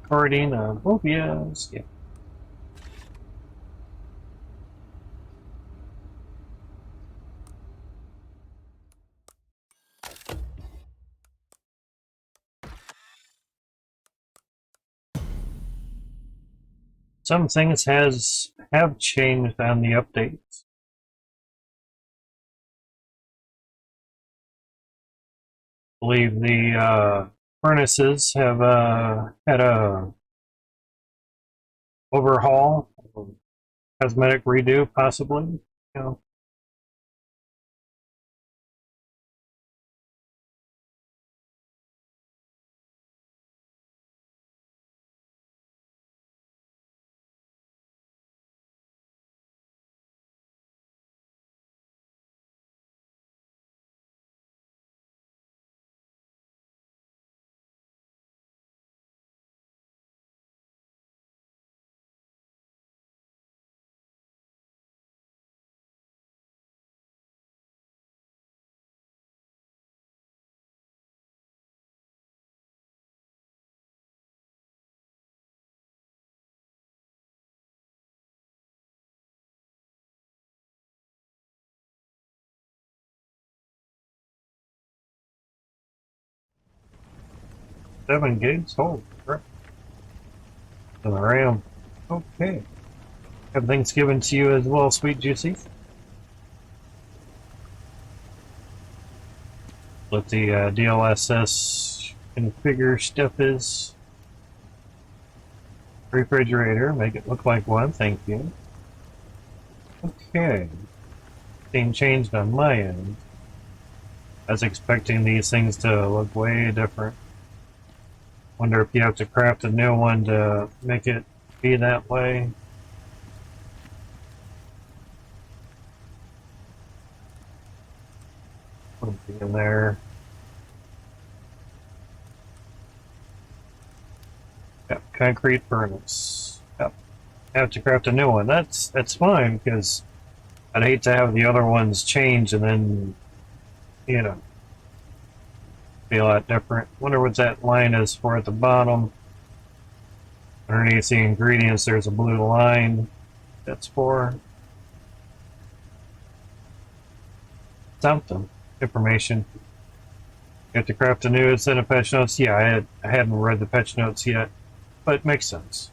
recording of phobias. Yeah. Some things have changed on the updates. I believe the furnaces have had a overhaul, cosmetic redo, possibly. You know, 7 gigs. Oh, crap. And the RAM. Okay. Everything's given to you as well, sweet juicy. What the DLSS configure stuff is. Refrigerator, make it look like one. Thank you. Okay. Thing changed on my end. I was expecting these things to look way different. Wonder if you have to craft a new one to make it be that way. Put it in there. Yep, concrete furnace. Yep, have to craft a new one. That's fine because I'd hate to have the other ones change and then you know be a lot different. Wonder what that line is for at the bottom. Underneath the ingredients, there's a blue line. That's for something. Information. You have to craft a new set of patch notes. Yeah, I hadn't read the patch notes yet, but it makes sense.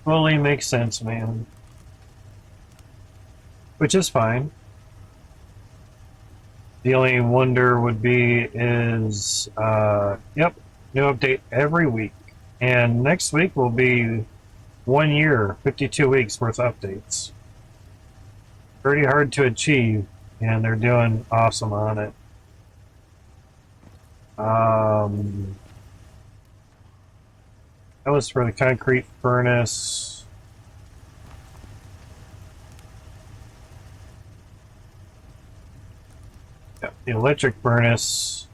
Fully makes sense, man. Which is fine. The only wonder would be is, yep, new update every week. And next week will be 1 year, 52 weeks worth of updates. Pretty hard to achieve, and they're doing awesome on it. That was for the concrete furnace. Yep, the electric furnace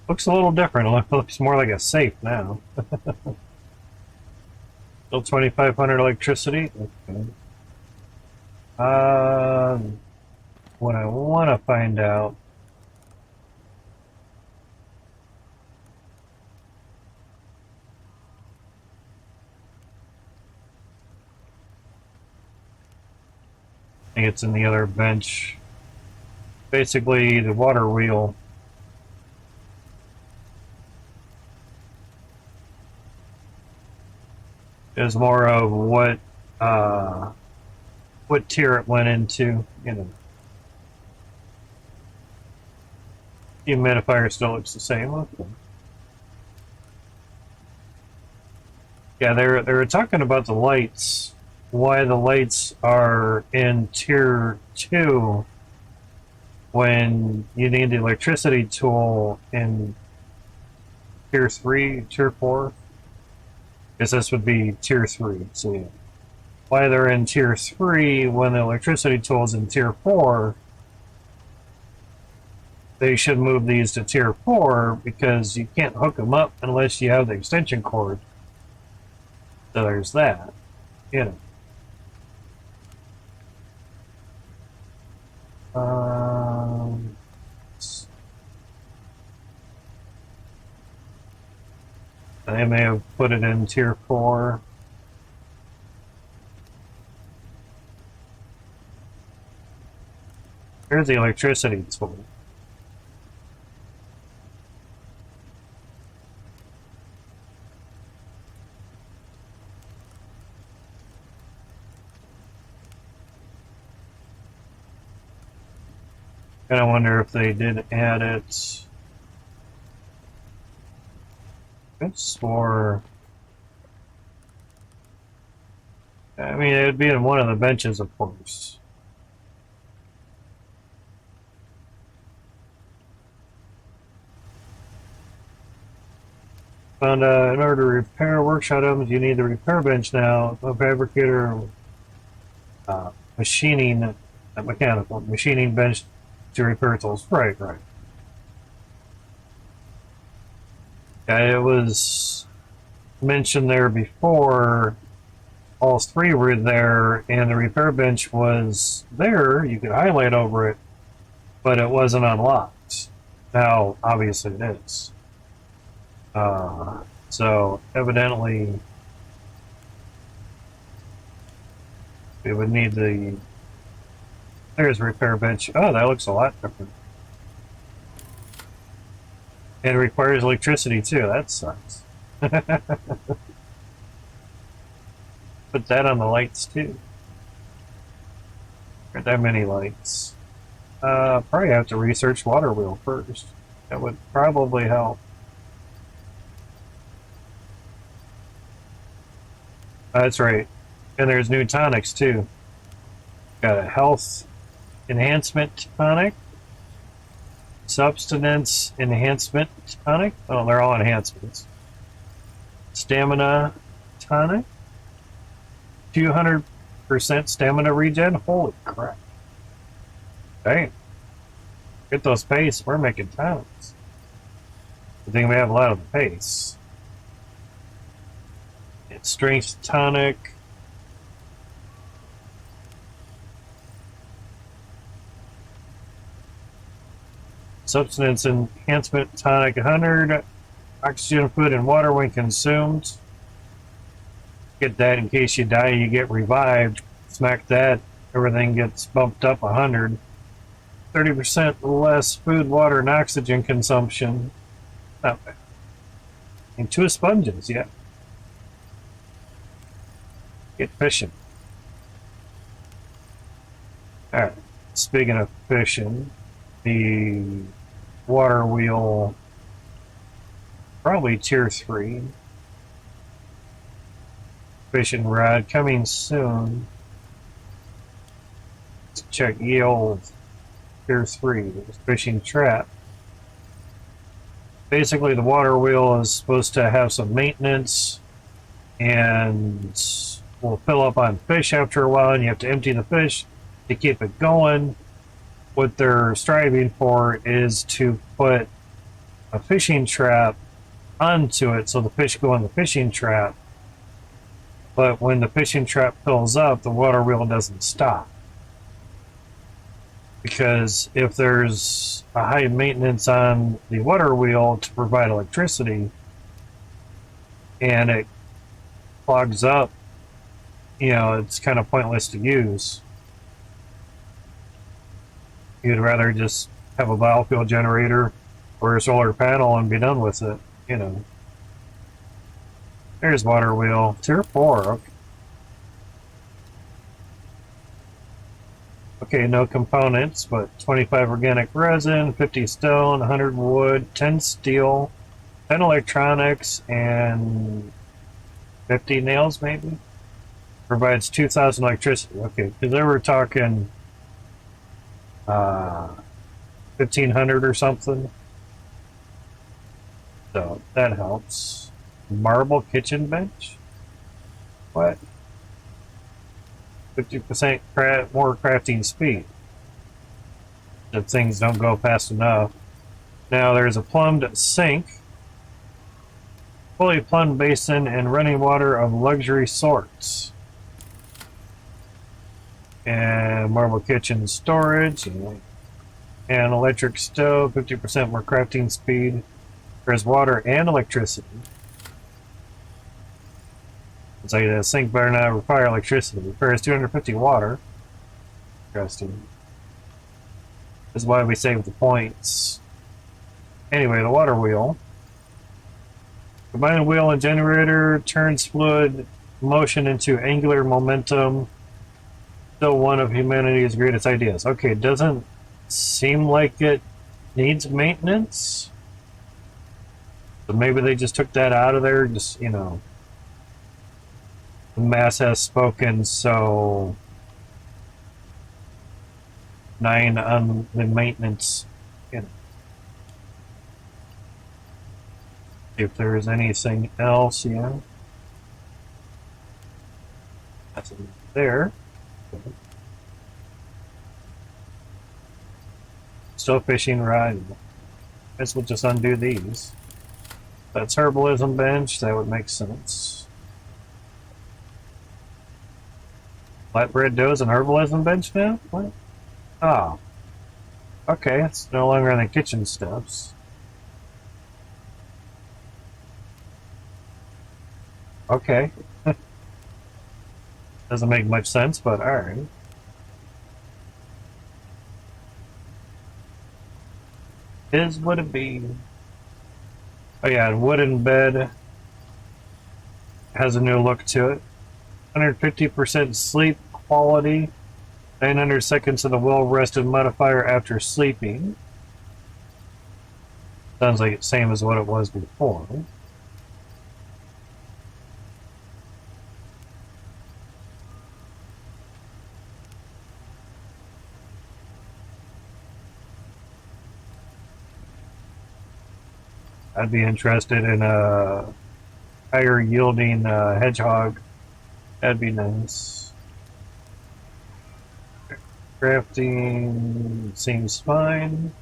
looks a little different. It looks more like a safe now. Still 2,500 electricity. Okay. What I want to find out. I think it's in the other bench. Basically, the water wheel is more of what tier it went into. You know, the humidifier still looks the same. Okay. Yeah, they were talking about the lights. Why the lights are in tier 2 when you need the electricity tool in tier 3, tier 4? Because this would be tier 3. So yeah. Why they're in tier 3 when the electricity tool is in tier 4? They should move these to tier 4 because you can't hook them up unless you have the extension cord. So there's that. You know. They may have put it in tier 4. Here's the electricity tool. And I wonder if they did add it. It's for. I mean, it would be in one of the benches, of course. Found in order to repair workshop items, you need the repair bench now. A fabricator, machining, mechanical machining bench to repair tools. Right, right. Yeah, it was mentioned there before. All three were there, and the repair bench was there. You could highlight over it, but it wasn't unlocked. Now, obviously, it is. So evidently, we would need the. There's a repair bench. Oh, that looks a lot different. And it requires electricity too. That sucks. Put that on the lights too. Aren't that many lights? Probably have to research water wheel first. That would probably help. That's right. And there's new tonics too. Got a health enhancement tonic, substance enhancement tonic. Oh, they're all enhancements. Stamina tonic, 200% stamina regen. Holy crap! Dang, get those pace. We're making tonics. I think we have a lot of the pace. It's strength tonic. Substance enhancement tonic 100. Oxygen, food, and water when consumed. Get that in case you die, you get revived. Smack that, everything gets bumped up 100. 30% less food, water, and oxygen consumption. Not bad. And 2 sponges, yeah. Get fishing. Alright, speaking of fishing, the water wheel, probably tier 3. Fishing rod coming soon. Let's check yield. Tier 3. Fishing trap. Basically, the water wheel is supposed to have some maintenance and will fill up on fish after a while, and you have to empty the fish to keep it going. What they're striving for is to put a fishing trap onto it so the fish go in the fishing trap. But when the fishing trap fills up, the water wheel doesn't stop. Because if there's a high maintenance on the water wheel to provide electricity and it clogs up, you know, it's kind of pointless to use. You'd rather just have a biofuel generator or a solar panel and be done with it, you know. There's water wheel. Tier 4. Okay. Okay, no components, but 25 organic resin, 50 stone, 100 wood, 10 steel, 10 electronics, and 50 nails maybe? Provides 2,000 electricity. Okay, because they were talking 1,500 or something. So that helps. Marble kitchen bench? What? 50% more crafting speed. If things don't go fast enough. Now there's a plumbed sink, fully plumbed basin, and running water of luxury sorts. And marble kitchen storage, and electric stove, 50% more crafting speed. There's water and electricity. It's like a sink better not require electricity. It requires 250 water. Interesting. This is why we save the points. Anyway, the water wheel. Combined wheel and generator turns fluid motion into angular momentum. Still one of humanity's greatest ideas. Okay, doesn't seem like it needs maintenance. So maybe they just took that out of there. Just, you know, the mass has spoken, so 9 on the maintenance. You know, if there's anything else, yeah. That's there. Still fishing rod. Guess we'll just undo these. That's herbalism bench. That would make sense. Flatbread doughs and herbalism bench now? What? Oh. Okay, it's no longer on the kitchen steps. Okay. Doesn't make much sense, but alright. Is would it be? Oh yeah, wooden bed has a new look to it. 150% sleep quality. 900 seconds of the well-rested modifier after sleeping. Sounds like it's same as what it was before. I'd be interested in a higher yielding hedgehog. That'd be nice. Crafting seems fine.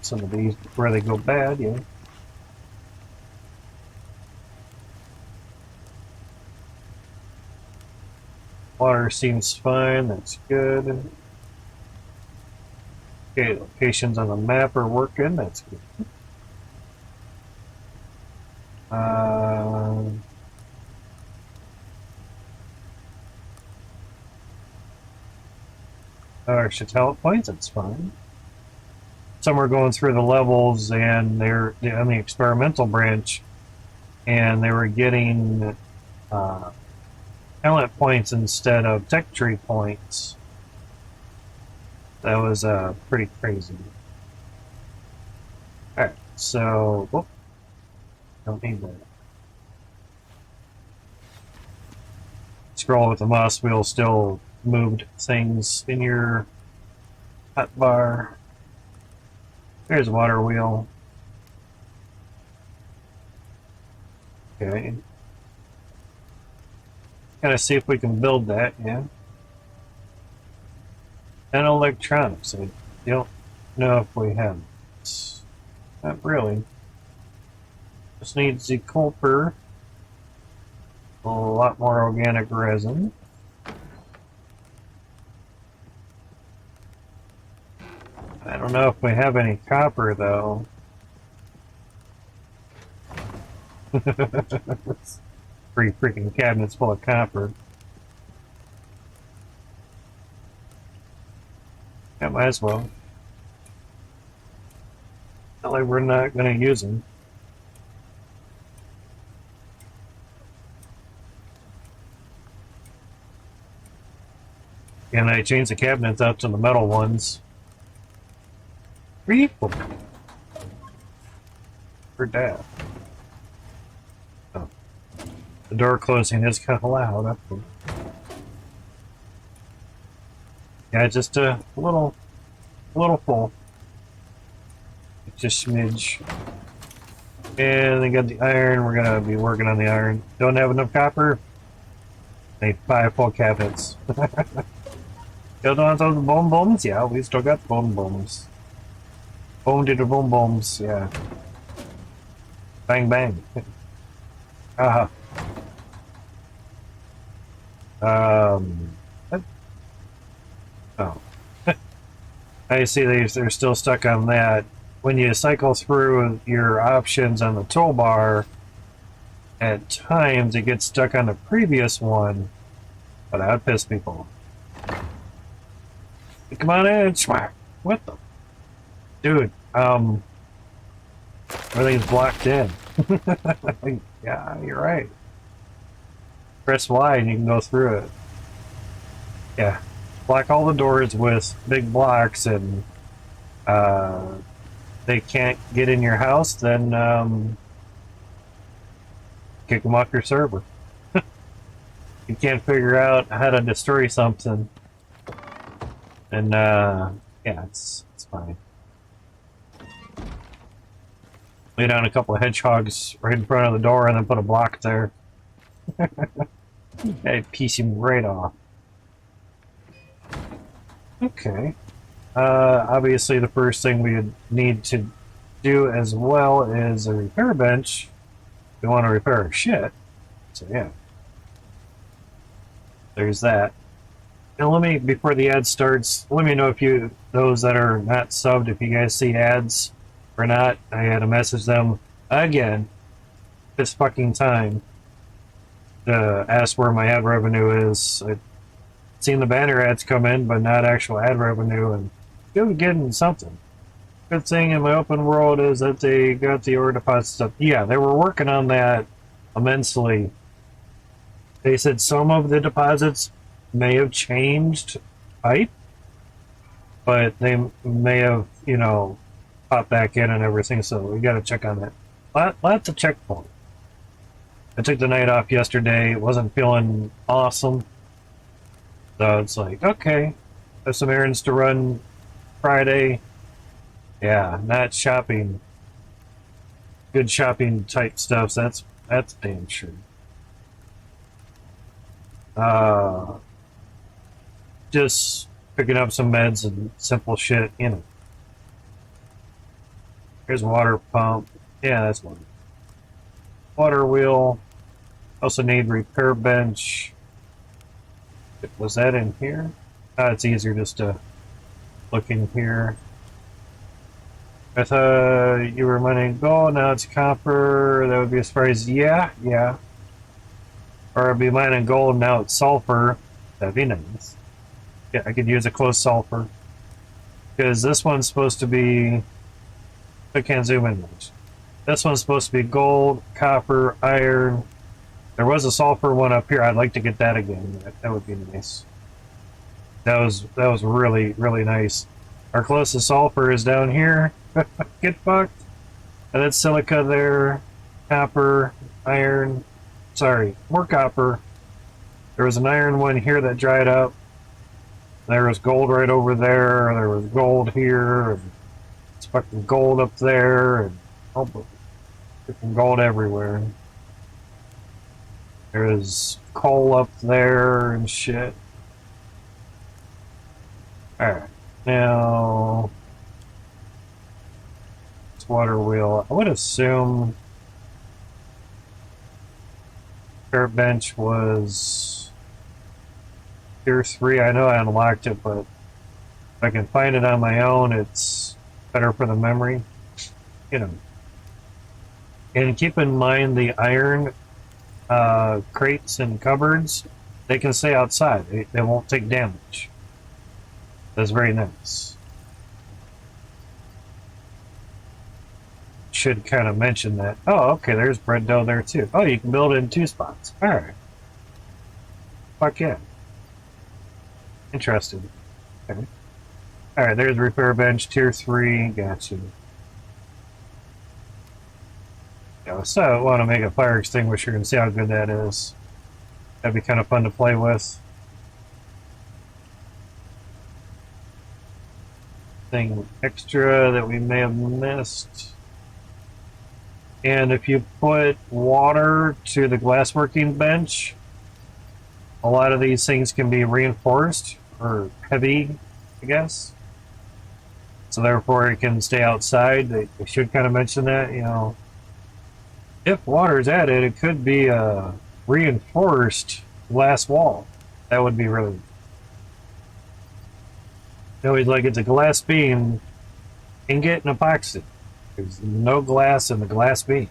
Some of these where they go bad, yeah. Water seems fine, that's good. Okay, locations on the map are working, that's good. Extra talent points, that's fine. Some are going through the levels and they're on the experimental branch and they were getting talent points instead of tech tree points. That was pretty crazy. Alright, so whoop, don't need that. Scroll with the mouse wheel still moved things in your hotbar. There's a water wheel. Okay. Gotta see if we can build that, yeah. And electronics, I don't know if we have it. Not really. Just needs the copper. A lot more organic resin. I don't know if we have any copper though. 3 freaking cabinets full of copper. Yeah, might as well. Not like we're not going to use them. And I changed the cabinets out to the metal ones. For that. Oh. The door closing is kind of loud. Yeah, just a little full. Just smidge. And they got the iron. We're gonna be working on the iron. Don't have enough copper. Need 5 full cabinets. Still don't have the bone bombs? Yeah, we still got the bone bombs. Boom to the boom bombs, yeah. Bang bang. Aha. Oh. I see they're still stuck on that. When you cycle through your options on the toolbar, At times it gets stuck on the previous one, but that would piss people off. Come on in, smack. What the? Dude, everything's blocked in. Yeah, you're right. Press Y and you can go through it. Yeah. Block all the doors with big blocks and they can't get in your house, then kick them off your server. You can't figure out how to destroy something, and yeah, it's fine. Lay down a couple of hedgehogs right in front of the door and then put a block there. Hey, piece him right off. Okay. Obviously the first thing we would need to do as well is a repair bench. We want to repair our shit. So yeah. There's that. Now let me, before the ad starts, let me know if you, those that are not subbed, if you guys see ads or not. I had to message them again this fucking time to ask where my ad revenue is. I've seen the banner ads come in, but not actual ad revenue, and still getting something. Good thing in my open world is that they got the order deposit stuff. Yeah, they were working on that immensely. They said some of the deposits may have changed type, but they may have, you know, popped back in and everything, so we got to check on that. Lots of checkpoint. I took the night off yesterday, wasn't feeling awesome, so it's like, okay, have some errands to run Friday. Yeah, not shopping. Good shopping type stuff, so that's damn sure. Just picking up some meds and simple shit, you know. Here's a water pump. Yeah, that's one. Water wheel. Also need repair bench. Was that in here? It's easier just to look in here. I thought you were mining gold, now it's copper. That would be a surprise. Yeah, yeah. Or I'd be mining gold, now it's sulfur. That'd be nice. Yeah, I could use a close sulfur. Because this one's supposed to be... I can't zoom in much. This one's supposed to be gold, copper, iron. There was a sulfur one up here. I'd like to get that again. That would be nice. That was really, really nice. Our closest sulfur is down here. Get fucked. And then silica there. Copper, iron. Sorry, more copper. There was an iron one here that dried up. There was gold right over there. There was gold here. And it's fucking gold up there. And oh, fucking gold everywhere. There's coal up there and shit. Alright. Now... it's water wheel. I would assume... repair bench was... tier 3. I know I unlocked it, but... if I can find it on my own, it's better for the memory. You know. And keep in mind the iron crates and cupboards, they can stay outside. They won't take damage. That's very nice. Should kind of mention that. Oh, okay, there's bread dough there too. Oh, you can build it in 2 spots. Alright. Fuck yeah. Interesting. Okay. Alright, there's repair bench, tier 3. Gotcha. So I want to make a fire extinguisher and see how good that is. That'd be kind of fun to play with. Thing extra that we may have missed. And if you put water to the glassworking bench, a lot of these things can be reinforced or heavy, I guess. So therefore it can stay outside. They should kind of mention that, you know. If water is added, it could be a reinforced glass wall. That would be really... always like it's a glass beam, ingot and epoxy. There's no glass in the glass beam.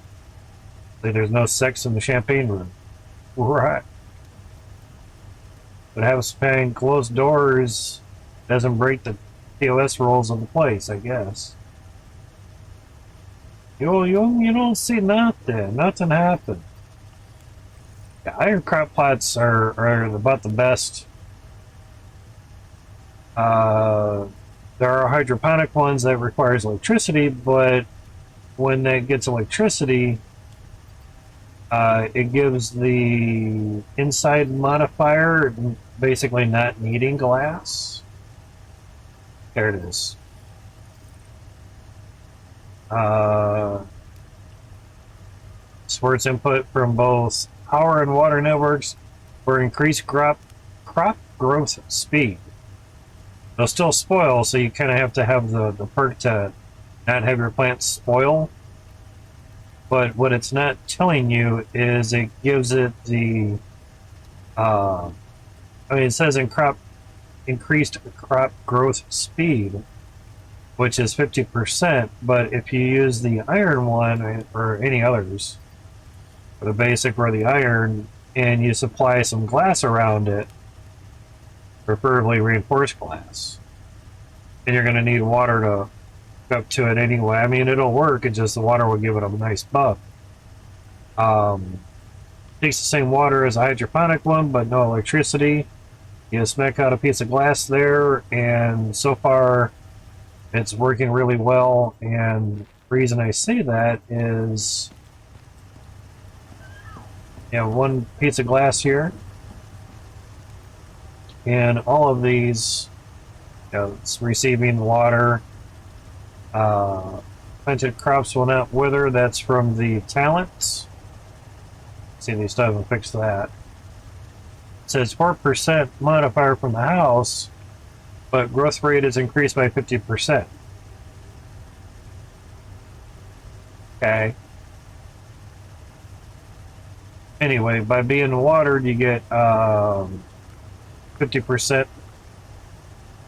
There's no sex in the champagne room. Right. But having behind closed doors doesn't break the TOS rules of the place, I guess. You don't see nothing. Nothing happened. Yeah, iron crop plots are about the best. Uh, there are hydroponic ones that requires electricity, but when that gets electricity, it gives the inside modifier basically not needing glass. There it is. Sports input from both power and water networks for increased crop growth speed. They'll still spoil, so you kind of have to have the perk to not have your plants spoil. But what it's not telling you is it gives it the it says increased crop growth speed, which is 50%, but if you use the iron one or any others, or the basic or the iron, and you supply some glass around it, preferably reinforced glass, and you're going to need water to hook up to it anyway. I mean, it'll work, it's just the water will give it a nice buff. Takes the same water as a hydroponic one, but no electricity. You smack out a piece of glass there, and so far it's working really well. And the reason I say that is, one piece of glass here, and all of these, it's receiving water. Planted crops will not wither. That's from the talents. See, they still haven't fixed that. It says 4% modifier from the house, but growth rate is increased by 50%. Okay. Anyway, by being watered, you get 50%.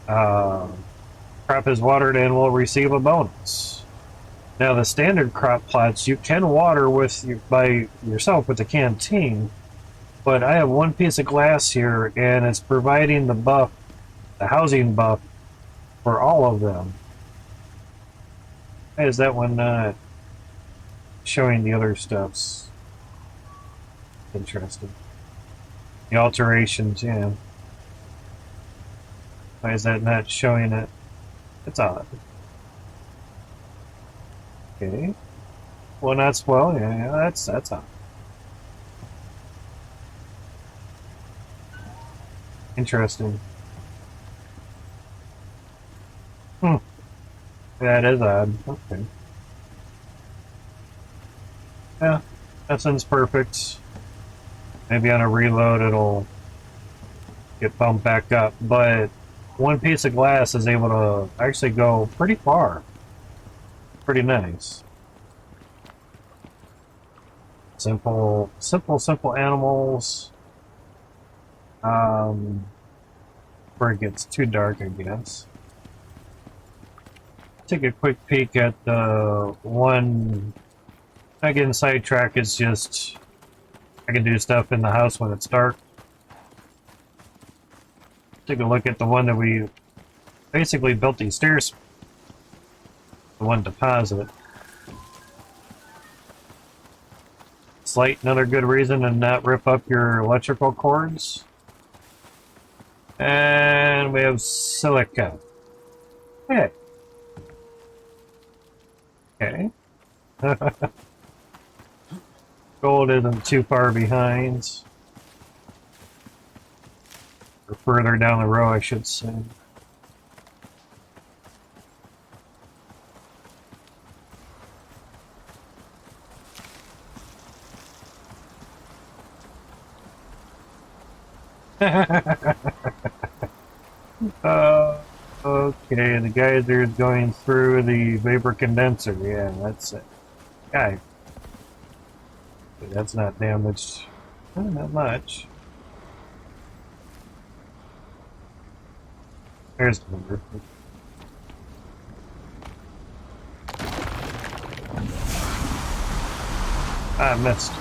Crop is watered and will receive a bonus. Now, the standard crop plots you can water by yourself with the canteen, but I have one piece of glass here, and it's providing the buff, the housing buff, for all of them. Why is that one not showing the other stuffs? Interesting. The alterations, yeah. Why is that not showing it? It's odd. Okay. Well, not spoil. Yeah, that's odd. Interesting. That is odd. Okay. Yeah, that sounds perfect. Maybe on a reload it'll get bumped back up, but one piece of glass is able to actually go pretty far. Pretty nice. Simple animals. Before it gets too dark, I guess. Take a quick peek at the one. Not getting sidetracked, it's just I can do stuff in the house when it's dark. Take a look at the one that we basically built these stairs. The one deposit. Slate, another good reason to not rip up your electrical cords. And we have silica. Hey. Okay. Gold isn't too far behind. Or further down the row, I should say. Okay, the geyser is going through the vapor condenser. Yeah, that's it. Okay. That's not damaged. Not much. There's the number. I missed.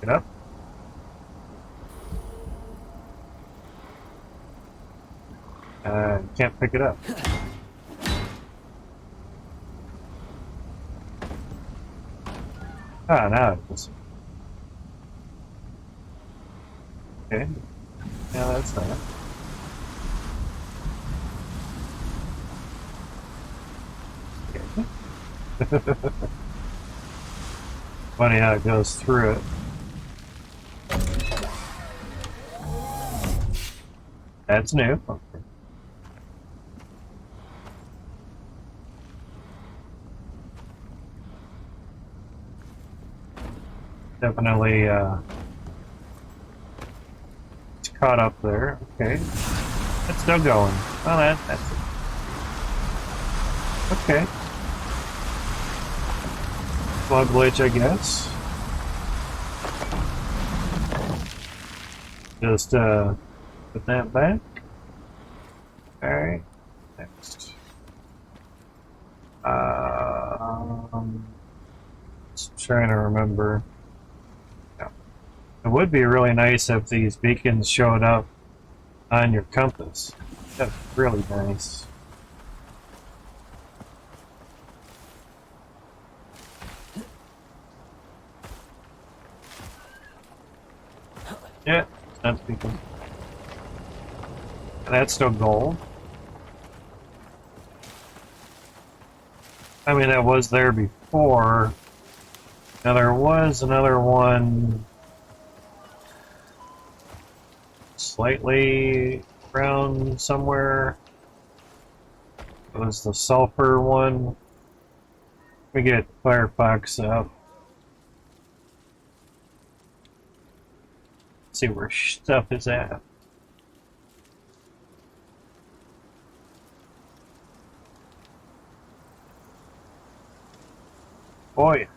Get up. Can't pick it up. Ah, now it is. Okay. Yeah, that's that. Okay. Funny how it goes through it. That's new. Okay. Definitely it's caught up there. Okay. It's still going. Well, that's it. Okay. Bug glitch, I guess. Just put that back. Alright. Next. Just trying to remember. Yeah. It would be really nice if these beacons showed up on your compass. That's really nice. Yeah, that's beacon. And that's still gold. I mean, that was there before. Now there was another one slightly around somewhere. It was the sulfur one. We get Firefox up. Let's see where stuff is at. Boy.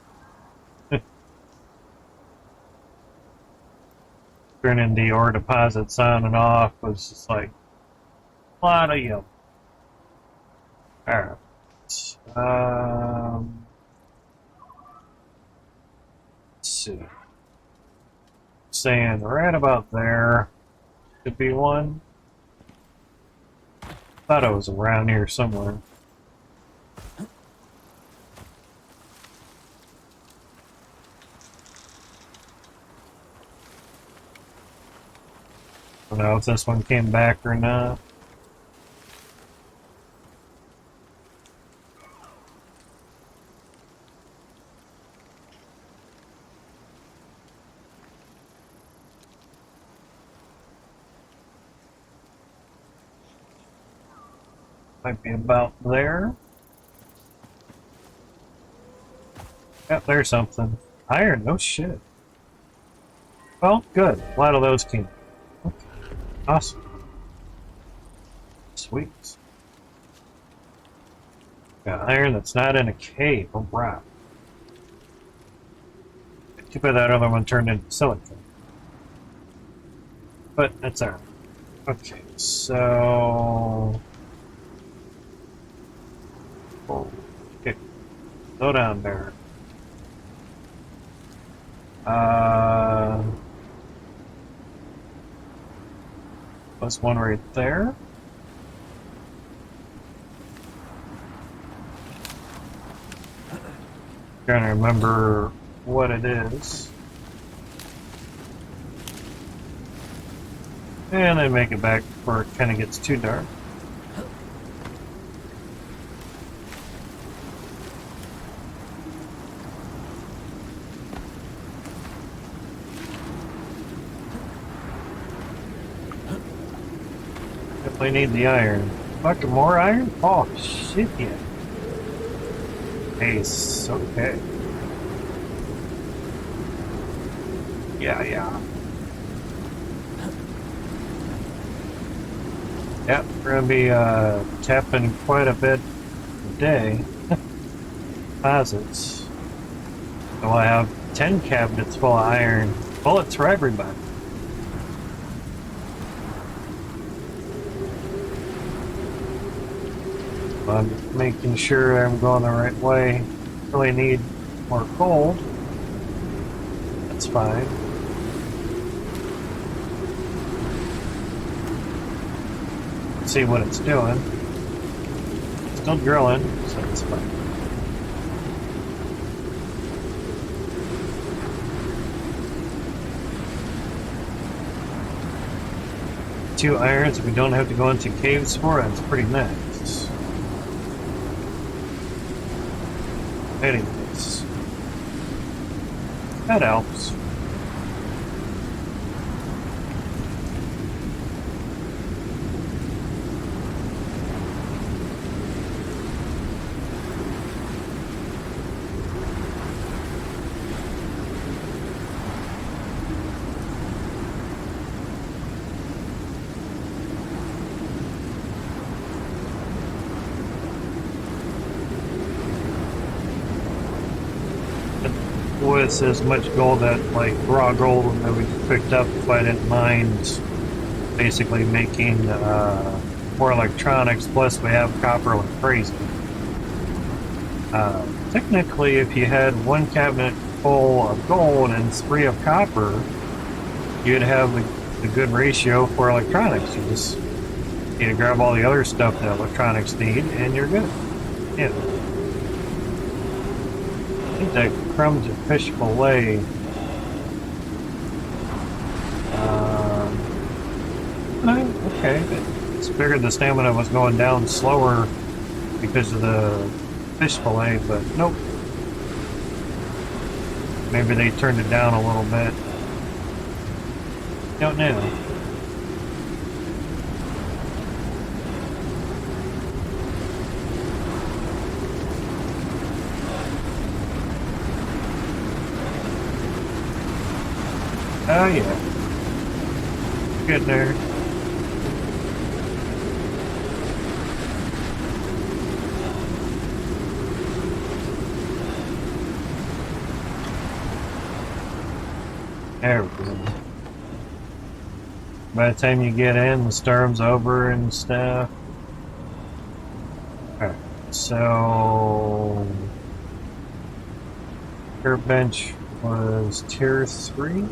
Turning the ore deposits on and off was just like a lot of yellow. Alright. Let's see. Saying right about there could be one. Thought it was around here somewhere. I don't know if this one came back or not. Might be about there. Yep, there's something. Iron, no shit. Well, good. A lot of those came. Okay. Awesome. Sweet. Got iron that's not in a cave. Oh, wow. Too bad that other one turned into silicon. But that's iron. Okay, so... Oh, okay. Slow down there. Plus one right there. Trying to remember what it is. And then make it back before it kind of gets too dark. Definitely need the iron. Fucking more iron? Oh, shit, yeah. Ace, okay. Yeah. Yep, we're gonna be tapping quite a bit a day. Deposits. So I have 10 cabinets full of iron. Bullets for everybody. I'm just making sure I'm going the right way. Really need more coal. That's fine. See what it's doing. Still drilling, so it's fine. Two irons, we don't have to go into caves for it. It's pretty nice. Anyways, that helps. With as much gold that, like, raw gold that we picked up, if I didn't mind basically making more electronics, plus we have copper like crazy. Technically, if you had one cabinet full of gold and 3 of copper, you'd have the good ratio for electronics. You just need to grab all the other stuff that electronics need, and you're good. Yeah. I think that crumbs and fish fillet. Okay. It's figured the stamina was going down slower because of the fish fillet, but nope. Maybe they turned it down a little bit. Don't know. Oh yeah. Good there. There we go. By the time you get in, the storm's over and stuff. Alright, so your bench was tier 3.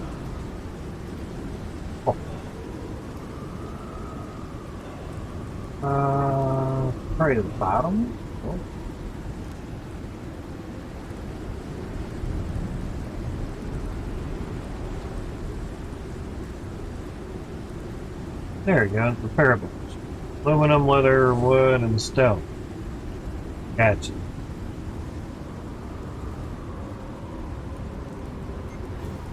Oh. Probably the bottom. Oh. There you go, repair bench. Aluminum, leather, wood, and stone. Gotcha.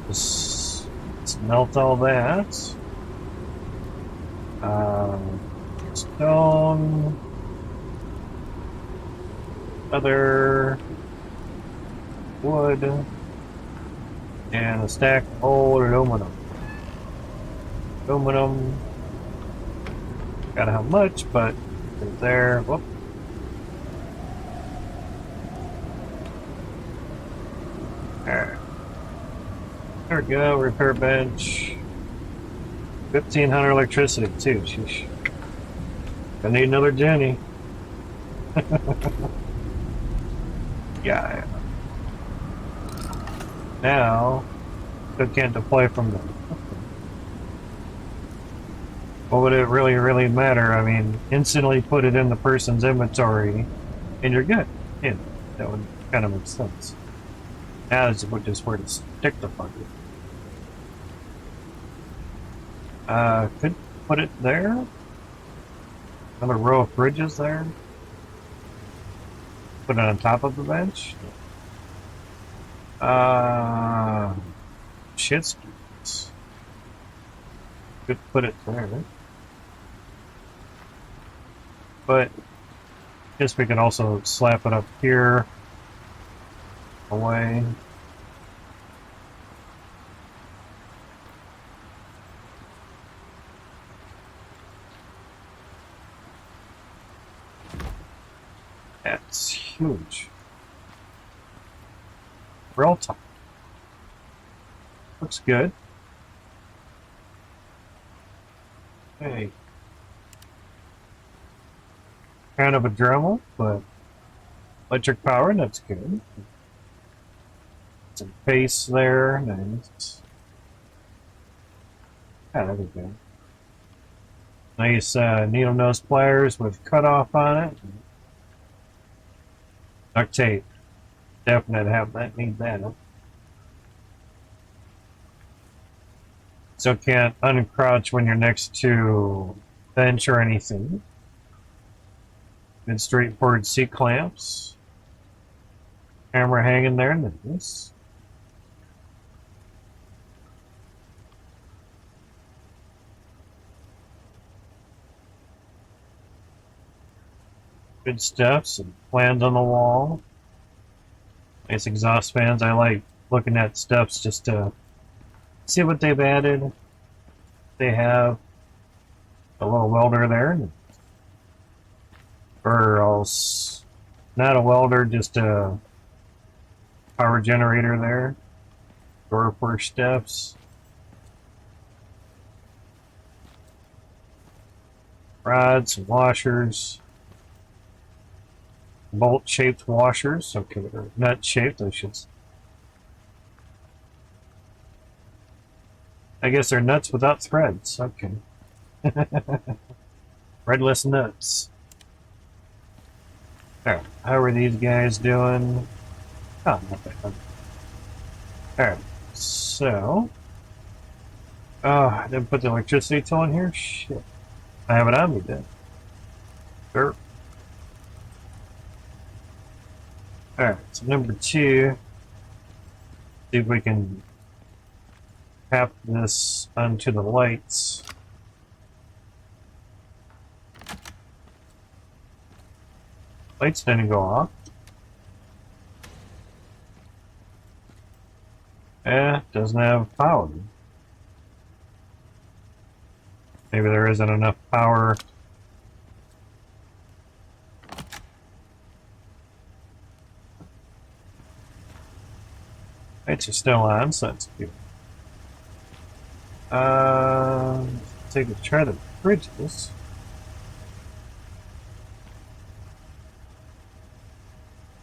Just smelt all that. Stone, leather, wood, and a stack of old aluminum. Aluminum. Gotta have much, but it's there. Whoop. Alright. There we go, repair bench. 1,500 electricity too. Sheesh. I need another Jenny. Yeah. Now, still can't deploy from them. What would it really matter? I mean, instantly put it in the person's inventory, and you're good. Yeah, that would kind of make sense. Now is just where to stick the fucker. Could put it there. Another row of bridges there. Put it on top of the bench. Shit skis. Could put it there. But I guess we can also slap it up here. Away. That's huge. Real time. Looks good. Hey. kind of a Dremel, but electric power, that's good. Some base there, nice. Yeah, there we go. Nice needle nose pliers with cutoff on it. Duct tape, definitely have that. Need that. So can't uncrouch when you're next to bench or anything. Good straightforward seat clamps. Camera hanging there, nice. Good stuff. Some plans on the wall. Nice exhaust fans. I like looking at stuffs just to see what they've added. They have a little welder there, or else not a welder, just a power generator there. Door for steps. Rods, washers. Bolt-shaped washers. Okay, or nut-shaped, I should say. I guess they're nuts without threads. Okay. Threadless nuts. Alright, how are these guys doing? Oh, not bad. Alright, so... Oh, I didn't put the electricity tool in here? Shit. I have it on me then. Sure. Alright, so number 2. See if we can tap this onto the lights. Lights didn't go off. Doesn't have power. Maybe there isn't enough power. Lights are still on, so that's good. Take a try the bridges.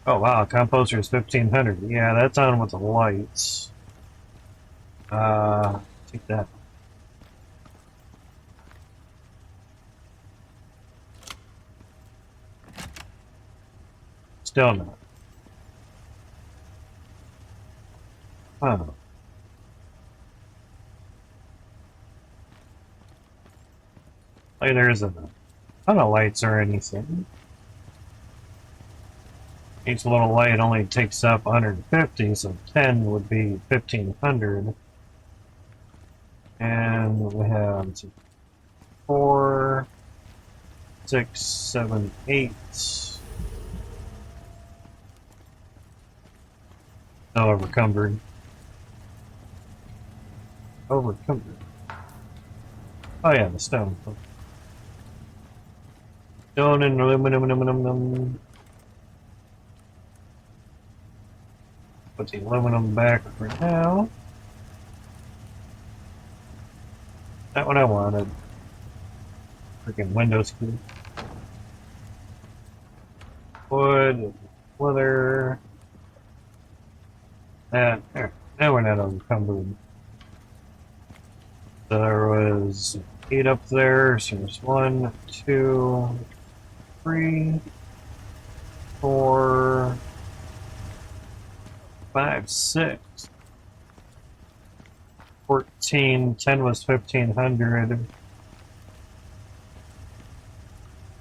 Oh wow, composter is 1500. Yeah, that's on with the lights. Take that. Still not. Huh. Like there isn't a ton of lights or anything. Each little light only takes up 150, so 10 would be 1500. And we have 4, 6, 7, 8. No, overcumbered. Overcumbered. Oh yeah, the stone. Stone and aluminum. Put the aluminum back for now. Not what I wanted. Freaking window screw. Wood, leather. That there. Now we're not encumbered. So there was 8 up there. So there's 1, 2, 3, 4, 5, 6. 14. 10 was 1500.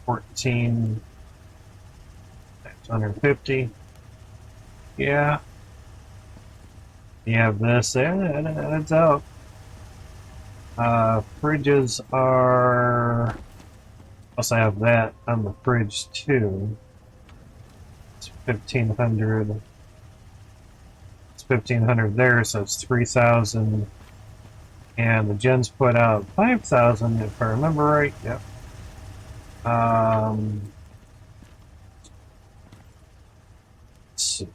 14. 150. Yeah. You have this there, that's out. Fridges are... Plus I have that on the fridge too. It's 1500. It's 1500 there, so it's 3000. And the gens put out 5000 if I remember right. Yep. Let's see.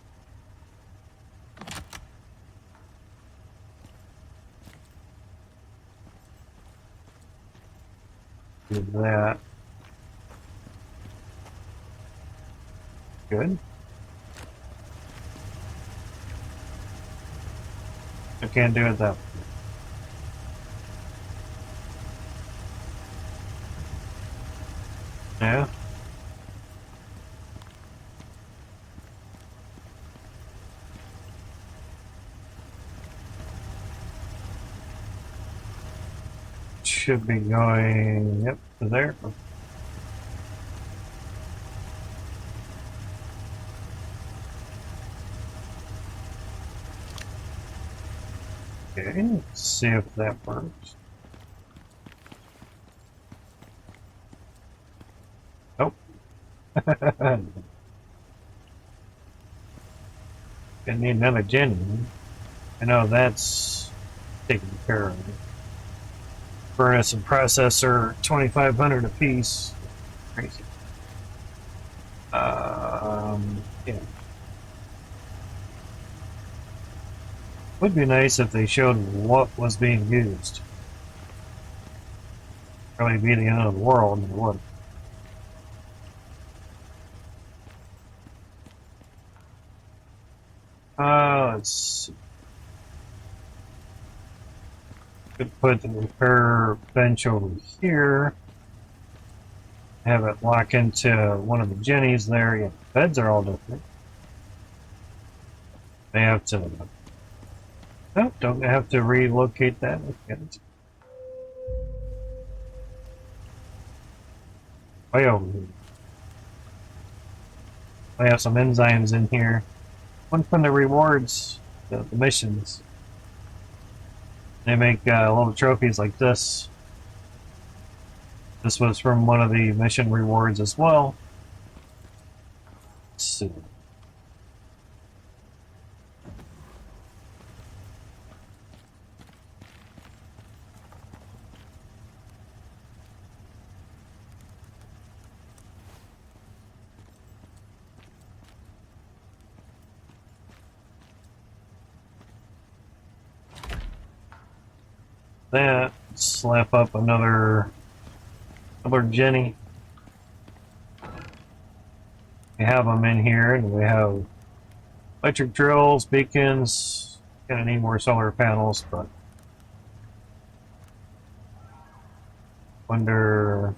Do that. Good. I can't do it that way. Yeah. Should be going, yep, to there. Okay, let's see if that works. Nope. Gonna need another gen. I know that's taken care of. Furnace and processor, 2,500 a piece. Crazy. Yeah. Would be nice if they showed what was being used. Probably be the end of the world, and it would. Let's see. Could put the repair bench over here. Have it lock into one of the jennies there. Yeah, beds are all different. They have to. Nope, don't have to relocate that. Okay. Way over here. I have some enzymes in here. One from the rewards, the missions. They make little trophies like this. This was from one of the mission rewards as well. Let's see. That, slap up another Jenny. We have them in here, and we have electric drills, beacons. Gonna need more solar panels, but wonder.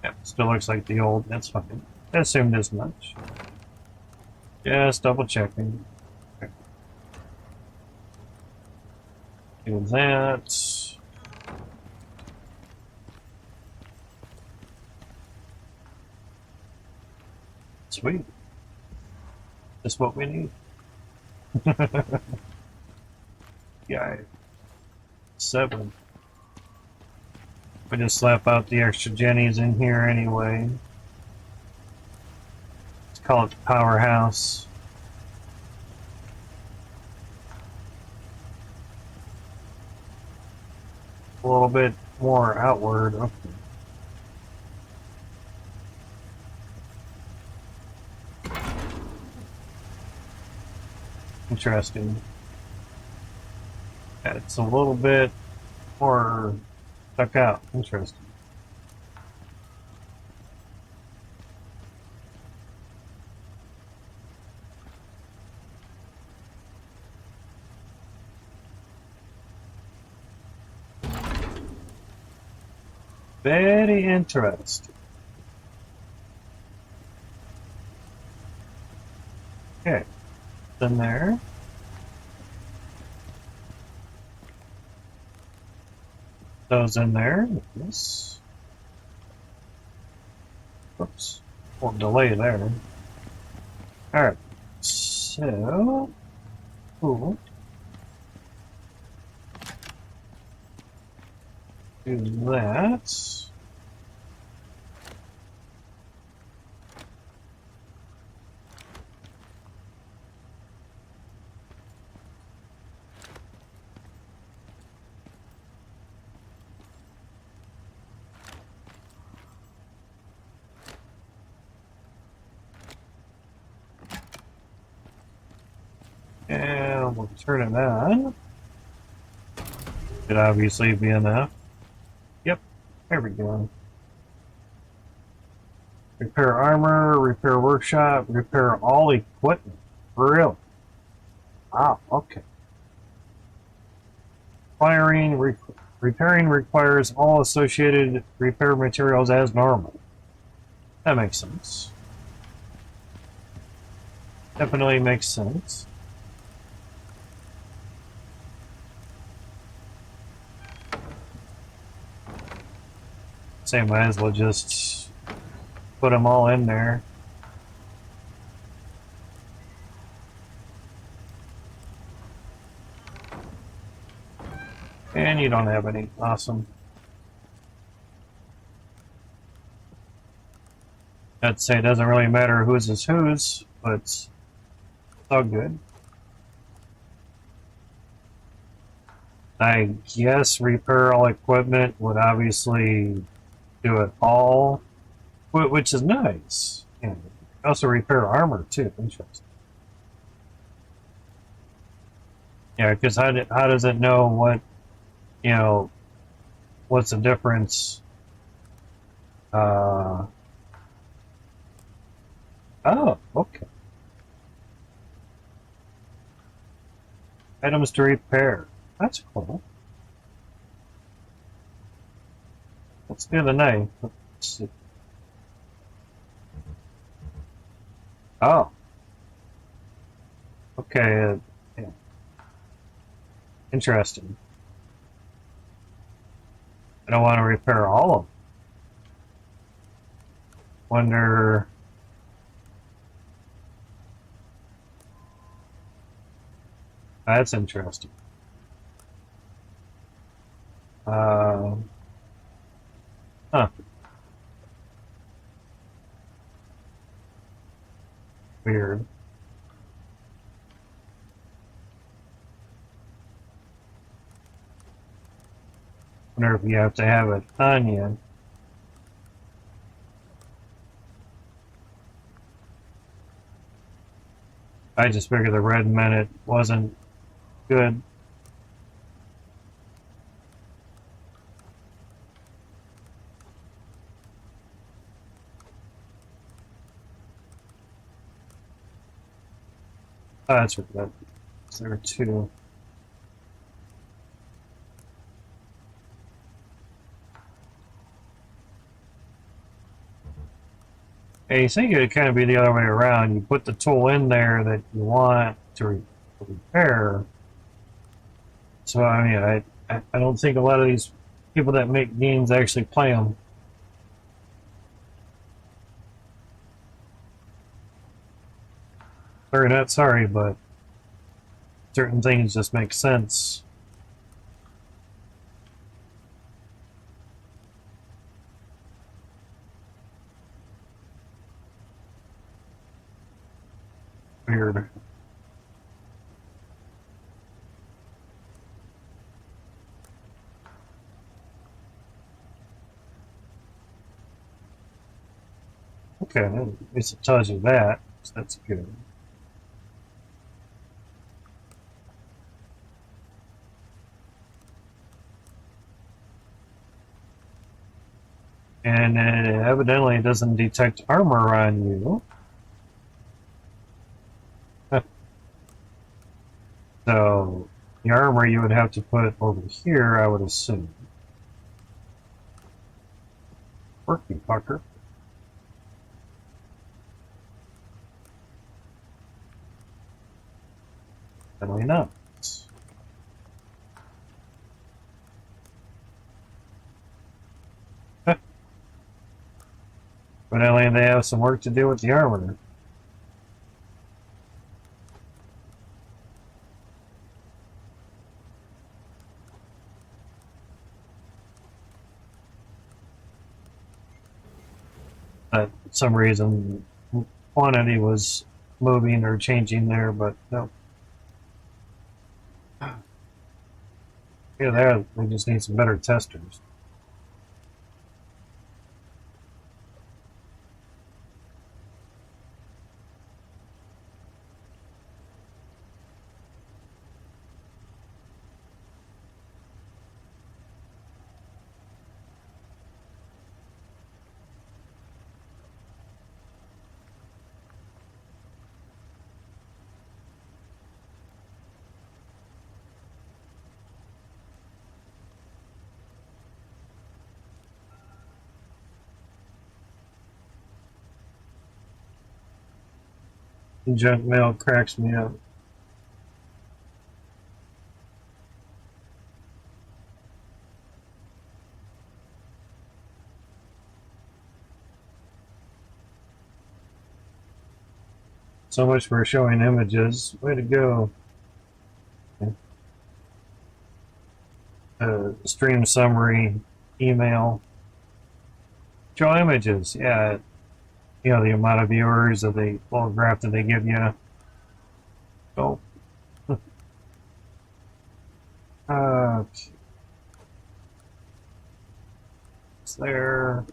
Yep, still looks like the old. That's fine. I assumed as much. Just double checking. Okay. Do that. Sweet. Just what we need. Yeah. 7. We just slap out the extra jennies in here anyway. Let's call it the powerhouse. A little bit more outward. Okay. Interesting. Yeah, it's a little bit more stuck out. Interesting. Very interesting. Okay, then there. Those in there. Yes. Oops. Won't delay there. Alright. So. Cool. Do that. And we'll turn it on. Should obviously be enough. Yep, there we go. Repair armor, repair workshop, repair all equipment. Really? Wow, okay. Repairing requires all associated repair materials as normal. That makes sense. Definitely makes sense. So might as well just put them all in there. And you don't have any. Awesome. I'd say it doesn't really matter whose is whose, but it's all good. I guess repair all equipment would obviously do it all, which is nice. And also repair armor too. Interesting. Yeah, because how does it know what, you know, what's the difference? Oh, okay. Items to repair. That's cool. Let's do the knife. Let's see. Oh, okay. Yeah. Interesting. I don't want to repair all of them. Wonder. That's interesting. Uh, huh. Weird. Wonder if you have to have it on you. I just figured the red meant it wasn't good. Oh, that's what that. There are two. Hey, you think it would kind of be the other way around. You put the tool in there that you want to repair. So, I mean, I don't think a lot of these people that make games actually play them. Sorry, not sorry, but certain things just make sense. Weird. Okay, at least it tells you that. So that's good. And evidently it doesn't detect armor on you. So the armor you would have to put over here, I would assume. Working fucker. Definitely not. But only they have some work to do with the armor. For some reason, quantity was moving or changing there, but no. Yeah, there, we just need some better testers. Junk mail cracks me up. So much for showing images. Way to go. Stream summary email. Show images. Yeah, you know the amount of viewers of the little graph that they give you. Oh, it's there,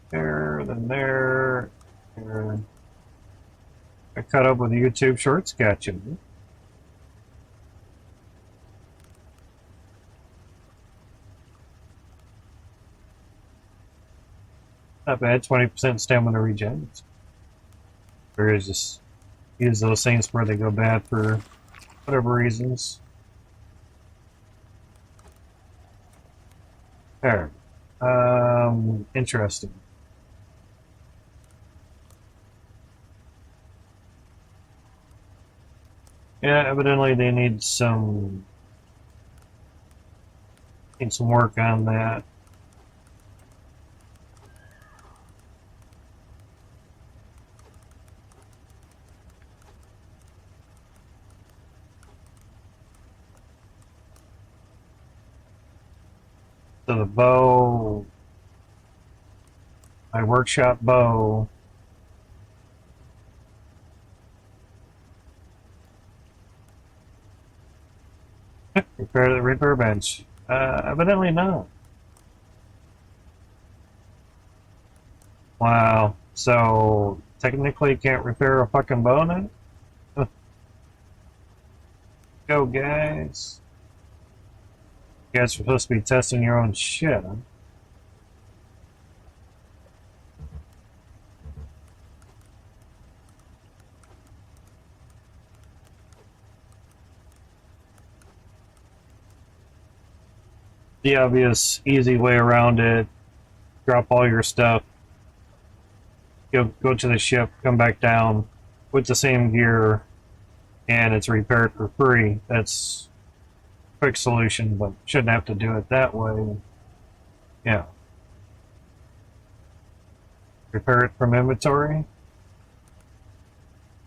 there, then there. There. I cut up with YouTube Shorts catching. Not bad. 20% stamina regen. Or is just use those things where they go bad for whatever reasons. There. Interesting. Yeah, evidently they need some work on that. So the bow, my workshop bow, repair the repair bench. Evidently not. Wow. So technically can't repair a fucking bow now? Go guys. You guys are supposed to be testing your own shit, huh? The obvious easy way around it, drop all your stuff, go to the ship, come back down with the same gear, and it's repaired for free. That's a quick solution, but shouldn't have to do it that way. Yeah. Repair it from inventory?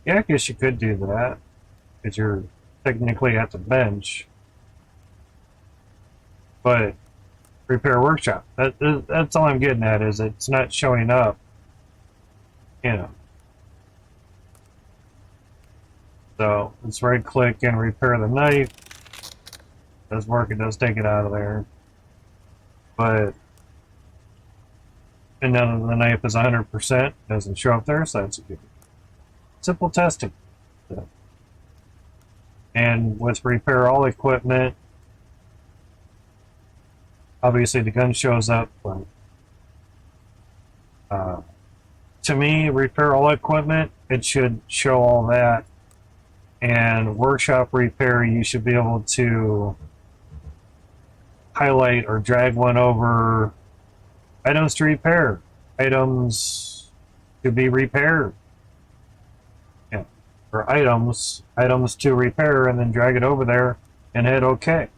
Yeah, I guess you could do that, because you're technically at the bench. But repair workshop, that's all I'm getting at, is it's not showing up, you know. So let's right click and repair the knife. It does work, it does take it out of there. But and now the knife is 100%, doesn't show up there, so that's a good simple testing. So, and with repair all equipment, obviously the gun shows up, but to me, repair all equipment, it should show all that. And workshop repair, you should be able to highlight or drag one over items to repair, items to be repaired, yeah, or items to repair, and then drag it over there and hit OK.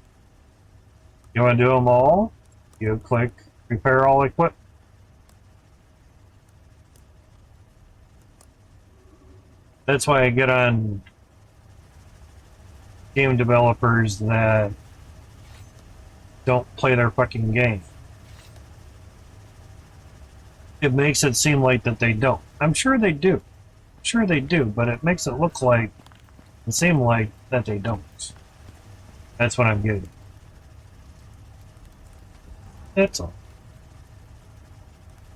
You want to do them all? You click repair all equipment. That's why I get on game developers that don't play their fucking game. It makes it seem like that they don't. I'm sure they do. I'm sure they do, but it makes it look like and seem like that they don't. That's what I'm getting. That's all.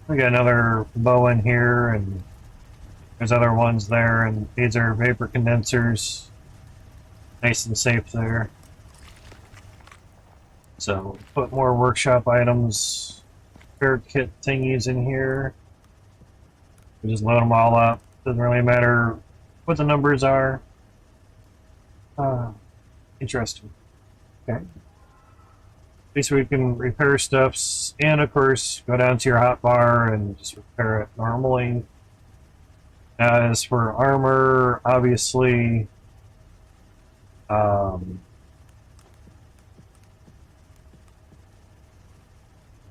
We got another bow in here, and there's other ones there, and these are vapor condensers. Nice and safe there. So put more workshop items, repair kit thingies in here. We just load them all up. Doesn't really matter what the numbers are. Interesting. Okay. At least we can repair stuffs, and of course go down to your hotbar and just repair it normally. As for armor, obviously, um,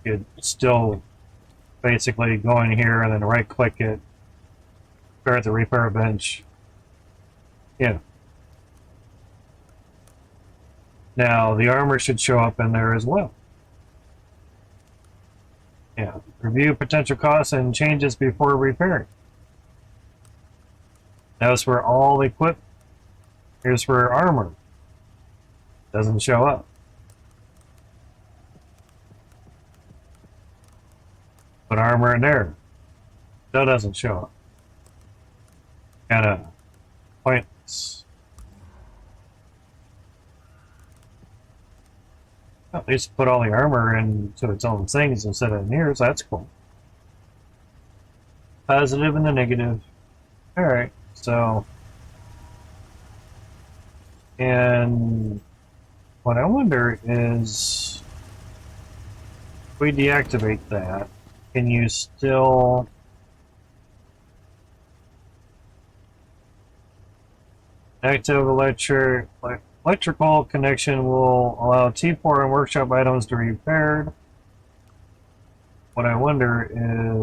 you'd still basically go in here and then right click it, start the repair bench. Yeah. Now, the armor should show up in there as well. Yeah. Review potential costs and changes before repairing. That's for all equipment. Here's for armor. Doesn't show up. Put armor in there. Still doesn't show up. Kind of pointless. At least put all the armor into its own things instead of in here, so that's cool. Positive and the negative. Alright, so. And what I wonder is, if we deactivate that, can you still active electrical connection will allow T4 and workshop items to be repaired? What I wonder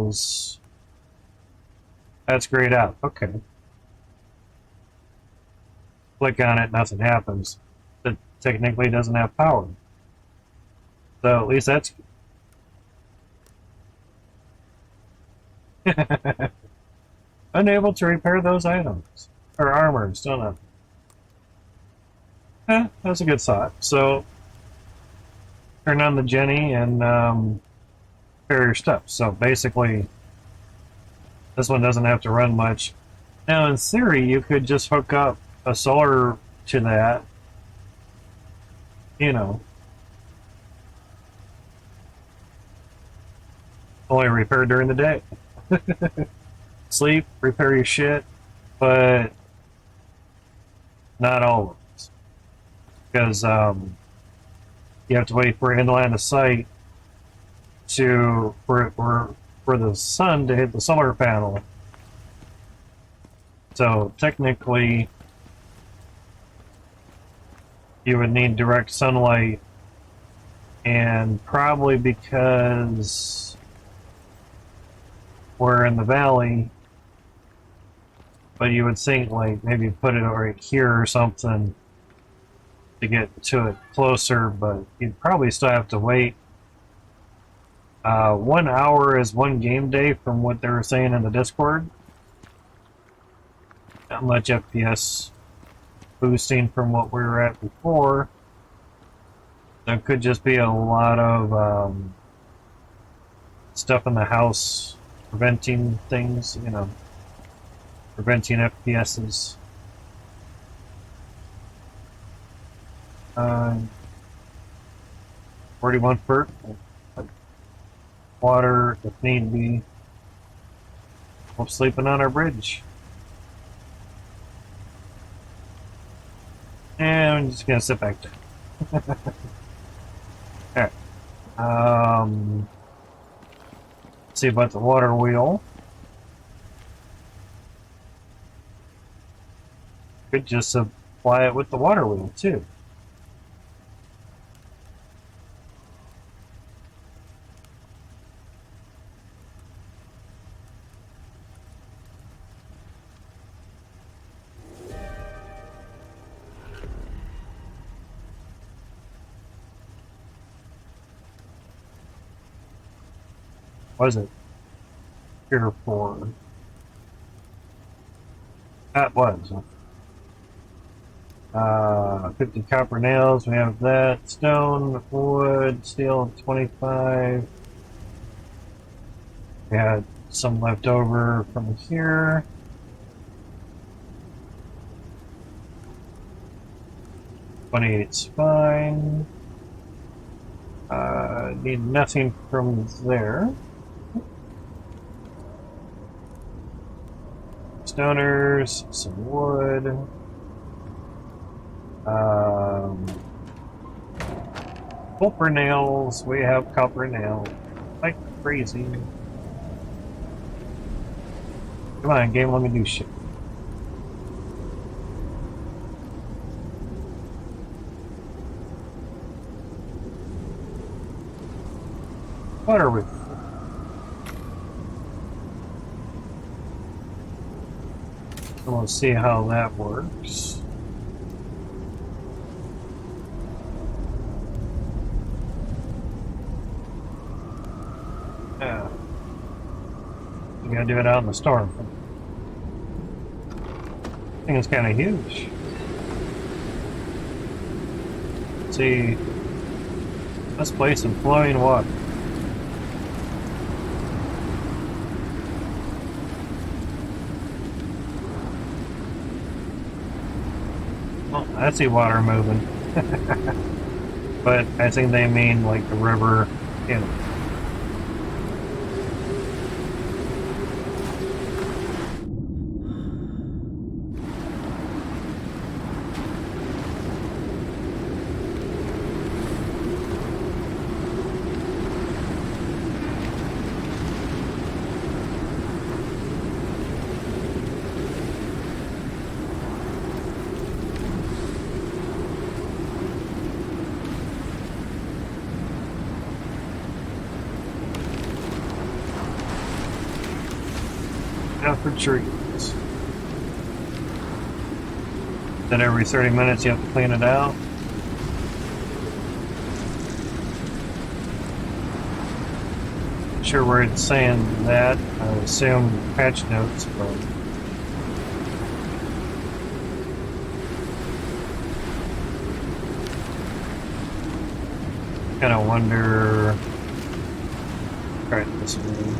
is, that's grayed out. Okay. Click on it, nothing happens. It technically doesn't have power. So at least that's unable to repair those items. Or armor, still not. That's a good thought. So turn on the Jenny and repair your stuff. So basically, this one doesn't have to run much. Now, in theory, you could just hook up a solar to that. You know, only repair during the day. Sleep, repair your shit, but not always. Because you have to wait for it to land a sight for the sun to hit the solar panel. So technically, you would need direct sunlight, and probably because we're in the valley, but you would think like maybe put it right here or something to get to it closer, but you'd probably still have to wait. 1 hour is one game day from what they were saying in the Discord. Not much FPS boosting from what we were at before. There could just be a lot of stuff in the house preventing things, you know, preventing FPSs. 41 foot water if need be. We're sleeping on our bridge. And I'm just gonna sit back down. Alright. See about the water wheel. Could just supply it with the water wheel too. Was it here for? That was 50 copper nails. We have that. Stone, wood, steel, 25. We had some left over from here. 28's fine. Need nothing from there. Stoners, some wood. Copper nails. We have copper nails. Like crazy. Come on, game, let me do shit. What are we? So we'll see how that works. Yeah. You gotta do it out in the storm. I think it's kind of huge. Let's see, let's place some flowing water. Oh, I see water moving. But I think they mean like the river, you know. Now for trees. Then every 30 minutes you have to clean it out. Not sure where it's saying that. I assume patch notes, but kind of wonder. Try it this way.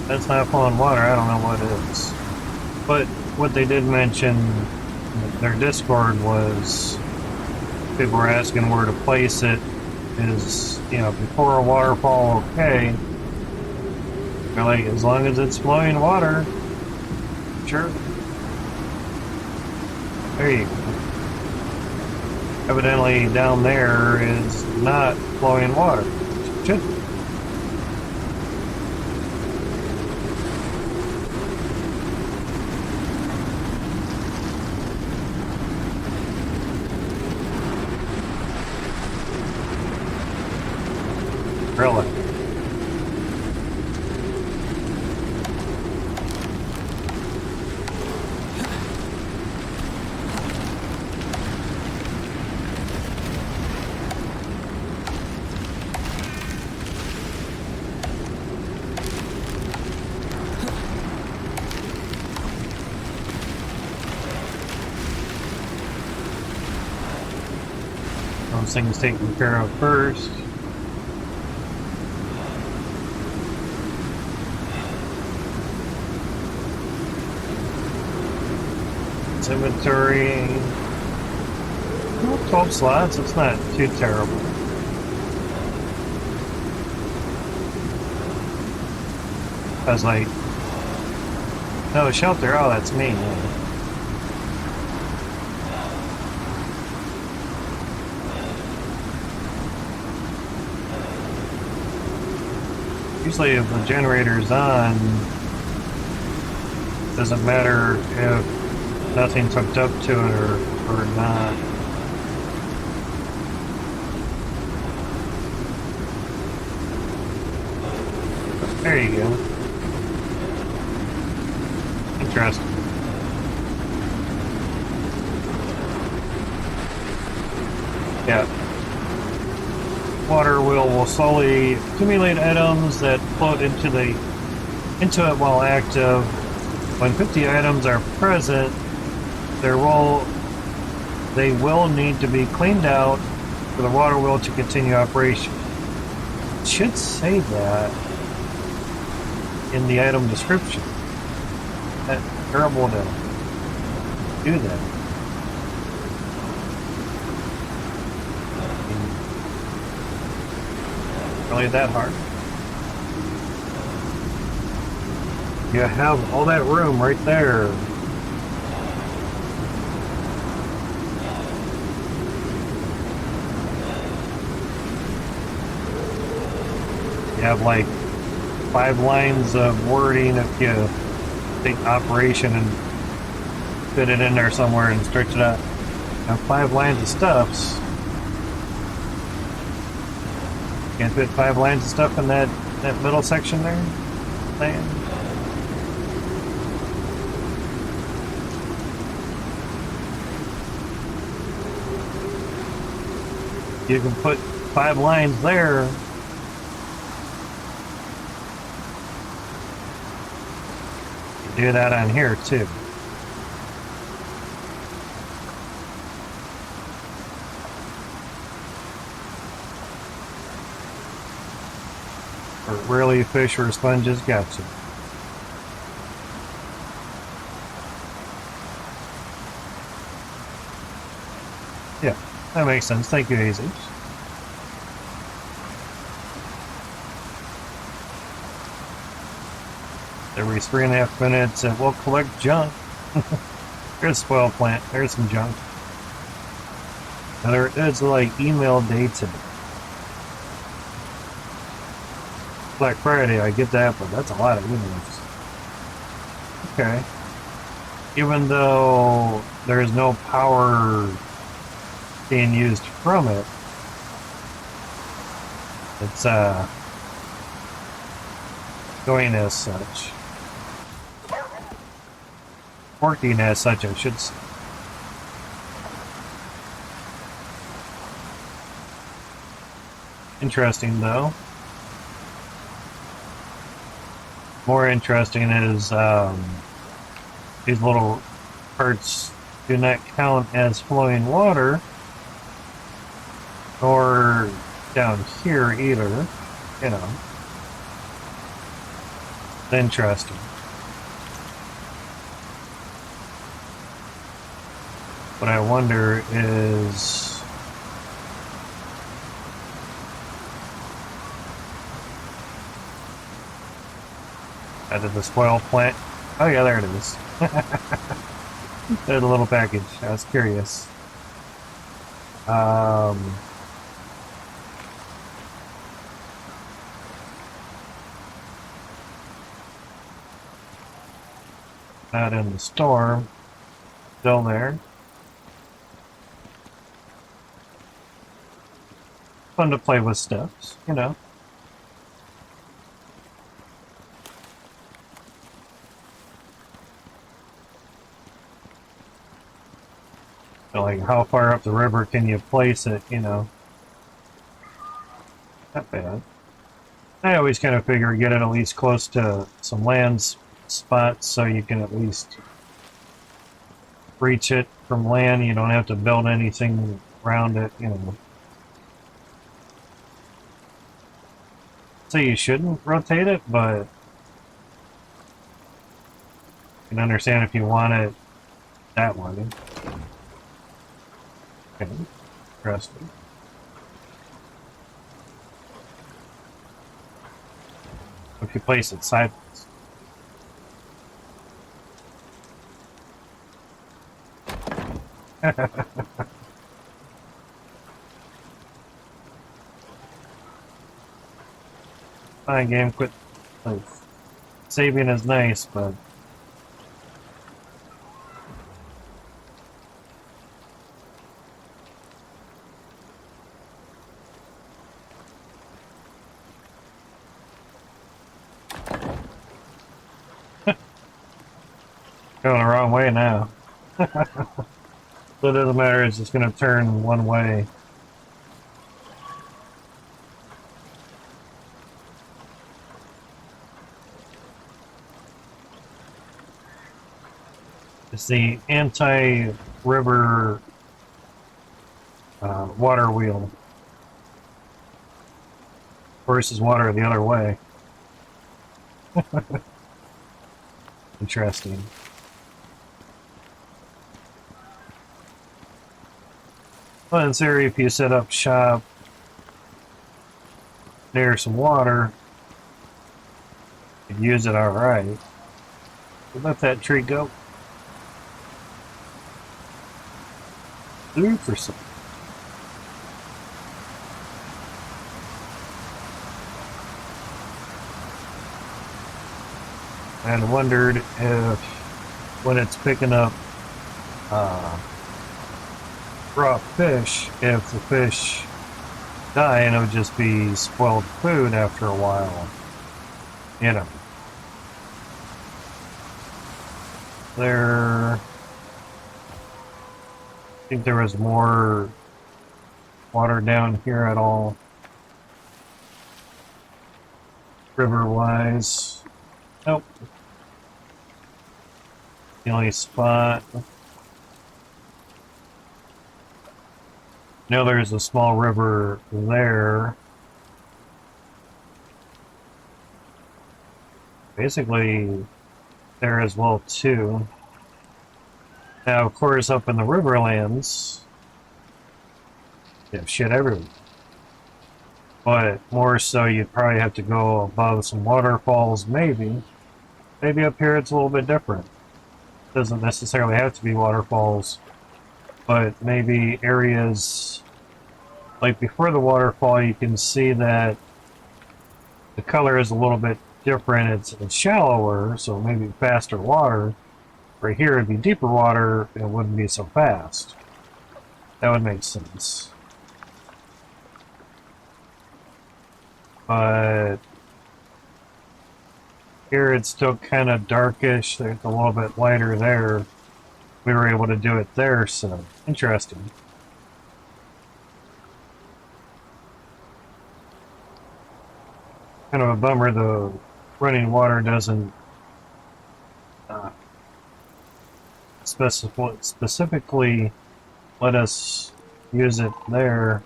That's not flowing water, I don't know what it is. But what they did mention in their Discord was people were asking where to place it. Is, you know, before a waterfall, okay. They're like, as long as it's flowing water, sure. There you go. Evidently down there is not flowing water. Should be. Really? Those things taken care of first. Inventory. 12 slots, it's not too terrible. I was like, no, shelter, oh, that's me. Usually if the generator's on, it doesn't matter if nothing's hooked up to it or not. There you go. Interesting. Yeah. Water will slowly accumulate items that float into it while active. When 50 items are present, they will need to be cleaned out for the water wheel to continue operation. It should say that in the item description. That's terrible to do that. Really that hard? You have all that room right there. You have like 5 lines of wording if you take operation and fit it in there somewhere and stretch it out. Have 5 lines of stuffs. Can't fit 5 lines of stuff in that middle section there? Saying? You can put 5 lines there. Do that on here too. Or really fish or sponges, gotcha. Yeah, that makes sense. Thank you, Jesus. Every 3.5 minutes, it will collect junk. There's a spoil plant. There's some junk. Now there is like email day today. Black Friday, I get that, but that's a lot of emails. Okay. Even though there's no power being used from it, it's going as such. Working as such, I should say. Interesting, though. More interesting is these little parts do not count as flowing water, or down here either, you know. It's interesting. What I wonder is out of the spoil plant. Oh yeah, there it is. There's a little package. I was curious. Not in the storm. Still there. Fun to play with stuff, you know. So like, how far up the river can you place it, you know? Not bad. I always kind of figure get it at least close to some land spots so you can at least reach it from land. You don't have to build anything around it, you know. So you shouldn't rotate it, but you can understand if you want it that way. Okay, interesting. If you place it sideways. Fine game, quit. Like, saving is nice, but going the wrong way now. So it doesn't matter, it's just going to turn one way. It's the anti-river water wheel versus water the other way. Interesting. Well, in theory, if you set up shop near some water, you could use it alright. Let that tree go. Ooh, for some. And wondered if when it's picking up uh, raw fish, if the fish die and it would just be spoiled food after a while. You know. I think there was more water down here at all, river-wise. Nope. The only spot. Now there's a small river there. Basically, there as well too. Now, of course, up in the Riverlands, you have shit everywhere. But more so, you'd probably have to go above some waterfalls, maybe. Maybe up here it's a little bit different. Doesn't necessarily have to be waterfalls, but maybe areas like before the waterfall, you can see that the color is a little bit different. It's shallower, so maybe faster water. Right here, it'd be deeper water, and it wouldn't be so fast. That would make sense. But here it's still kind of darkish. There's a little bit lighter there. We were able to do it there, so interesting. Kind of a bummer the running water doesn't specifically let us use it there.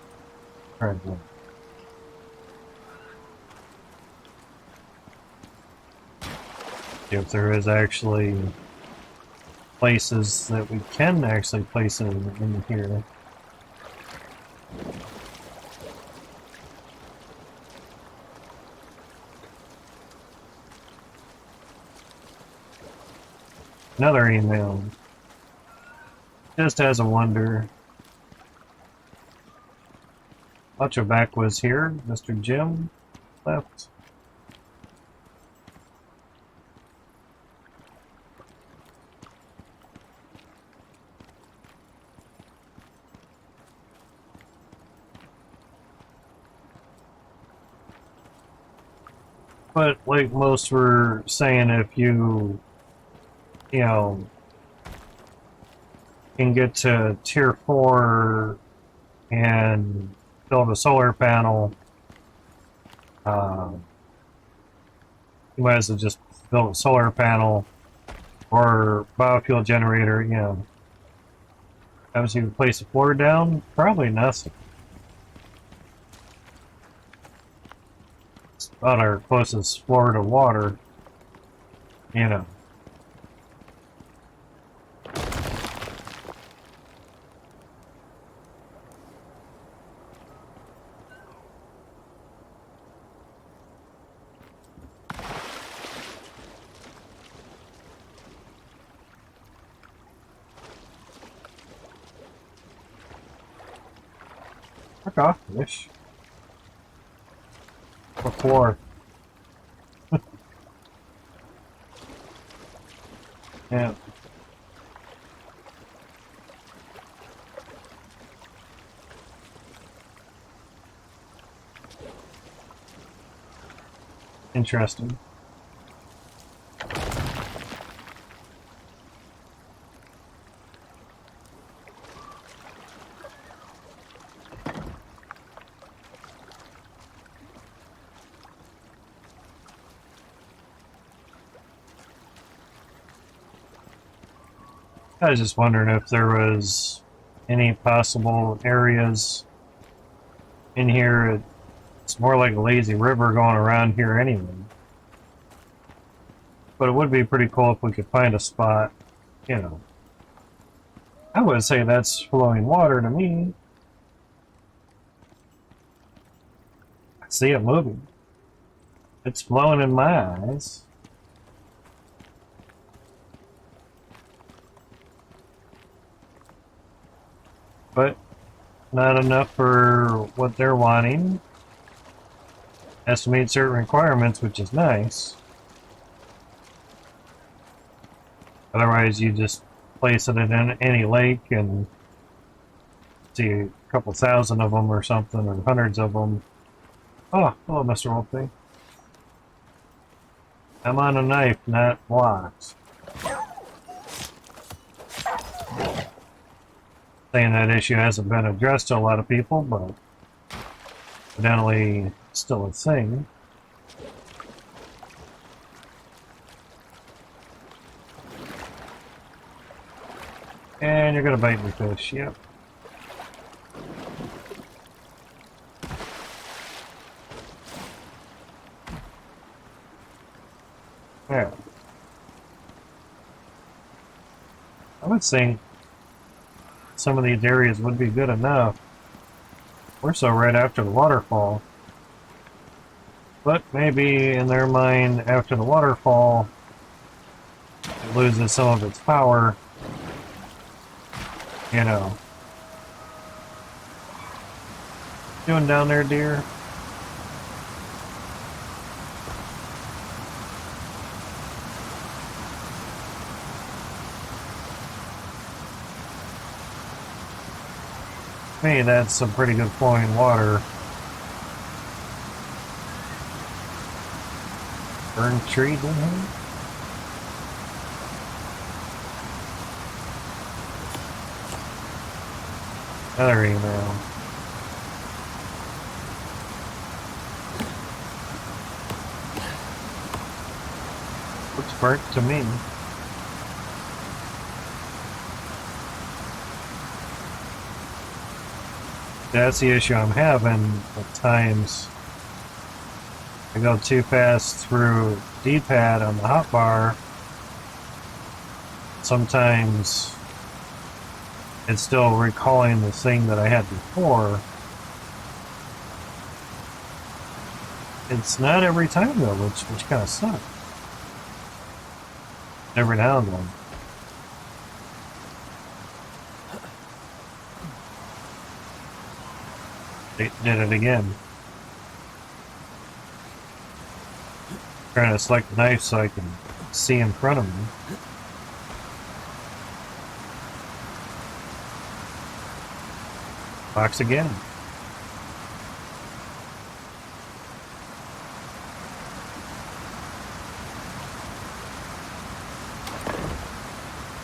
If there is actually places that we can actually place it in here. Another email. Just as a wonder. Macho Back was here. Mr. Jim left. But like most were saying, if you know, can get to tier 4 and build a solar panel, you might as well just build a solar panel or biofuel generator, you know. Obviously, you place a floor down, probably nothing. It's about our closest floor to water, you know. Fuck off, fish. What for? Yeah. Interesting. I was just wondering if there was any possible areas in here. It's more like a lazy river going around here anyway. But it would be pretty cool if we could find a spot, you know. I would say that's flowing water to me. I see it moving. It's flowing in my eyes. but not enough for what they're wanting. Has to meet certain requirements, which is nice. Otherwise, you just place it in any lake and see a couple thousand of them or something, or hundreds of them. Oh, hello, Mr. Wolfie. I'm on a knife, not blocks. Saying that issue hasn't been addressed to a lot of people, but evidently still a thing. And you're gonna bite me, fish. Yep. Yeah. I would think some of these areas would be good enough. We're so right after the waterfall. But maybe in their mind, after the waterfall, it loses some of its power. You know. Doing down there, dear? Hey, that's some pretty good flowing water. Burn trees in here? Another email. Looks burnt to me. That's the issue I'm having at times. I go too fast through D-pad on the hotbar. Sometimes it's still recalling the thing that I had before. It's not every time though, which kind of sucks. Every now and then. They did it again. Trying to select the knife so I can see in front of me. Box again.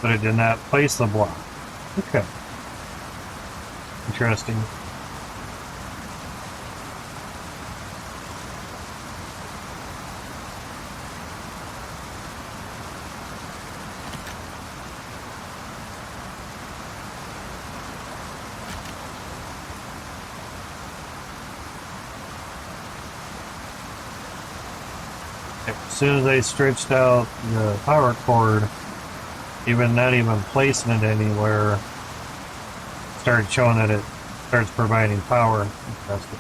But it did not place the block. Okay. Interesting. As soon as I stretched out the power cord, even not even placing it anywhere, started showing that it starts providing power. Interesting.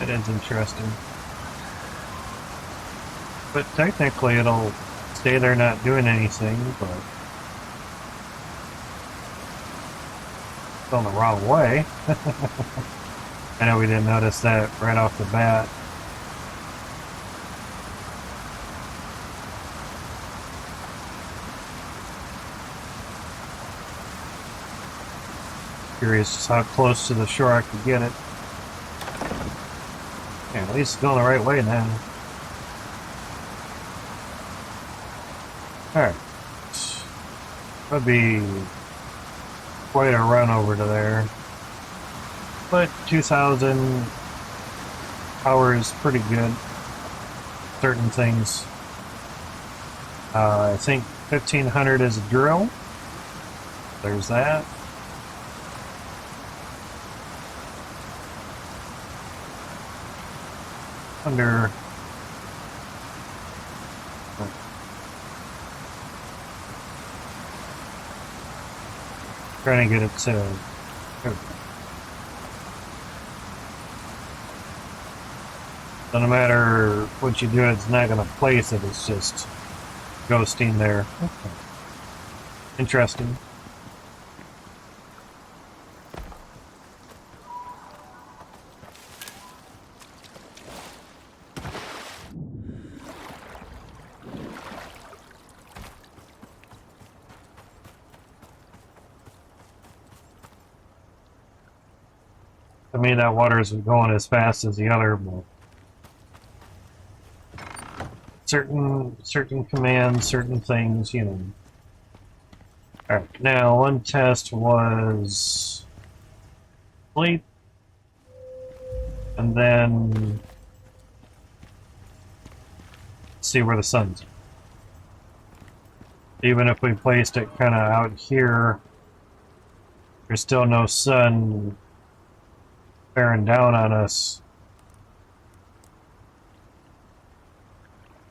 It is interesting. But technically it'll stay there not doing anything, but it's going the wrong way. I know we didn't notice that right off the bat. Curious just how close to the shore I could get it. Yeah, at least it's going the right way now. Alright. That'd be quite a run over to there. But 2,000 power is pretty good. Certain things. I think 1,500 is a drill. There's that. Under. Trying to get it to. So no matter what you do, it's not going to place it. It's just ghosting there. Okay. Interesting. To me, that water isn't going as fast as the other, but certain commands, certain things, you know. Alright, now one test was sleep, and then see where the sun's. Even if we placed it kind of out here, there's still no sun bearing down on us.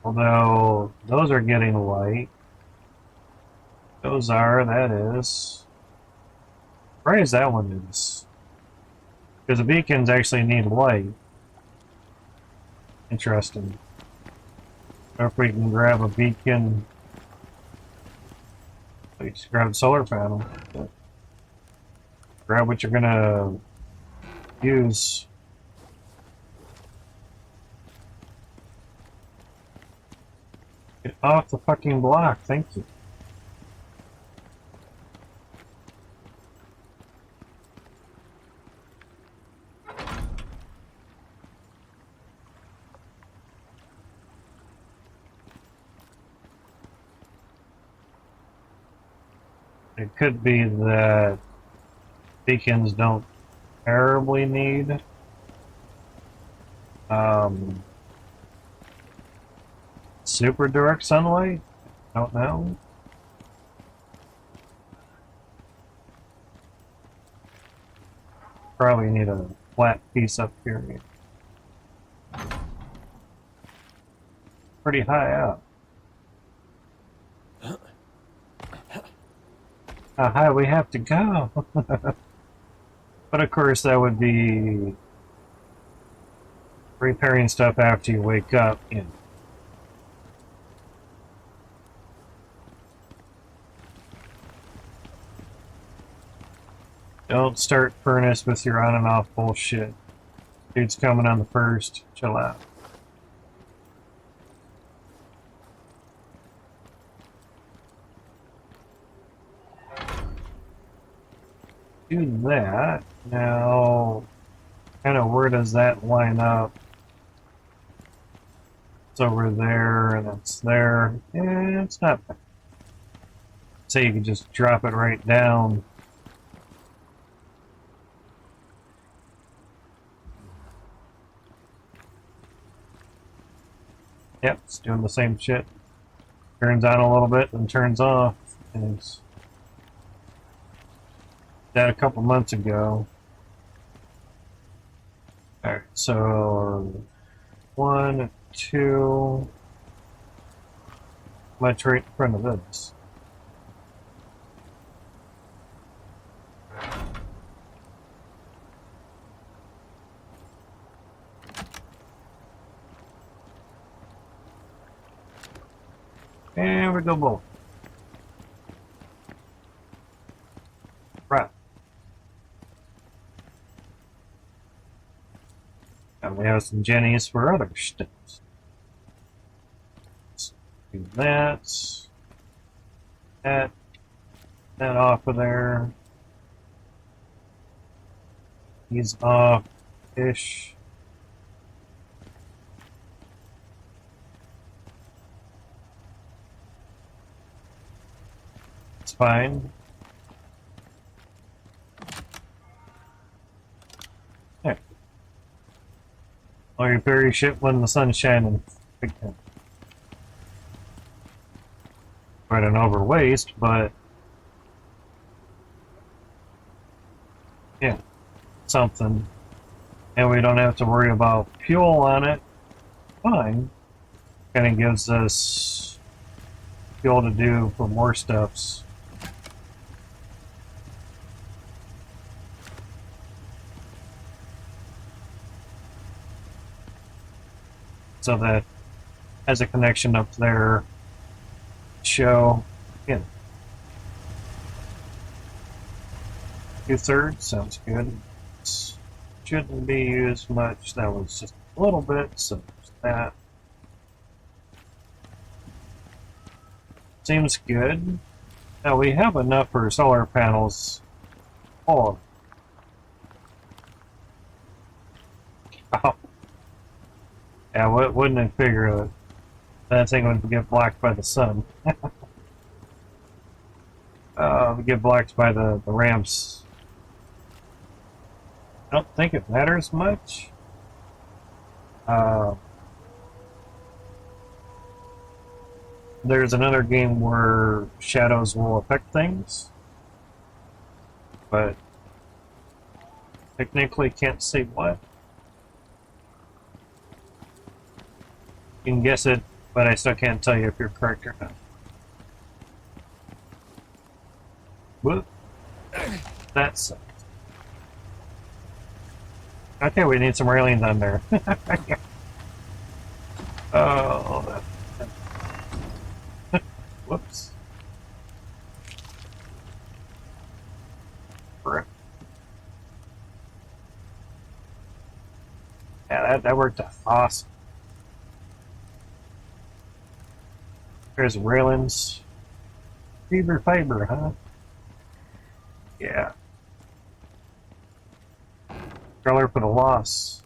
Although those are getting light. Those are, that is. Right as that one is. Because the beacons actually need light. Interesting. Or if we can grab a beacon. We just grab a solar panel. Grab what you're gonna use. Get off the fucking block, thank you. It could be that beacons don't terribly need super direct sunlight. I don't know. Probably need a flat piece up here. Pretty high up. How high we have to go? But of course that would be repairing stuff after you wake up. You know. Don't start furnace with your on and off bullshit. Dude's coming on the first. Chill out. Do that. Now, kind of where does that line up? It's over there, and it's there. Yeah, it's not bad. So you can just drop it right down. Yep, it's doing the same shit. Turns on a little bit, and turns off. And it's that a couple months ago. Alright, so 1, 2, much right in front of this. And we go both. Right. And we have some jennies for other steps. Let's do that. That off of there. He's off-ish. It's fine. There. I'll repair your ship when the sun's shining. Quite an overwaste, but yeah, something. And we don't have to worry about fuel on it. Fine. Kind of gives us fuel to do for more stuffs. So that has a connection up there. Show, yeah. 2/3 sounds good. Shouldn't be used much. That was just a little bit, so there's that. Seems good. Now we have enough for solar panels. Oh. Oh. Yeah, wouldn't I figure that thing would get blocked by the sun? Get blocked by the ramps. I don't think it matters much. There's another game where shadows will affect things, but technically can't say what. You can guess it, but I still can't tell you if you're correct or not. Whoop. That's okay. We need some railings on there. Oh, whoops. Yeah, that worked out awesome. There's railings. Fiber, huh? Yeah. Color for the loss.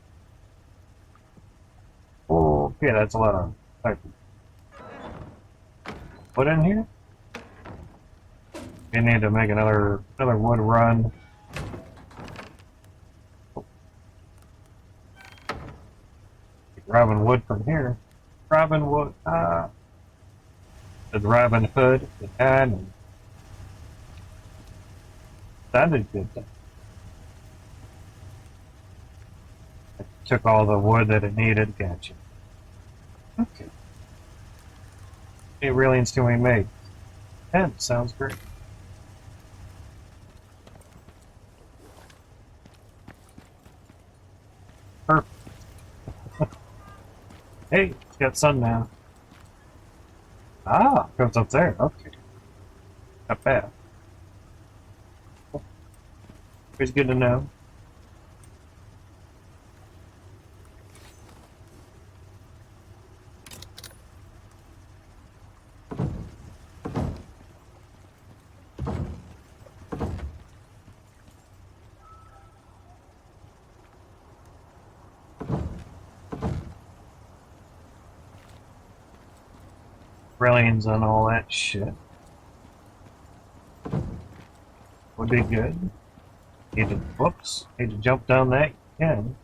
Oh, okay, that's a lot of fiber. Put in here? You need to make another wood run. Robin Wood from here. Robin Wood, the Robin Hood, the and sounded good though. It took all the wood that it needed, gotcha. Okay. How many railings can we make? 10, sounds great. Perfect. Hey, it's got sun now. Ah, it goes up there. Okay. Not bad. It's good to know. Railings and all that shit would be good. Whoops, need to jump down that, you can.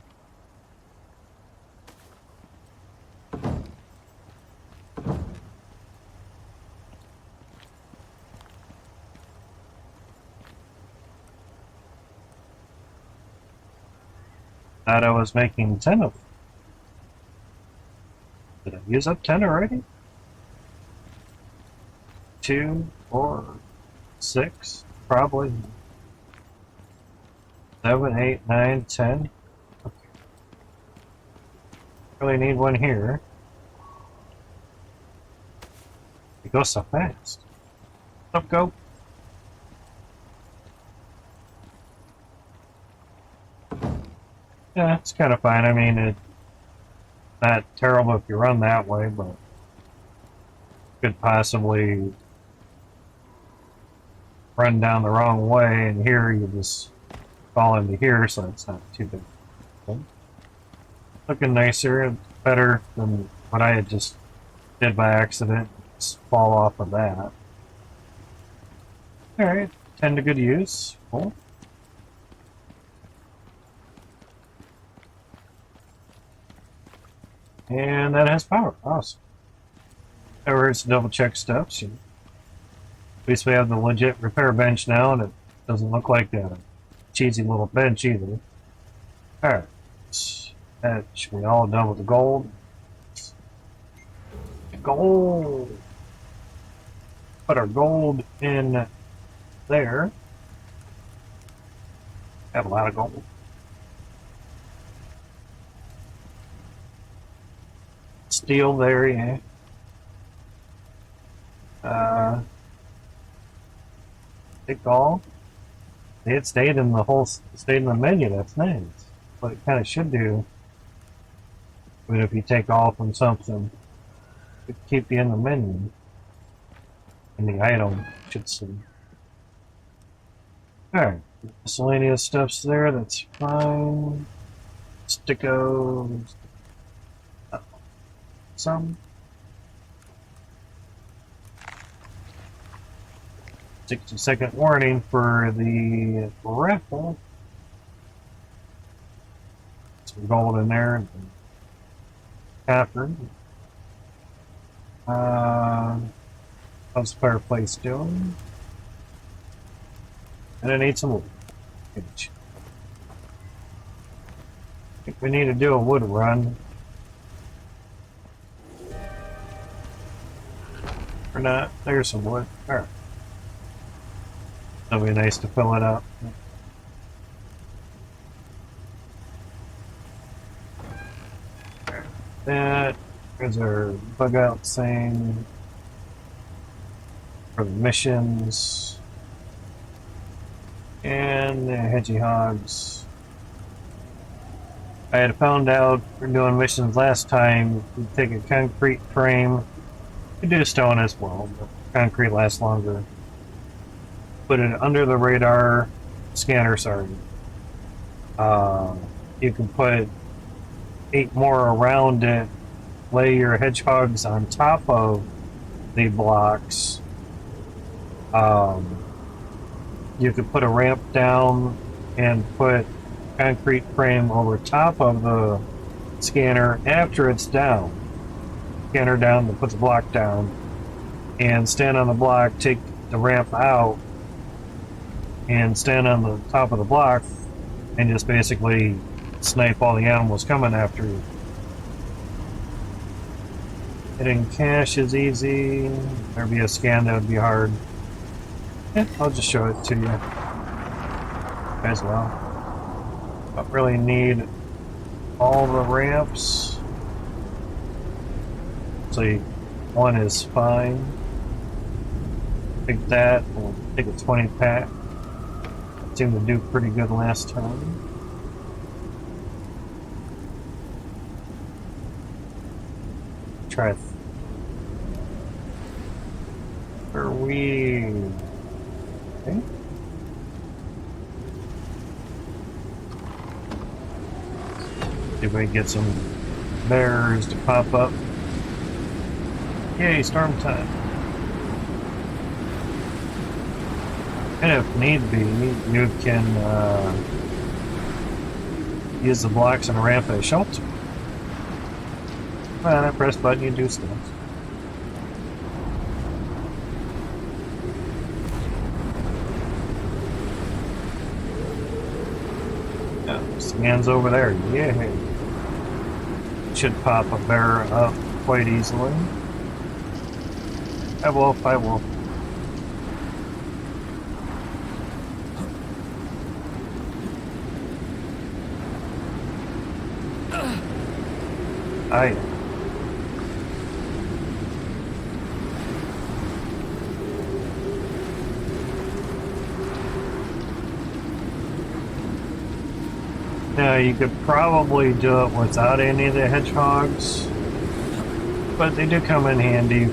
Thought I was making 10 of them. Did I use up 10 already? 2, 4, 6, probably 7, 8, 9, 10. Okay. Really need one here. It goes so fast. Up, go. Yeah, it's kind of fine. I mean, it's not terrible if you run that way, but could possibly run down the wrong way, and here you just fall into here, so it's not too big. Okay. Looking nicer, better than what I had just did by accident. Just fall off of that. Alright, 10 to good use. Cool. And that has power. Awesome. That hurts to double check stuff. So at least we have the legit repair bench now, and it doesn't look like a cheesy little bench either. Alright. That should be all done with the gold. Gold! Put our gold in there. Have a lot of gold. Steel there, yeah. Take all. It stayed in the menu. That's nice. What it kind of should do. But if you take all from something, it keep you in the menu. In the item, I should say. Alright. Miscellaneous stuff's there, that's fine. Stickos. Some. 60-second warning for the raffle. Some gold in there. Copper. How's the fireplace doing? And I need some wood. I think we need to do a wood run. Or not. There's some wood. Alright. That'll be nice to fill it up. That is our bug out thing for the missions and the hedgehogs. I had found out for doing missions last time, you take a concrete frame, you do stone as well, but concrete lasts longer. Put it under the radar scanner, sorry. You can put 8 more around it, lay your hedgehogs on top of the blocks. You could put a ramp down and put concrete frame over top of the scanner after it's down. Scanner down, then put the block down, and stand on the block, take the ramp out, and stand on the top of the block, and just basically snipe all the animals coming after you. Hitting cache is easy. There'd be a scan that would be hard. Yeah, I'll just show it to you as well. Don't really need all the ramps. So one is fine. Take that. We'll take a 20 pack. Seemed to do pretty good last time. Try. Are we? Okay. See if we can get some bears to pop up. Yay, storm time. And if need be, you can use the blocks and a ramp as shelter. Well, I press button, you do stuff. Scans over there, yeah. Should pop a bear up quite easily. I will. Now you could probably do it without any of the hedgehogs, but they do come in handy.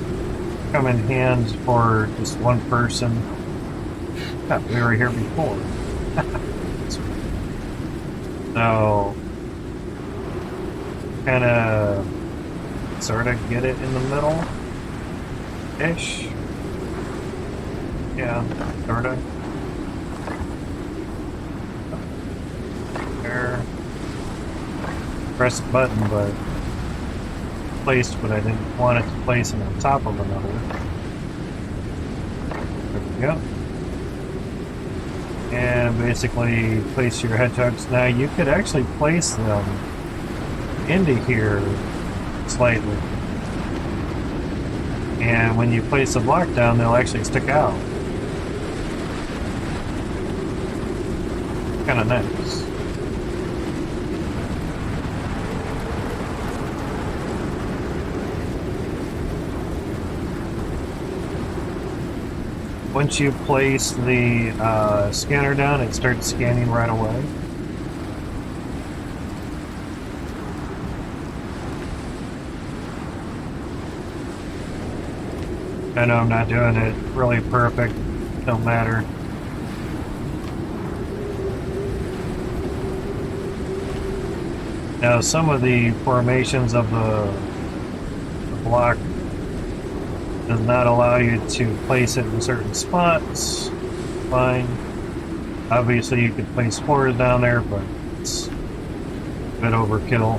Come in hands for just one person. Oh, we were here before. So, kind of, sort of get it in the middle-ish. Yeah, sort of. There. Press the button, but placed, but I didn't want it to place it on top of another. There we go. And basically place your hedgehogs. Now you could actually place them into here slightly. And when you place the block down, they'll actually stick out. Kind of nice. Once you place the scanner down, it starts scanning right away. I know I'm not doing it really perfect, don't matter. Now some of the formations of the block does not allow you to place it in certain spots. Fine. Obviously you could place spores down there, but it's a bit overkill.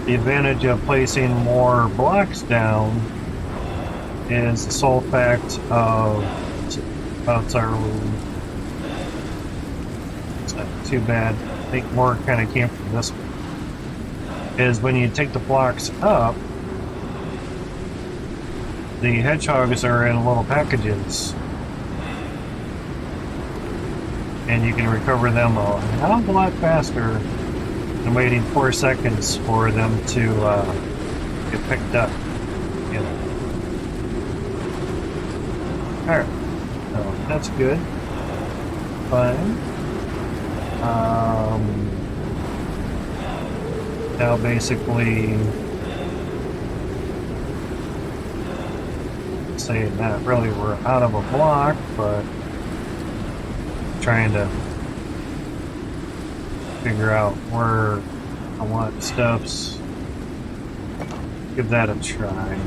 The advantage of placing more blocks down is the sole fact of it's not too bad. I think more kind of came from this one. Is when you take the blocks up, the hedgehogs are in little packages, and you can recover them a hell of a lot faster than waiting 4 seconds for them to get picked up. You know. Alright, so that's good. Fine. Now basically, say not really we're out of a block, but trying to figure out where I want stuffs. Give that a try.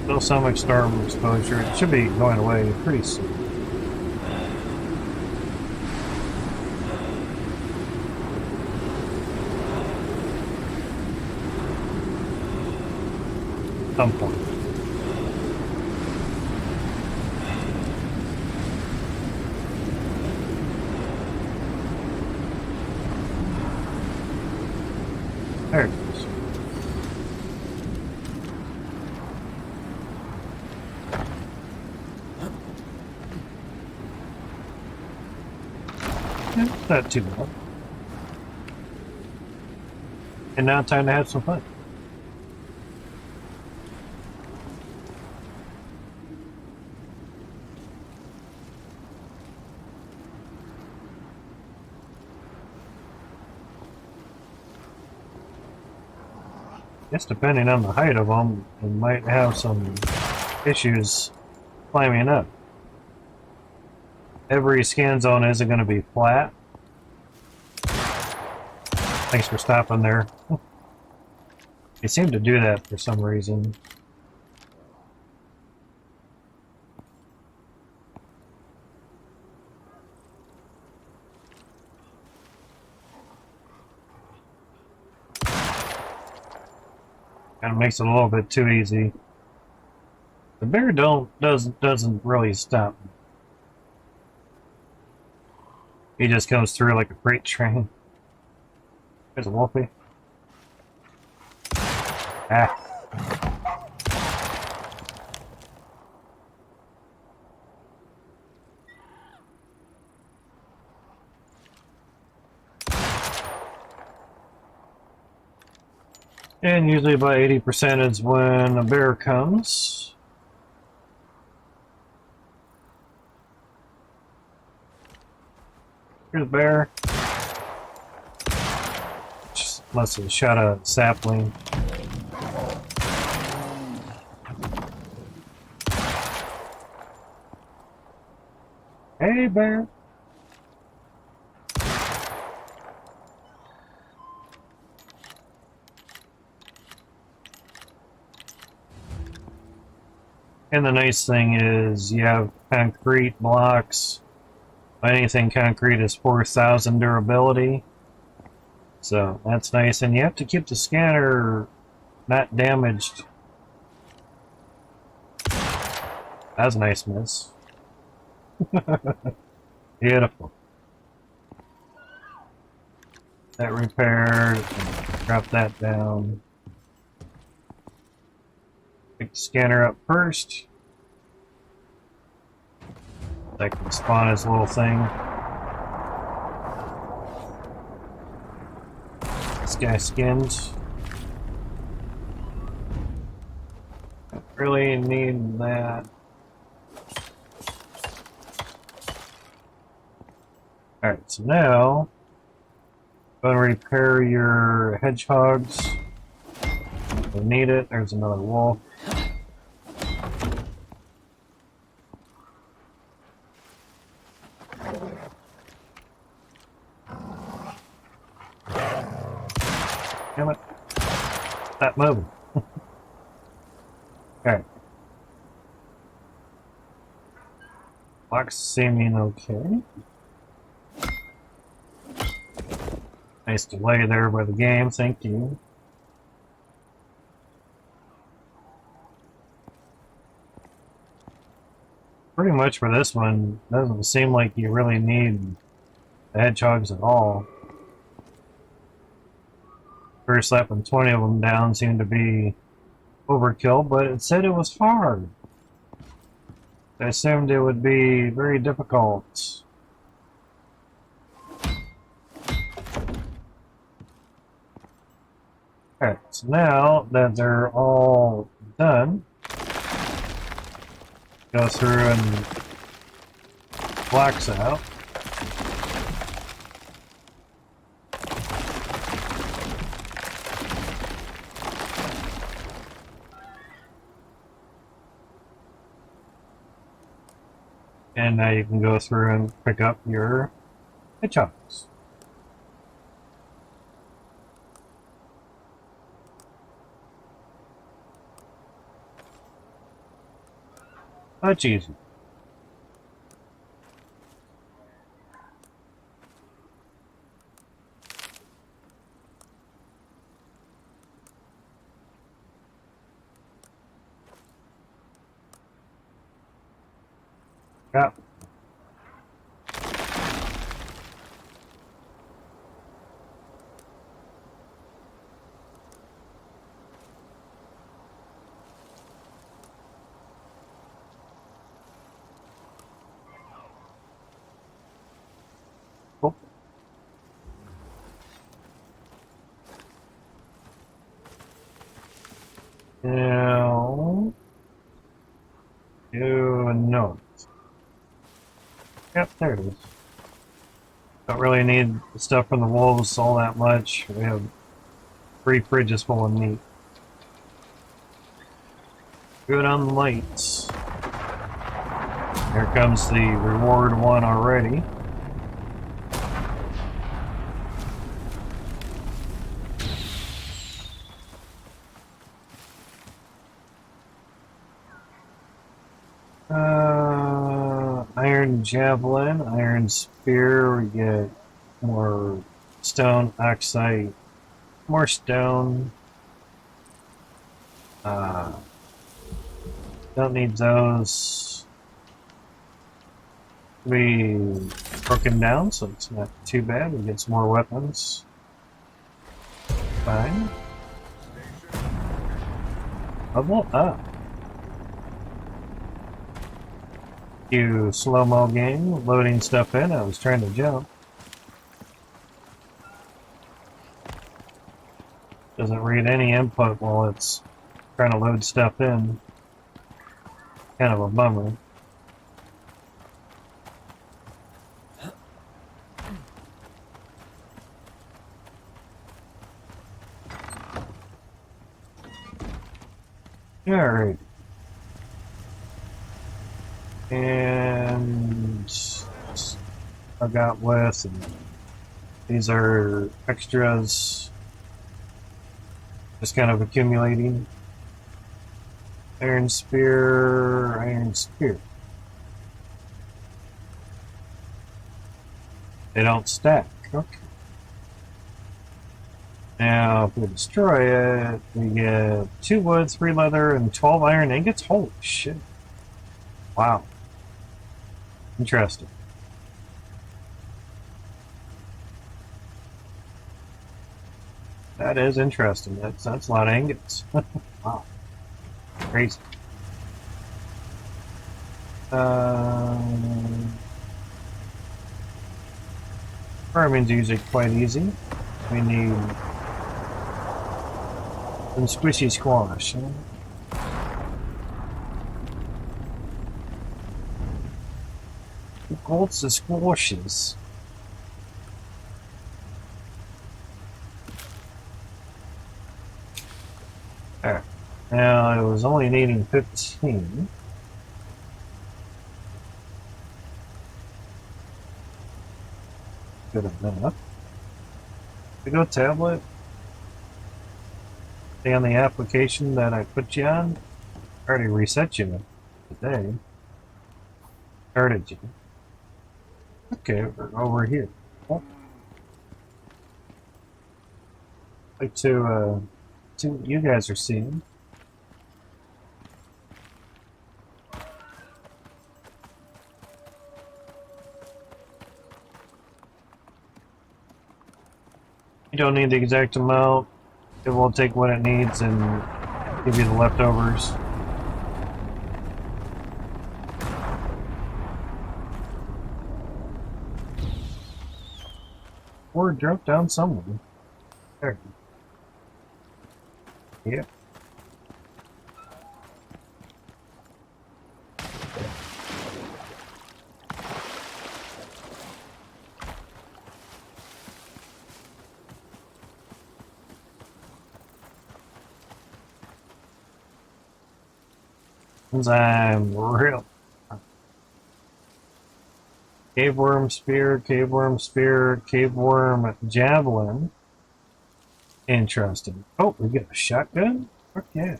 Still so much storm exposure. It should be going away pretty soon. Some point. There it goes. Not too bad. And now time to have some fun. Guess depending on the height of them, it might have some issues climbing up. Every scan zone isn't going to be flat. Thanks for stopping there. They seem to do that for some reason. Kind of makes it a little bit too easy. The bear doesn't really stop. He just comes through like a freight train. There's a wolfie. Ah. And usually about 80% is when a bear comes. Here's a bear. Just must have shot a sapling. Hey, bear. And the nice thing is you have concrete blocks. Anything concrete is 4,000 durability. So that's nice. And you have to keep the scanner not damaged. That's a nice miss. Beautiful. That repaired. Drop that down. Pick the scanner up first. That can spawn his little thing. This guy skinned. Don't really need that. Alright, so now go and repair your hedgehogs. Don't need it. There's another wolf. Damn it. Stop moving. Okay. Clock's seeming okay. Nice delay there by the game, thank you. Pretty much for this one, doesn't seem like you really need the hedgehogs at all. First slapping 20 of them down seemed to be overkill, but it said it was hard. I assumed it would be very difficult. Alright, so now that they're all done, go through and blacks out. And now you can go through and pick up your hedgehogs. Much easier. Yeah. Cool. Now, do a note. Yep, there it is. Don't really need the stuff from the wolves all that much. We have 3 fridges full of meat. Good on the lights. Here comes the reward one already. Iron javelin, iron spear, we get more stone, oxide, more stone. Don't need those. We broken down, so it's not too bad. We get some more weapons. Fine. Level up. You slow-mo game, loading stuff in. I was trying to jump. Doesn't read any input while it's trying to load stuff in. Kind of a bummer. Alright. And I got with, and these are extras, just kind of accumulating. Iron spear, iron spear. They don't stack. Okay. Now, if we destroy it, we get 2 wood, 3 leather, and 12 iron ingots. Holy shit. Wow. Interesting. That is interesting. That's a lot of ingots. Wow. Crazy. Farming's usually quite easy. We need some squishy squash. Huh? Lots of squashes. Alright. Now I was only needing 15. Good enough. We go tablet. Stay on the application that I put you on. I already reset you today. Started you. Okay, we're over here. Oh. Like to see what you guys are seeing. You don't need the exact amount. It will take what it needs and give you the leftovers. Or drop down somewhere. There. Yeah. I'm real. Cave worm spear, cave worm spear, cave worm javelin. Interesting. Oh, we get a shotgun? Fuck yeah.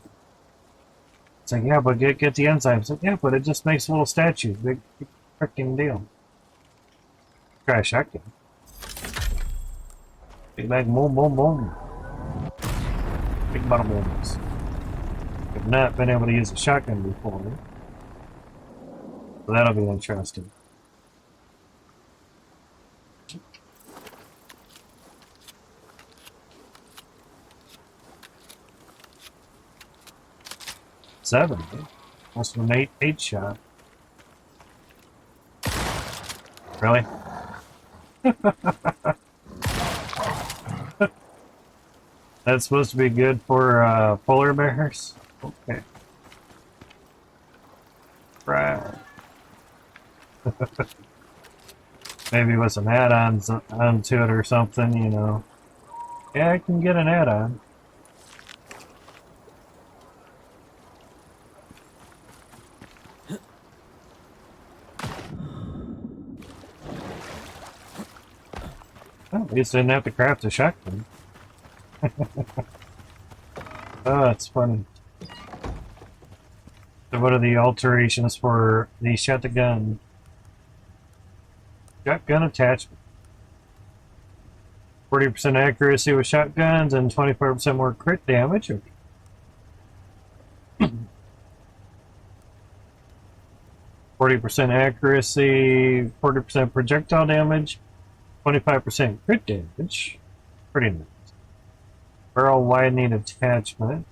It's like, yeah, but get the enzymes. It's like, yeah, but it just makes little statues. Big freaking deal. Try a shotgun. Big bag, boom, boom, boom. Big bottom booms. I've not been able to use a shotgun before. So that'll be interesting. Seven. Almost an eight shot. Really? That's supposed to be good for polar bears? Okay. Right. Maybe with some add-ons onto it or something, you know. Yeah, I can get an add-on. Well, at least I didn't have to craft a shotgun. Oh, it's funny. So what are the alterations for the shotgun? Shotgun attachment. 40% accuracy with shotguns and 25% more crit damage. 40% accuracy, 40% projectile damage, 25% crit damage. Pretty nice. Barrel widening attachment.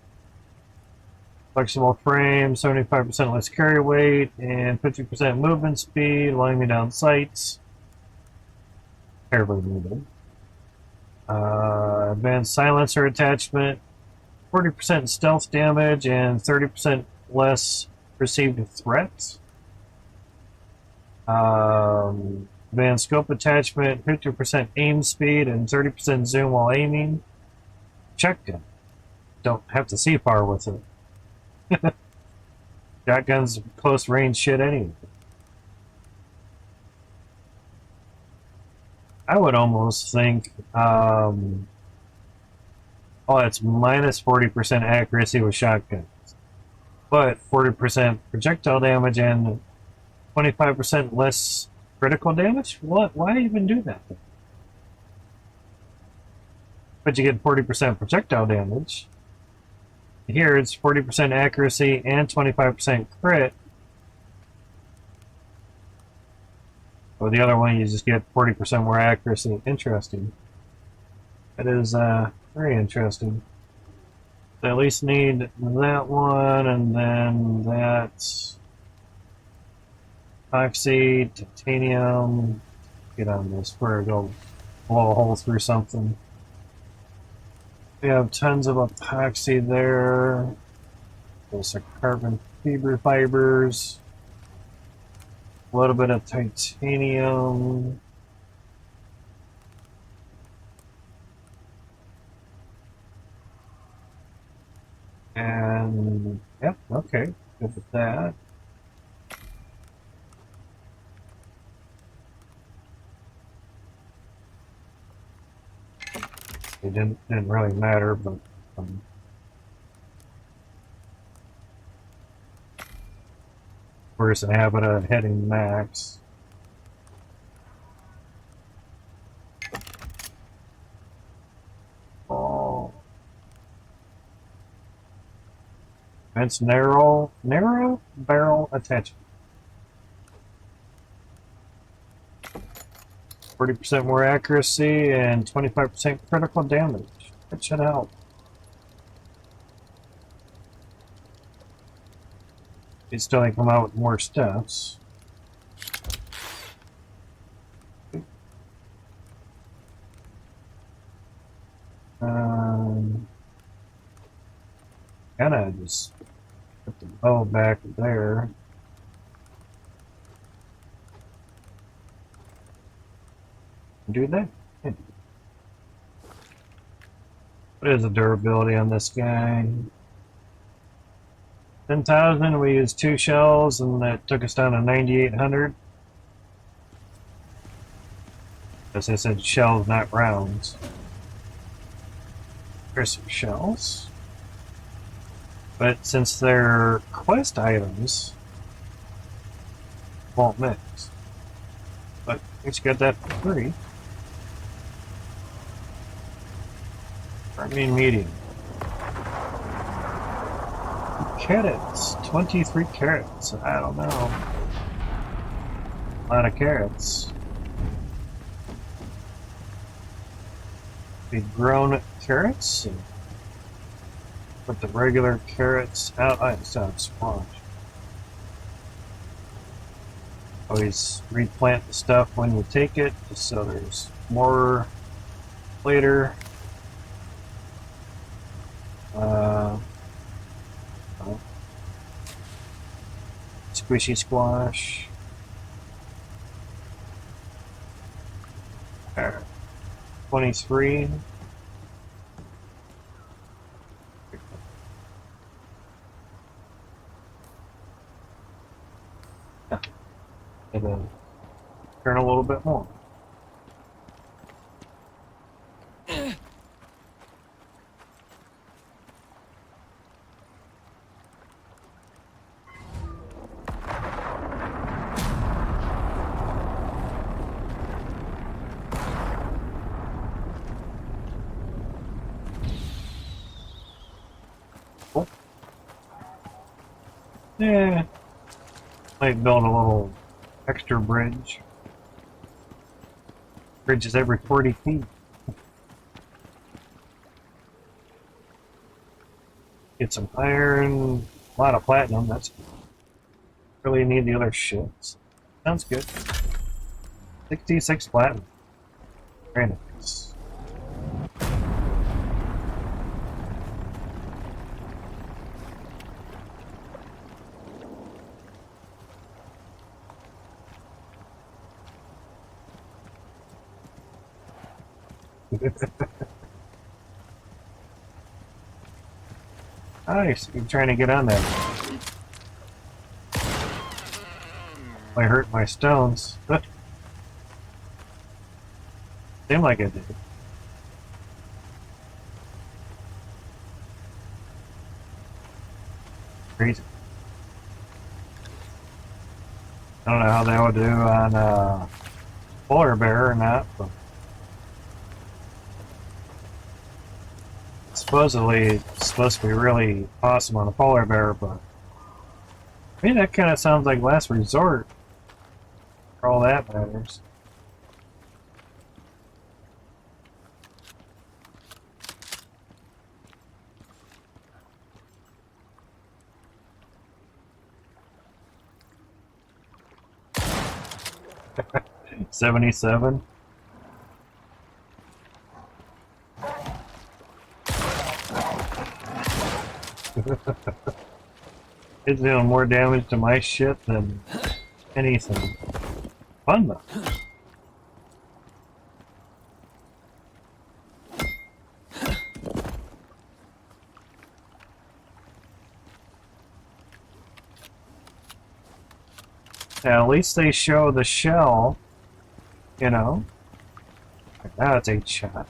Flexible frame, 75% less carry weight, and 50% movement speed, allowing me down sights. Terribly needed. Advanced silencer attachment, 40% stealth damage, and 30% less perceived threats. Advanced scope attachment, 50% aim speed, and 30% zoom while aiming. Shotgun. Don't have to see far with it. Shotgun's close range shit anyway. I would almost think, oh, it's minus 40% accuracy with shotguns, but 40% projectile damage and 25% less critical damage? What? Why even do that? But you get 40% projectile damage. Here it's 40% accuracy and 25% crit. Or the other one, you just get 40% more accuracy. Interesting. That is very interesting. I at least need that one, and then that's epoxy, titanium. Get on this where it'll blow a hole through something. We have tons of epoxy there. There's some carbon fiber fibers. A little bit of titanium. And yep, okay, good with that. It didn't really matter, but we're just in the habit of hitting max. Oh, it's narrow barrel attachment. 40% more accuracy and 25% critical damage. That should help. It still ain't come out with more steps. Kinda just put the bow back there. Do that. Yeah. What is the durability on this guy? 10,000. We used 2 shells, and that took us down to 9,800. As I said, shells, not rounds. There's some shells. But since they're quest items, won't mix. But we just got that for free. Medium. Carrots. 23 carrots. I don't know. A lot of carrots. We've grown carrots. And put the regular carrots out. I just have squash. Always replant the stuff when you take it, just so there's more later. Squishy squash. 23. And then turn a little bit more. Cool. Yeah. Might build a little extra bridge. Bridge is every 40 feet. Get some iron, a lot of platinum. That's really need the other shit. Sounds good. 66 platinum. Very nice. Nice. You're trying to get on that. I hurt my stones. Seemed like it did. Crazy. I don't know how they would do on polar bear or not, but supposedly it's supposed to be really awesome on a polar bear, but I mean that kind of sounds like last resort for all that matters. 77. It's doing more damage to my shit than anything. Fun though. Now, at least they show the shell, you know. Now it's 8 shot.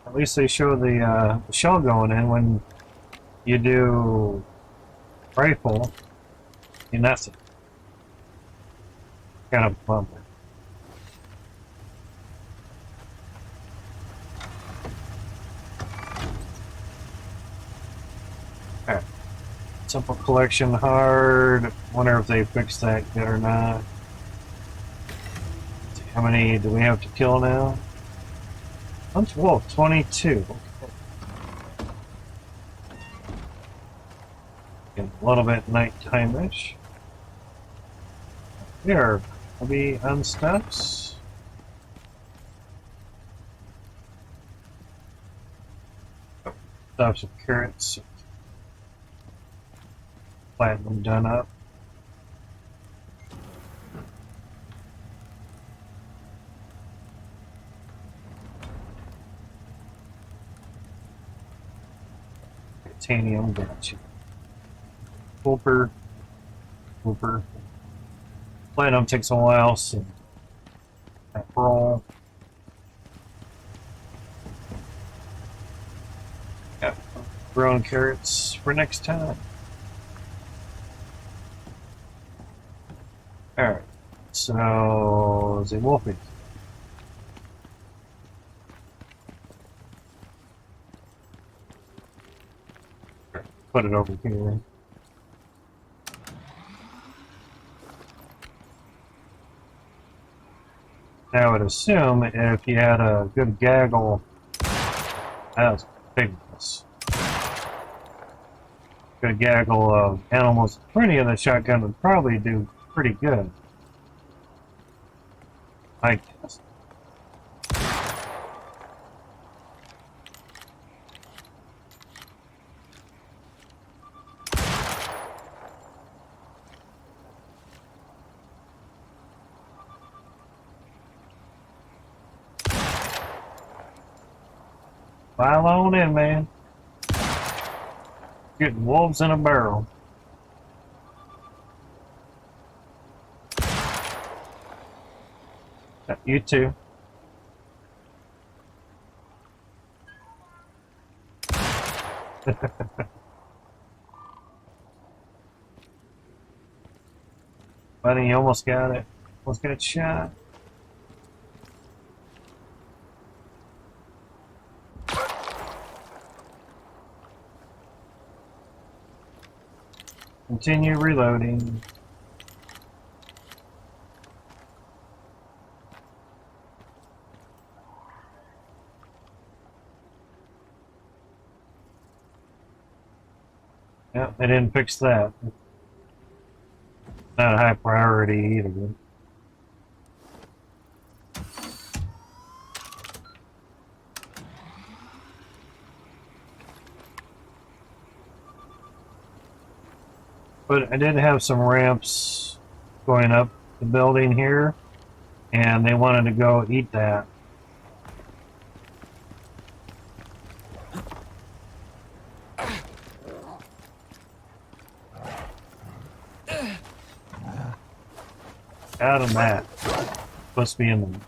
At least they show the shell going in. When you do rifle, you're nothing. Kind of bummer. Alright. Simple collection hard. Wonder if they fixed that good or not. How many do we have to kill now? Punch Wolf, 22. Getting a little bit nighttime-ish. Here, I'll be on steps. Oh, stops of carrots. Platinum done up. Titanium, gotcha. Hooper. Platinum takes a while, so that roll. Got grown carrots for next time. Alright, so the wolfie. Put it over here. Now I would assume if you had a good gaggle, that's bigness. Good gaggle of animals, plenty of the shotgun would probably do pretty good. I guess. File on in, man. Getting wolves in a barrel. You too. Buddy, you almost got it. Almost got shot. Continue reloading. Yep, they didn't fix that. Not a high priority either. But I did have some ramps going up the building here, and they wanted to go eat that. Out of that. Supposed to be in them.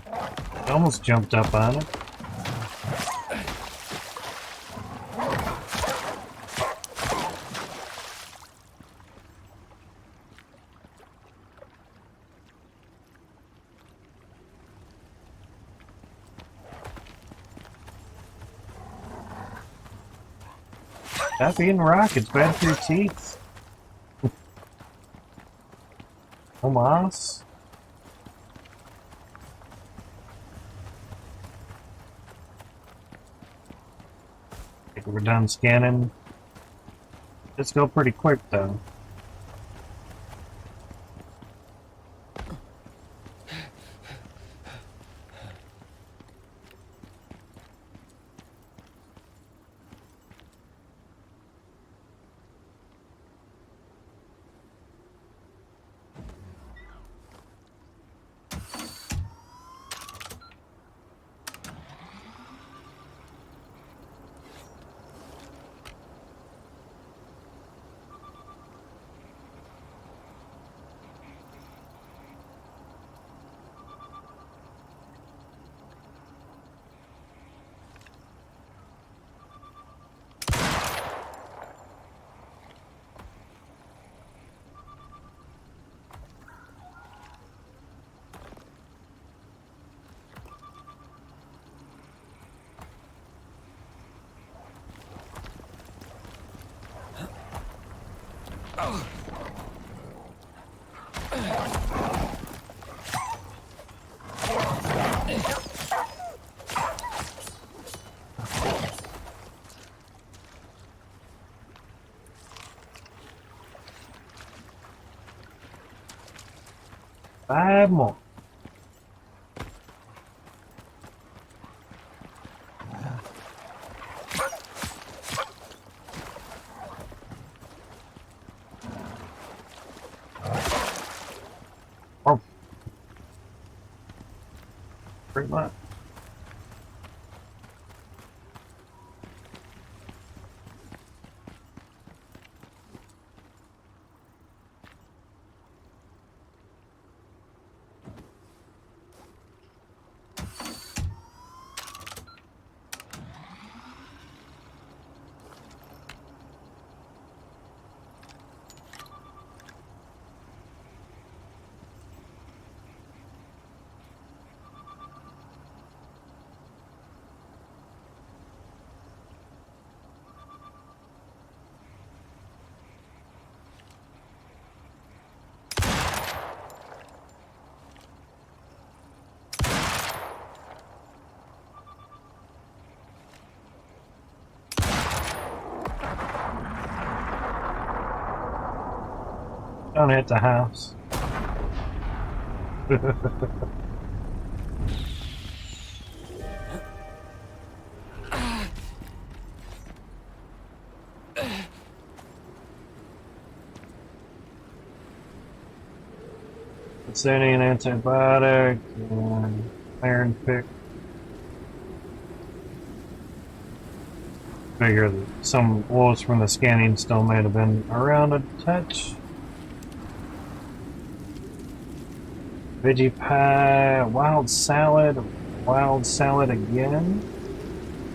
I almost jumped up on it. Stop eating rock, it's bad for your teeth. Omas. I think we're done scanning. Let's go pretty quick though. Five more. Oh. Pretty much. Don't hit the house. Sending an antibiotic and iron pick. Figure that some wolves from the scanning still might have been around a touch. Veggie pie, wild salad again.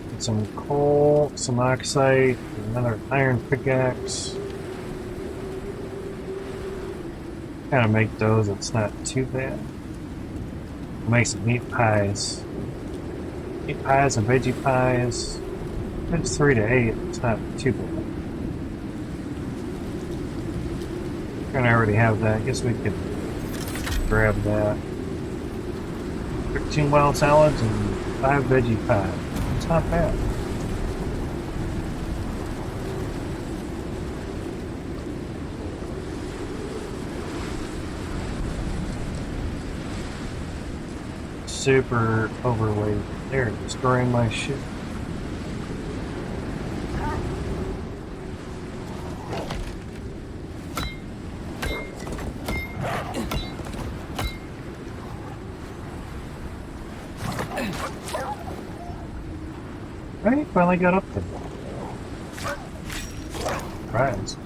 Get some coal, some oxide, another iron pickaxe. Kind of make those, it's not too bad. Make some meat pies. Meat pies and veggie pies. It's 3 to 8, it's not too bad. Kinda already have that, I guess we could grab that. 13 wild salads and 5 veggie pies. It's not bad. Super overweight. They're destroying my shit. Right, finally got up there. Surprise.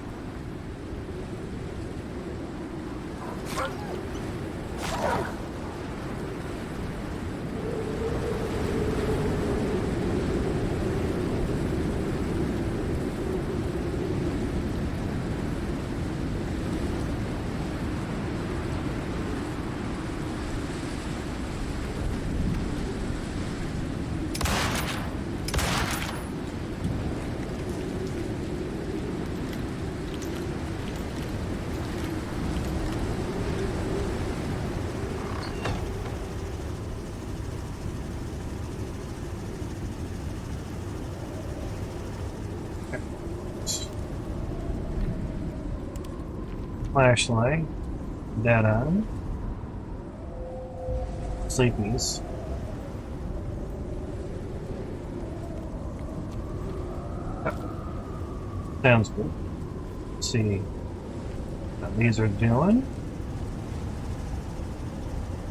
Flashlight. Dead on. Sleepies. Sounds good. Let's see what these are doing.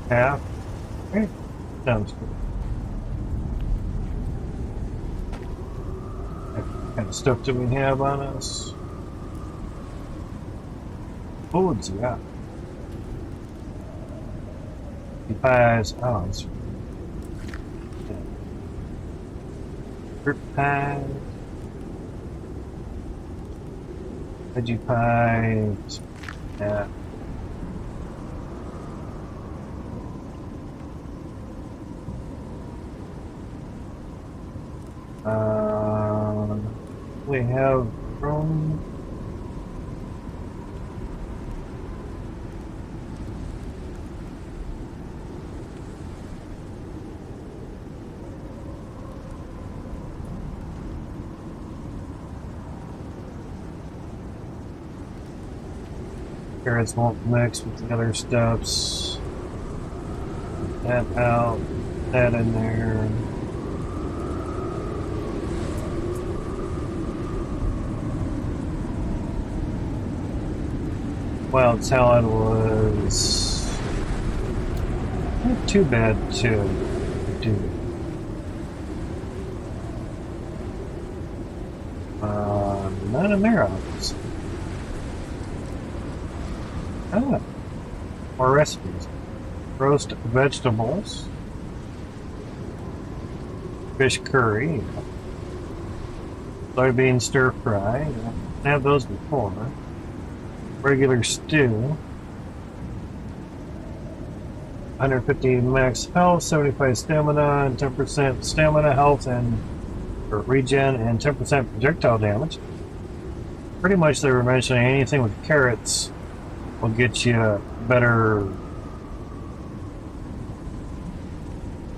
Half. Okay. Sounds good. What kind of stuff do we have on us? Foods, yeah. Pies. Oh, it's fruit pie. Veggie pies. Yeah. We have from carrots won't mix with the other stuffs. That out, that in there. Wild salad was not too bad to do. None in their office. Ah, more recipes. Roast vegetables. Fish curry. Soybean stir fry. I've had those before. Regular stew. 150 max health, 75 stamina, and 10% stamina health and regen, and 10% projectile damage. Pretty much they were mentioning anything with carrots will get you better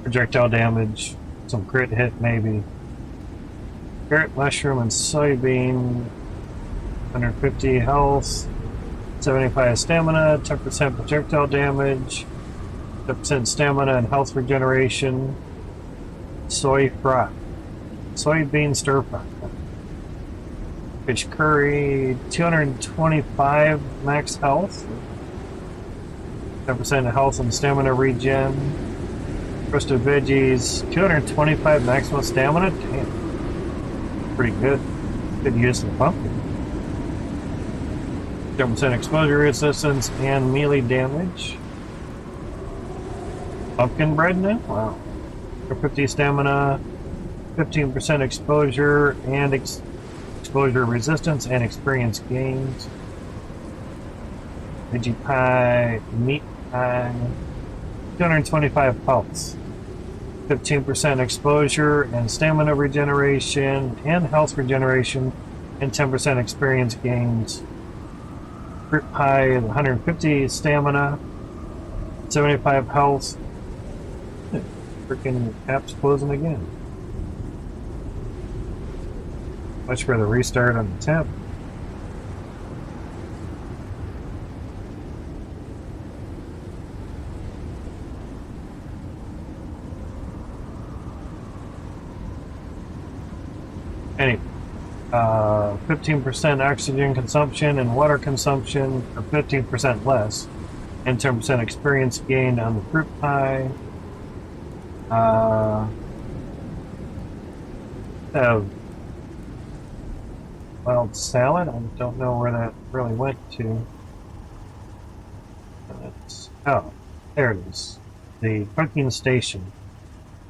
projectile damage, some crit hit maybe. Carrot, mushroom, and soybean, 150 health, 75 stamina, 10% projectile damage, 10% stamina and health regeneration. Soy fry. Soybean stir fry. Fish curry, 225 max health, 10% health and stamina regen. Roasted veggies, 225 maximum stamina. Damn. Pretty good. Good use of the pumpkin. 10% exposure resistance and melee damage. Pumpkin bread now? Wow. 50 stamina, 15% exposure and exposure resistance and experience gains. Veggie pie, meat pie, 225 pulse, 15% exposure and stamina regeneration and health regeneration, and 10% experience gains. Fruit pie, 150 stamina, 75 health. Freaking app's closing again. Much for the restart on the tab. Anyway, 15% oxygen consumption and water consumption, or 15% less, and 10% experience gained on the fruit pie. Have wild salad. I don't know where that really went to. Oh, there it is. The cooking station.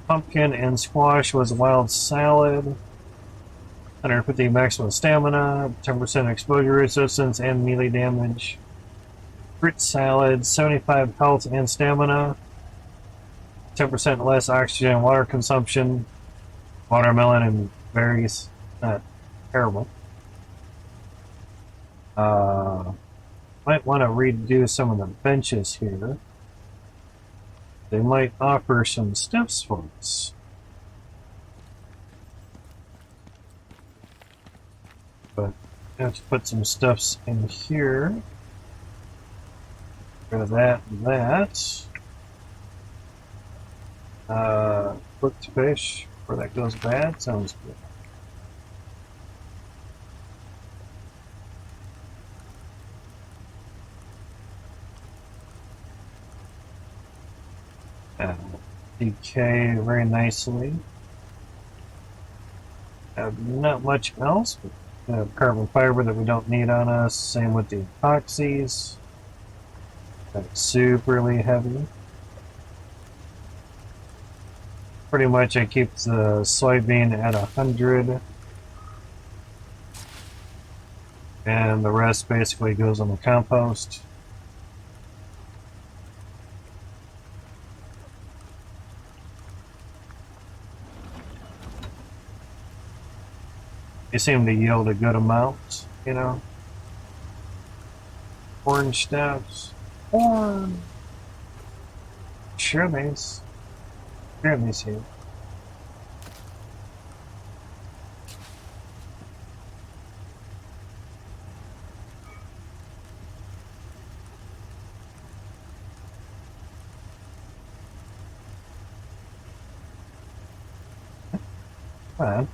Pumpkin and squash was wild salad. 150 maximum stamina, 10% exposure resistance and melee damage. Fruit salad, 75 health and stamina, 10% less oxygen and water consumption. Watermelon and berries, not terrible. Might want to redo some of the benches here. They might offer some steps for us. But I have to put some stuffs in here. rid of that and that. Cooked fish before that goes bad. Sounds good. Decay very nicely. Not much else, but carbon fiber that we don't need on us. Same with the epoxies. That's superly heavy. Pretty much I keep the soybean at 100. And the rest basically goes on the compost. They seem to yield a good amount, you know. Orange steps. Corn. Sure these. Sure these here. Fine.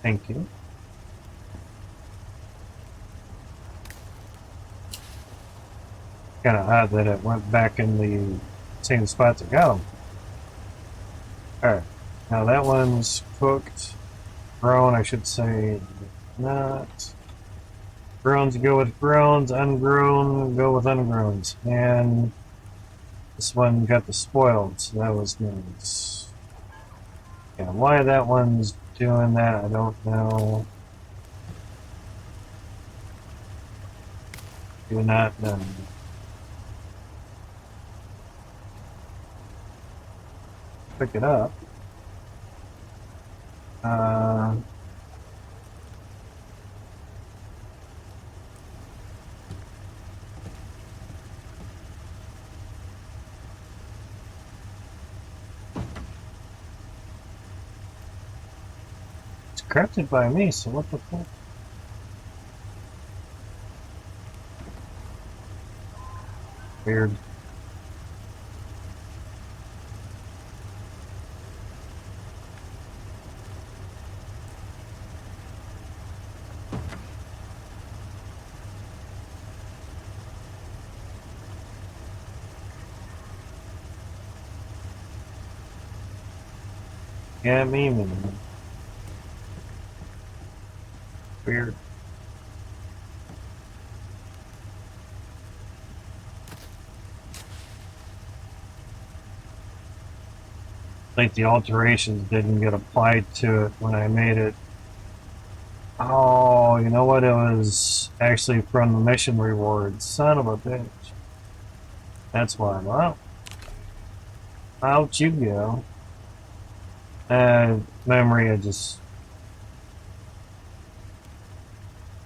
Thank you. Kind of odd that it went back in the same spot to go. Alright, now that one's cooked. Grown, I should say not. Growns go with growns, ungrown go with ungrowns. And this one got the spoiled, so that was nice. Yeah, why that one's doing that, I don't know. Do not know. Pick it up. It's crafted by me, so what the fuck? Weird. Yeah, me, man. Weird. Like the alterations didn't get applied to it when I made it. Oh, you know what? It was actually from the mission rewards. Son of a bitch. That's why. Well, out you go. Memory, I just...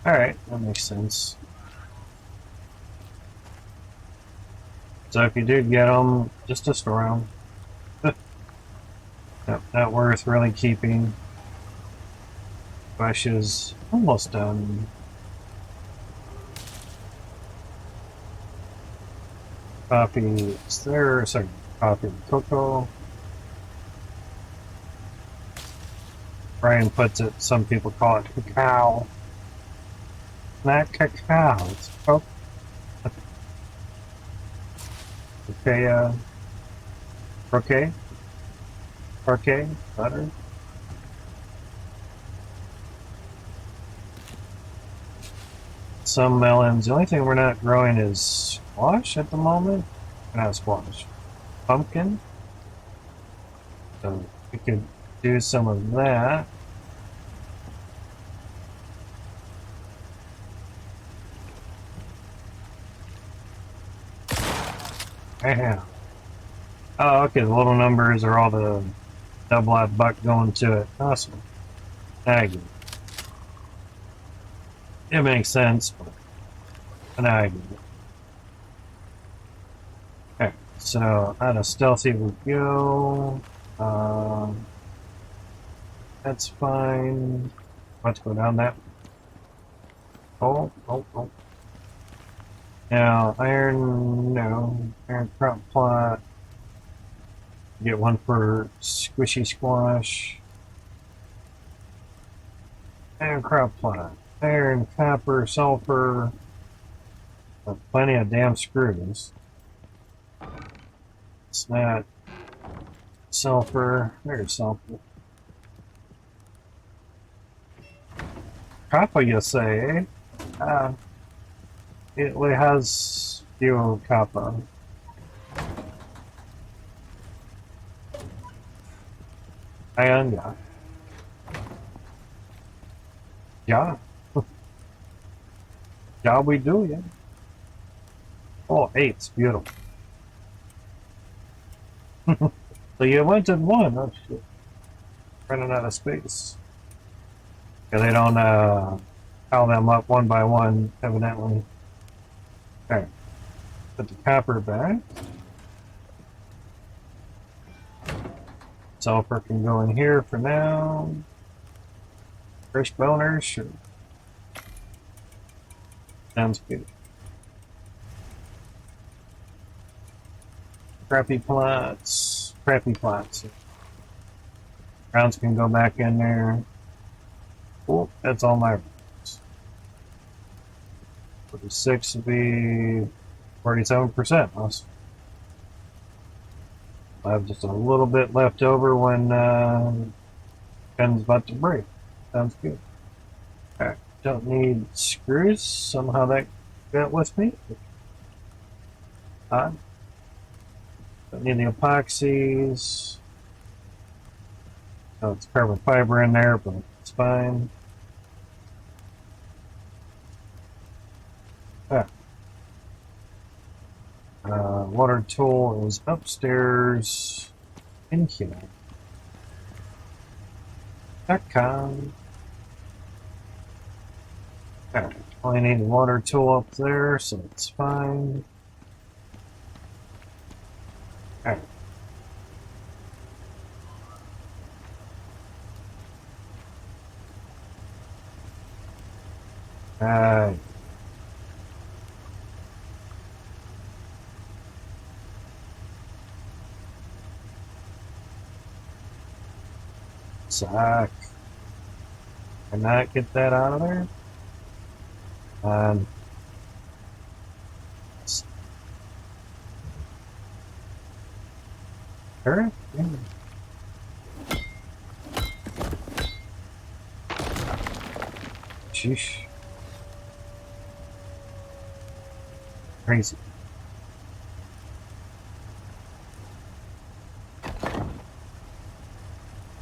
Alright, that makes sense. So if you did get them, just destroy them. Not worth really keeping. Bush is almost done. Coffee is there. Sorry, coffee and cocoa. Brian puts it, some people call it cacao. Not cacao, it's cocoa. Okay, croquet, butter. Some melons. The only thing we're not growing is squash at the moment. Not squash. Pumpkin. So we could do some of that. Yeah. Oh, okay. The little numbers are all the double-eyed buck going to it. Awesome. I get it. It makes sense, but now I get it. Okay, so out of stealthy we go. That's fine. Let's go down that. Oh. Now, iron, no. Iron crop plot. Get one for squishy squash. Iron crop plot. Iron, copper, sulfur. Plenty of damn screws. It's not sulfur. There's sulfur. Copper, you say, eh? It has few copper. Ayan, yeah. Yeah. Yeah, we do, yeah. Oh, eight's beautiful. So you went in one. Oh, shit. Running out of space. Yeah, they don't pile them up one by one, evidently. Okay. Put the copper back. Sulfur can go in here for now. Fresh boners, sure. Sounds good. Crappy plots. Crappy plots. Rounds can go back in there. Cool. That's all my rounds. 46 would be 47%. Awesome. I have just a little bit left over when pen's about to break. Sounds good. Alright. Don't need screws. Somehow that got with me. Odd. Don't need the epoxies. Oh, it's carbon fiber in there, but it's fine. Ah. Water tool is upstairs in here. .com. Alright, only need the water tool up there, so it's fine. Alright. Alright. Suck. Cannot get that out of there. Um, sure. Yeah. Sheesh. Crazy.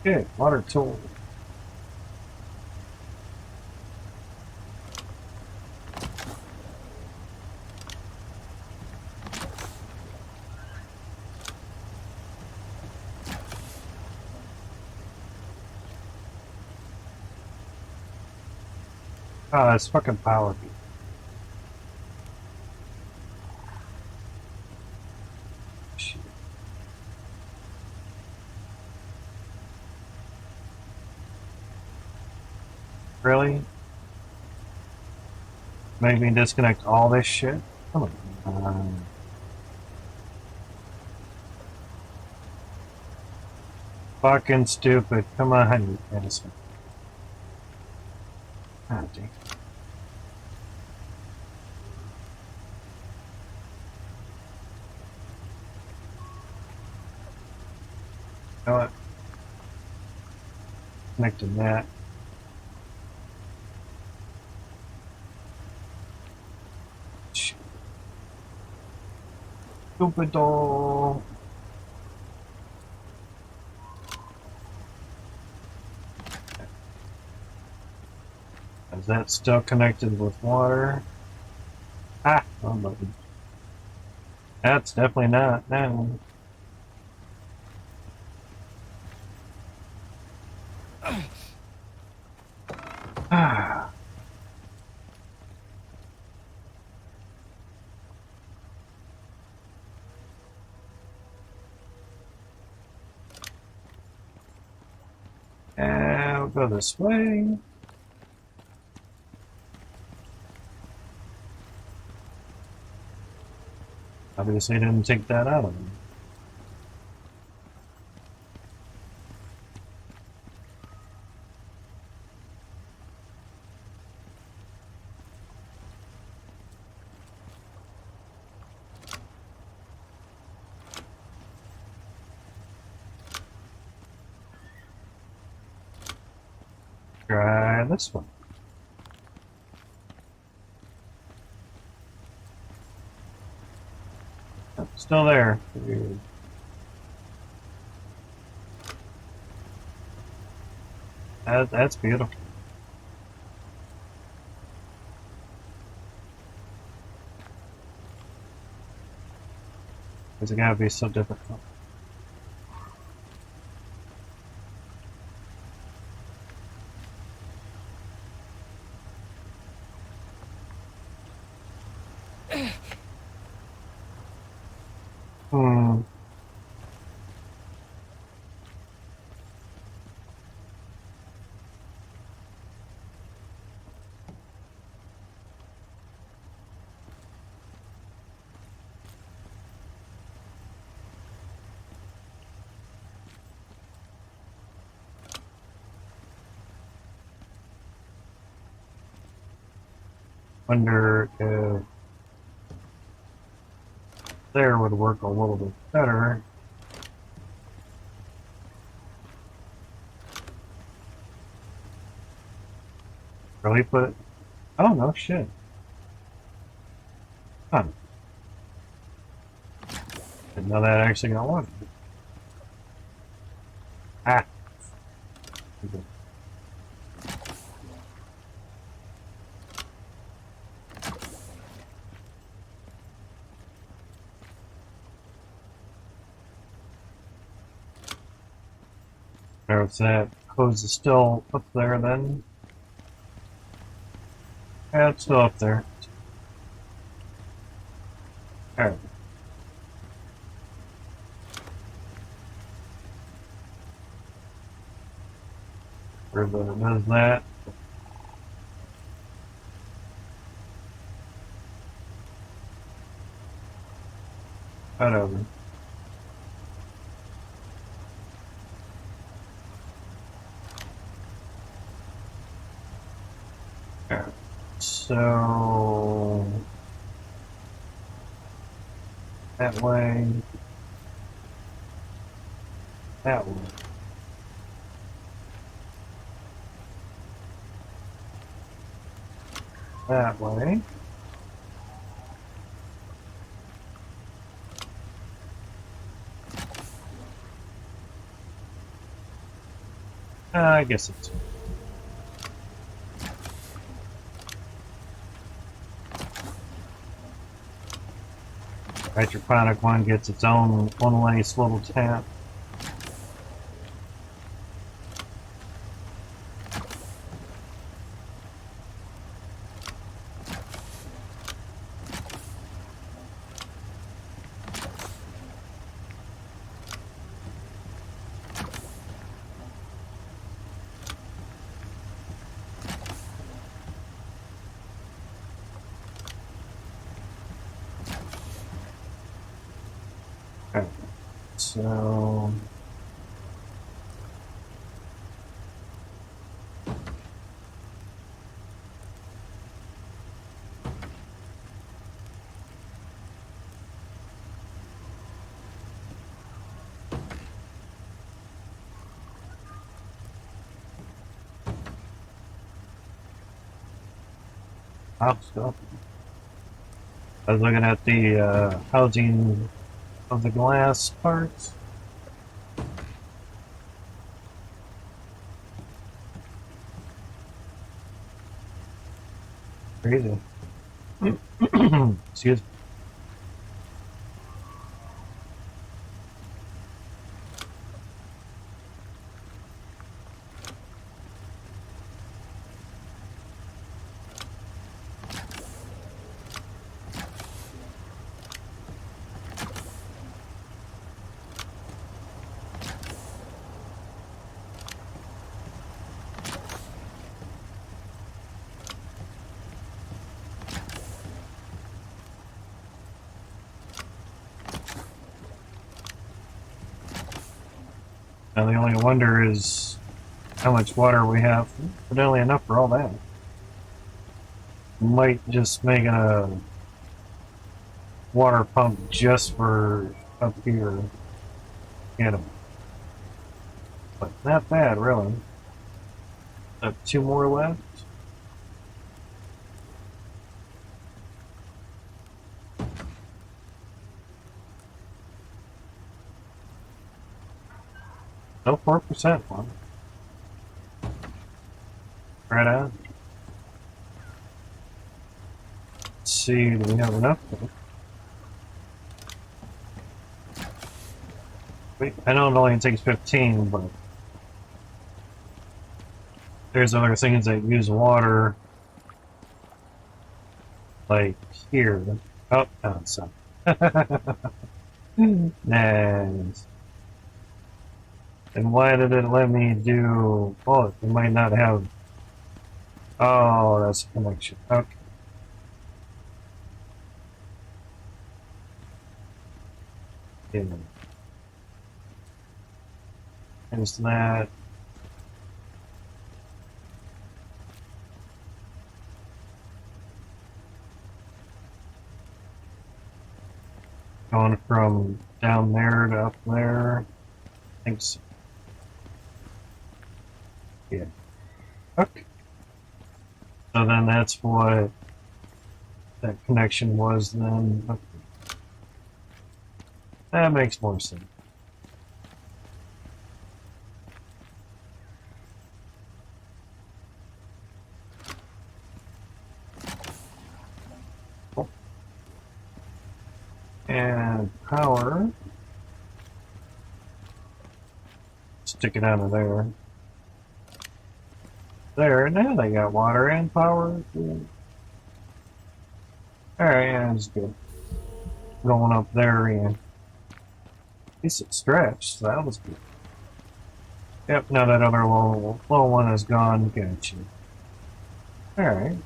Good. Water tool. Oh, that's fucking power beat. Shit. Really? Make me disconnect all this shit? Come on. Fucking stupid. Come on, you innocent. God damn. You know what? Connecting that. Shit. Stupid doll. Is that still connected with water? Ah, oh, that's definitely not now. Ah. And we'll go this way. Obviously didn't take that out of him. Try this one. Oh, still there. Weird. That's beautiful. Is it gotta be so difficult? Hmm. Wonder if there would work a little bit better. Really put. Oh no shit. Huh. Didn't know that actually got one. Ah. If that hose is still up there then. Yeah, it's still up there. Alright. Where does that? Whatever. Alright. So that way. That way. That way. I guess it's. Hydroponic one gets its own one nice little tap. Okay. So I'll stop. I was looking at the housing of the glass parts. Crazy. Excuse me. Now the only wonder is how much water we have. Evidently enough for all that. Might just make a water pump just for up here. You know. But not bad, really. Have 2 more left. No 4% one. Right on. Let's see, do we have enough? Wait, I know it only takes 15, but there's other things that use water, like here. Oh, no, it's not. Nice. And why did it let me do... Oh, it might not have... Oh, that's a connection. Okay. Yeah. There's that. Going from down there to up there. I think so. Yeah. Okay. So then that's what that connection was then. Okay. That makes more sense. Cool. And power. Stick it out of there. There, now they got water and power. Yeah. Alright, yeah, that's good. Going up there, yeah. At least it stretched, so that was good. Yep, now that other little one is gone. Gotcha. Alright.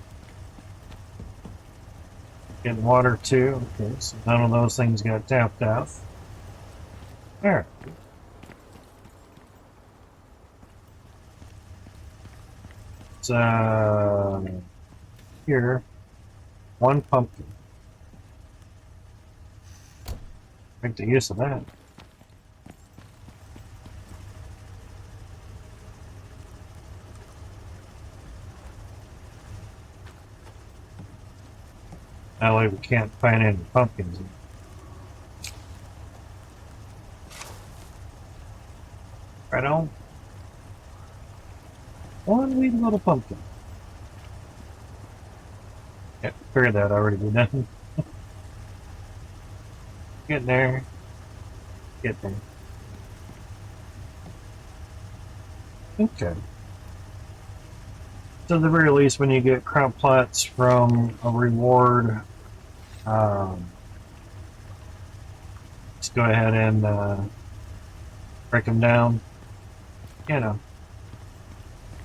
Getting water too. Okay, so none of those things got tapped out. Alright. Here, 1 pumpkin. Make the use of that. Not like we can't find any pumpkins. Right on. 1 wee little pumpkin. Yeah, figured that already be done. Get there. Get there. Okay. So at the very least, when you get crop plots from a reward, just go ahead and break them down. You know.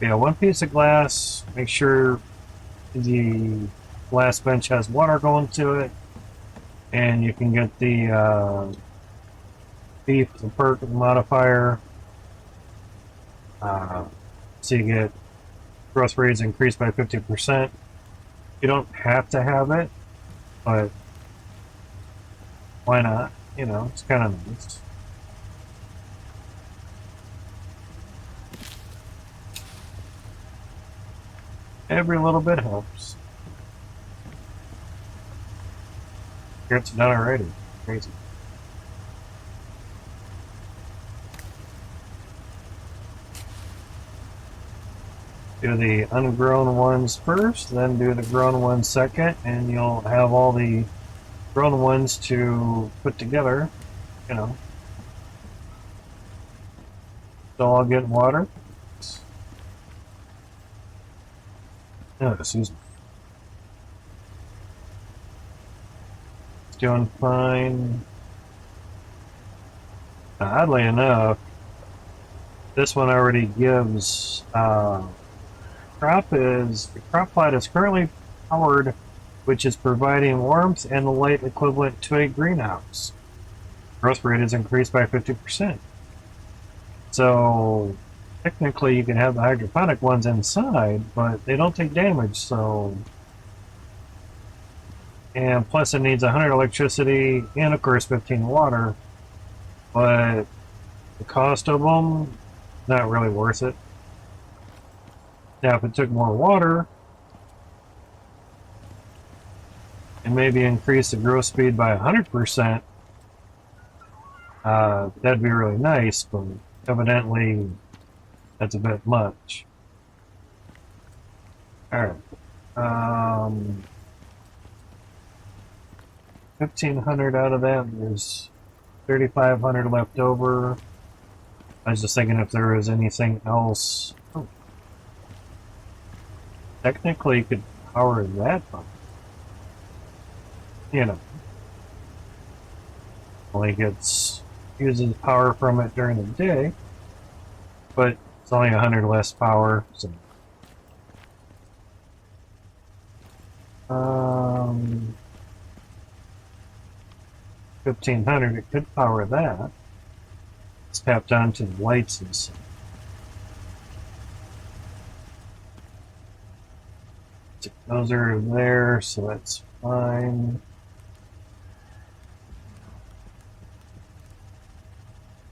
Yeah, 1 piece of glass. Make sure the glass bench has water going to it, and you can get the beef, the perk modifier. So you get growth rates increased by 50%. You don't have to have it, but why not? You know, it's kind of nice. Every little bit helps. Here it's done already. Crazy. Do the ungrown ones first, then do the grown ones second, and you'll have all the grown ones to put together, you know. So I'll get water. Oh, excuse me. It's doing fine. Oddly enough, this one already gives the crop plot is currently powered, which is providing warmth and the light equivalent to a greenhouse. Growth rate is increased by 50%. So technically you can have the hydroponic ones inside, but they don't take damage, so... And plus it needs 100 electricity and of course 15 water, but the cost of them, not really worth it. Now if it took more water, and maybe increase the growth speed by 100%, that'd be really nice, but evidently that's a bit much. Alright. 1,500 out of that, there's 3,500 left over. I was just thinking if there was anything else. Oh. Technically, you could power that pump. You know. Only uses power from it during the day, but it's only 100 less power. So. 1,500, it could power that. It's tapped onto the lights and stuff. Those are there, so that's fine.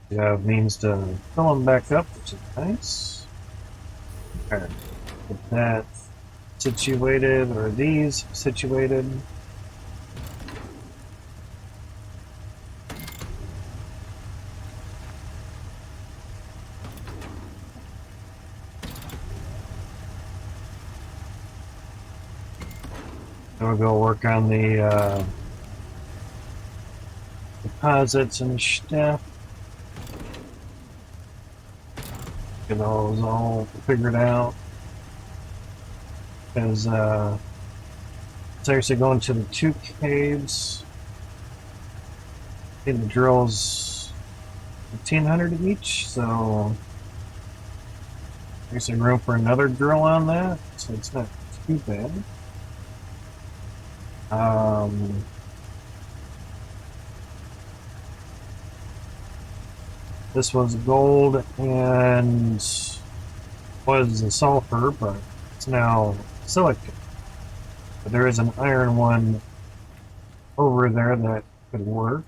You have means to fill them back up, which is nice. Alright, get that situated, or these situated. Then we'll go work on the deposits and stuff. Get those all figured out. Because it's actually going to the 2 caves. And the drills 1,500 each, so there's some room for another drill on that, so it's not too bad. This was gold and was a sulfur, but it's now silicon. But there is an iron one over there that could work.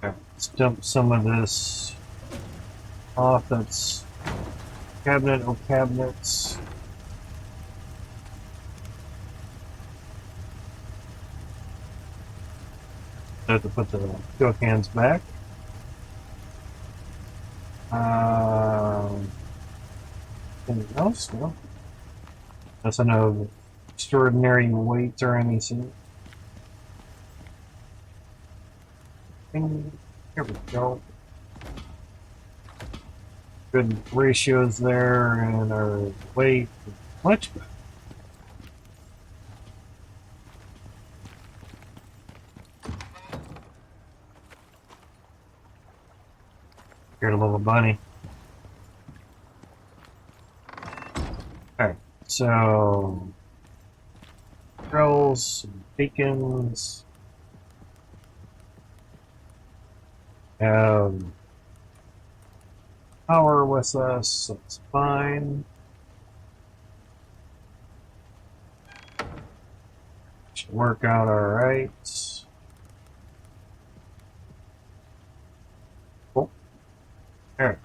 Okay, let's dump some of this off. That's cabinet of cabinets. I have to put the fuel cans back. Anything else? No. That's no extraordinary weight or anything. Here we go. Good ratios there, and our weight much better. Here's a little bunny. Alright, so drills, beacons, have power with us, so it's fine. Should work out alright. Cool. Alright.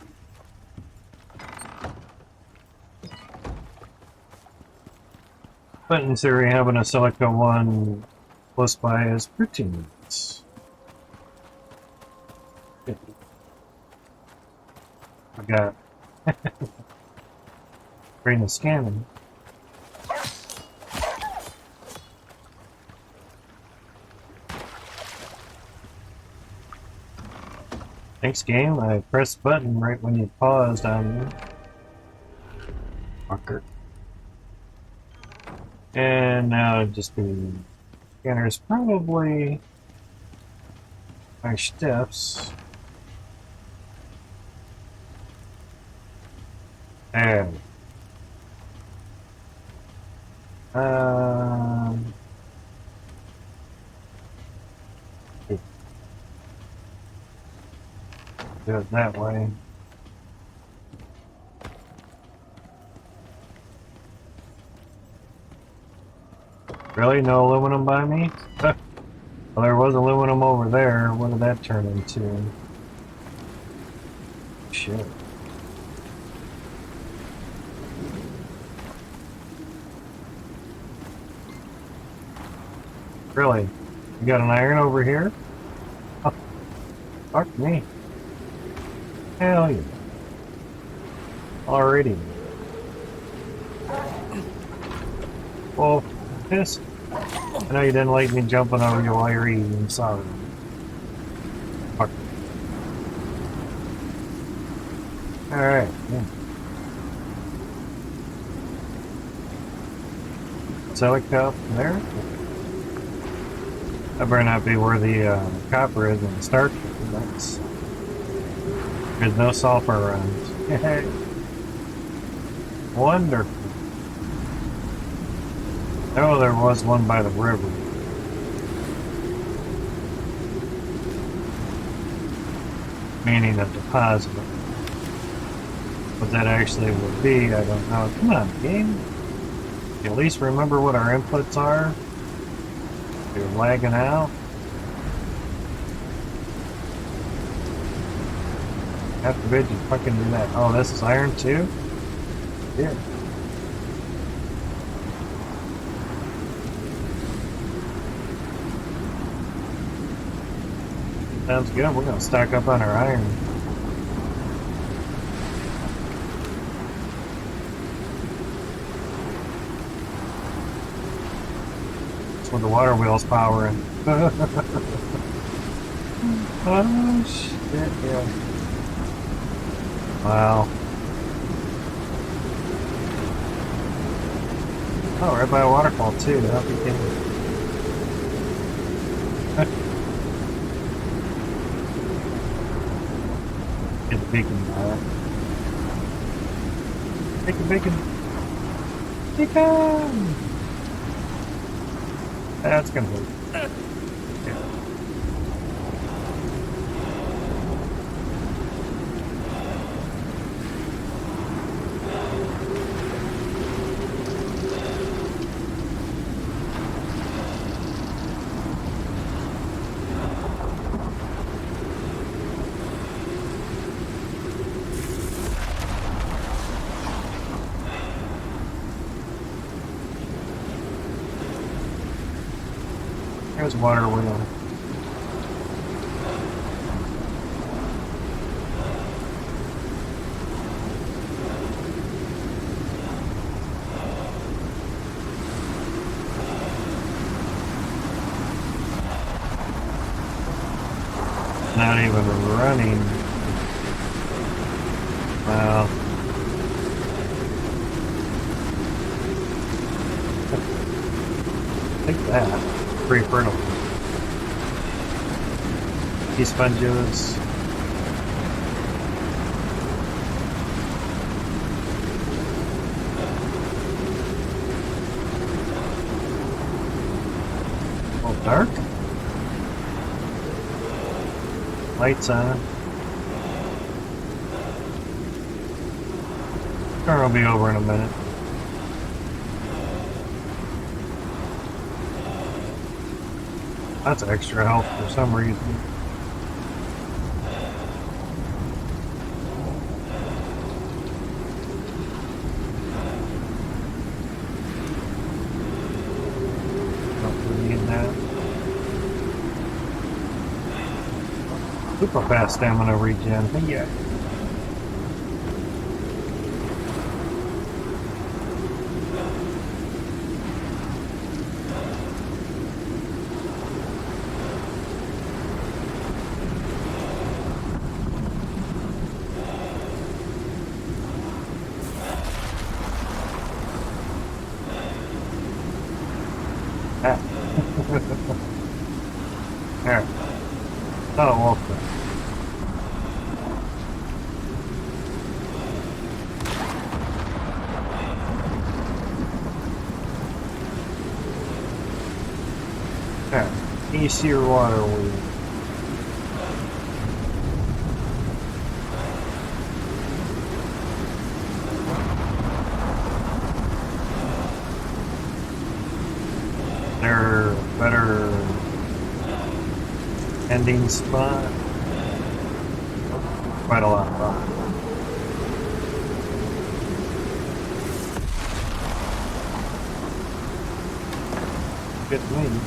But in theory, having a silica one close by is pretty nice. I got bring the scanning. Thanks, game. I pressed the button right when you paused on me. Fucker. And now just the scanner's probably my steps. There. do it that way. Really? No aluminum by me? Well, there was aluminum over there. What did that turn into? Shit. Really? You got an iron over here? Oh, fuck me. Hell yeah. Already. Well, this. I know you didn't like me jumping over you while you're eating. Sorry. Fuck. Alright. Yeah. Silica up there? That better not be where the copper is in the starch. That's, there's no sulfur around. Wonderful. Oh, there was one by the river. Meaning a deposit. What that actually would be, I don't know. Come on, game. You at least remember what our inputs are. You're lagging out. God forbid you fucking do that. Oh, this is iron too? Yeah. Sounds good. We're gonna stock up on our iron. That's what the water wheel's powering. Oh shit, yeah. Wow. Oh, right by a waterfall too. I'll be kidding. Get the beacon. Bacon, bacon. Bacon! That's gonna hurt. Yeah. There's water wheel. Not even running. Wow. Take that. Pretty fertile. Sea sponges. Oh, dark. Lights on. Car will be over in a minute. That's extra health for some reason. Don't really need that. Super fast stamina regen. Yeah. There. Not a wolf then. Okay. Easier water wheel. landing spot. Quite a lot of fun. Good to me.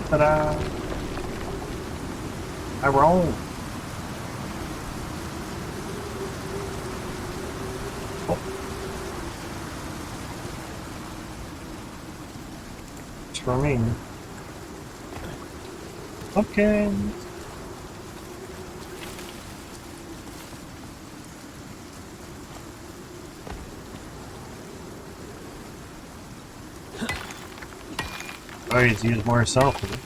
Ta-da! I roll. Oh. It's for me. Okay. Always use more selfie.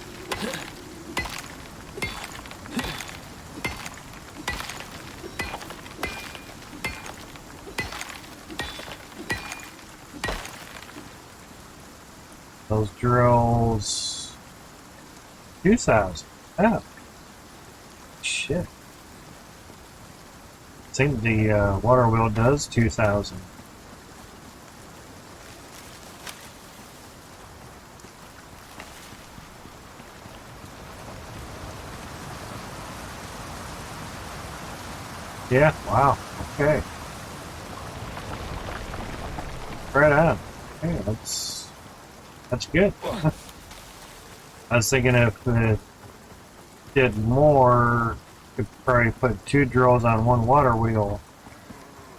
Those drills. 2,000. Oh. Shit. I think the water wheel does 2,000. Yeah, wow. Okay. Right on. Hey, that's good. I was thinking if it did more, could probably put 2 drills on 1 water wheel,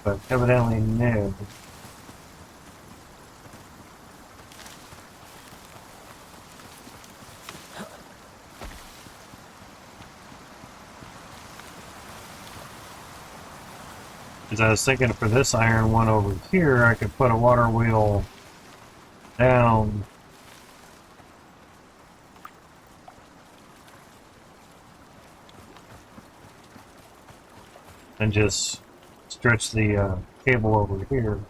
but evidently no. Because I was thinking for this iron one over here, I could put a water wheel down and just stretch the cable over here.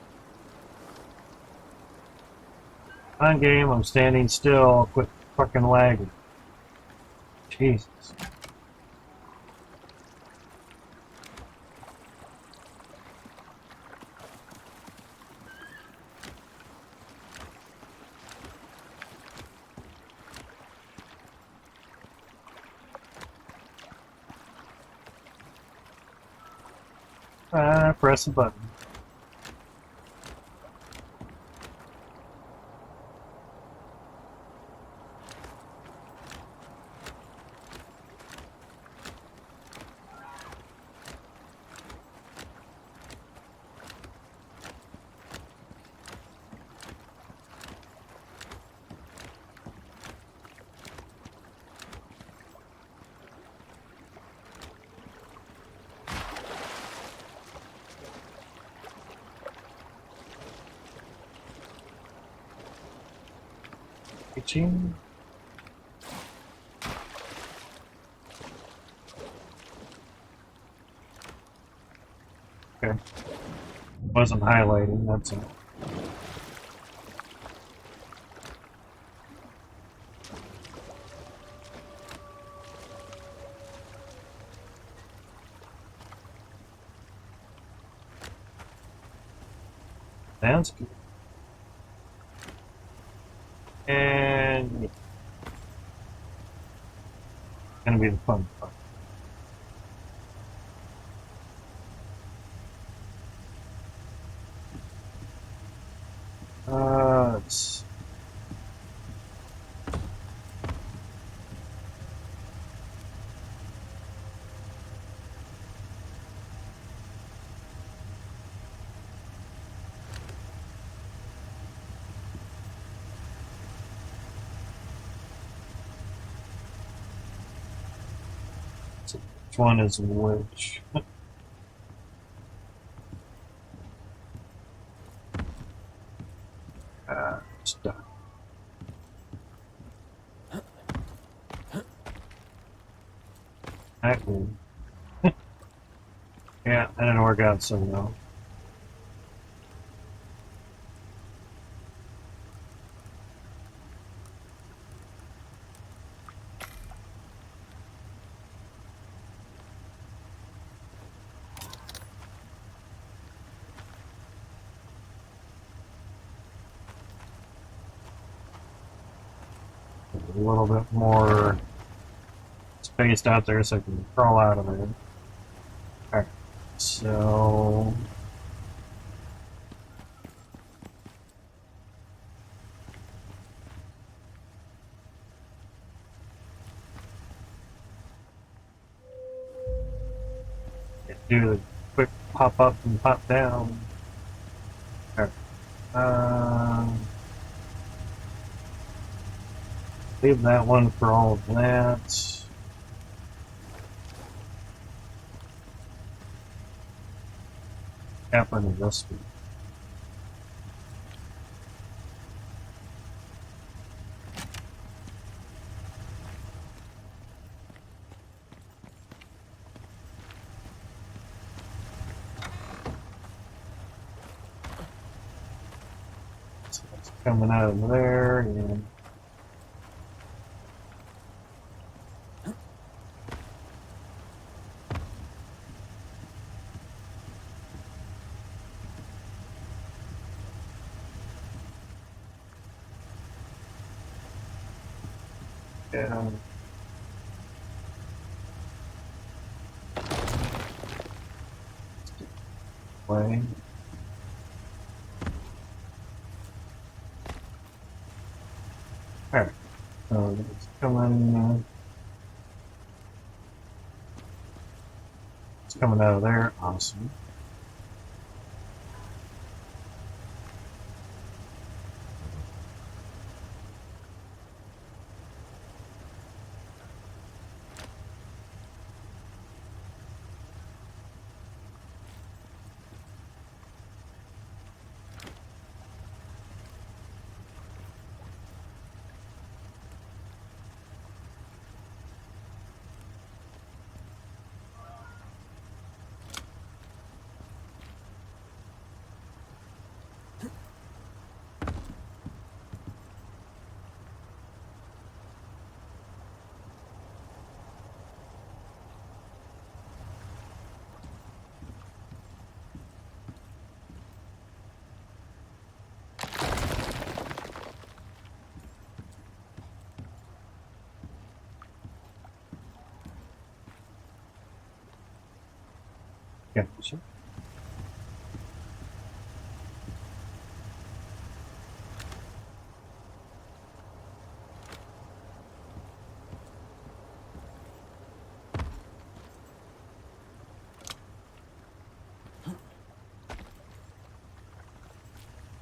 On game, I'm standing still, quit fucking lagging. Jesus. Press the button. Itching. Okay. Wasn't highlighting, that's all. Sounds good. And yeah. Gonna be the fun part. Let's see which one is which. It's done. Actually, yeah, that didn't work out so well. a little bit more spaced out there so I can crawl out of there. Alright, so do the quick pop up and pop down. Alright. Leave that one for all of that. Cap on this one. So that's coming out of there and down. Way. Alright, so it's coming out of there, awesome. Yeah, sure.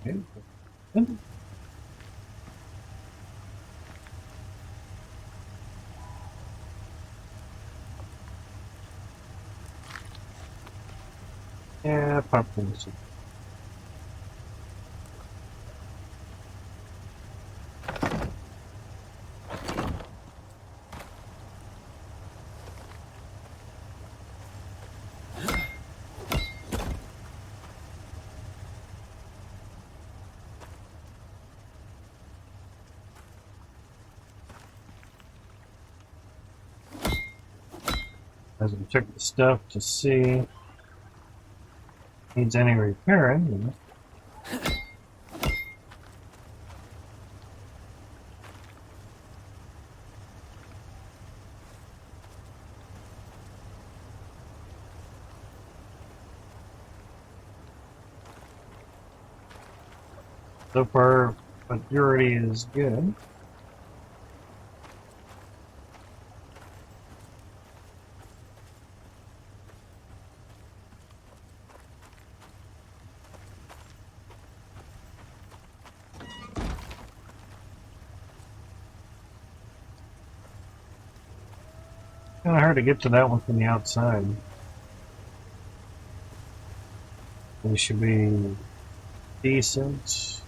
Okay. Yeah, popcorn. As we check the stuff to see if it needs any repairing. So far, majority is good. Kind of hard to get to that one from the outside. It should be decent.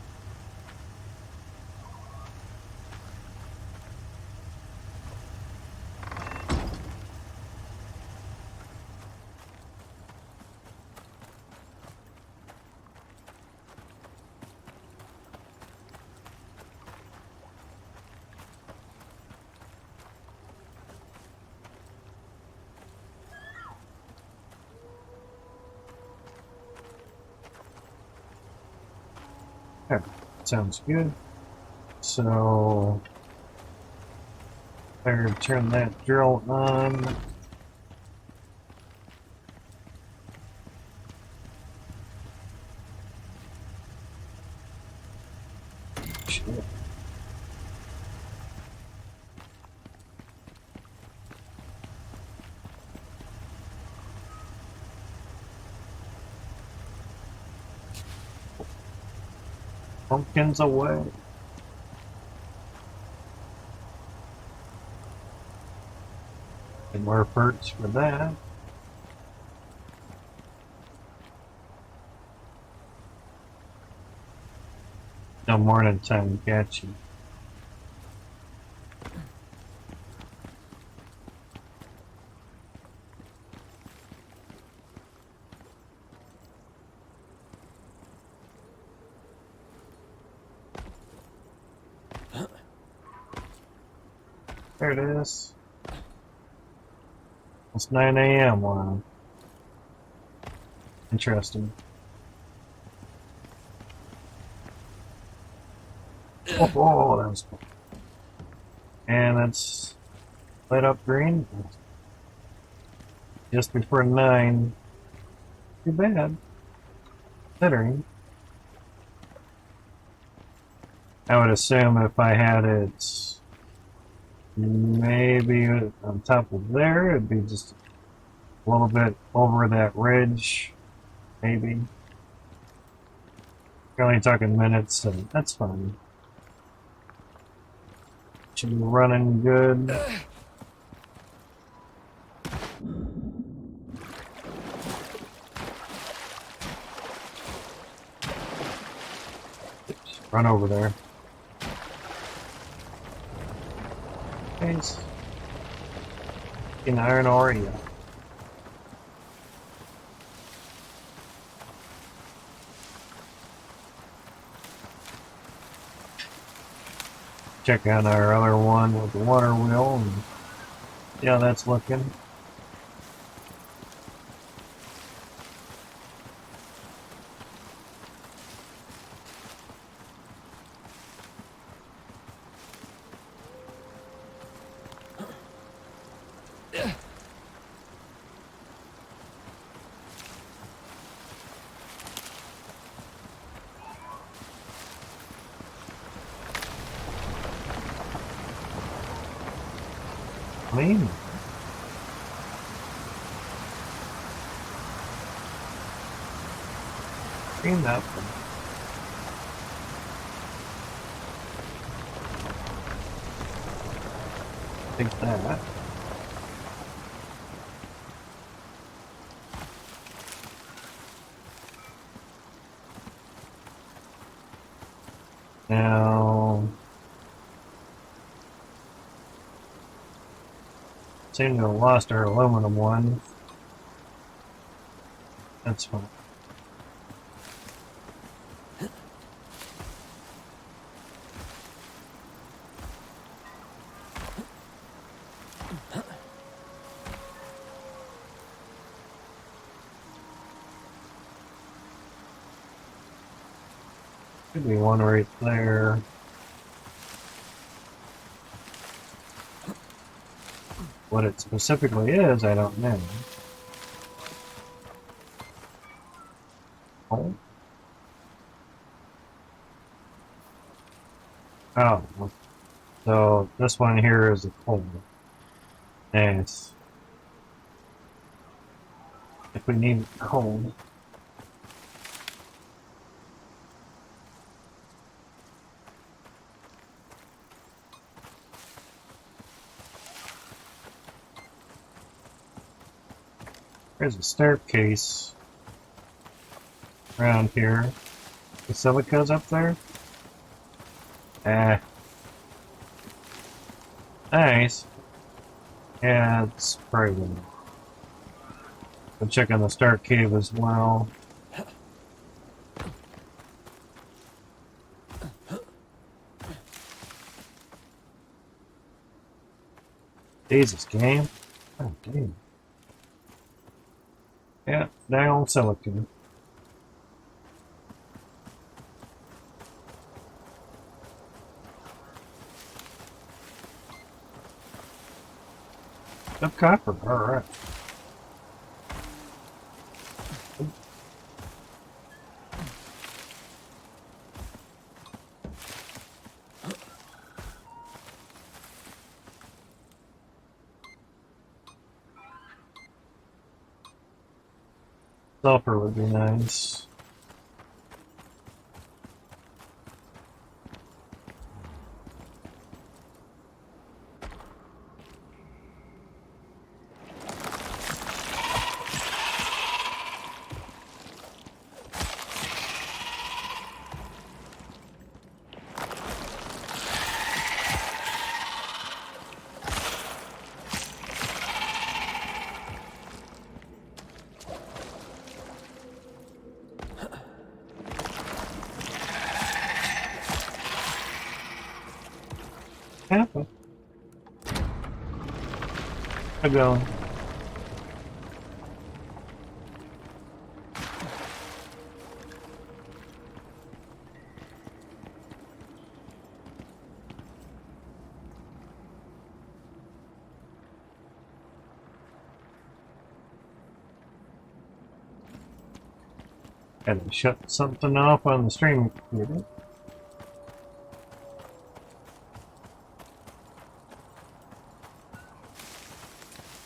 Yeah, sounds good. So Better turn that drill on. Shit. Pumpkins away. And more perks for that. No morning time catching. There it is. It's 9 a.m. Wow. Interesting. Oh, that was cool. And it's lit up green. Just before 9. Too bad. Considering. I would assume if I had it maybe on top of there, it'd be just a little bit over that ridge. Maybe. We're only talking minutes, so that's fine. Should be running good. Just run over there. Thanks. In iron ore, yeah. Check out our other one with the water wheel and see how that's looking. Clean. Clean that one. Take that. Now, seem to have lost our aluminum one. That's fine. Could be one right there. What it specifically is, I don't know. Oh. Oh. So this one here is a coal. Nice. If we need coal. There's a staircase around here. The silica's up there. Ah. Nice. Yeah, it's probably. We'll check on the start cave as well. Jesus, game. Oh, damn. Yeah, down silicon. Of copper, alright. Sulfur would be nice. Happen. I go. Had to shut something off on the stream computer.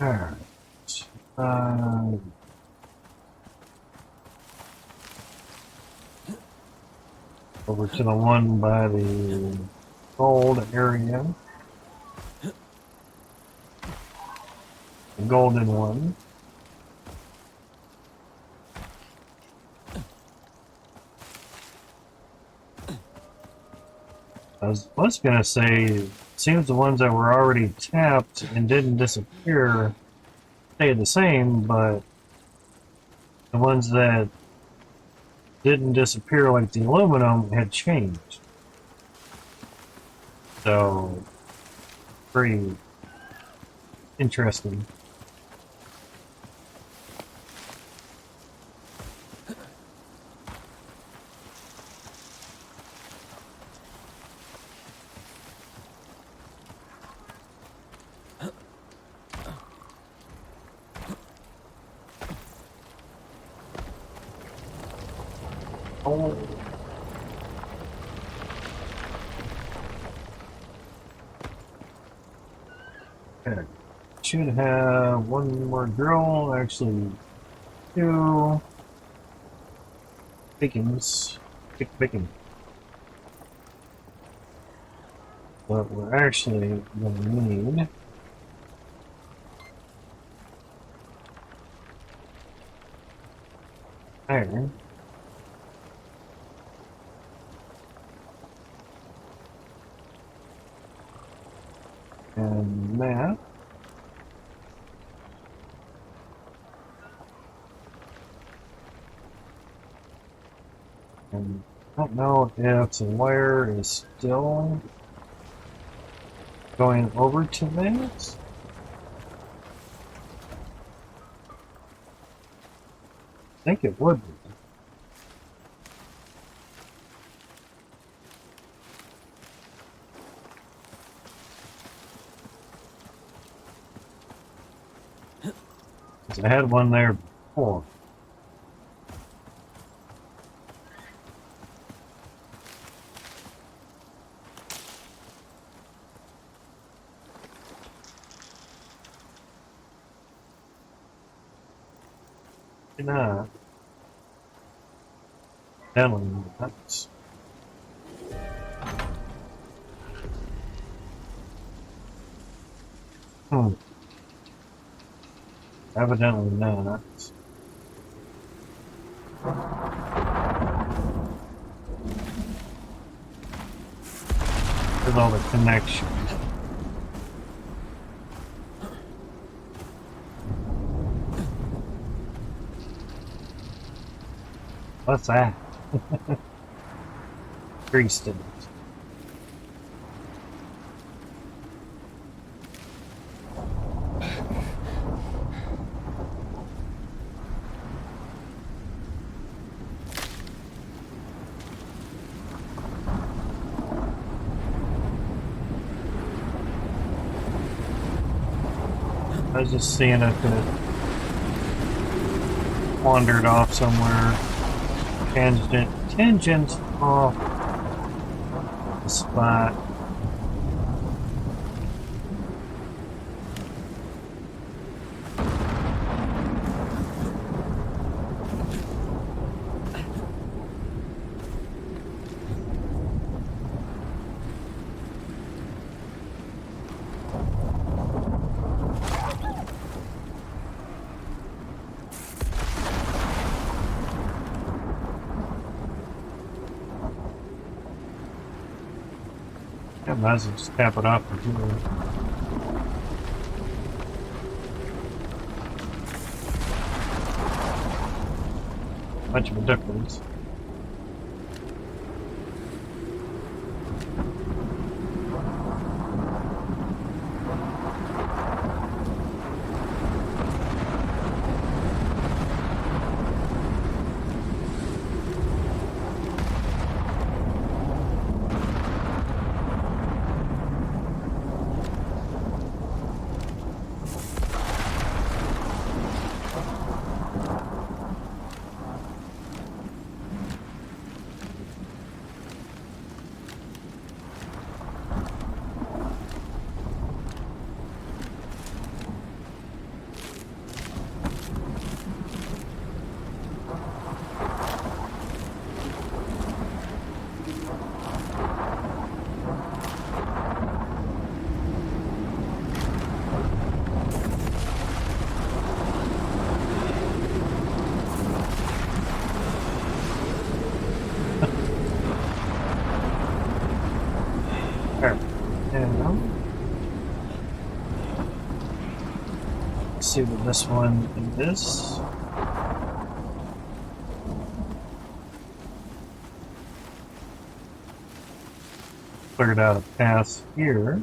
Alright. Over to the one by the gold area. The golden one. I was gonna say, it seems the ones that were already tapped and didn't disappear stayed the same, but the ones that didn't disappear like the aluminum had changed. So, pretty interesting. Oh. Okay. Should have one more drill, actually two pickings. Picking. But we're actually going to need iron. And that. And I don't know if the wire is still going over to that. I think it would be. I had one there before. Nah. Definitely nuts. Evidently not. There's all the connections. What's that? Greased it. I was just seeing if it wandered off somewhere. Tangent off the spot. I might as well just tap it off for here. Much of a difference. Let's see what this one is. Cleared out a path here.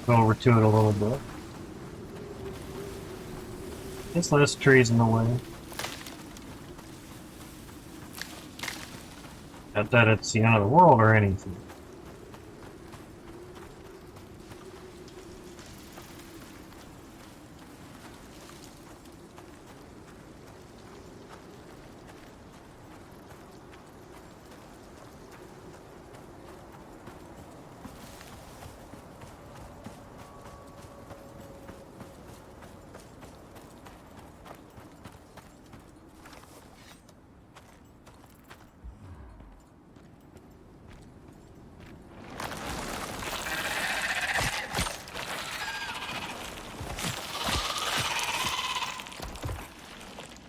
Go over to it a little bit. There's less trees in the way. Not that it's the end of the world or anything.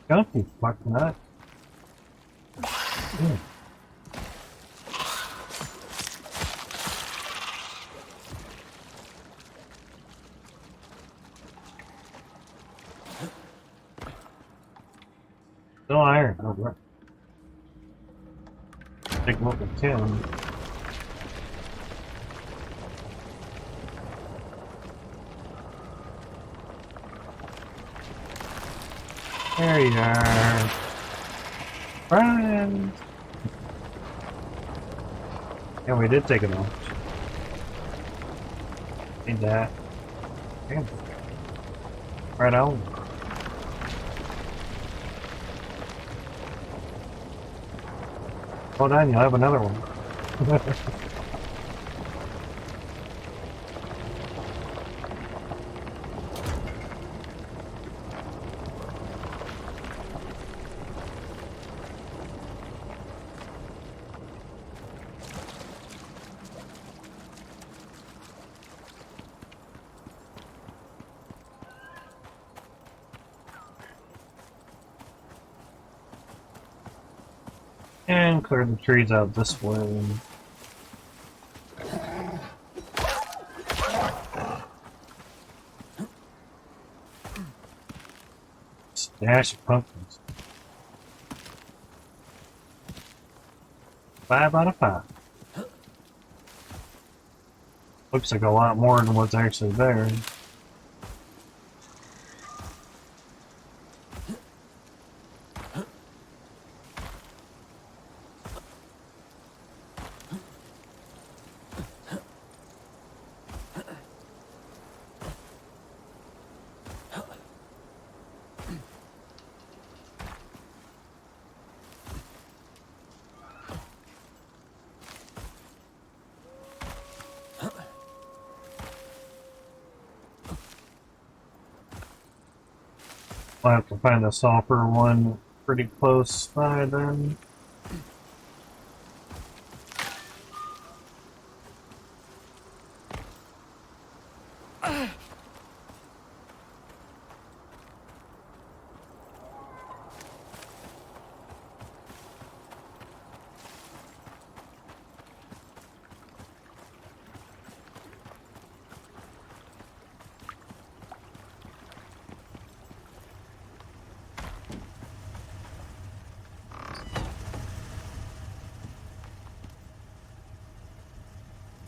Don't be fucking up. Yeah. No iron, no work. Take what we can. There you are. Friend! Yeah, we did take it off. Need that. Damn. Right on. Hold on, you'll have another one. And clear the trees out this way. Stash of pumpkins. 5 out of 5. Looks like a lot more than what's actually there. I'll have to find a sulfur one pretty close by then.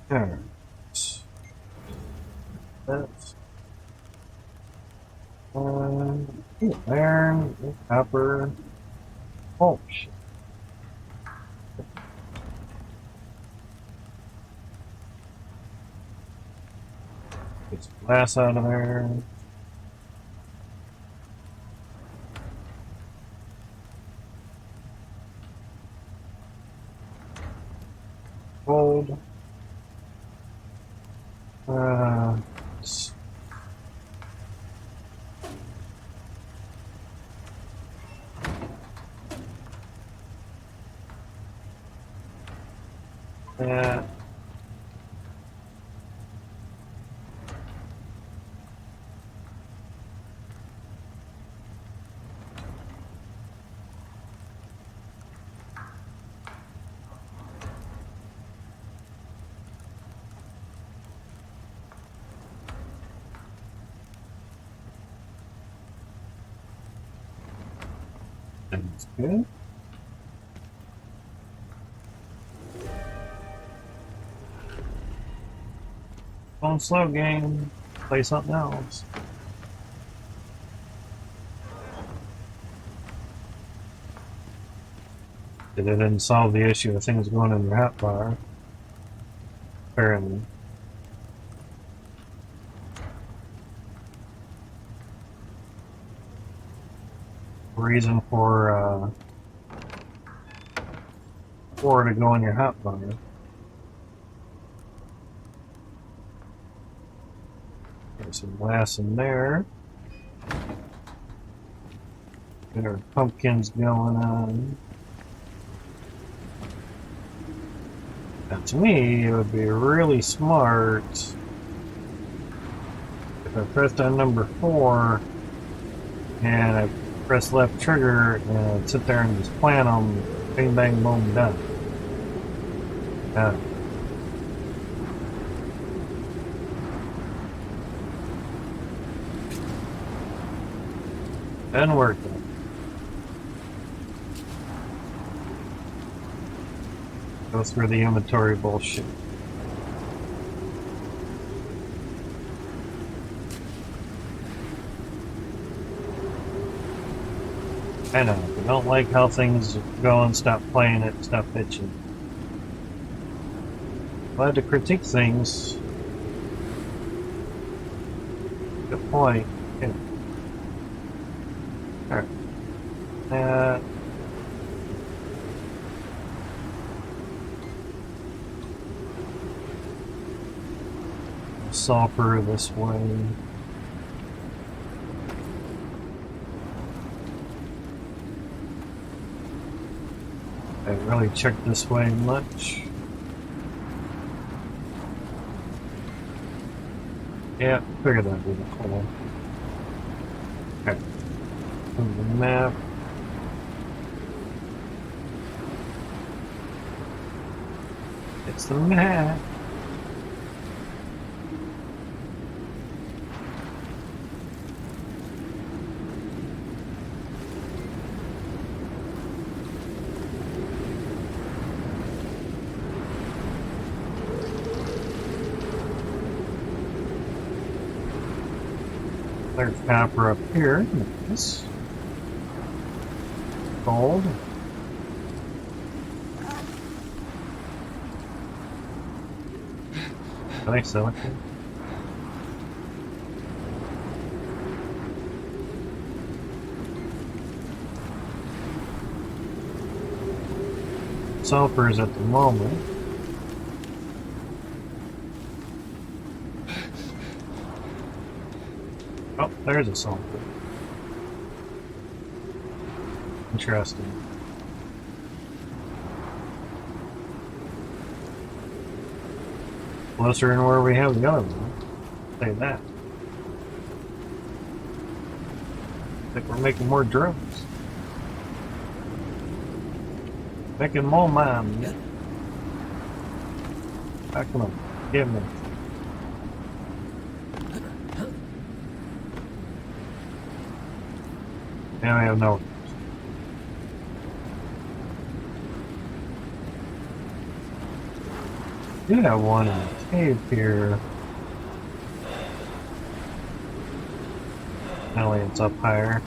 Alright. That's iron, copper. Oh shit. Get some glass out of there. Gold. S- yeah. That's good. Going slow game. Play something else. It didn't solve the issue of things going in your hotbar. Apparently. Reason for 4 to go in your hotbar. There's some glass in there. Get our pumpkins going on. Now, to me, it would be really smart if I pressed on number 4 and I press left trigger and sit there and just plant them, bang, bang, boom, done. Didn't work though. Go through the inventory bullshit. I know, if you don't like how things are going, stop playing it, stop bitching. Glad to critique things. Good point. Yeah. Alright. Sulfur this way. I haven't really checked this way much. Yeah, figured that'd be the cool. Okay. The map. It's the map. There's copper up here. Nice. Gold. Nice silicon. Sulfurs at the moment. Oh, there's a sulfur. Interesting. Closer than where we have the other one. Say that. I think we're making more drones. Making more mine. Yeah. Back on. Give me. Now I have no. I do have one in the cave here. Apparently it's up higher.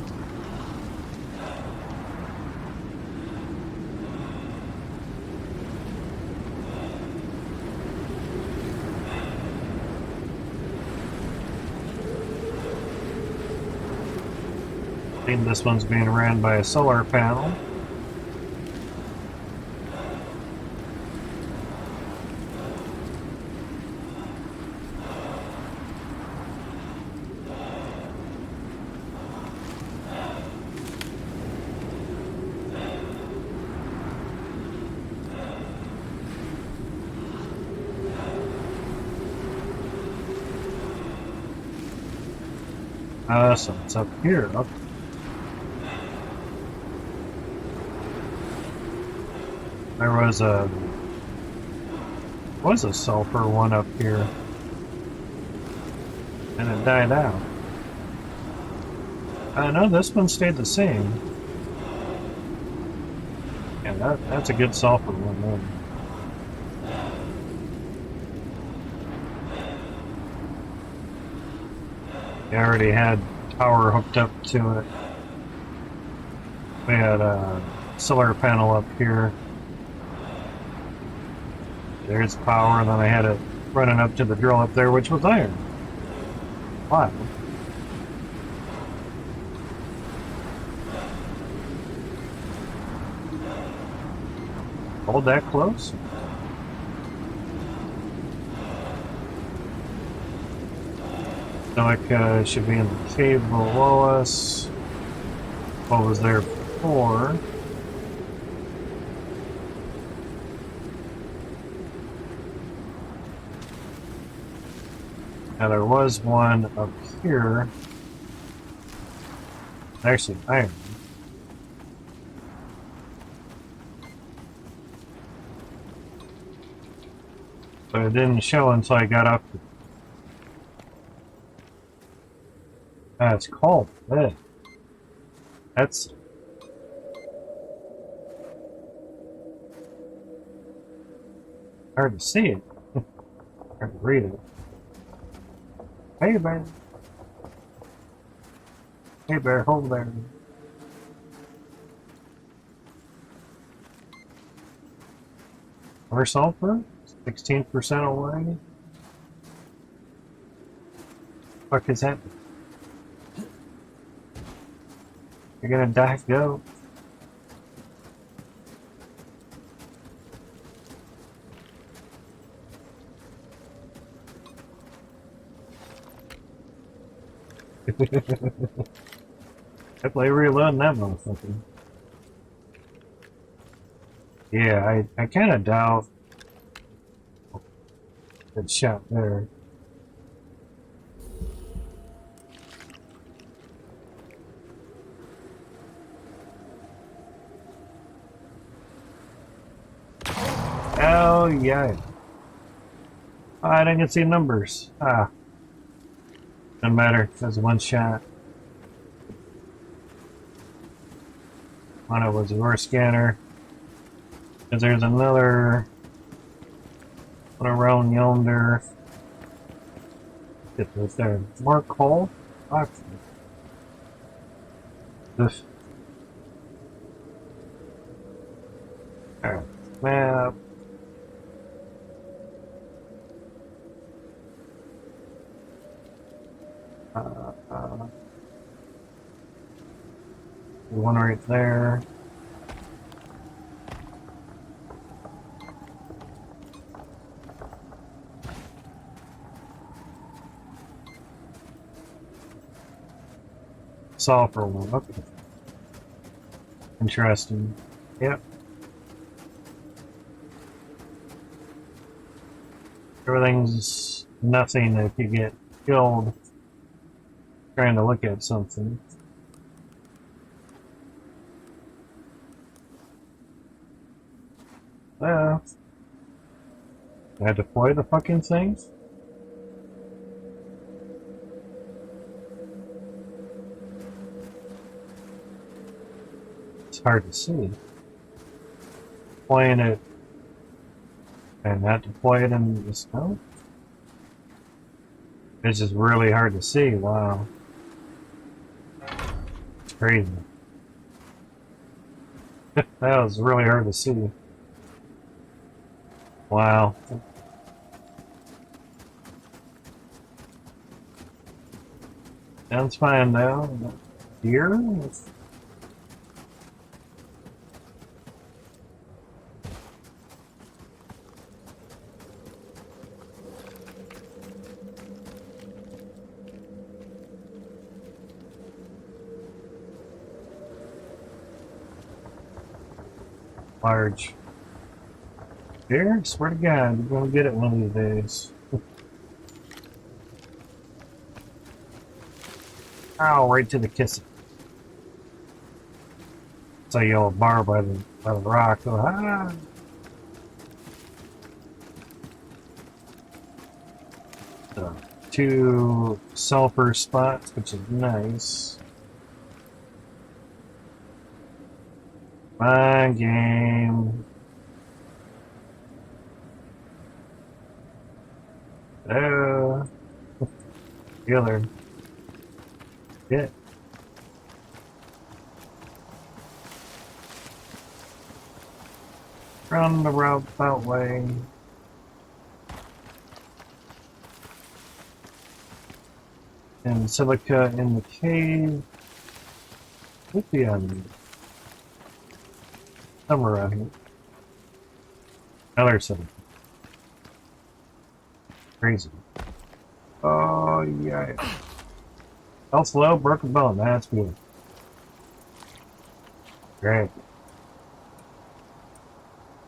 I think this one's being ran by a solar panel. So it's up here. Up. There was a sulfur one up here, and it died out. I know this one stayed the same. Yeah, that's a good sulfur one then. They already had power hooked up to it. We had a solar panel up here. There's power, and then I had it running up to the drill up there, which was iron. Wow. Hold that close. Stomach should be in the cave below us. What was there before? Now there was one up here. Actually, iron. But it didn't show until I got up. It's called lead. That's hard to see it. Hard to read it. Hey bear. Hey bear, hold there. More sulfur? 16% away? What is that? You're gonna die, go. Definitely reloading that motherfucker. Yeah, I kind of doubt that shot there. Oh, yeah. Oh, I didn't get to see numbers. Ah. Doesn't matter. That's one shot. One of it was your scanner. Because there's another one around yonder. Get this there. More coal? Fuck. This. Alright. Map. One right there. Sulfur one. Okay. Interesting. Yep. Everything's nothing if you get killed trying to look at something. Can I deploy the fucking things? It's hard to see. Deploying it and not deploy it in the snow? It's just really hard to see. Wow. It's crazy. That was really hard to see. Wow. Sounds fine now. Here? Large. Here? Swear to God, you're gonna get it one of these days. Ow, right to the kissing. It's a yellow bar by the rock. Oh, ah. So, 2 sulfur spots, which is nice. Fine game. Oh, killer. Yeah. Run the roundabout way. And silica in the cave. Would be on somewhere around here. Another silica. Crazy. Oh yeah. Health low, broken bone. That's good. Great.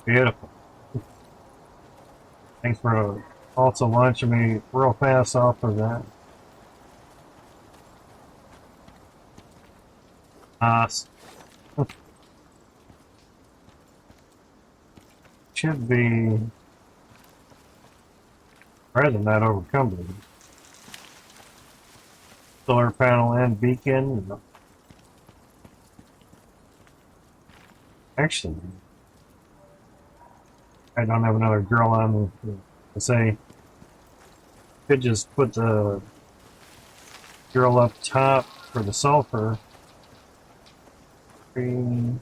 Beautiful. Thanks for also launching me real fast off of that. Should be rather than not overcome. Solar panel and beacon. Actually, I don't have another girl on to say. Could just put the girl up top for the sulfur. Green.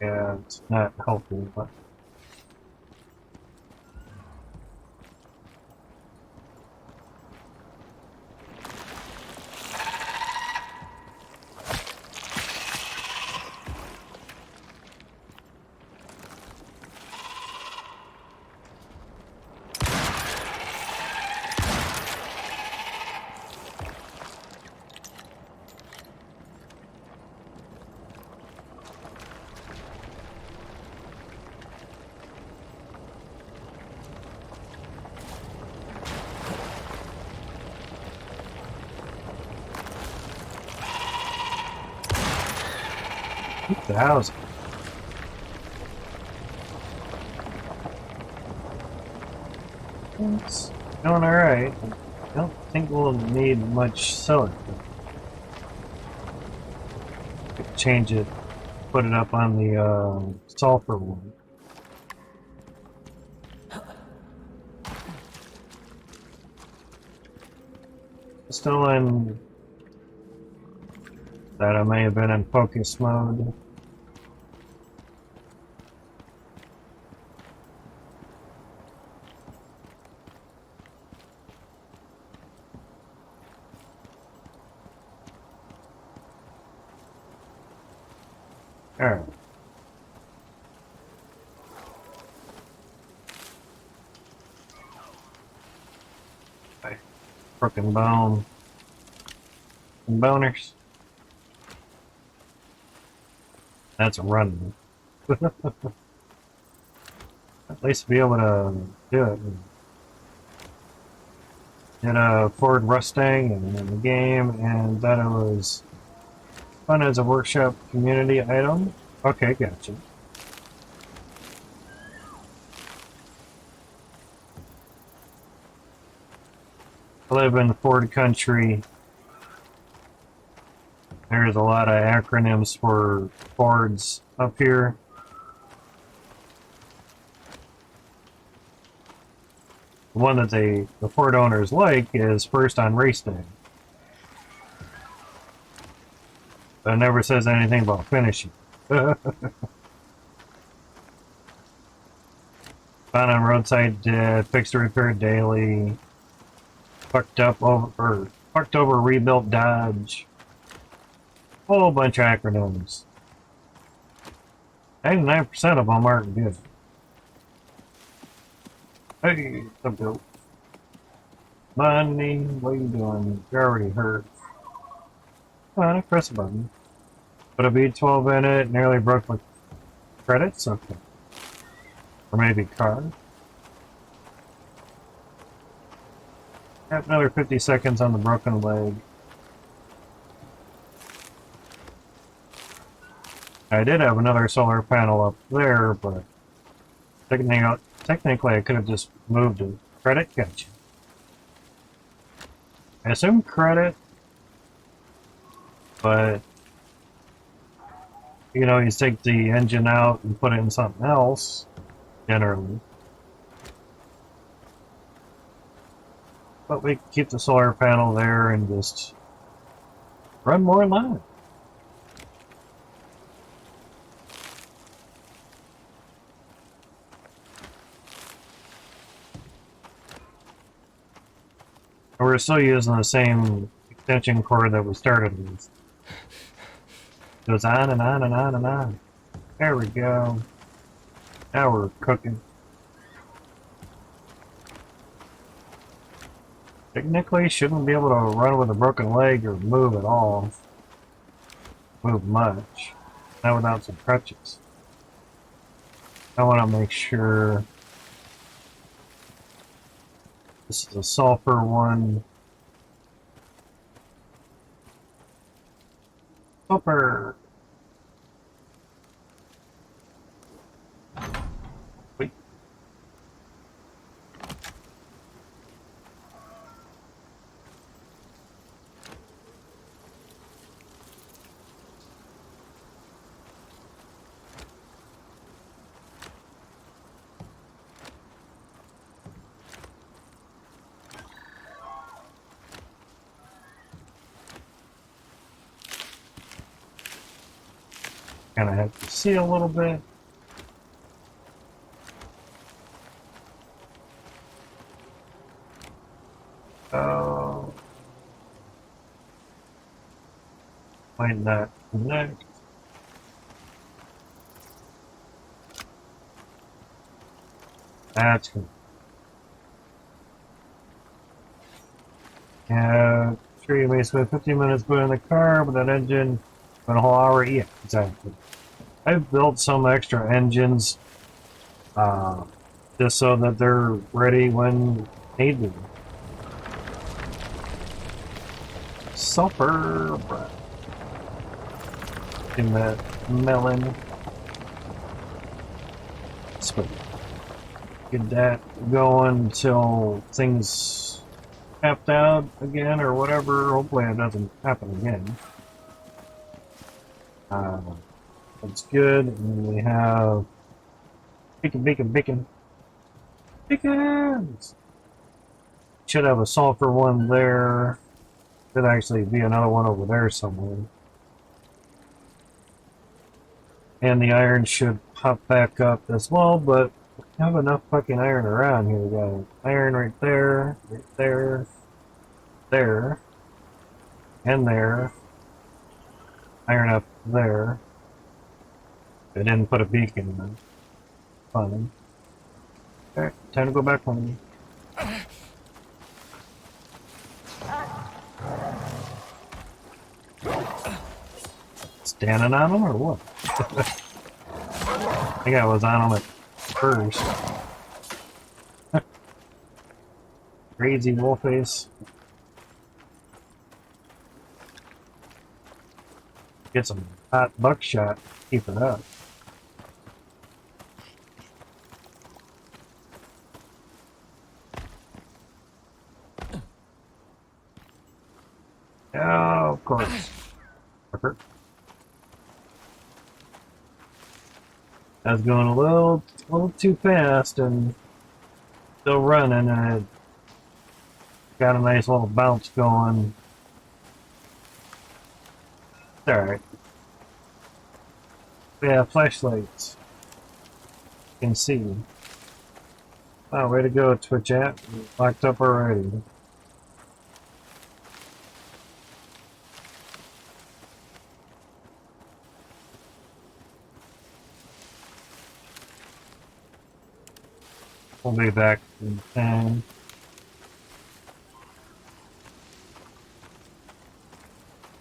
Yeah, it's not helpful, but. The house. It's going alright. I don't think we'll need much silica. Change it, put it up on the sulfur one. Still in that I may have been in focus mode. Alright. Broken bone. And boners. That's a run. At least be able to do it. Did a Ford Mustang in the game, and that it was fun as a workshop community item. Okay, gotcha. I live in Ford country. There's a lot of acronyms for Fords up here. The one that the Ford owners like is first on race day. But it never says anything about finishing. Found on roadside fixed or repaired daily. Fucked over rebuilt Dodge. Whole bunch of acronyms. 99% of them aren't good. Hey, what's up, Money, what are you doing? You're already hurt. Come on, I press a button. Put a B12 in it, nearly broke my credits? Okay. Or maybe card. Got another 50 seconds on the broken leg. I did have another solar panel up there, but technically I could have just moved it. Credit? Gotcha. I assume credit, but you know, you take the engine out and put it in something else, generally. But we keep the solar panel there and just run more line. We're still using the same extension cord that we started with. It goes on and on and on and on. There we go. Now we're cooking. Technically, shouldn't be able to run with a broken leg or move at all. Move much. Not without some crutches. I want to make sure this is a sulfur one. Sulfur! Wait. Kind of have to see a little bit. Oh. Might not connect. That's good. Yeah, sure you may spend 15 minutes putting in the car, but that engine for a whole hour. Yeah, exactly. I've built some extra engines just so that they're ready when needed. Sulfur, in that melon. Sweet. Get that going until things tapped out again or whatever. Hopefully it doesn't happen again. That's good. And we have bacon. Chickens! Should have a sulfur one there. Could actually be another one over there somewhere. And the iron should pop back up as well, but we have enough fucking iron around here. We got iron right there, there, and there. Iron up there. They didn't put a beacon in it. Fine. Alright, time to go back home. standing on them or what? I think I was on them at first. Crazy wolf face. Get some hot buckshot. Keep it up. Oh, of course. I was going a little too fast and still running, and I got a nice little bounce going. It's alright. Yeah, flashlights. You can see. Oh, way to go, Twitch app. Locked up already. We'll be back in 10.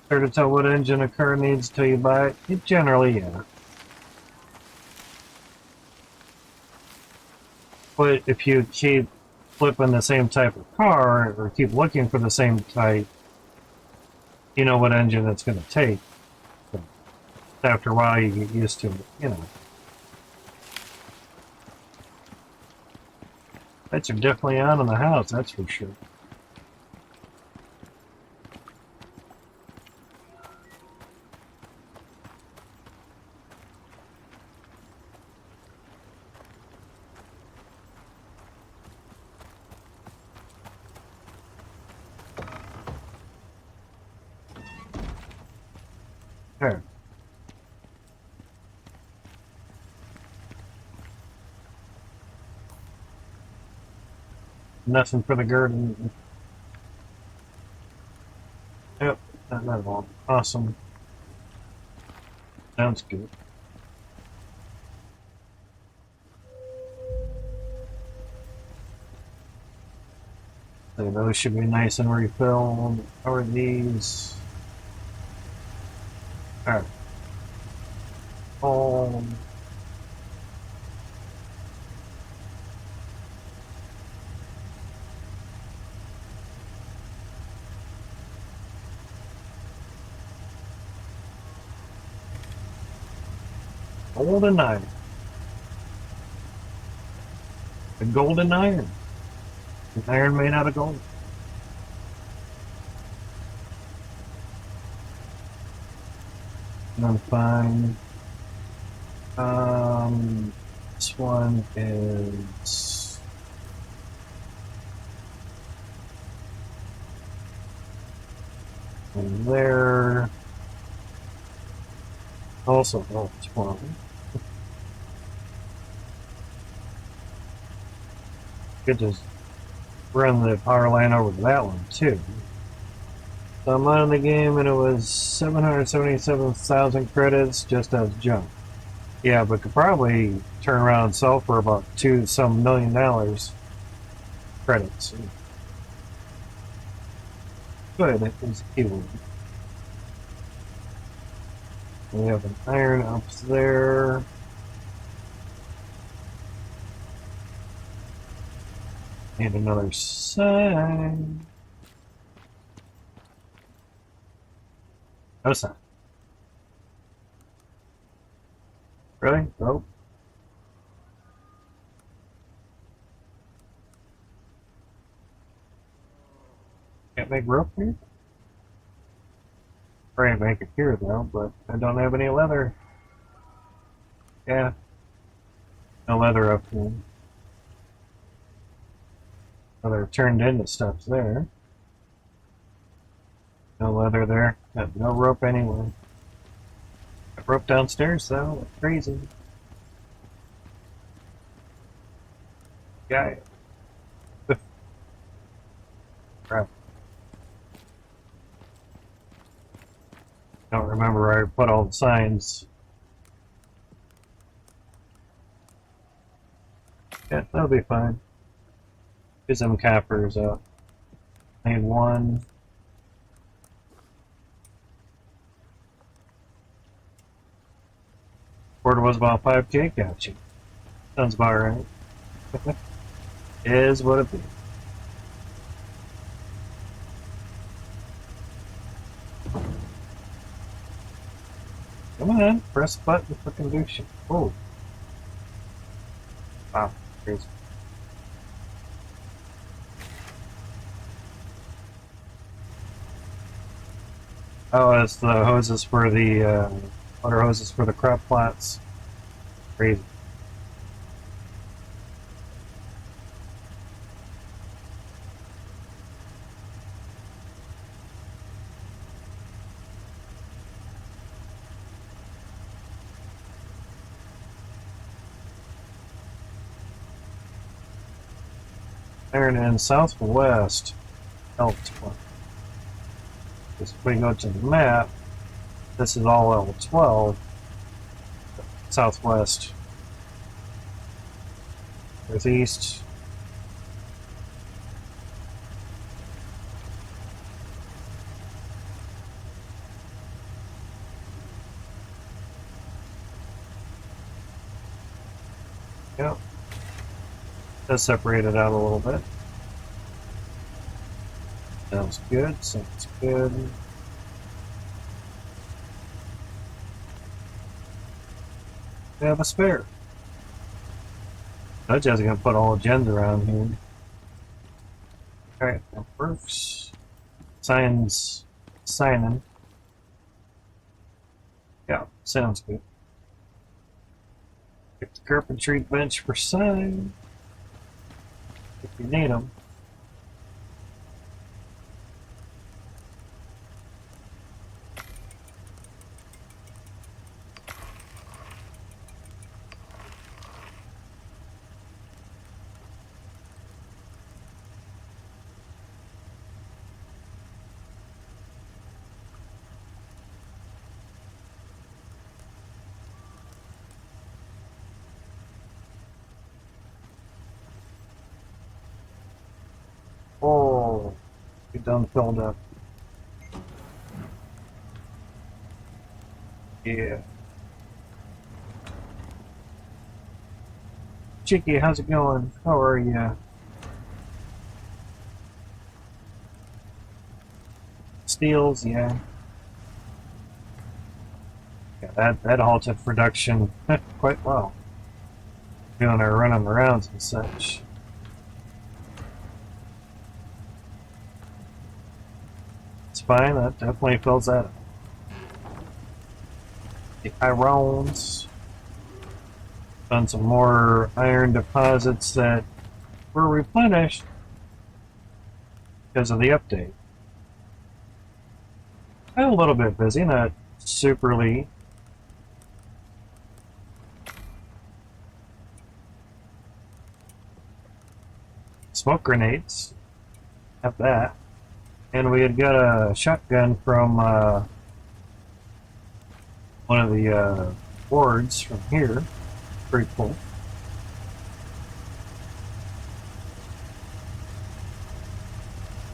Hard to tell what engine a car needs till you buy it? Generally, yeah. But if you keep flipping the same type of car, or keep looking for the same type, you know what engine it's going to take. So after a while, you get used to it, you know. Lights are definitely on in the house, that's for sure. There. Nothing for the garden. Yep, not at all. Awesome. Sounds good. So those should be nice and refilled. How are these? Alright. Golden iron. The golden iron. An iron made out of gold. I'm fine. This one is in there. Also, oh, it's one. Could just run the power line over to that one too. So I'm on the game and it was 777,000 credits just as junk. Yeah, but could probably turn around and sell for about $2 million credits. Good, it was evil. We have an iron up there. And another sign. No sign. Really? Nope. Can't make rope here? Try and make it here though, but I don't have any leather. Yeah. No leather up here. Well, they're turned into stuff there. No leather there. Got no rope anyway. Got rope downstairs though. That's crazy. Guy. Crap. Don't remember where I put all the signs. Yeah, that'll be fine. Get some cappers up. I need one. Quarter was about 5K. Gotcha. Sounds about right. Is what it be. Come on, press the button to fucking do shit. Oh. Wow, crazy. Oh, it's the hoses for the, water hoses for the crop plots. Crazy. Iron in southwest L12. If we go to the map, this is all L12. Southwest. Northeast. Yep. That's separated out a little bit. Sounds good. Sounds good. We have a spare. Dutch is gonna put all the gens around here. Alright, that works. Signing. Yeah, sounds good. Get the carpentry bench for sign. If you need them. Oh, get done filled up. Yeah. Chicky, how's it going? How are you? Steels, yeah. Yeah, that halted production quite well. Doing our running arounds and such. It's fine, that definitely fills that up. The irons. Done some more iron deposits that were replenished because of the update. I'm a little bit busy, not superly. Smoke grenades. Have that. And we had got a shotgun from one of the boards from here. Pretty cool.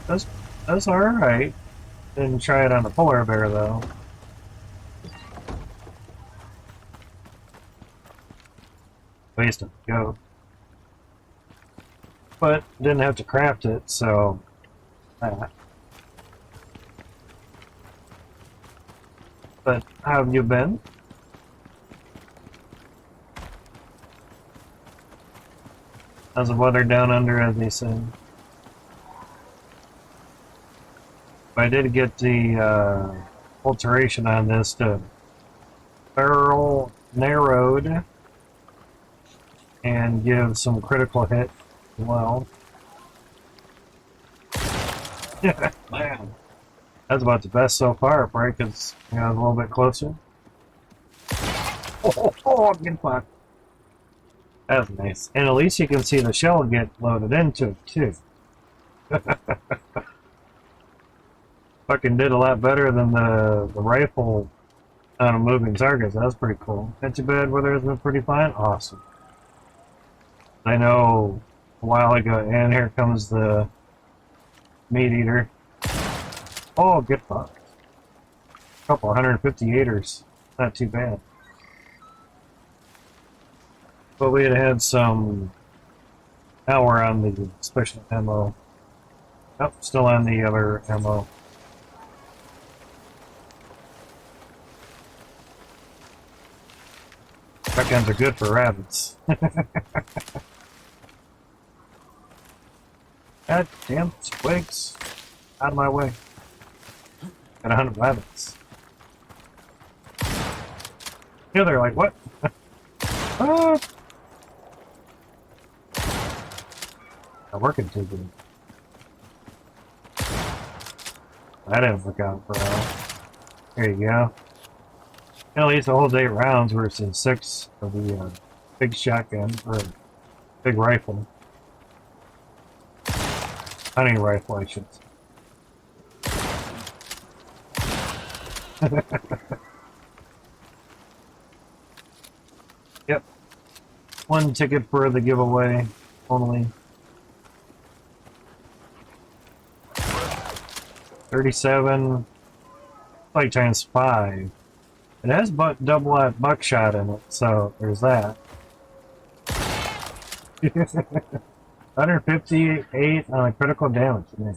That's alright. Didn't try it on the polar bear though. Waste of go. But didn't have to craft it, so that. But how have you been? How's the weather down under, as they say? I did get the alteration on this to barrel narrowed and give some critical hit as well. Man, that's about the best so far, right? Because you know, a little bit closer. Oh, I'm getting fucked. That's nice. And at least you can see the shell get loaded into it, too. Fucking did a lot better than the rifle on a moving target. That was pretty cool. Not too bad. Weather has been pretty fine. Awesome. I know a while ago, and here comes the meat eater. Oh, get fucked. A couple 158ers. Not too bad. But we had had some. Now we're on the special ammo. Oh, still on the other ammo. Shotguns are good for rabbits. God damn twigs. Out of my way. Got 100 rabbits. Yeah, they're like, what? Ah! Not working too good. That didn't work out for us. There you go. At least it holds 8 rounds versus 6 of the big shotgun, or big rifle. Hunting rifle, I should say. Yep. 1 ticket for the giveaway only. 37, like times 5. It has double that buckshot in it, so there's that. 158 on a critical damage. Nice.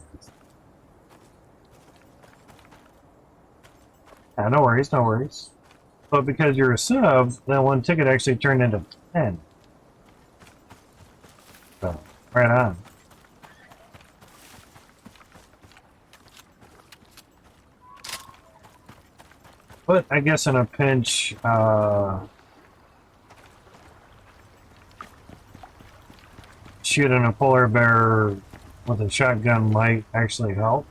Yeah, no worries, no worries. But because you're a sub, that 1 ticket actually turned into 10. So, right on. But I guess in a pinch, shooting a polar bear with a shotgun might actually help.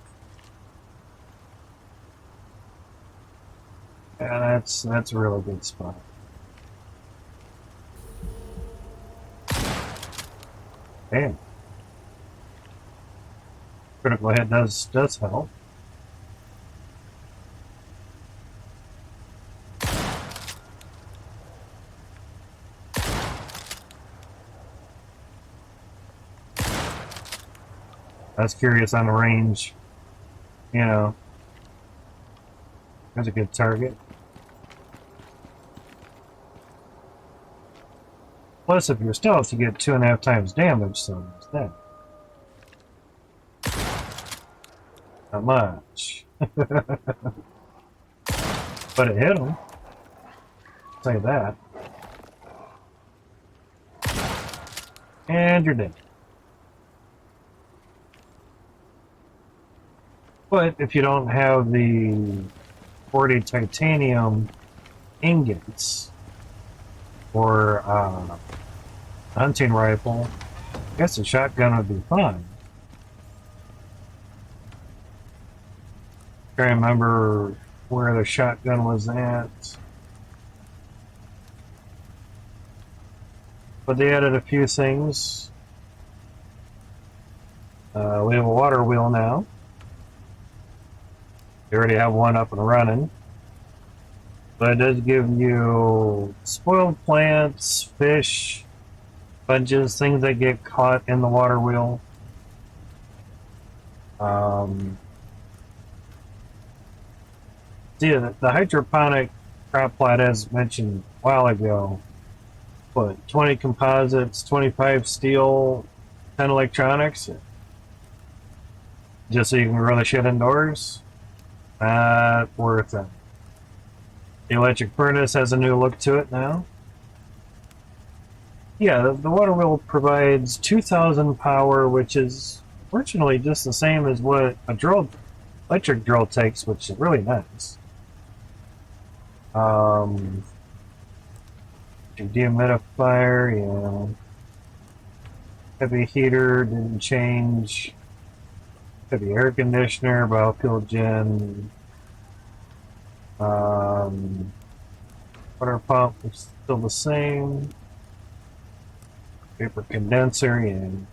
Yeah, that's a really good spot. Damn. Critical hit does help. I was curious on the range. You know, there's a good target. Plus, if you're stealth, you get 2.5 times damage, so instead. Not much. But it hit him. I'll say that. And you're dead. But if you don't have the 40 titanium ingots or hunting rifle, I guess a shotgun would be fine. I can't remember where the shotgun was at. But they added a few things. We have a water wheel now. They already have one up and running. But it does give you spoiled plants, fish, sponges, things that get caught in the water wheel. The hydroponic crop plot, as mentioned a while ago, but 20 composites, 25 steel, 10 electronics, just so you can grow the shit indoors. Not worth it. The electric furnace has a new look to it now. Yeah, the water wheel provides 2,000 power, which is fortunately just the same as what a electric drill takes, which is really nice. Dehumidifier, yeah. Heavy heater didn't change. Heavy air conditioner, biofuel gen. Water pump is still the same. Vapor condenser, and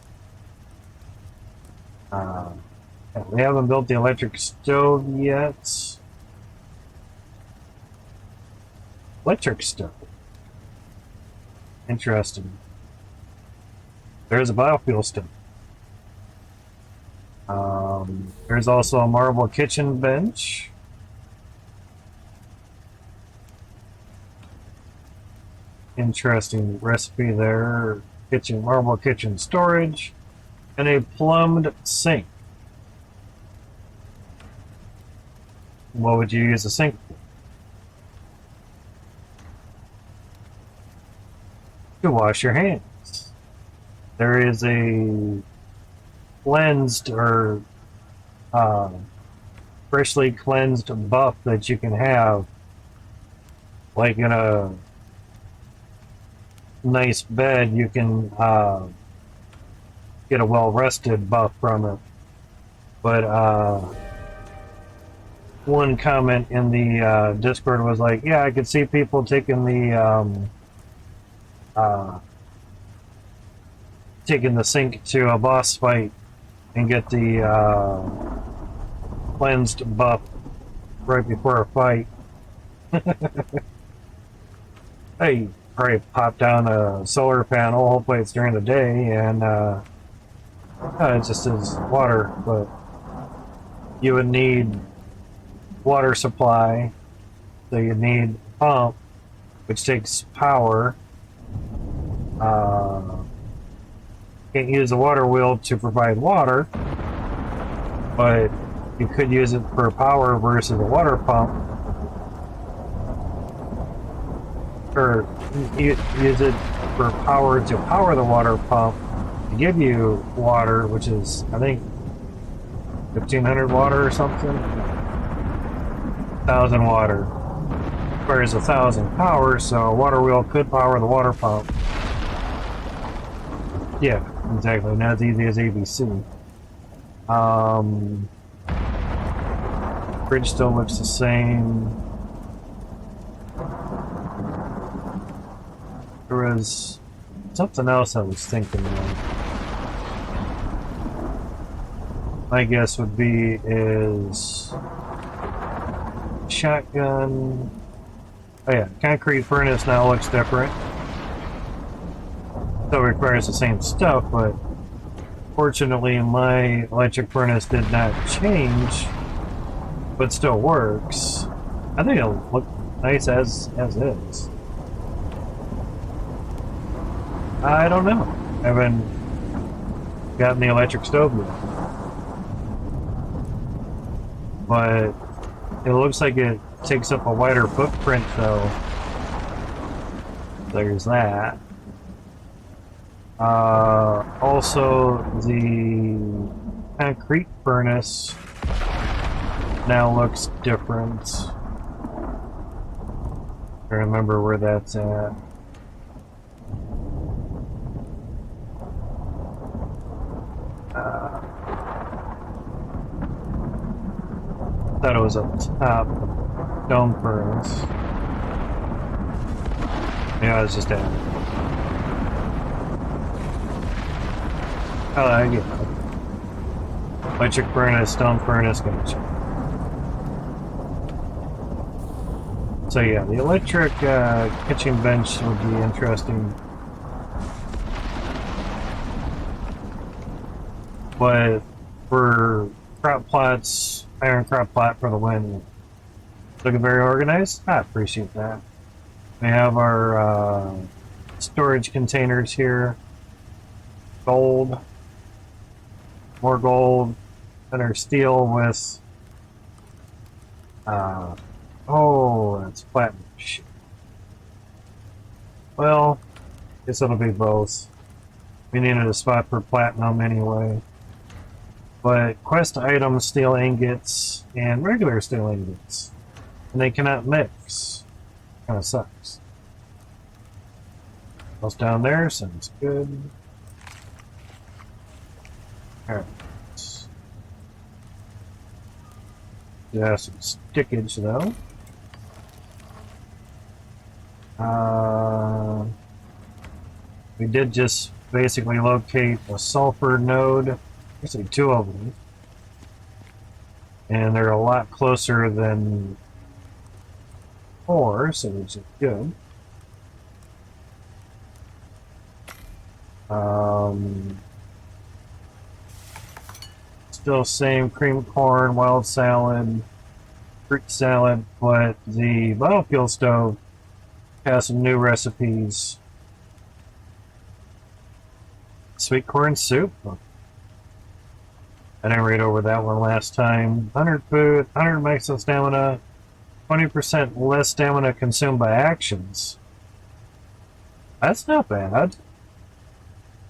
we haven't built the electric stove yet. Electric stove. Interesting. There's a biofuel stove. There's also a marble kitchen bench. interesting recipe there. Kitchen marble kitchen storage and a plumbed sink. What would you use a sink for? To wash your hands. There is a cleansed or uh, freshly cleansed buff that you can have, like in a nice bed. You can get a well-rested buff from it. But one comment in the Discord was like, "Yeah, I could see people taking uh, the sink to a boss fight and get the cleansed buff right before a fight." Hey, probably pop down a solar panel. Hopefully, it's during the day, and it just is water. But you would need water supply, so you need a pump, which takes power. Can't use the water wheel to provide water, but you could use it for power versus a water pump, or use it for power to power the water pump to give you water, which is, I think, 1500 water or something. 1000 water. Requires 1000 power, so a water wheel could power the water pump. Yeah, exactly. Not as easy as ABC. Bridge still looks the same. There was something else I was thinking of. My guess would be is shotgun. Oh yeah, concrete furnace now looks different. Still requires the same stuff, but fortunately my electric furnace did not change, but still works. I think it'll look nice as is. I don't know. I haven't gotten the electric stove yet. But it looks like it takes up a wider footprint, though. There's that. Also, the concrete furnace now looks different. I remember where that's at. Thought it was up top, dome furnace. Yeah, I was just at. Oh, I get it. Electric furnace, stone furnace, gotcha. So yeah, the electric kitchen bench would be interesting. But for crop plots, iron crop plot for the win. Looking very organized. I appreciate that. We have our storage containers here. Gold. More gold. And our steel with... oh, that's platinum. Shit. Well, guess it'll be both. We needed a spot for platinum anyway. But quest items, steel ingots, and regular steel ingots. And they cannot mix. Kinda sucks. What's down there? Sounds good. Alright. Yeah, some stickage though. We did just basically locate a sulfur node. Actually, two of them. And they're a lot closer than 4, so which is good. Still same cream corn, wild salad, fruit salad, but the biofuel stove Have some new recipes. Sweet corn soup. I didn't read over that one last time. 100 food, 100 maximum stamina, 20% less stamina consumed by actions. That's not bad.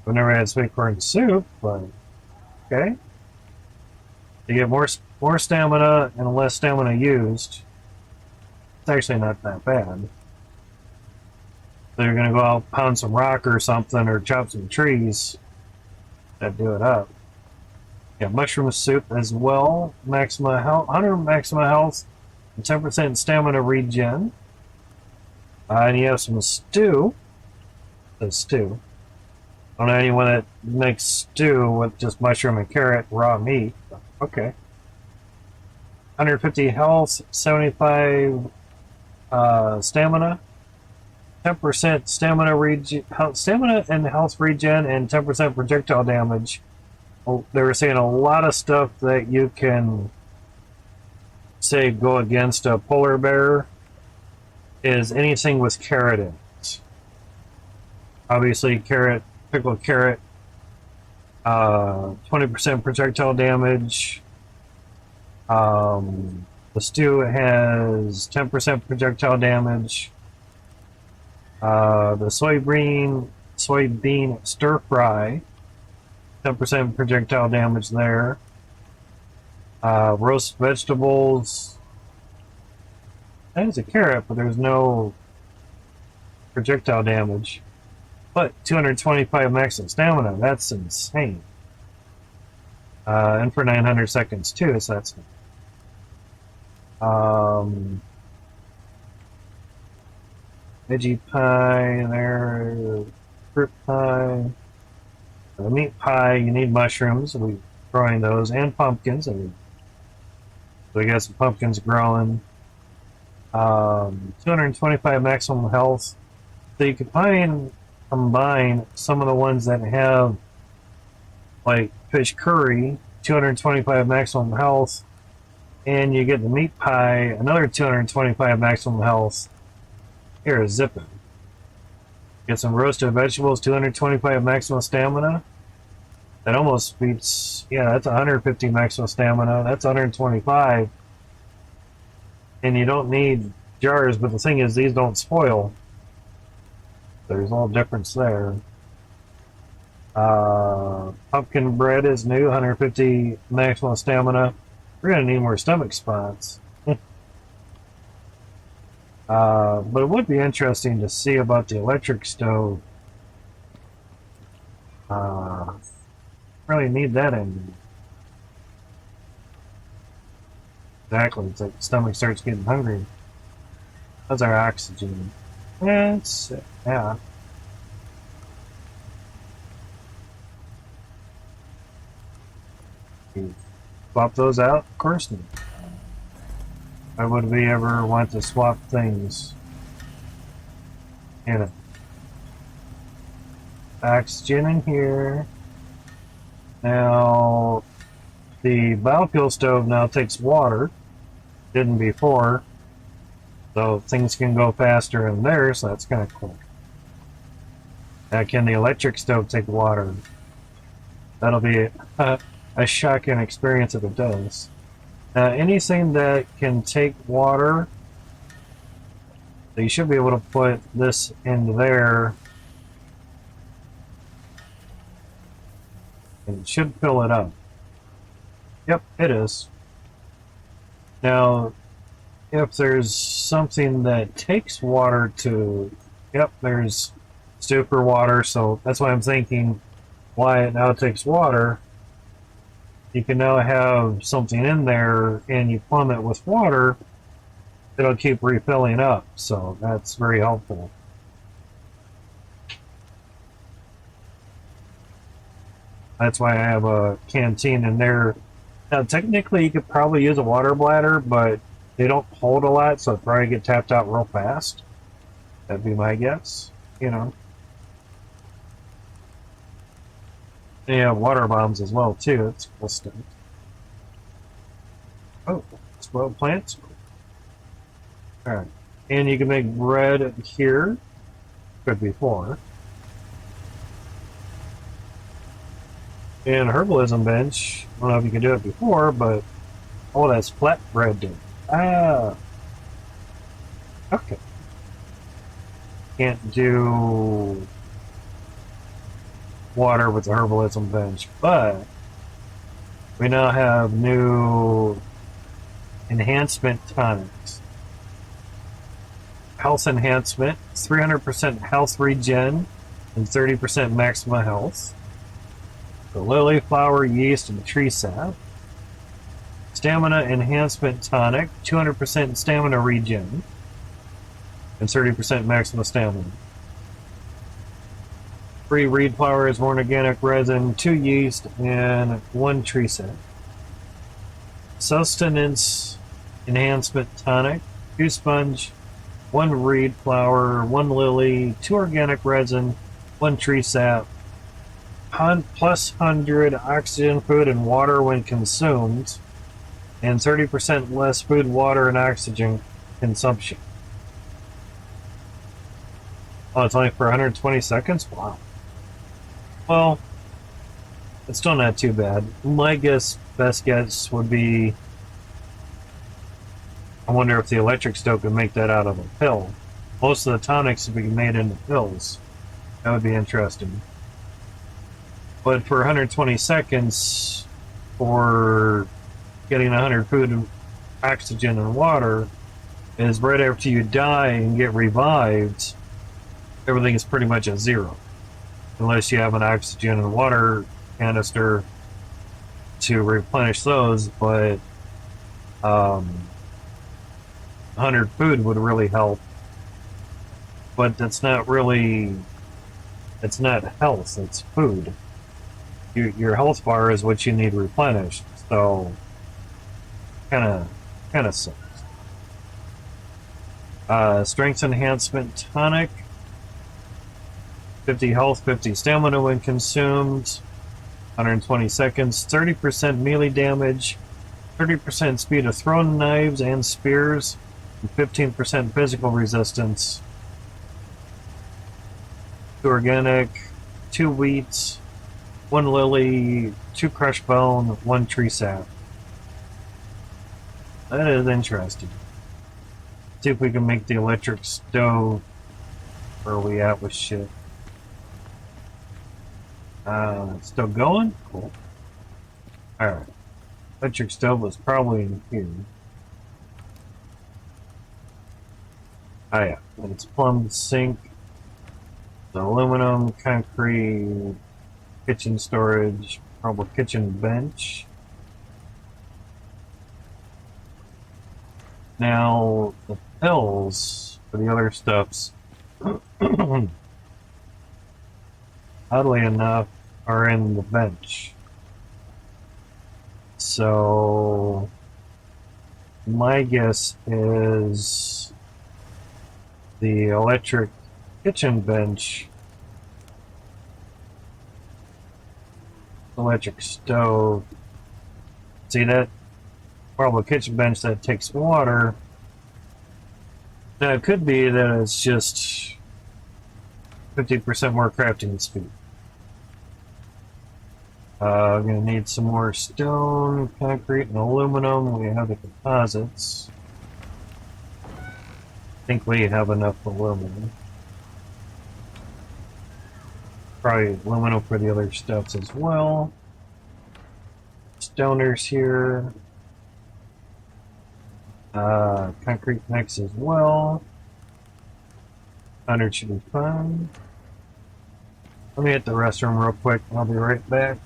I've never had sweet corn soup, but okay. You get more stamina and less stamina used. It's actually not that bad. So you're gonna go out, pound some rock or something, or chop some trees. That do it up. Yeah, mushroom soup as well. Maximum health, 100 maximum health, and 10% stamina regen. And you have some stew. The stew. I don't know anyone that makes stew with just mushroom and carrot raw meat. Okay. 150 health, 75 stamina, 10% stamina and health regen, and 10% projectile damage. Well, they were saying a lot of stuff that you can say go against a polar bear is anything with carrot in it. Obviously, pickled carrot, 20% projectile damage. The stew has 10% projectile damage. The soybean stir fry, 10% projectile damage there. Roast vegetables. That is a carrot, but there's no projectile damage. But 225 maximum stamina, that's insane. And for 900 seconds too, so that's veggie pie there, fruit pie, the meat pie. You need mushrooms. We're growing those and pumpkins. So we got some pumpkins growing. 225 maximum health. So you can combine some of the ones that have like fish curry, 225 maximum health, and you get the meat pie, another 225 maximum health. Here, zip it. Get some roasted vegetables, 225 maximum stamina. That almost beats, yeah, that's 150 maximum stamina. That's 125. And you don't need jars, but the thing is, these don't spoil. There's a little difference there. Pumpkin bread is new, 150 maximum stamina. We're going to need more stomach spots. But it would be interesting to see about the electric stove. Really need that in. Exactly, it's like the stomach starts getting hungry. That's our oxygen. Yeah. Swap those out? Of course not. Why would we ever want to swap things? You know. Oxygen in here. Now, the biofuel stove now takes water. Didn't before. So things can go faster in there, so that's kind of cool. Now, can the electric stove take water? That'll be a shocking experience if it does. Anything that can take water, so you should be able to put this into there, and it should fill it up. Yep, it is. Now, if there's something that takes water to, yep, there's super water, so that's why I'm thinking why it now takes water. You can now have something in there and you plumb it with water, it'll keep refilling up, so that's very helpful. That's why I have a canteen in there. Now technically you could probably use a water bladder, but they don't hold a lot, so it'll probably get tapped out real fast. That'd be my guess, you know. They have water bombs as well too. It's cool stuff. Oh, spoiled plants. All right. And you can make bread here. Could be 4. And herbalism bench. I don't know if you could do it before, but oh, that's flatbread. Ah, okay. Can't do water with the herbalism bench, but we now have new enhancement tonics. Health enhancement, 300% health regen, and 30% maximum health. The lily flower, yeast, and tree sap. Stamina enhancement tonic, 200% stamina regen, and 30% maximum stamina. 3 reed flowers, 1 organic resin, 2 yeast, and 1 tree sap. Sustenance enhancement tonic, 2 sponge, 1 reed flower, 1 lily, 2 organic resin, 1 tree sap, plus 100 oxygen, food, and water when consumed, and 30% less food, water, and oxygen consumption. Oh, it's only for 120 seconds? Wow. Well, it's still not too bad. My best guess would be, I wonder if the electric stove can make that out of a pill. Most of the tonics would be made into pills. That would be interesting. But for 120 seconds, for getting 100 food, oxygen, and water, is right after you die and get revived, everything is pretty much at 0. Unless you have an oxygen and water canister to replenish those, but 100 food would really help. But that's not really, it's not health, it's food. Your health bar is what you need replenished, so kind of sucks. Strength enhancement tonic, 50 health, 50 stamina when consumed, 120 seconds, 30% melee damage, 30% speed of thrown knives and spears, and 15% physical resistance. 2 organic, 2 wheats, 1 lily, 2 crushed bone, 1 tree sap. That is interesting. See if we can make the electric stove. Where are we at with shit? Still going? Cool. Alright. Electric stove was probably in here. Oh yeah. And it's plumbed sink. The aluminum, concrete, kitchen storage, probably kitchen bench. Now, the pills for the other stuffs, oddly enough, are in the bench. So, my guess is the electric kitchen bench, electric stove. See that? Probably kitchen bench that takes water. Now, it could be that it's just 50% more crafting speed. I'm going to need some more stone, concrete, and aluminum. We have the composites. I think we have enough aluminum. Probably aluminum for the other stuffs as well. Stoners here. Concrete mix as well. 100 should be fine. Let me hit the restroom real quick. I'll be right back.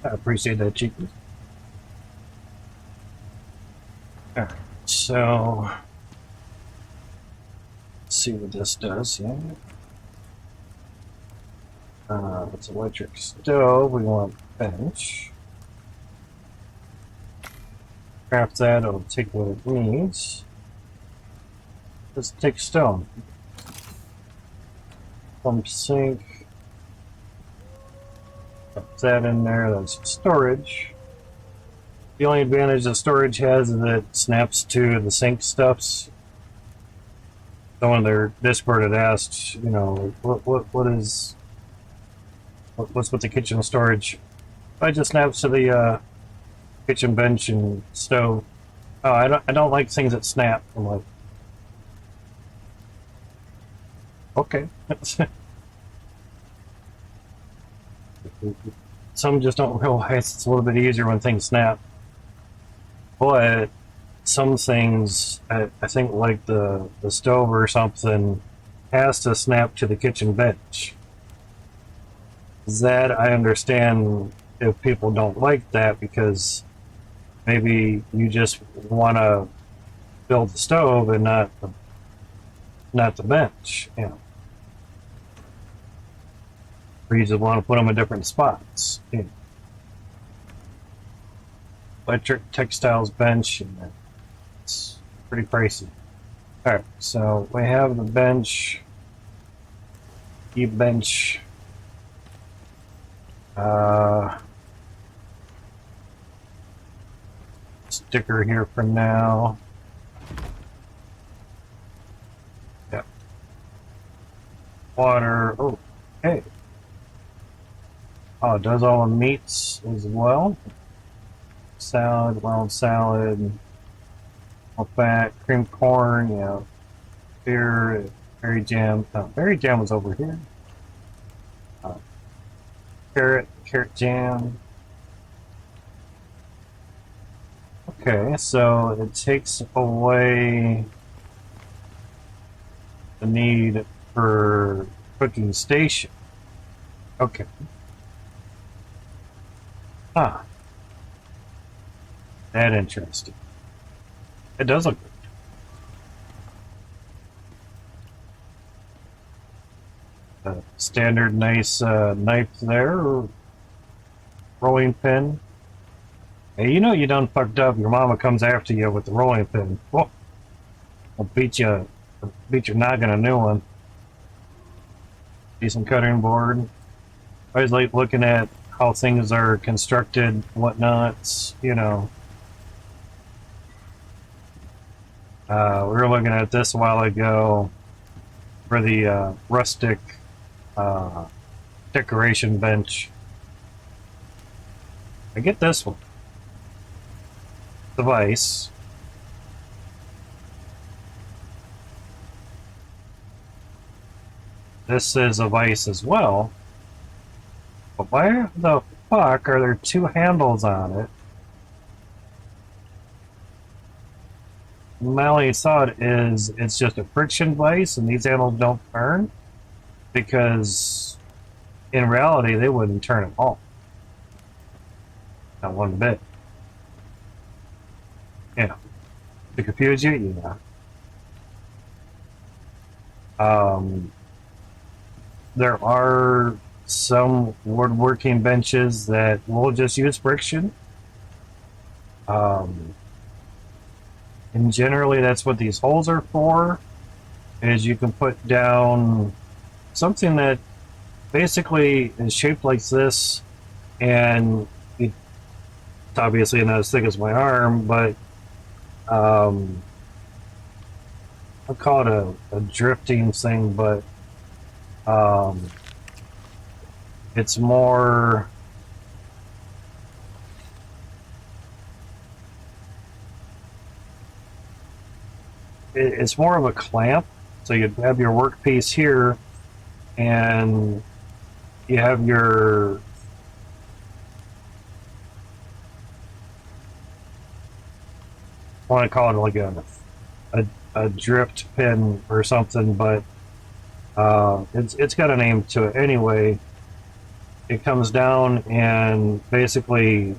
I appreciate that, Chico. Alright, so let's see what this does. Yeah. It's electric stove. We want bench. Craft that. It'll take what it needs. Let's take stone. Pump sink. Put that in there. That's storage. The only advantage that storage has is that it snaps to the sink stuffs. Someone there, Discord had asked, you know, what's with the kitchen storage? I just snaps to the kitchen bench and stove. Oh, I don't like things that snap. I'm like, okay. Some just don't realize it's a little bit easier when things snap. But some things, I think, like the stove or something, has to snap to the kitchen bench. That I understand if people don't like that because maybe you just want to build the stove and not the bench, you know. Or you just want to put them in different spots. You know. Electric textiles bench, and it's pretty pricey. Alright, so we have the bench, bench. Sticker here for now. Yep. Water. Oh, hey. Oh, it does all the meats as well. Salad, wild salad, all fat, cream corn, you know, beer, berry jam. Oh, berry jam was over here. Carrot jam. Okay, so it takes away the need for cooking station. Okay. Ah. That interesting. It does look good. Standard nice knife there. Rolling pin. Hey, you know you done fucked up. Your mama comes after you with the rolling pin. Whoa. I'll beat your noggin a new one. Decent cutting board. I always like looking at how things are constructed, whatnots, you know. We were looking at this a while ago for the rustic decoration bench. I get this one. The vise. This is a vise as well. But why the fuck are there two handles on it? My only thought is it's just a friction vise and these handles don't turn, because in reality they wouldn't turn at all. Not one bit. Yeah. To confuse you? Yeah. There are some woodworking benches that will just use friction. And generally that's what these holes are for, is you can put down something that basically is shaped like this, and it's obviously not as thick as my arm, but I'll call it a drifting thing, but it's more it's more of a clamp. So you have your workpiece here, and you have your I want to call it like a drift pin or something, but it's got a name to it anyway. it comes down and basically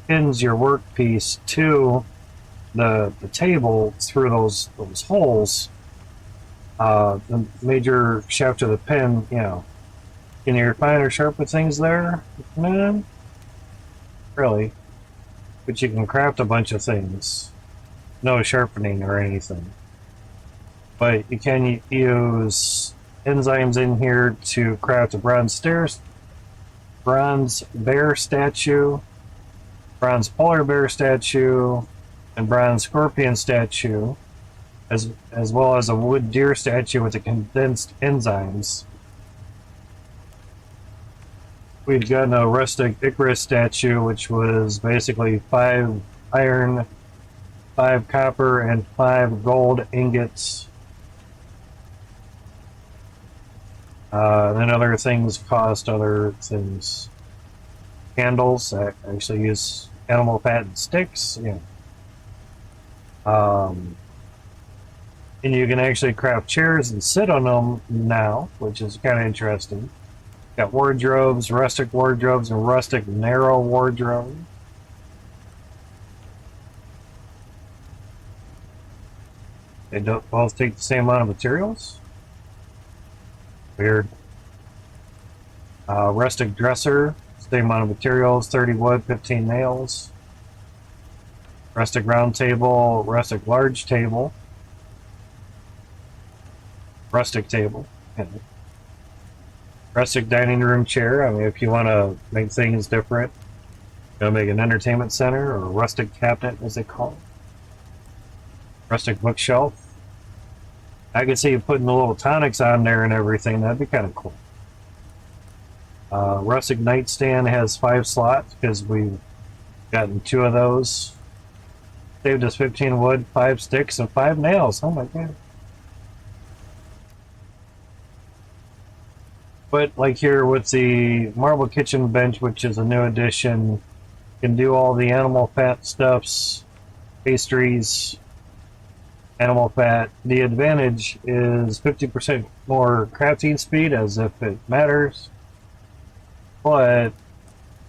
pins your workpiece to the table through those holes. The major shaft of the pin, you know, can you refine or sharpen things there? Nah, really. But you can craft a bunch of things. No sharpening or anything. But you can use enzymes in here to craft a bronze bear statue, bronze polar bear statue, and bronze scorpion statue, as well as a wood deer statue with the condensed enzymes. We've gotten a rustic Icarus statue, which was basically 5 iron, 5 copper, and 5 gold ingots. Then other things cost other things. Candles that actually use animal fat and sticks. Yeah. And you can actually craft chairs and sit on them now, which is kind of interesting. Got wardrobes, and rustic narrow wardrobe. They don't both take the same amount of materials. Weird. Rustic dresser, same amount of materials, 30 wood, 15 nails. Rustic round table, rustic large table. Rustic table. Yeah. Rustic dining room chair. I mean, if you want to make things different, you know, make an entertainment center, or a rustic cabinet, as they call it. Rustic bookshelf. I could see you putting the little tonics on there and everything. That'd be kind of cool. Rustic nightstand has 5 slots because we've gotten 2 of those. Saved us 15 wood, 5 sticks, and 5 nails. Oh my god. But like here with the marble kitchen bench, which is a new addition, can do all the animal fat stuffs, pastries, animal fat. The advantage is 50% more crafting speed, as if it matters. But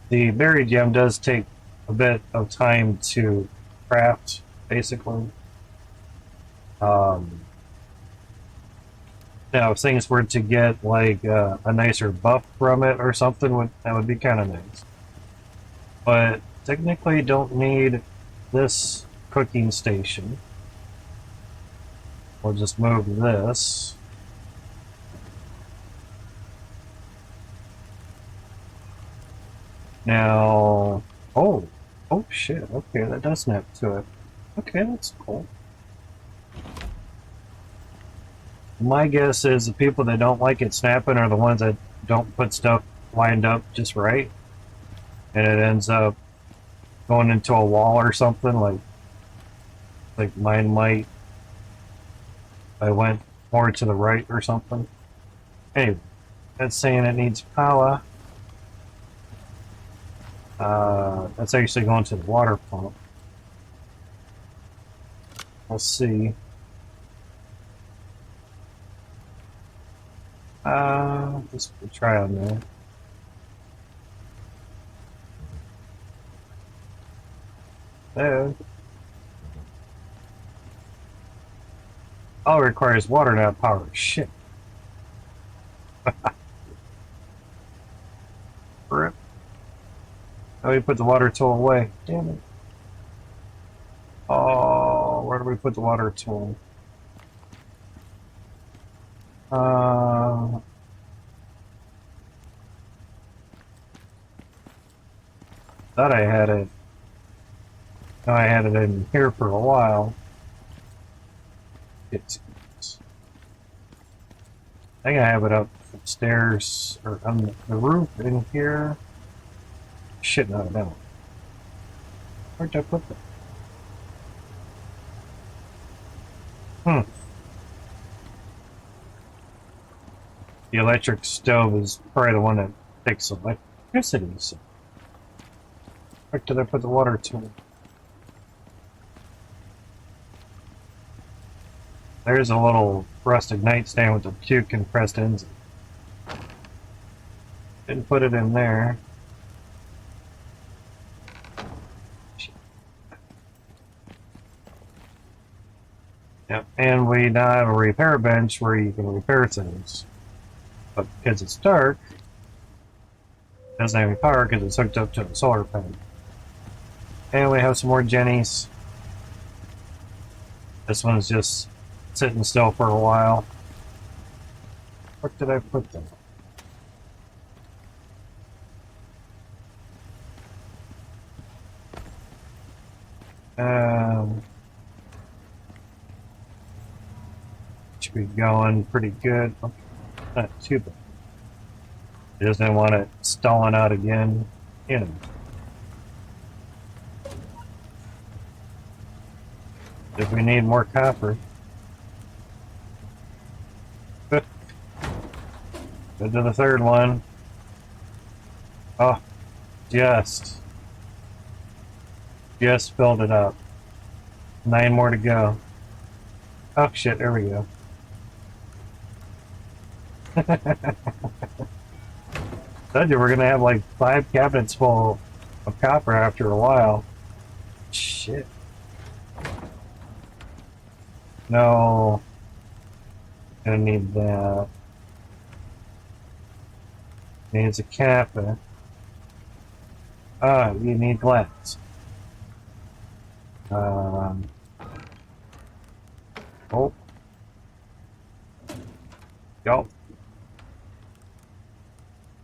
the berry gem does take a bit of time to craft, basically. Now, if things were to get like a nicer buff from it or something, that would be kind of nice. But technically, don't need this cooking station. We'll just move this. Now, oh shit, okay, that does snap to it. Okay, that's cool. My guess is the people that don't like it snapping are the ones that don't put stuff lined up just right. And it ends up going into a wall or something, like mine might. I went more to the right or something. Anyway, that's saying it needs power. That's actually going to the water pump. Let's see. Let's try on there. There. Oh, it requires water, not power. Shit. Rip. Oh, we put the water tool away. Damn it. Oh, where do we put the water tool? Thought I had it. No, I had it in here for a while. I think I have it up upstairs or on the roof in here. Shit, no, I don't. Where'd I put that? The electric stove is probably the one that takes electricity. So where did I put the water tool? There's a little rustic nightstand with a 2 compressed ends. Didn't put it in there. Yep, and we now have a repair bench where you can repair things. But because it's dark, it doesn't have any power because it's hooked up to a solar panel. And we have some more jennies. This one's just sitting still for a while. What did I put them? Should be going pretty good. Not too bad. It doesn't want it stalling out again. You know. If we need more copper. Go to the third one. Oh, just filled it up. 9 more to go. Oh shit, there we go. Told you we're gonna have like 5 cabinets full of copper after a while. Shit. No. Gonna need that. Needs a cabinet. Ah, you need glass. Oh. Yup.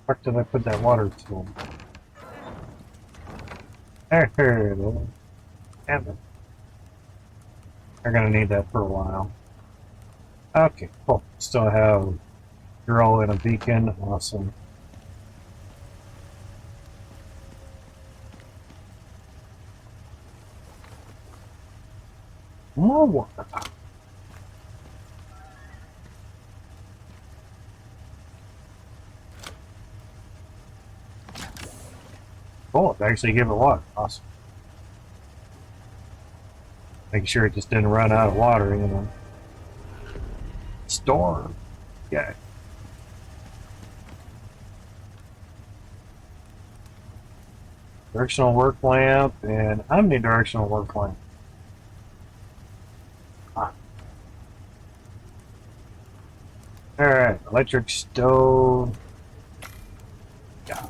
Where did I put that water tool? There it is. Damn it. They're gonna need that for a while. Okay, cool. Still have drill and a beacon. Awesome. More water. Cool, it actually gave it water. Awesome. Making sure it just didn't run out of water, you know. Storm. Yeah. Directional work lamp and omnidirectional work lamp. Alright, electric stove. Yeah.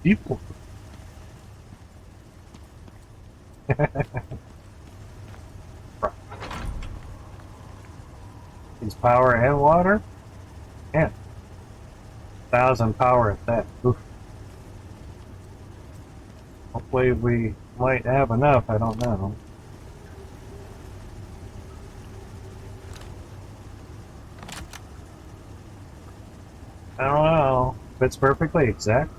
People. Is power and water? Yeah. 1,000 power at that. Oof. Hopefully we might have enough, I don't know. I don't know. Fits perfectly exact.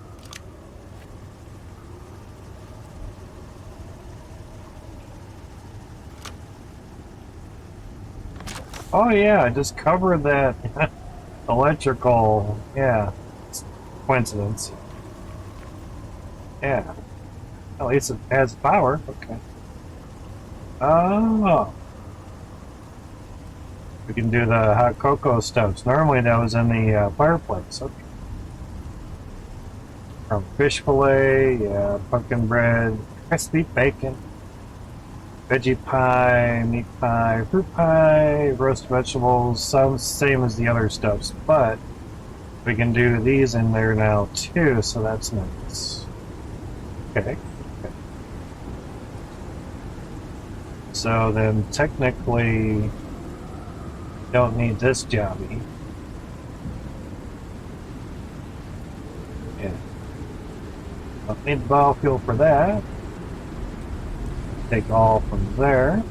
Oh yeah, just cover that electrical. Yeah, it's coincidence. Yeah, at least it has power. Okay. Oh, we can do the hot cocoa stuffs. Normally that was in the fireplace. Okay. From fish fillet, yeah, pumpkin bread, crispy bacon. Veggie pie, meat pie, fruit pie, roast vegetables, some same as the other stuffs, but we can do these in there now too, so that's nice. Okay. So then technically don't need this jobby. Yeah. Don't need the biofuel for that. Take all from there.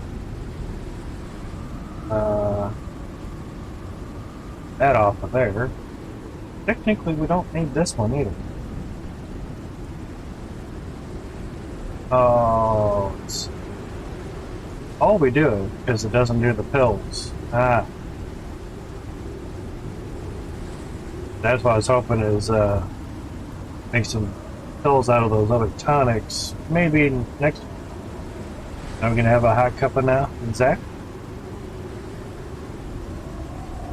That off of there. Technically, we don't need this one either. Oh, it's all we do because it doesn't do the pills. Ah, that's what I was hoping is make some pills out of those other tonics. Maybe next. I'm gonna have a hot cuppa now, Zach.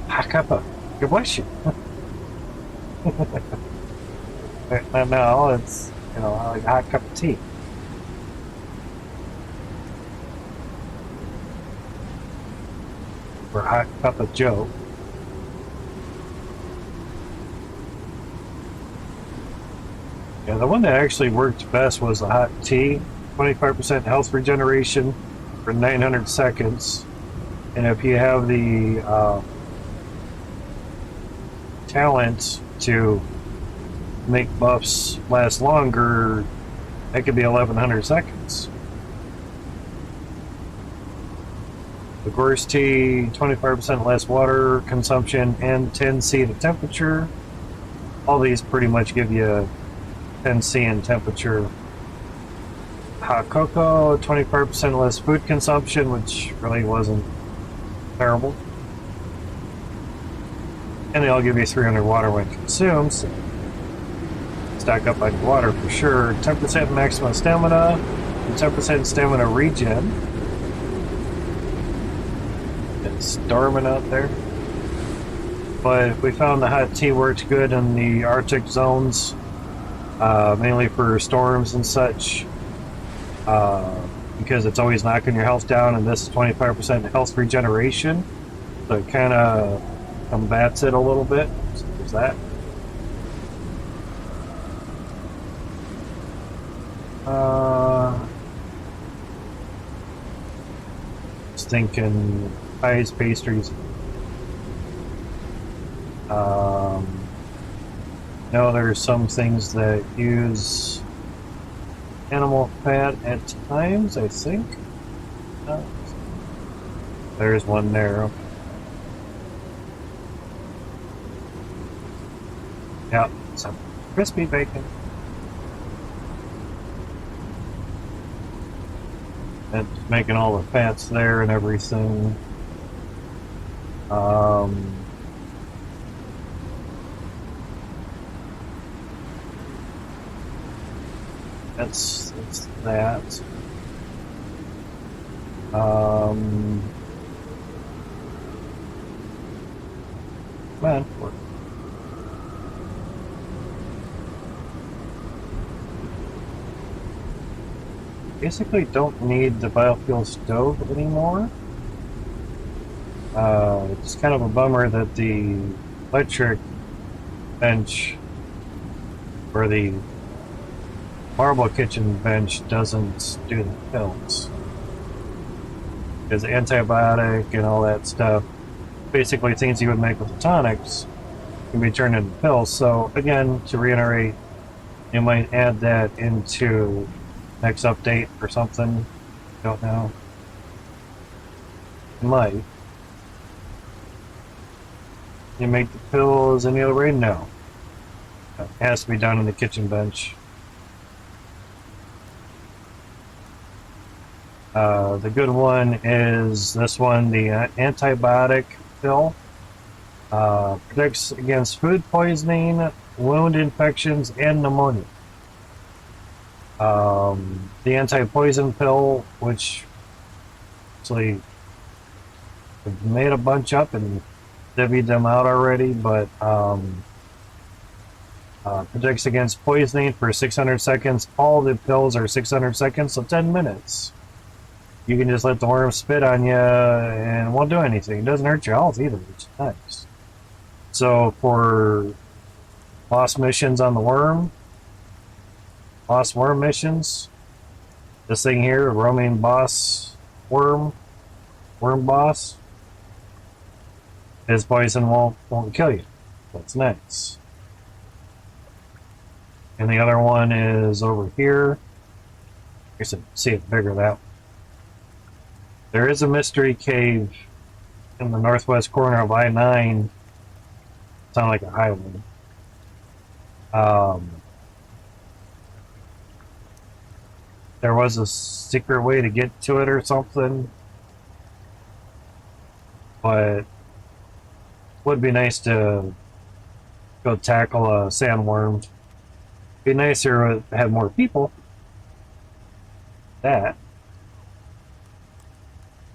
Hot cuppa. God bless you. No, it's, you know, like a hot cup of tea. Or a hot cup of Joe. Yeah, the one that actually worked best was the hot tea. 25% health regeneration for 900 seconds. And if you have the talent to make buffs last longer, that could be 1100 seconds. The course tea, 25% less water consumption and 10°C of temperature. All these pretty much give you 10°C in temperature. Hot cocoa, 25% less food consumption, which really wasn't terrible. And they all give you 300 water when consumed, so stack up like water for sure. 10% maximum stamina, and 10% stamina regen. It's storming out there. But we found the hot tea worked good in the Arctic zones, mainly for storms and such, because it's always knocking your health down, and this is 25% health regeneration, so it kind of combats it a little bit. So there's that. Just thinking pies, pastries. No, there's some things that use animal fat at times, I think. There's one there. Yeah, some crispy bacon. It's making all the fats there and everything. That's that. Man, basically don't need the biofuel stove anymore. It's kind of a bummer that the electric bench or the marble kitchen bench doesn't do the pills. Because antibiotic and all that stuff, basically things you would make with the tonics, can be turned into pills. So again, to reiterate, you might add that into next update or something. Don't know. You might. You make the pills any other way? No. It has to be done in the kitchen bench. The good one is this one, the antibiotic pill. Protects against food poisoning, wound infections, and pneumonia. The anti-poison pill, which actually I've made a bunch up and divvied them out already, but protects against poisoning for 600 seconds. All the pills are 600 seconds, so 10 minutes. You can just let the worm spit on you and it won't do anything. It doesn't hurt your health either, which is nice. So for lost missions on the worm, lost worm missions, this thing here, roaming boss worm boss, his poison won't kill you. That's nice. And the other one is over here. I guess I see it bigger that way. There is a mystery cave in the northwest corner of I-9. Sound like a highway. There was a secret way to get to it or something, but would be nice to go tackle a sandworm. Be nicer to have more people. That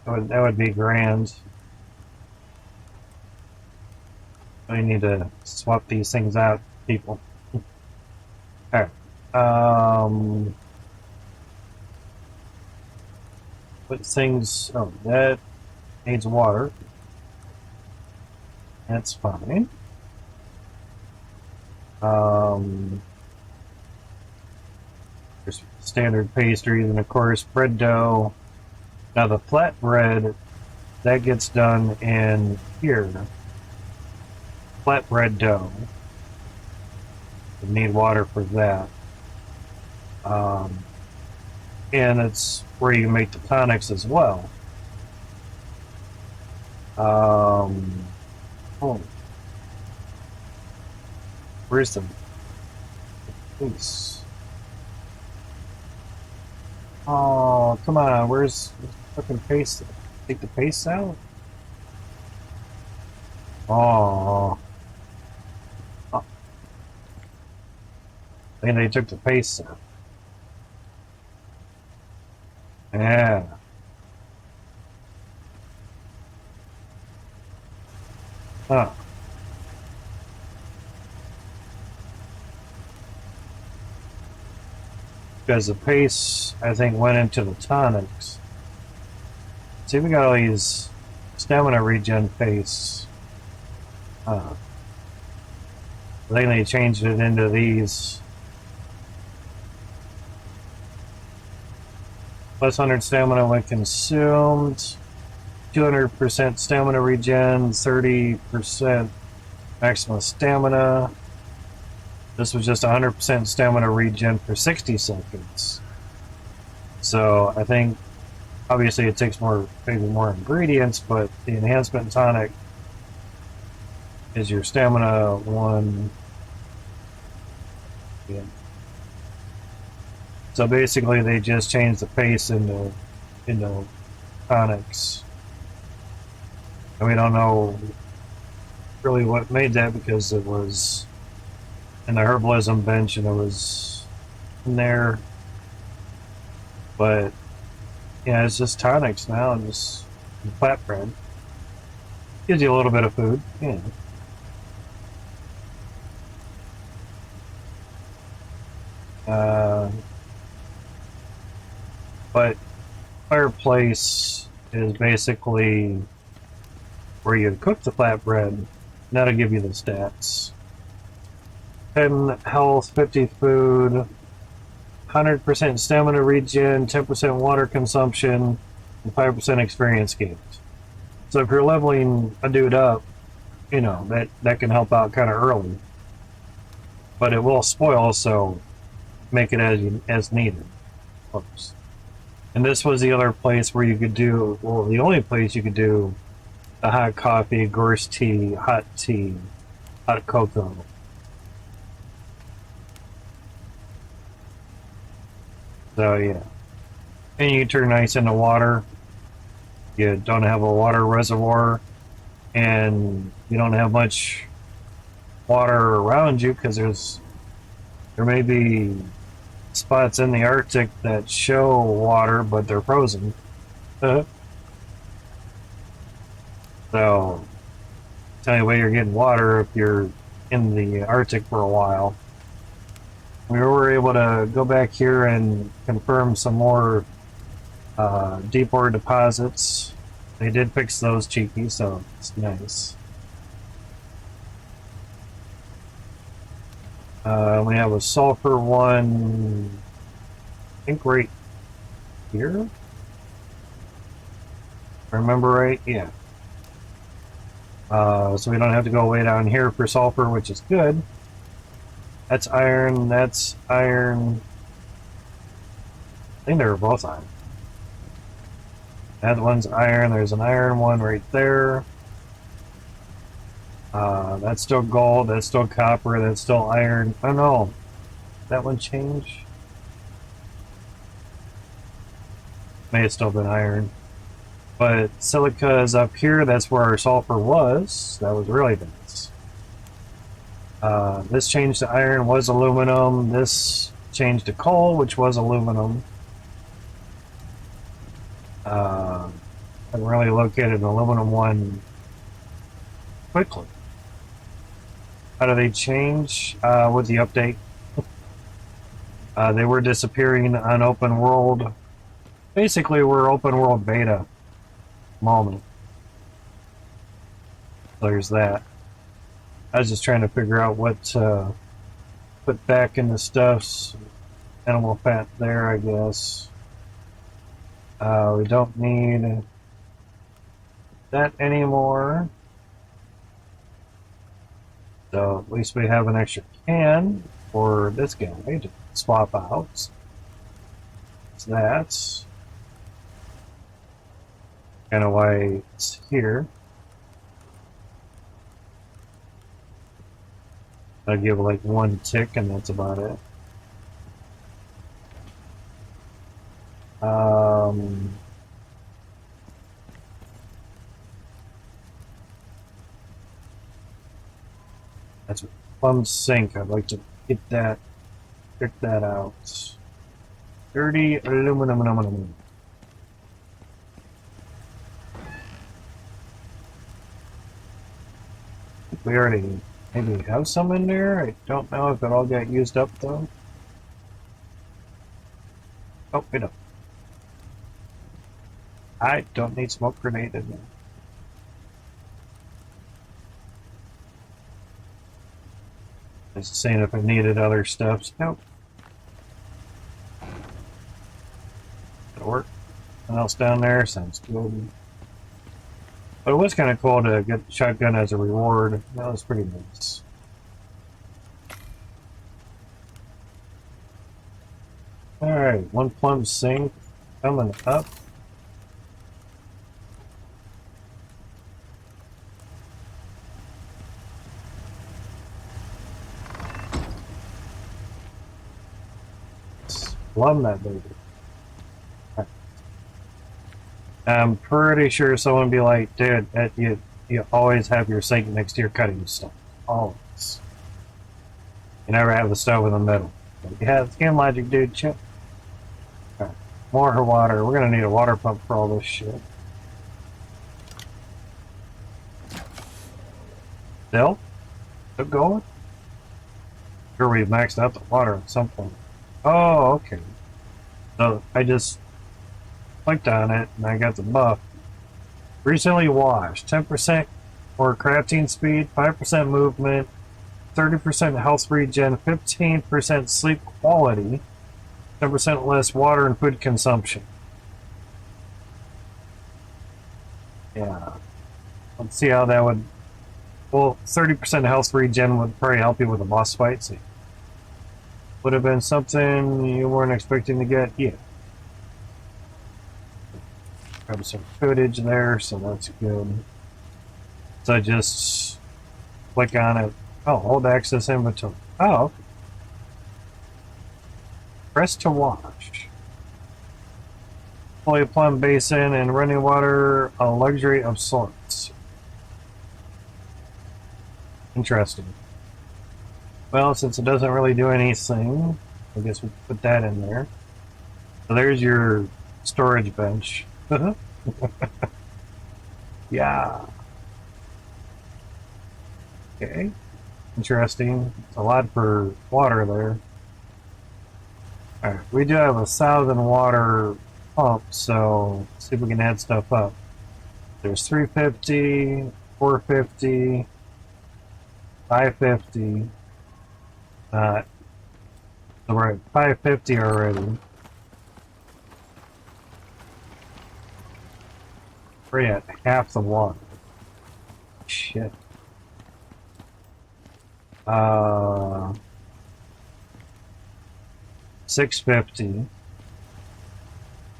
would be grand. I need to swap these things out, people. Alright. What things... Oh, that needs water. That's fine. There's standard pastries, and of course, bread dough. Now the flatbread, that gets done in here. Flatbread dough. You need water for that. And it's where you make the tonics as well. Oh, where's the paste? Oh, come on, where's the fucking paste? Take the paste out? Oh. Oh. I think they took the paste out. Yeah. Huh. Because the paste, I think, went into the tonics. See, we got all these stamina regen pastes. I think they changed it into these. Plus 100 stamina when consumed. 200% stamina regen. 30% maximum stamina. This was just 100% stamina regen for 60 seconds. So I think obviously it takes maybe more ingredients, but the enhancement tonic is your stamina one. Yeah. So basically they just changed the pace into tonics. And we don't know really what made that because it was in the herbalism bench and it was in there. But yeah, it's just tonics now and just flatbread. Gives you a little bit of food. Yeah. But fireplace is basically where you cook the flatbread. That'll give you the stats. 10 health, 50 food, 100% stamina regen, 10% water consumption, and 5% experience gained. So if you're leveling a dude up, you know, that can help out kind of early. But it will spoil, so make it as needed. Oops. And this was the other place where you could do, well, the only place you could do the hot coffee, gorse tea, hot cocoa. So yeah. And you turn ice into water. You don't have a water reservoir, and you don't have much water around you because there may be spots in the Arctic that show water, but they're frozen. So, tell you where you're getting water if you're in the Arctic for a while. We were able to go back here and confirm some more deep ore deposits. They did fix those cheeky, so it's nice. We have a sulfur one, I think right here. If I remember right, yeah. So we don't have to go way down here for sulfur, which is good. That's iron, that's iron. I think they were both iron. That one's iron, there's an iron one right there. That's still gold, that's still copper, that's still iron. Oh no, that one changed? May have still been iron. But silica is up here, that's where our sulfur was. That was really nice. This changed to iron, was aluminum. This changed to coal, which was aluminum. I really located an aluminum one quickly. How do they change with the update? They were disappearing on open world. Basically, we're open world beta moment. So there's that. I was just trying to figure out what to put back in the stuffs. Animal fat there, I guess. We don't need that anymore. So at least we have an extra can for this guy to swap out. So that's kind of why it's here. I'll give it like one tick and that's about it. That's a plumb sink. I'd like to get that, check that out. Dirty aluminum. We already maybe have some in there. I don't know if it all got used up though. Oh, we don't. I don't need smoke grenade in there. Just saying if I needed other stuff. Nope. That'll work. Nothing else down there? Sounds good. But it was kind of cool to get the shotgun as a reward. That was pretty nice. Alright, one plumb sink coming up. Plumb that baby. I'm pretty sure someone would be like, dude, you always have your sink next to your cutting stuff. Always. You never have the stove in the middle. But yeah, it's game logic, dude. Chill. Right. More water. We're gonna need a water pump for all this shit. Still going? Sure, we've maxed out the water at some point. Oh, okay. So I just clicked on it and I got the buff. Recently washed. 10% more crafting speed, 5% movement, 30% health regen, 15% sleep quality, 10% less water and food consumption. Yeah. Let's see how that would. Well, 30% health regen would probably help you with a boss fight. So would have been something you weren't expecting to get. Yeah. Grab some footage there, so that's good. So I just click on it. Oh, hold access inventory. Oh, okay. Press to wash. Fully plumb basin and running water, a luxury of sorts. Interesting. Well, since it doesn't really do anything, I guess we put that in there. So there's your storage bench. Yeah. Okay. Interesting. It's a lot for water there. Alright, we do have 1,000 water pump, so let's see if we can add stuff up. There's 350, 450, 550. So we're at 550 already. We're at half the water. Shit. 650.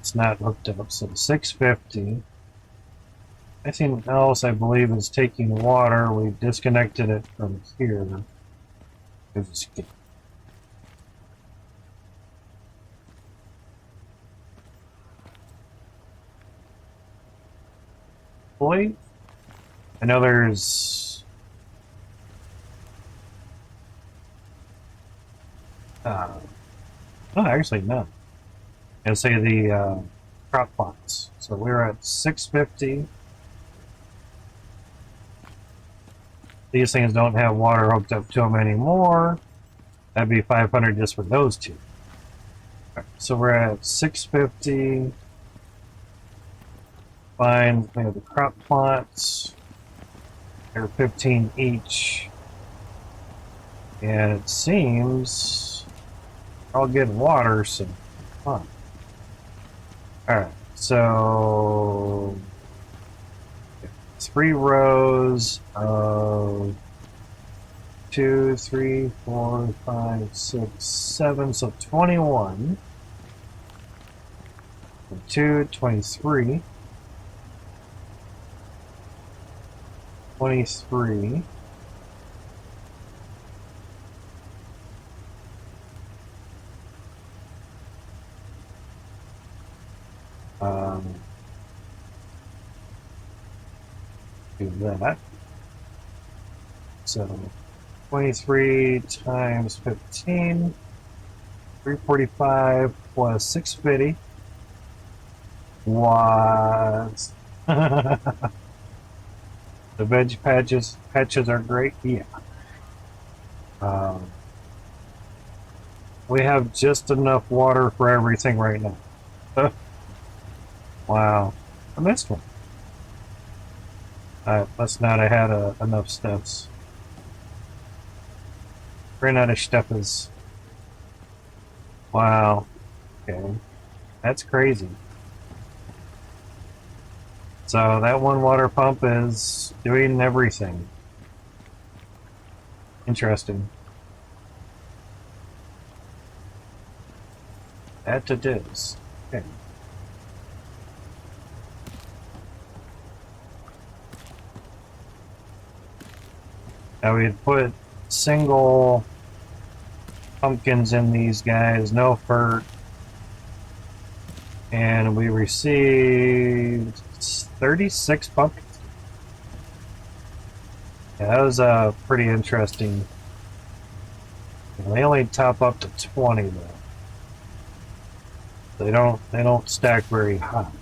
It's not hooked up, so 650. Anything else I believe is taking water. We've disconnected it from here. Boy, I know there's oh, actually no. I say the crop plots. So we're at 650. these things don't have water hooked up to them anymore. That'd be 500 just for those two. Right, so we're at 650. Fine, we have the crop plots. They're 15 each. And it seems I'll get water, so fun. Alright, so 3 rows of 2, 3, 4, 5, 6, 7, so 21. 2, 23. 23. Do that. So 23 times 15, 345 plus 650 was the veg patches are great. Yeah. We have just enough water for everything right now. Wow. I missed one. Must not have had enough steps. Ran out of steppers. Wow. Okay. That's crazy. So that one water pump is doing everything. Interesting. That it is. Okay. Now we'd put single pumpkins in these guys, no fert. And we received 36 pumpkins. Yeah, that was pretty interesting. They only top up to 20 though. They don't stack very high.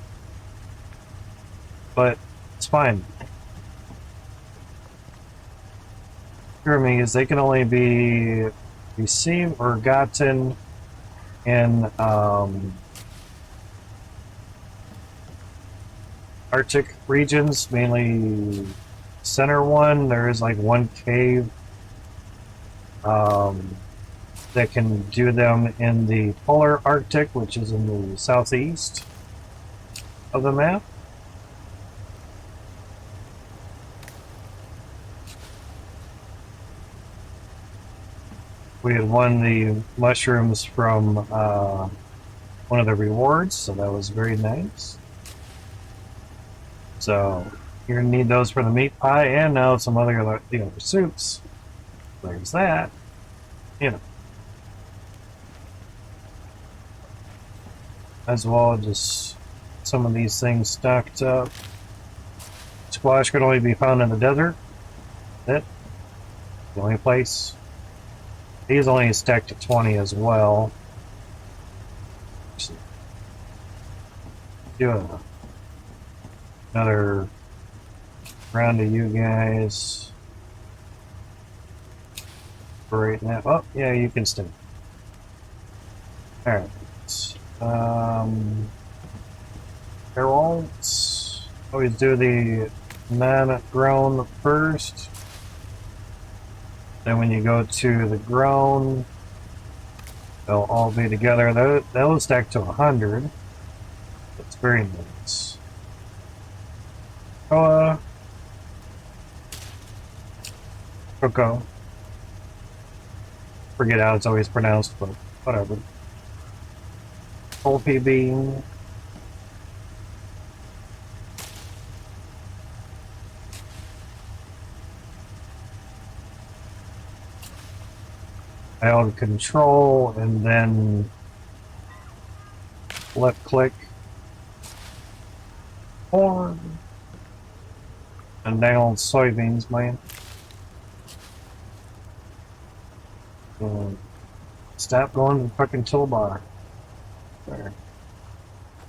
But it's fine. Me is they can only be received or gotten in Arctic regions, mainly center one. There is like one cave that can do them in the polar Arctic, which is in the southeast of the map. We had won the mushrooms from one of the rewards, so that was very nice. So you're gonna need those for the meat pie, and now some other other soups. There's that. You know, as well just some of these things stocked up. Squash could only be found in the desert. That's the only place. These only stack to 20 as well. Do another round of you guys. Right now. Oh, yeah, you can stay. Alright. Heralds. Always do the non-grown first. Then when you go to the grown, they'll all be together. They'll stack to 100. That's very nice. Cocoa. Forget how it's always pronounced, but whatever. Pulpy bean. I held control and then left click corn and down soybeans, man. Stop going to the fucking toolbar. There.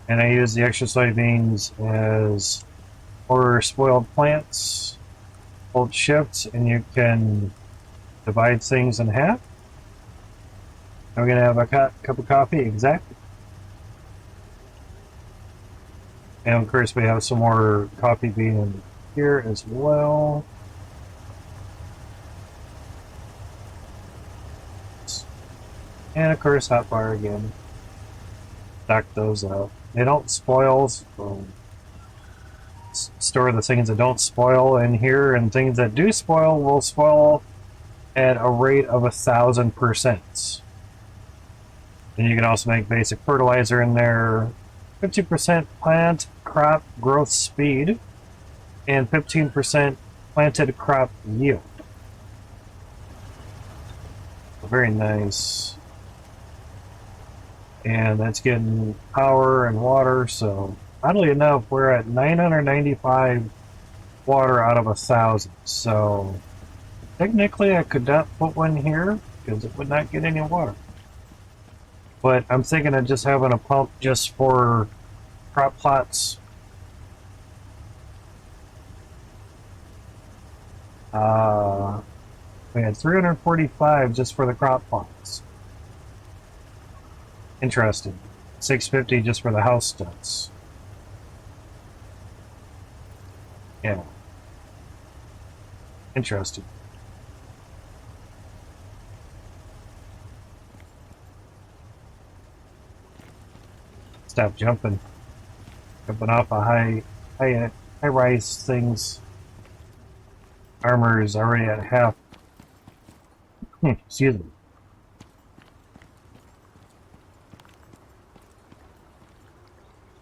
And I use the extra soybeans as for spoiled plants hold shift and you can divide things in half. And we're going to have a cup of coffee, exactly. And of course we have some more coffee bean here as well. And of course hot bar again. Stack those up. They don't spoil, so store the things that don't spoil in here, and things that do spoil will spoil at a rate of 1,000%. And you can also make basic fertilizer in there, 50% plant crop growth speed, and 15% planted crop yield. Very nice. And that's getting power and water, so oddly enough, we're at 995 water out of 1,000. So technically I could not put one here because it would not get any water. But I'm thinking of just having a pump just for crop plots. We had 345 just for the crop plots. Interesting. 650 just for the house studs. Yeah. Interesting. Stop jumping. Jumping off a high rise things. Armor is already at half. Excuse me.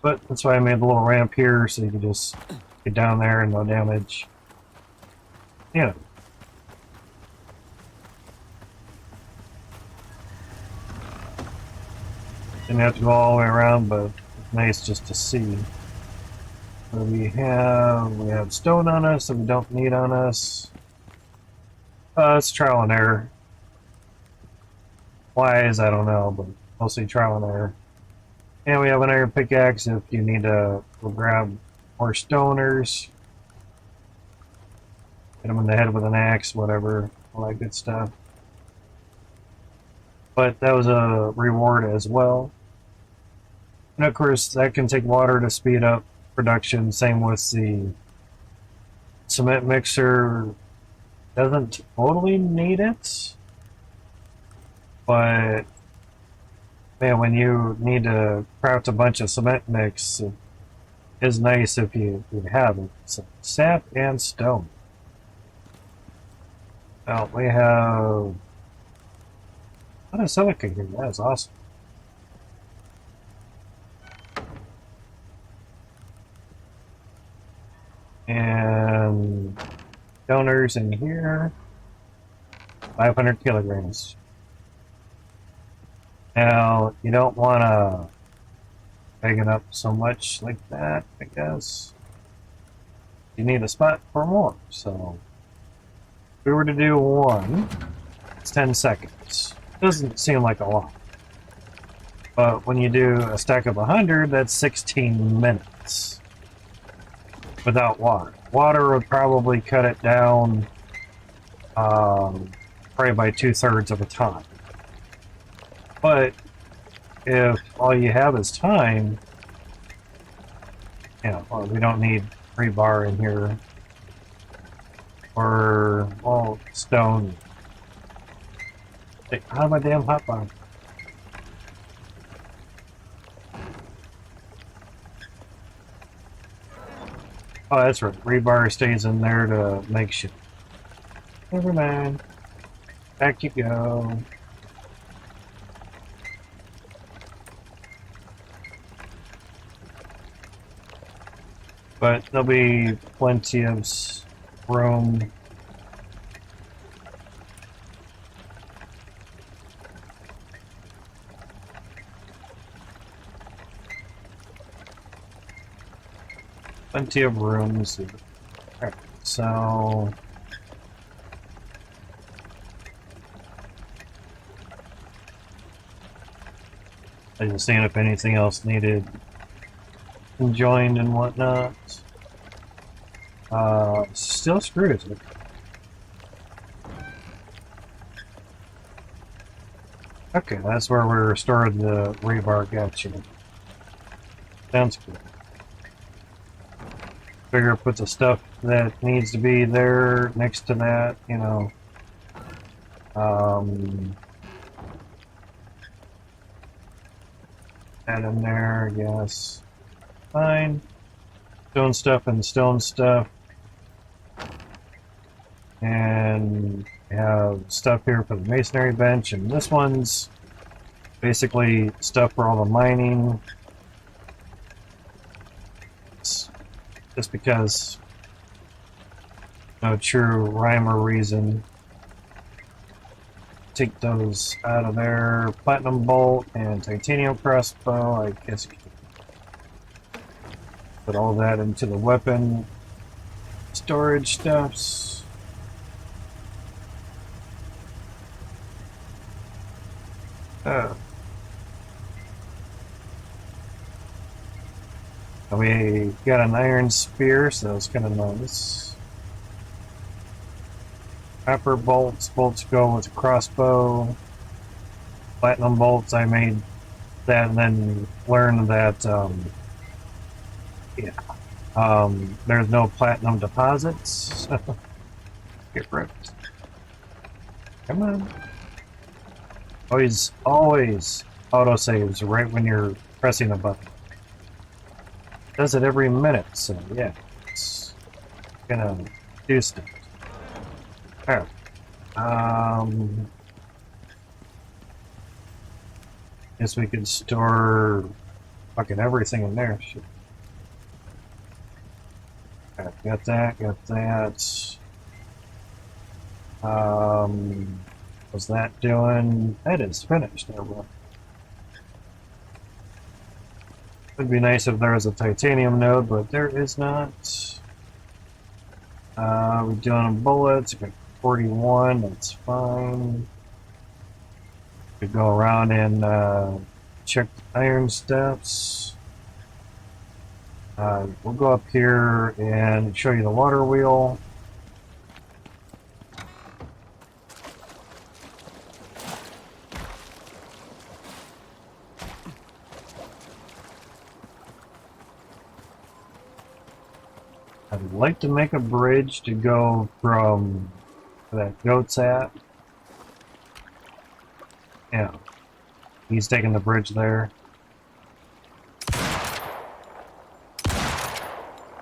But that's why I made the little ramp here, so you can just get down there and no damage. Yeah. Didn't have to go all the way around, but it's nice just to see. So we have stone on us that we don't need on us. It's trial and error. Why is I don't know, but mostly trial and error. And we have an iron pickaxe if you need to grab more stoners. Hit them in the head with an axe, whatever, all that good stuff. But that was a reward as well. And of course, that can take water to speed up production. Same with the cement mixer. Doesn't totally need it, but man, when you need to craft a bunch of cement mix, it is nice if you have it. So sap and stone. Well, we have a lot of silica here. That's awesome. And donors in here, 500 kilograms. Now, you don't want to bag it up so much like that, I guess. You need a spot for more, so if we were to do one, it's 10 seconds. Doesn't seem like a lot. But when you do a stack of 100, that's 16 minutes without water. Water would probably cut it down probably by 2/3 of the time. But if all you have is time, well, we don't need rebar in here. Or, well, stone. Out of my damn hotbar. Oh, that's right. Rebar stays in there to make shit. Never mind. Back you go. But there'll be plenty of room. Plenty of rooms. Alright, so I just seeing if anything else needed joined and whatnot. Still screws. Okay, that's where we restored the rebar. Gotcha. Sounds good. Figure put the stuff that needs to be there next to that, you know. Add in there, yes. Fine. Stone stuff and stone stuff. And we have stuff here for the masonry bench, and this one's basically stuff for all the mining. It's just because no true rhyme or reason. Take those out of there. Platinum bolt and titanium crossbow. I guess you can put all that into the weapon storage stuffs. Oh. And we got an iron spear, so that's kind of nice. Copper bolts. Bolts go with the crossbow. Platinum bolts, I made that and then learned that, there's no platinum deposits. Get ripped. Come on. Always autosaves right when you're pressing a button. Does it every minute, so yeah, it's gonna do stuff. Alright. Guess we could store fucking everything in there. Shit. Right, got that, got that. What's that doing? That is finished. Would be nice if there was a titanium node, but there is not. We're doing bullets. Got 41. That's fine. Could go around and check the iron steps. We'll go up here and show you the water wheel. I'd like to make a bridge to go from where that goat's at. Yeah. He's taking the bridge there.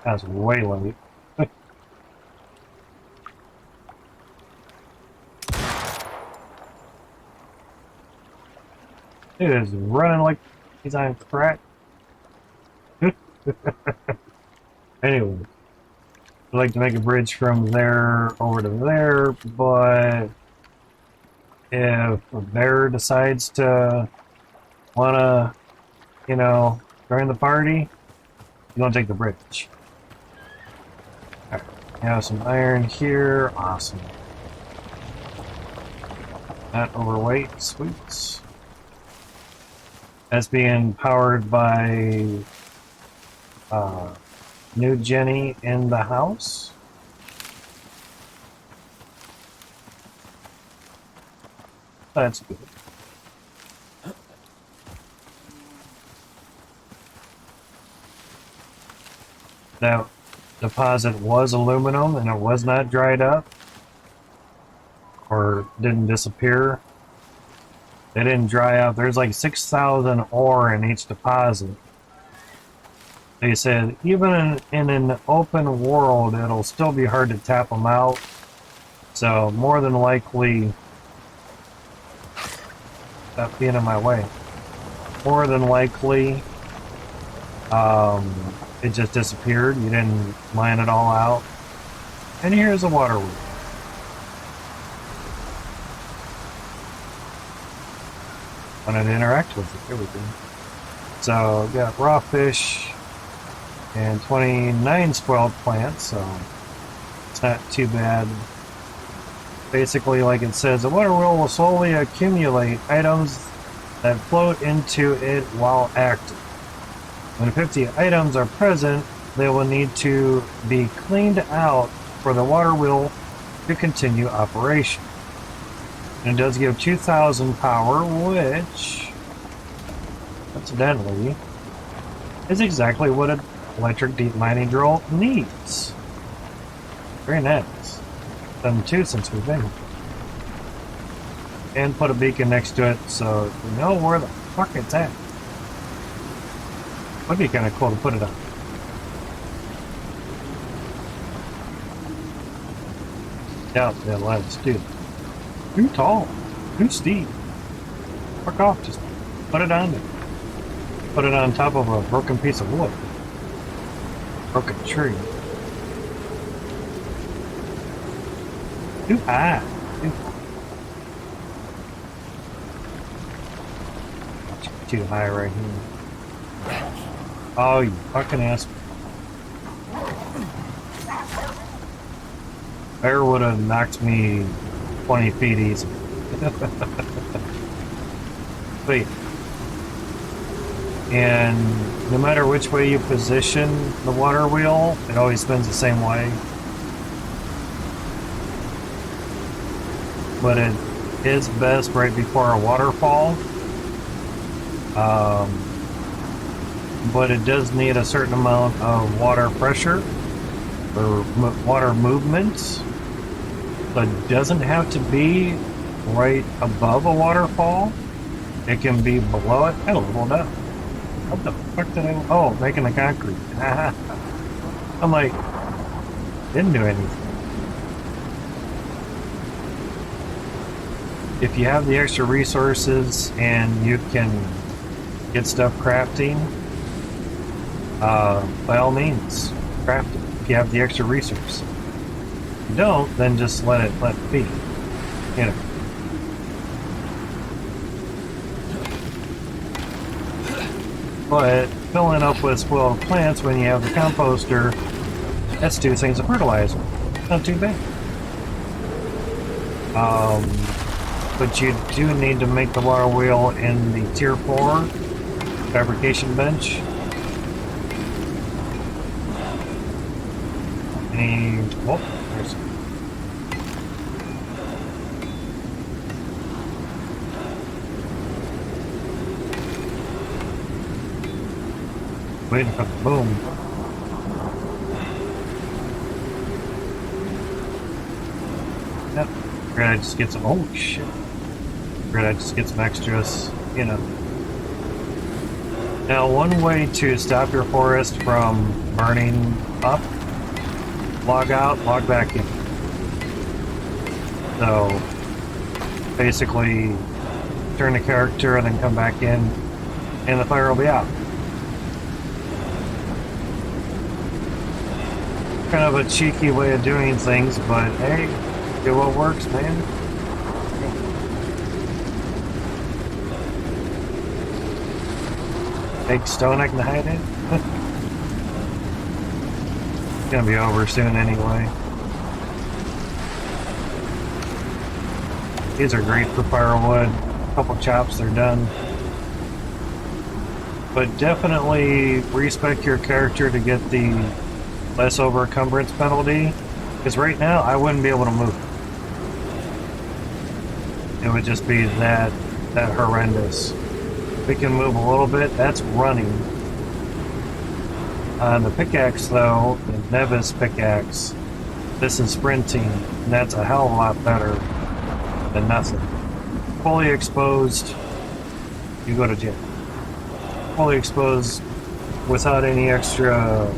That's way late. Dude is running like he's on crack. Anyway. I'd like to make a bridge from there over to there, but if a bear decides to wanna, you know, join the party, you don't take the bridge. Alright, have some iron here, awesome. Not overweight, sweet. That's being powered by new Jenny in the house. That's good. That deposit was aluminum and it was not dried up or didn't disappear. They didn't dry up. There's like 6,000 ore in each deposit. They said even in an open world, it'll still be hard to tap them out. So more than likely, stop being in my way. More than likely, it just disappeared. You didn't mine it all out. And here's a water wheel. Wanted to interact with it. There we go. So we got raw fish and 29 spoiled plants, so it's not too bad. Basically, like it says, the water wheel will slowly accumulate items that float into it while active. When 50 items are present, they will need to be cleaned out for the water wheel to continue operation. And it does give 2,000 power, which, incidentally, is exactly what an electric deep mining drill needs. Very nice. Done two since we've been here. And put a beacon next to it so you know where the fuck it's at. Would be kind of cool to put it on. Doubt they'll let us do it. Too tall. Too steep. Fuck off, just put it on there. Put it on top of a broken piece of wood. Broken tree. Too high. Too high right here. Oh, you fucking ass. Bear would have knocked me 20 feet easy. Wait. And no matter which way you position the water wheel, it always spins the same way. But it is best right before a waterfall. But it does need a certain amount of water pressure or water movement. But it doesn't have to be right above a waterfall. It can be below it. I leveled up. What the fuck did I... Oh, making the concrete. I'm like, didn't do anything. If you have the extra resources and you can get stuff crafting, by all means, craft it if you have the extra resource. If you don't, then just let it be. You know. But filling up with spoiled plants when you have the composter, that's two things of fertilizer. Not too bad. But you do need to make the water wheel in the tier 4 fabrication bench. And, oh, there's... Waiting for the boom. Yep. Figured I'd just get some... Holy shit. Figured I'd just get some extras, you know. Now, one way to stop your forest from burning up, log out, log back in. So, basically, turn the character and then come back in, and the fire will be out. Kind of a cheeky way of doing things, but hey, do what works, man. Big stone I can hide in. It's gonna be over soon anyway. These are great for firewood. A couple chops, they're done. But definitely respec your character to get the less over encumbrance penalty, because right now I wouldn't be able to move. It would just be that horrendous. We can move a little bit, that's running. On the pickaxe though, the Nevis pickaxe, this is sprinting, and that's a hell of a lot better than nothing. Fully exposed, you go to jail. Fully exposed without any extra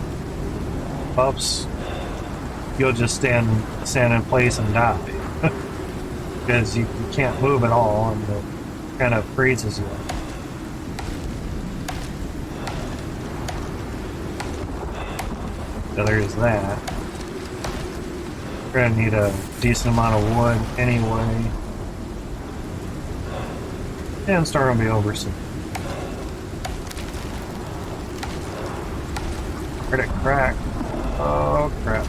buffs, you'll just stand in place and die. Because you can't move at all, and it kind of freezes you. So there's that. We're gonna need a decent amount of wood anyway. And storm will be over soon. Credit crack. Oh crap.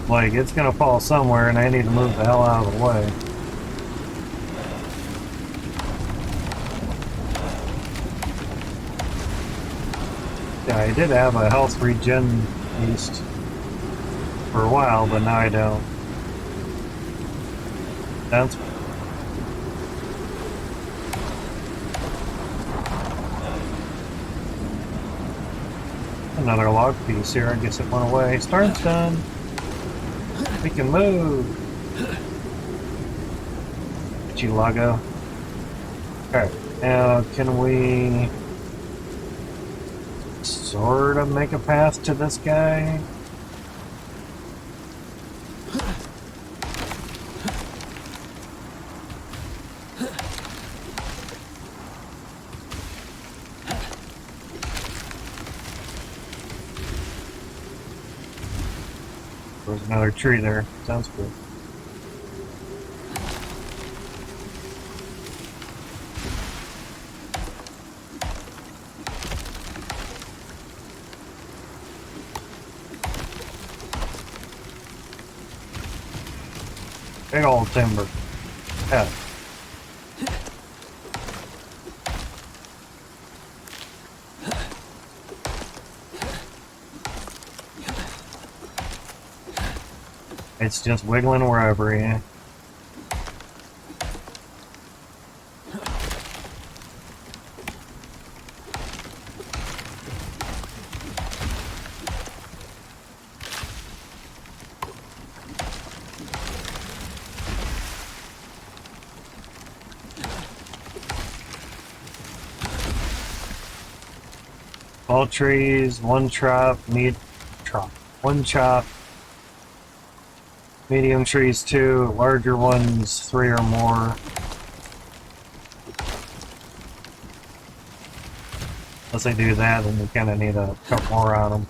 Like, it's gonna fall somewhere and I need to move the hell out of the way. Yeah, I did have a health regen beast. for a while, but now I don't. That's another log piece here. I guess it went away. Storm's done. We can move. Get you, Lago. Alright, now can we sort of make a path to this guy? There's another tree there. Sounds good. Big old timber. Yeah. It's just wiggling wherever, yeah. All trees, one chop, one chop. Medium trees, 2. Larger ones, 3 or more. Unless they do that, then you kind of need a couple more on them.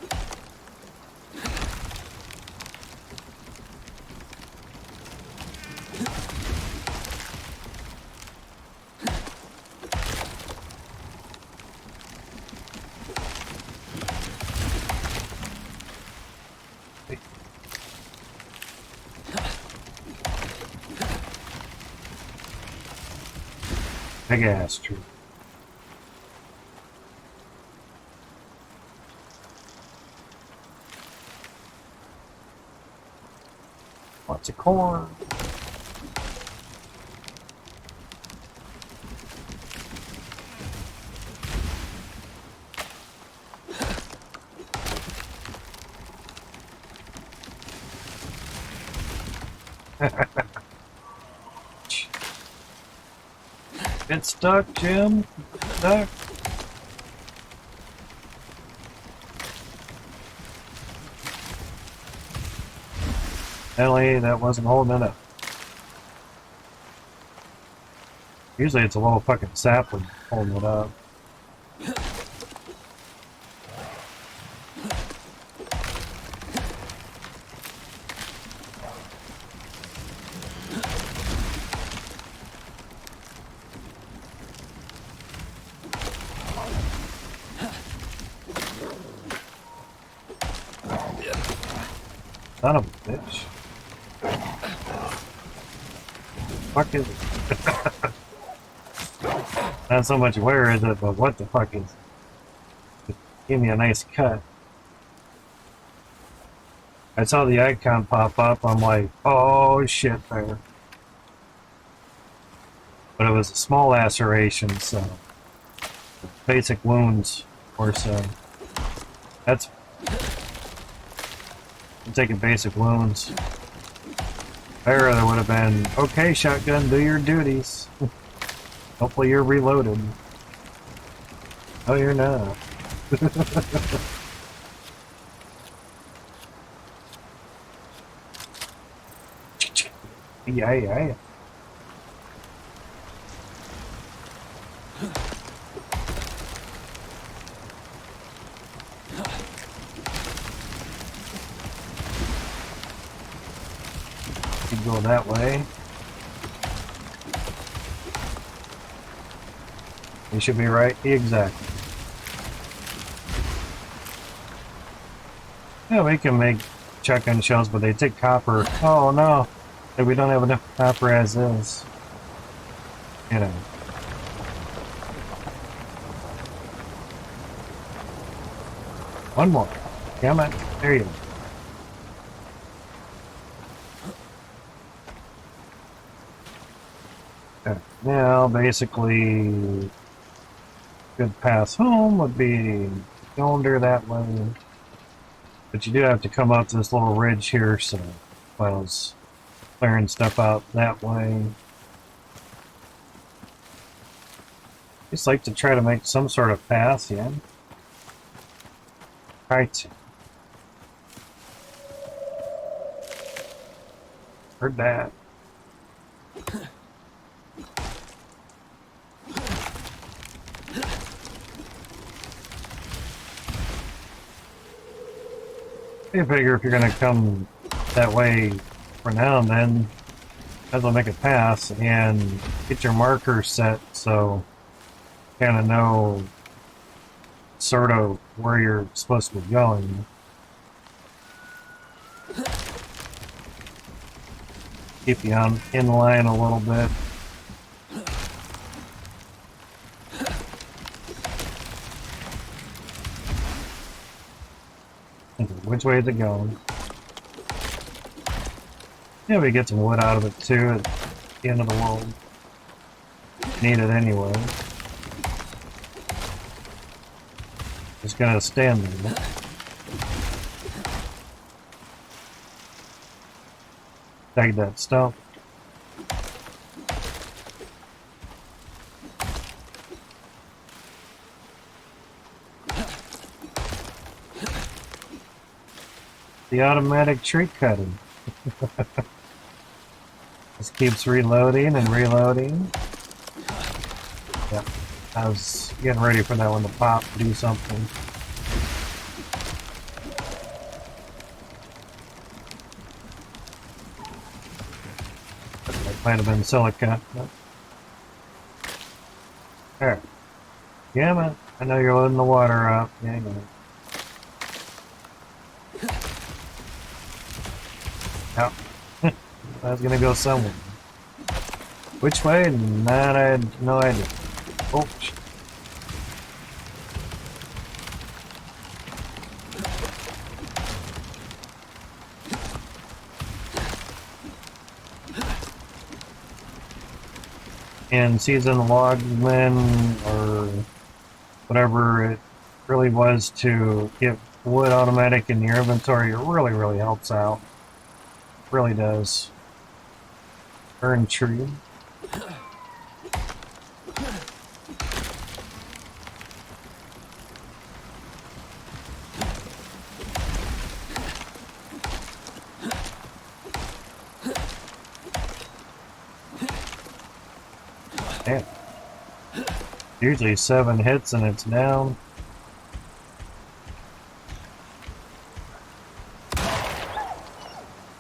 Big ass tree. Lots of corn. It's stuck, Jim. It's stuck. Ellie, that wasn't holding it up. Usually it's a little fucking sapling holding it up. Son of a bitch. Fuck is it? Not so much where is it, but what the fuck is it? Give me a nice cut. I saw the icon pop up, I'm like, oh shit there. But it was a small laceration, so basic wounds or so. That's I'm taking basic wounds. There would have been, okay, shotgun, do your duties. Hopefully you're reloaded. Oh, you're not. Yeah. Go that way. You should be right. Exactly. Yeah, we can make shotgun shells, but they take copper. Oh no, we don't have enough copper as is. You know. One more. Damn it. There you go. Okay. Now, basically, good path home would be going there that way. But you do have to come up this little ridge here, so I was clearing stuff out that way. Just like to try to make some sort of path, yeah. Right. Heard that. You figure if you're gonna come that way for now and then, might as well make a pass and get your markers set so you kind of know sort of where you're supposed to be going. Keep you on in line a little bit. Which way is it going? Yeah, we get some wood out of it too at the end of the world. Need it anyway. Just gonna stand there. Tag that stump. The automatic tree cutting. Just keeps reloading and reloading. Yep. I was getting ready for that one to pop, do something. That might have been silica. There. Damn it. I know you're loading the water up. Hang on. Yep. I was gonna go somewhere. Which way? Not, I had no idea. Oh, shit. And season logmen or whatever it really was to get wood automatic in your inventory, it really, really helps out. Really does. Burn tree. Damn. Usually 7 hits and it's down.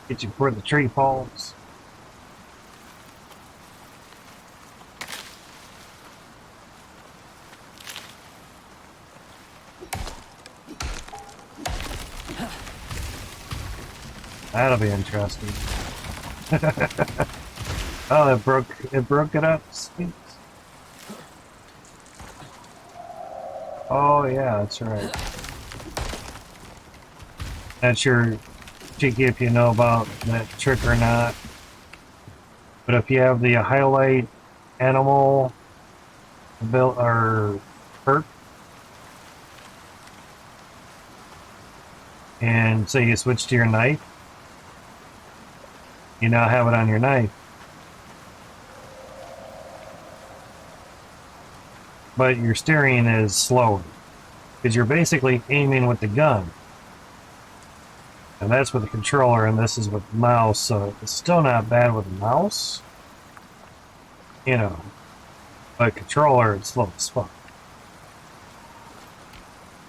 Get you before the tree falls. That'll be interesting. Oh, it broke it up. Sweet. Oh yeah, that's right. That's your cheeky if you know about that trick or not. But if you have the highlight animal built or perk, and say you switch to your knife, you now have it on your knife. But your steering is slower because you're basically aiming with the gun. And that's with the controller, and this is with the mouse, so it's still not bad with the mouse. You know, but controller, it's slow as fuck.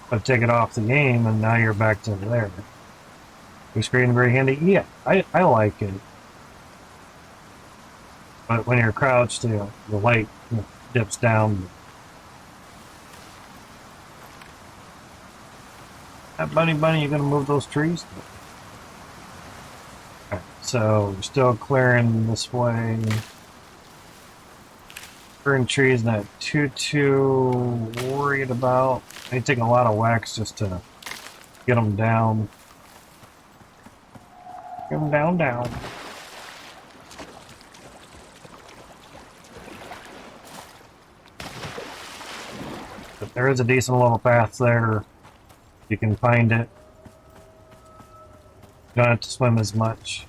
But take it off the game, and now you're back to there. Your screen very handy. Yeah, I like it. But when you're crouched, you know, the light dips down. Bunny, you gonna move those trees? Okay, so we're still clearing this way. Clearing trees, not too worried about. They take a lot of wax just to get them down. Get them down. there is a decent little path there. You can find it. You don't have to swim as much.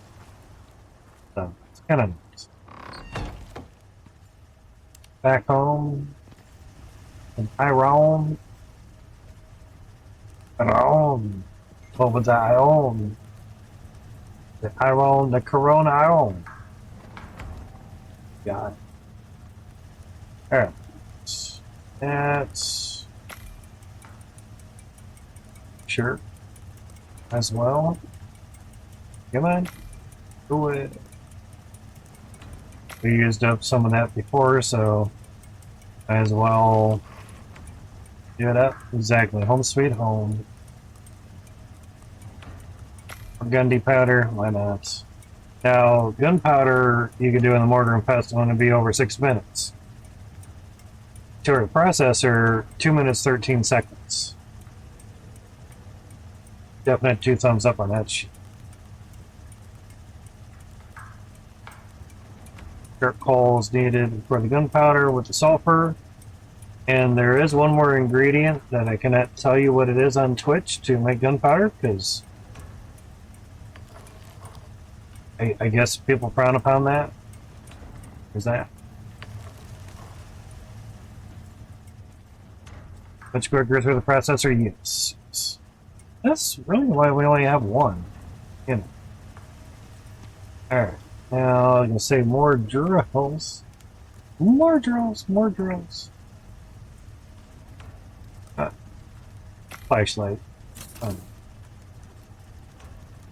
So it's kind of nice. Back home in Tyrone. Tyrone. What was that? I own. The Tyrone, the Corona I own. God. Alright. That's sure as well. Come on. Do it. We used up some of that before, so might as well do it up. Exactly. Home sweet home. Gundy powder, why not? Now, gunpowder you can do in the mortar and pestle and it'll be over 6 minutes. To a processor, 2 minutes 13 seconds. Definite 2 thumbs up on that shit. Dirt coals needed for the gunpowder with the sulfur. And there is one more ingredient that I cannot tell you what it is on Twitch to make gunpowder, because I guess people frown upon that. Is that? Much quicker through the processor? Yes. That's really why we only have one. You know. Alright. Now I'm gonna say more drills. More drills. Flashlight.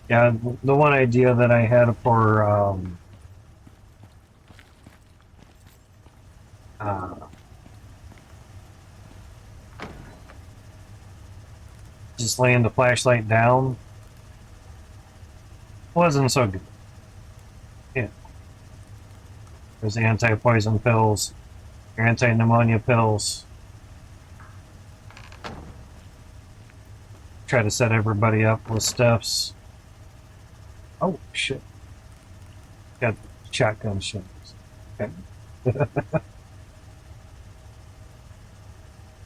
Yeah, the one idea that I had for just laying the flashlight down wasn't so good. Yeah. There's the anti-poison pills, your anti-pneumonia pills. Try to set everybody up with stuffs. Oh, shit. Got shotgun shells. Okay.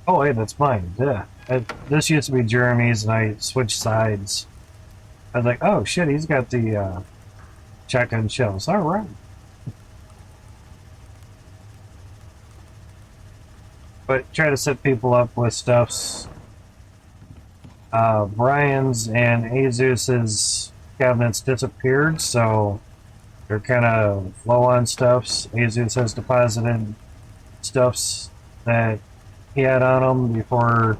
Oh, hey, that's mine. Yeah. This used to be Jeremy's, and I switched sides. I was like, oh, shit, he's got the shotgun shells. All right. But try to set people up with stuffs. Brian's and Asus's cabinets disappeared, so they're kind of low on stuffs. Asus has deposited stuffs that he had on him before,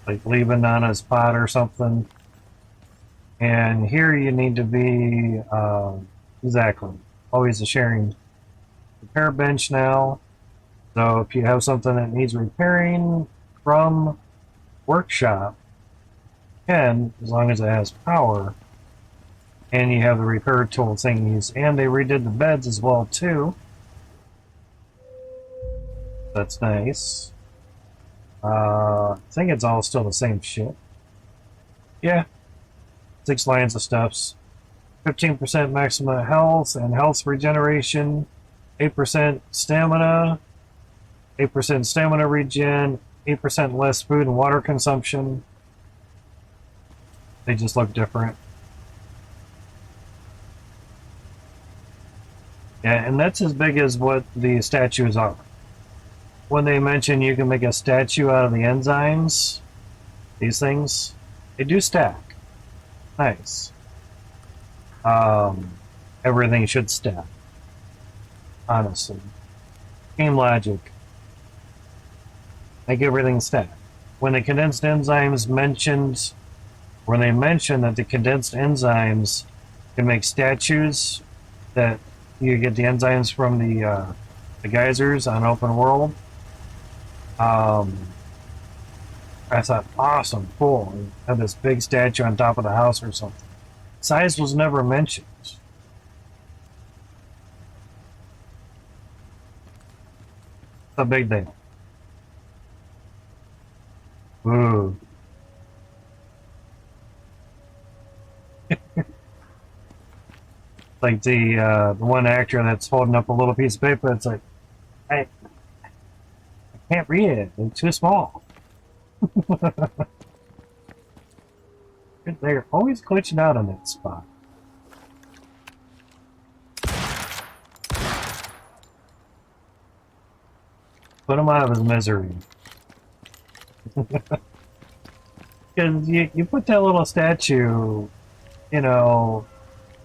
like, leaving on his pod or something. And here you need to be exactly always a sharing repair bench now. So if you have something that needs repairing from workshop, can, as long as it has power, and you have the repair tool thingies, and they redid the beds as well too. That's nice. I think it's all still the same shit. Yeah. 6 lines of stuffs. 15% maximum health and health regeneration. 8% stamina. 8% stamina regen. 8% less food and water consumption. They just look different. Yeah, and that's as big as what the statues are. When they mention you can make a statue out of the enzymes, these things, they do stack. Nice. Everything should stack. Honestly. Game logic. Make everything stack. When the condensed enzymes mentioned, when they mentioned that the condensed enzymes can make statues, that you get the enzymes from the geysers on open world, I thought, awesome, cool. And have this big statue on top of the house or something. Size was never mentioned. It's a big deal. Ooh. Like the one actor that's holding up a little piece of paper. It's like, I can't read it. It's too small. They're always glitching out on that spot. Put him out of his misery. Because you put that little statue, you know,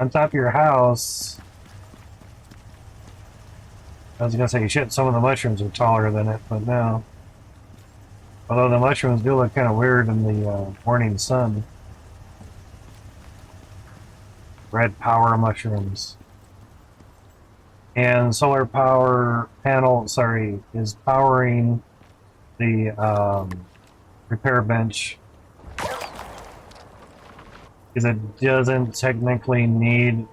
on top of your house. I was gonna say, shit, some of the mushrooms are taller than it, but no. Although the mushrooms do look kind of weird in the morning sun. Red power mushrooms. And solar power panel, sorry, is powering the repair bench. Because it doesn't technically need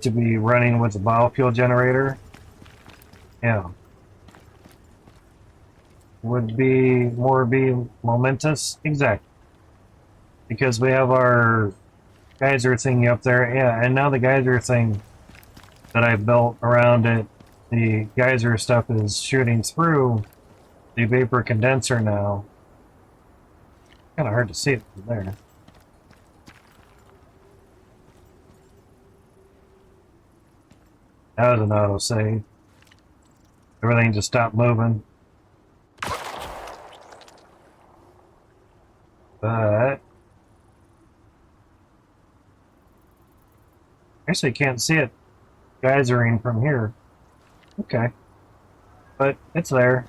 to be running with a biofuel generator. Yeah. Would be momentous? Exactly. Because we have our geyser thingy up there. Yeah, and now the geyser thing that I built around it, the geyser stuff is shooting through the vapor condenser now. Kind of hard to see it from there. That was an autosave. Everything just stopped moving. But actually can't see it geysering from here. Okay. But it's there.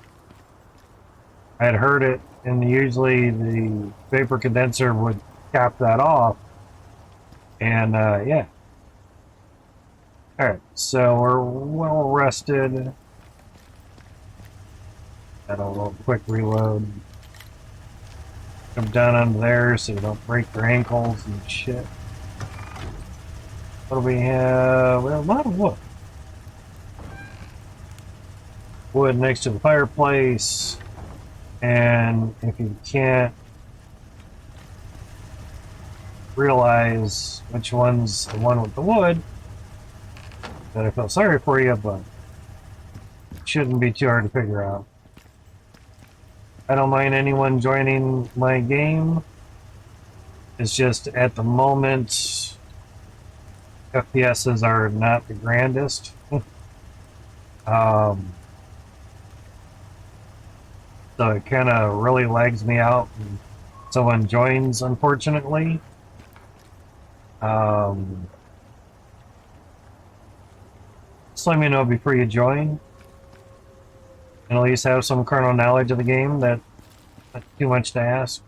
I had heard it, and usually the vapor condenser would cap that off. And yeah. Alright, so we're well rested. Got a little quick reload. Come down under there so you don't break your ankles and shit. What do we have? We have a lot of wood. Wood next to the fireplace. And if you can't realize which one's the one with the wood, then I feel sorry for you, but it shouldn't be too hard to figure out. I don't mind anyone joining my game. It's just at the moment, FPSs are not the grandest. So it kind of really lags me out when someone joins, unfortunately. Just let me know before you join. And at least have some kernel knowledge of the game. That's not too much to ask.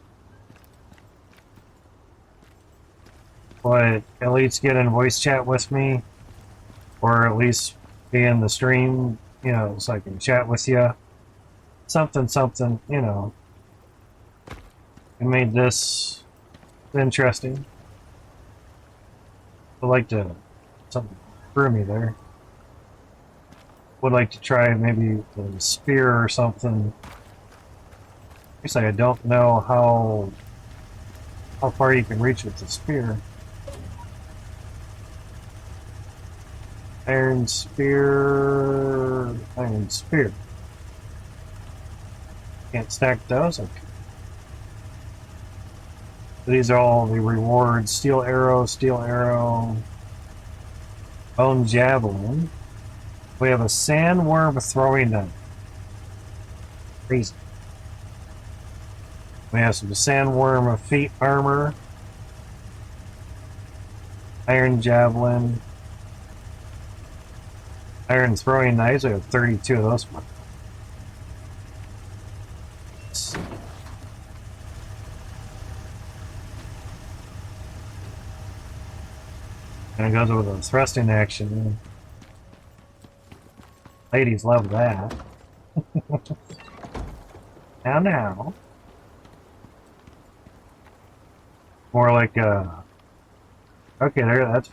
But at least get in voice chat with me. Or at least be in the stream, you know, so I can chat with you. Something, you know. It made this interesting. I'd like to... Something threw me there. Would like to try maybe the spear or something. I guess I don't know how far you can reach with the spear. Iron spear, iron spear. Can't stack those. Okay. These are all the rewards: steel arrow, bone javelin. We have a sandworm throwing knife. Crazy. We have some sandworm feet armor. Iron javelin. Iron throwing knives. We have 32 of those. And it goes with a thrusting action. Ladies love that. Now. More like a... Okay, there, that's...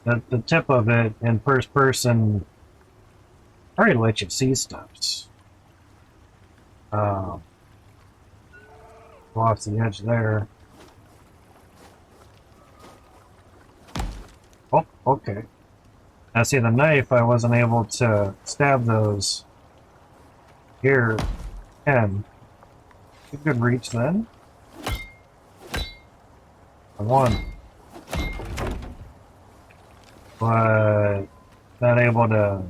The tip of it in first person probably let you see stuff. Go off the edge there. Oh, okay. Now see, the knife, I wasn't able to stab those here. And A good reach then. I won. But not able to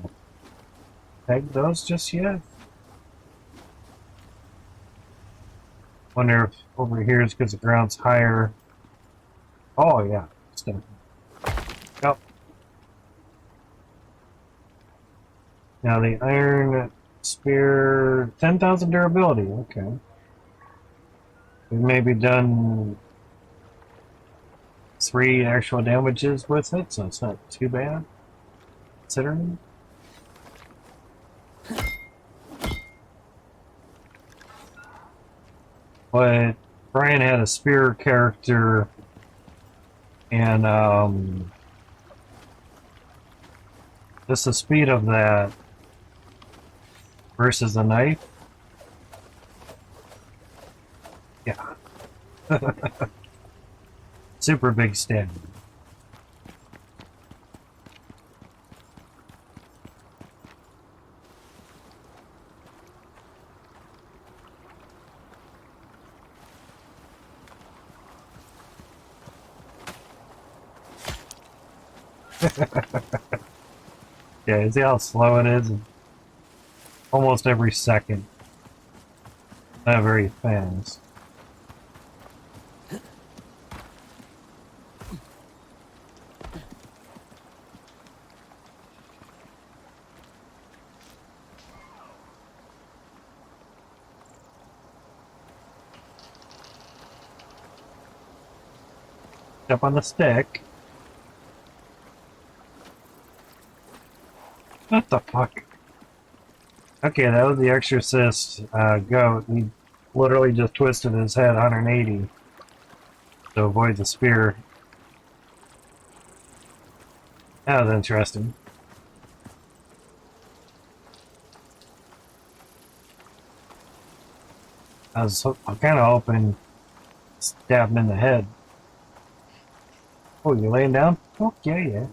peg those just yet. Wonder if over here is because the ground's higher. Oh yeah, it's gonna. Yep. Now the iron spear, 10,000 durability. Okay. We've maybe done 3 actual damages with it, so it's not too bad, considering. But Brian had a spear character, and just the speed of that versus a knife. Yeah. Super big stab. Yeah, you see how slow it is? Almost every second. Not very fast. Step on the stick. What the fuck? Okay, that was the Exorcist goat. He literally just twisted his head 180 to avoid the spear. That was interesting. I'm kind of hoping to stab him in the head. Oh, you laying down? Oh, yeah.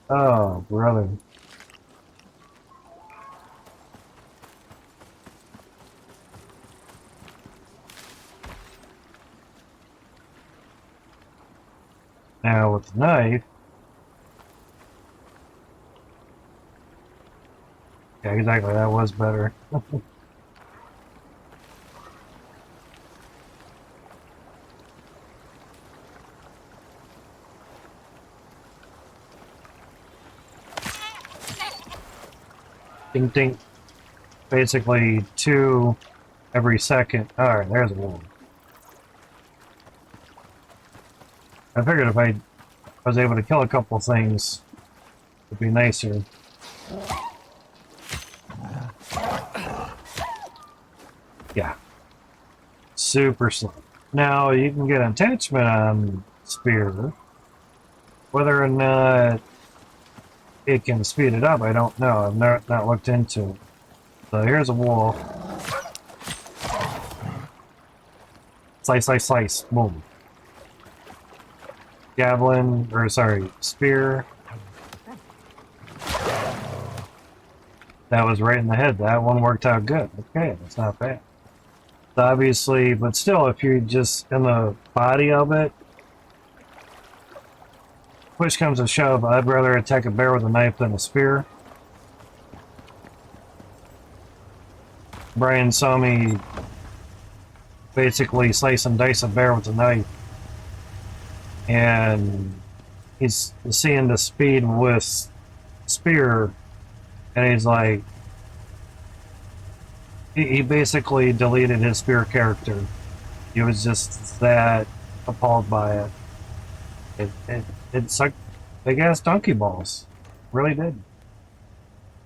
Oh, brother. Now with the knife. Yeah, exactly. That was better. Ding ding. Basically 2 every second. Alright, there's a one. I figured if I was able to kill a couple things, it'd be nicer. Yeah. Super slow. Now, you can get an attachment on Spear. Whether or not it can speed it up, I don't know. I've not looked into it. So here's a wolf. Slice, slice, slice. Boom. Javelin, or sorry, spear. That was right in the head. That one worked out good. Okay, that's not bad. So obviously, but still, if you're just in the body of it, push comes to shove, I'd rather attack a bear with a knife than a spear. Brian saw me basically slice and dice a bear with a knife, and he's seeing the speed with spear, and he's like, he basically deleted his spear character. He was just that appalled by it. It sucked big ass donkey balls. Really did.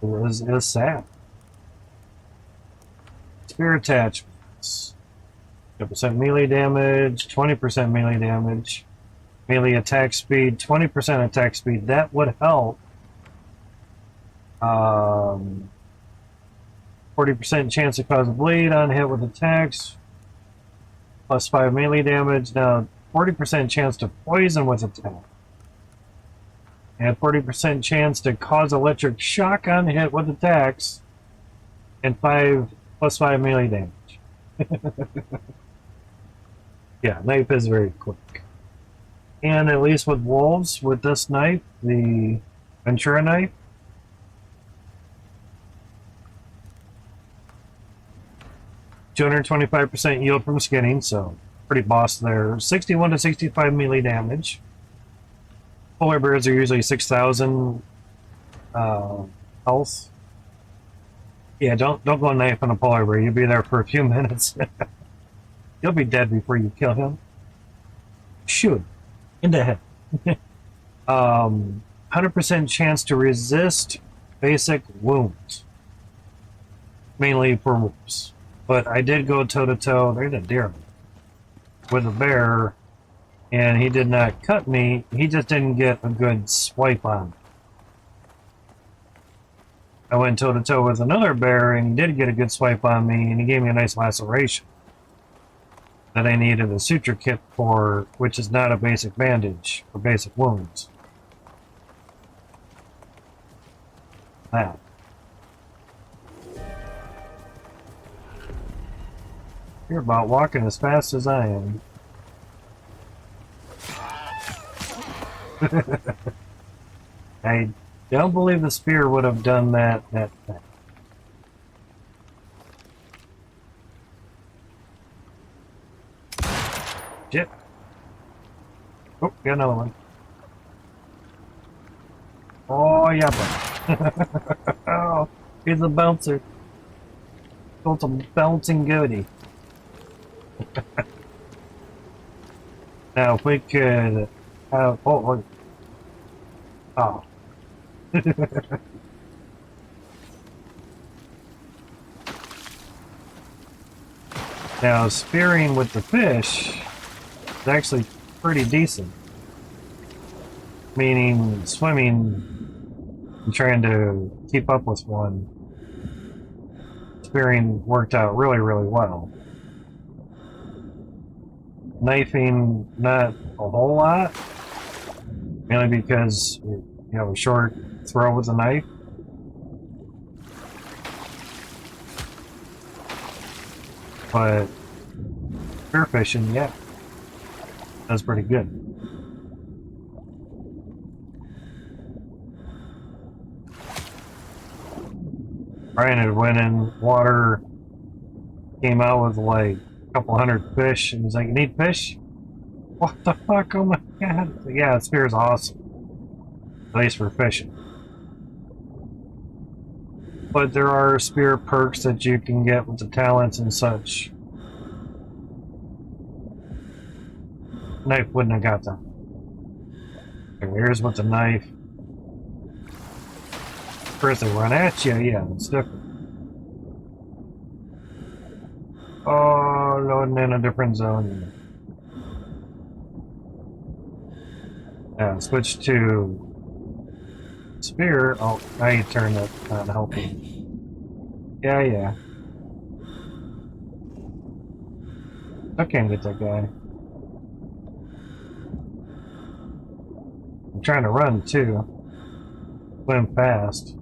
It was sad. Spear attachments. 10% melee damage, 20% melee damage, melee attack speed, 20% attack speed. That would help. 40% chance to cause a bleed on hit with attacks, plus 5 melee damage. Now, 40% chance to poison with attack. and 40% chance to cause electric shock on hit with attacks, and 5 melee damage. Yeah, knife is very quick. And at least with wolves, with this knife, the Ventura knife, (225% yield from skinning, so pretty boss there. 61 to 65 melee damage. Polar bears are usually 6,000 health. Yeah, don't go knife on a polar bear. You'll be there for a few minutes. You'll be dead before you kill him. Shoot, in the head. 100% chance to resist basic wounds, mainly for wolves. But I did go toe-to-toe, there's a deer, with a bear, and he did not cut me, he just didn't get a good swipe on me. I went toe-to-toe with another bear, and he did get a good swipe on me, and he gave me a nice laceration that I needed a suture kit for, which is not a basic bandage for basic wounds. That. You're about walking as fast as I am. I don't believe the spear would have done that fast. Shit. Oh, got another one. Oh, yeah, but oh, he's a bouncer. Got a bouncing goatee. Now, if we could have... Oh. Now, spearing with the fish is actually pretty decent. Meaning, swimming and trying to keep up with one. Spearing worked out really, really well. Knifing, not a whole lot. Mainly because you have a short throw with a knife. But spearfishing, yeah, that's pretty good. Brian had went in water, came out with like a couple hundred fish, and was like, "You need fish? What the fuck? Oh my god!" Yeah, spear is awesome, at least for fishing. But there are spear perks that you can get with the talents and such. Knife wouldn't have got them. Here's with the knife. First they run at you, yeah, it's different. Oh, loading in a different zone. Yeah, switch to spear. Oh, now you turn it on helping. Yeah. I can't get that guy. I'm trying to run too. Swim fast.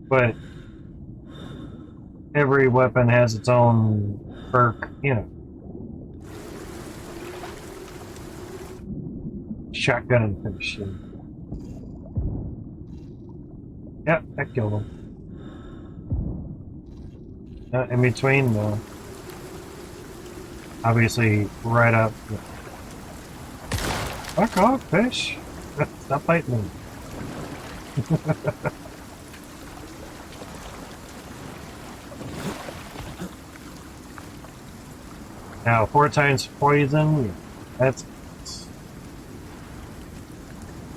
But every weapon has its own perk, you know. Shotgun and finish. Yep, that killed him. In between, though. Obviously, right up. Fuck off, fish! Stop biting me. Now, 4 times poison, that's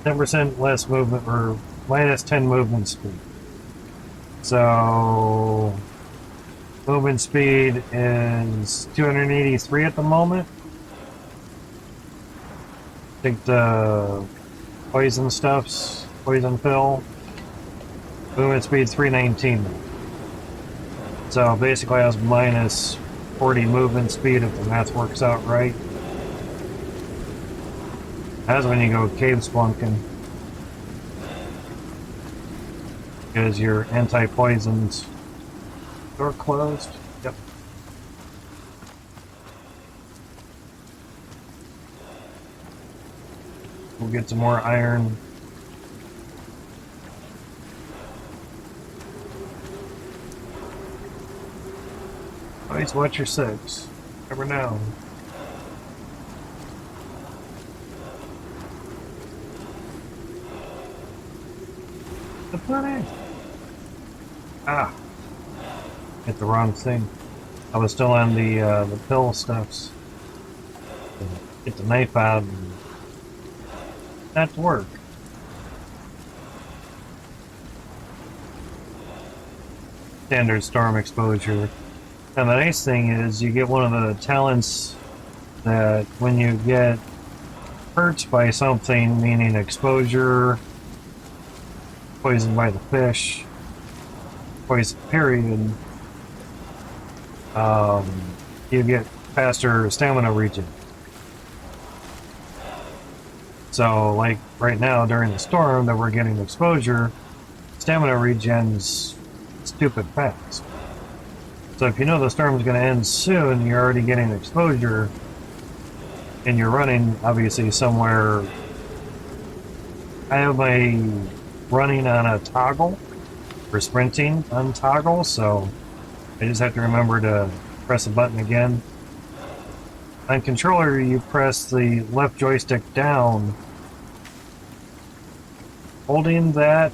10% less movement, or minus 10 movement speed. So, movement speed is 283 at the moment. I think the poison stuff's poison pill. Movement speed 319. So basically I was minus 40 movement speed if the math works out right. That's when you go cave splunking. Because your anti-poisons door closed. Yep. We'll get some more iron. Always watch your six. Never know. The planet. Ah, hit the wrong thing. I was still on the pill stuffs. Get the knife out and that work. Standard storm exposure. And the nice thing is you get one of the talents that when you get hurt by something, meaning exposure, poisoned by the fish, poison period, you get faster stamina regen. So like right now during the storm that we're getting exposure, stamina regen's stupid fast. So if you know the storm's going to end soon, you're already getting exposure, and you're running obviously somewhere. I have my running on a toggle for sprinting on toggle, so I just have to remember to press a button again. On controller, you press the left joystick down, holding that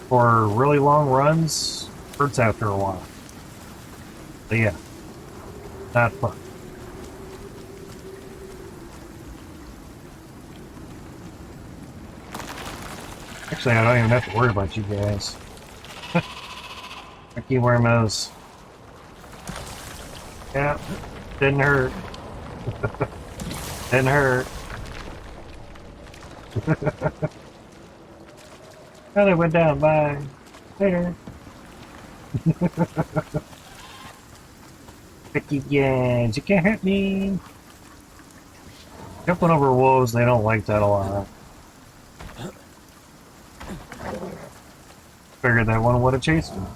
for really long runs hurts after a while. So yeah, not fun. Actually, I don't even have to worry about you guys. I keep wearing those. Yeah, didn't hurt. Didn't hurt. Oh, they went down. Bye. Later. Picky games. You can't hurt me. Jumping over wolves, they don't like that a lot. Figured that one would have chased him.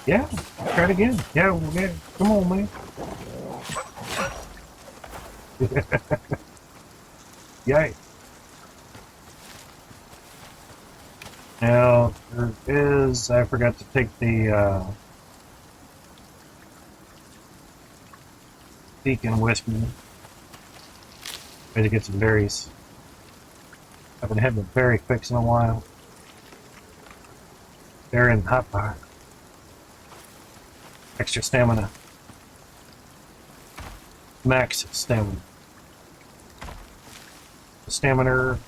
Yeah, try it again. Yeah, yeah. Come on, man. Yay. Now, there is... I forgot to take the, beacon with me. Way to get some berries. Haven't had the berry fix in a while. They're in hot bar. Extra stamina. Max stamina. Stamina.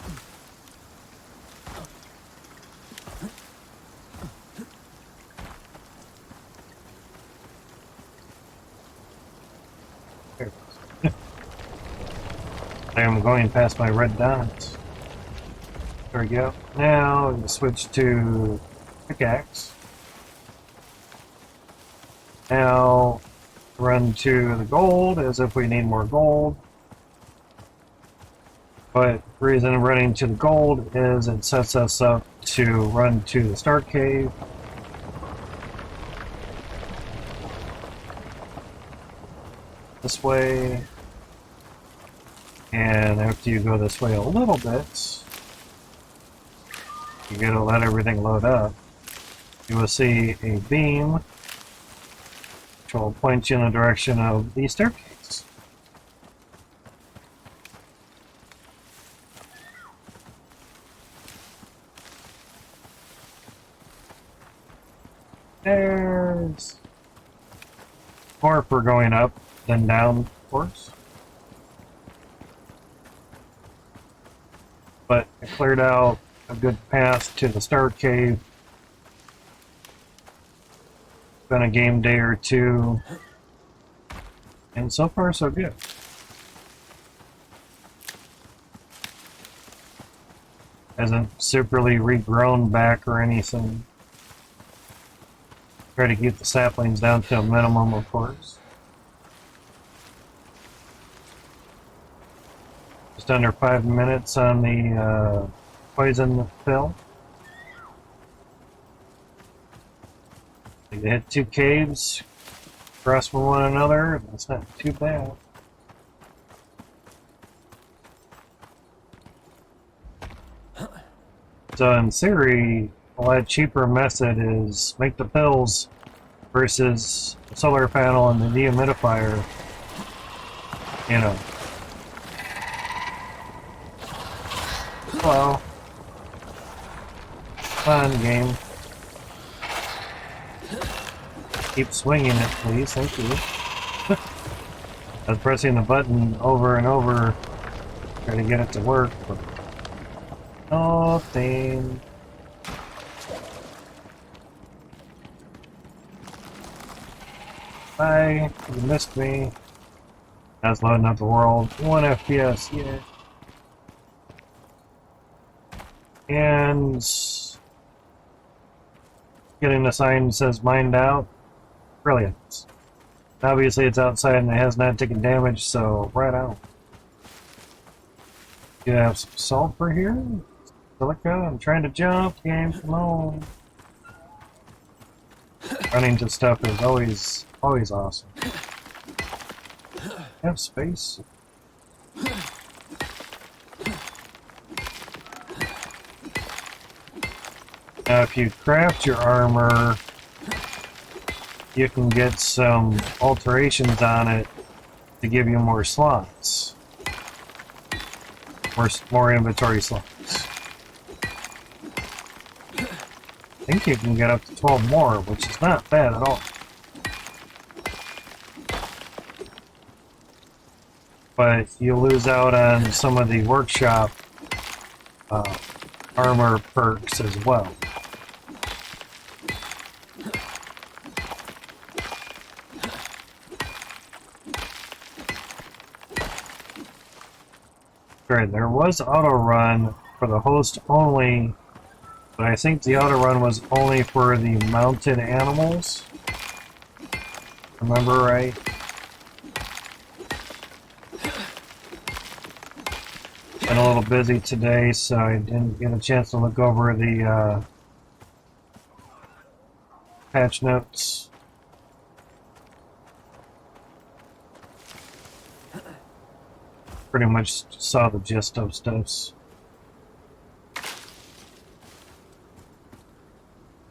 There it goes. I am going past my red dots. There we go. Now we switch to pickaxe. Now run to the gold as if we need more gold. But the reason I'm running to the gold is it sets us up to run to the start cave. This way. And after you go this way a little bit, you gotta let everything load up. You will see a beam which will point you in the direction of the staircase. There's more for going up than down, of course. But I cleared out a good path to the start cave. Been a game day or two, and so far so good. Hasn't superly regrown back or anything. Try to keep the saplings down to a minimum, of course. Just under 5 minutes on the poison pill. You hit 2 caves, across from one another. That's not too bad. So in theory, a lot cheaper method is make the pills versus the solar panel and the dehumidifier. You know. Hello. Fun game. Keep swinging it, please. Thank you. I was pressing the button over and over, trying to get it to work, but nothing. Hi, you missed me. I was loading up the world. 1 FPS, yeah. And getting the sign that says mined out. Brilliant. Obviously it's outside and it has not taken damage, so right out. You have some sulfur here? Silica? I'm trying to jump, game, come on. Running to stuff is always awesome. Have space. Now if you craft your armor, you can get some alterations on it to give you more slots. More inventory slots. I think you can get up to 12 more, which is not bad at all. But you lose out on some of the workshop armor perks as well. Right, there was auto run for the host only, but I think the auto run was only for the mounted animals. Remember right? Been a little busy today, so I didn't get a chance to look over the patch notes. Pretty much saw the gist of stuff.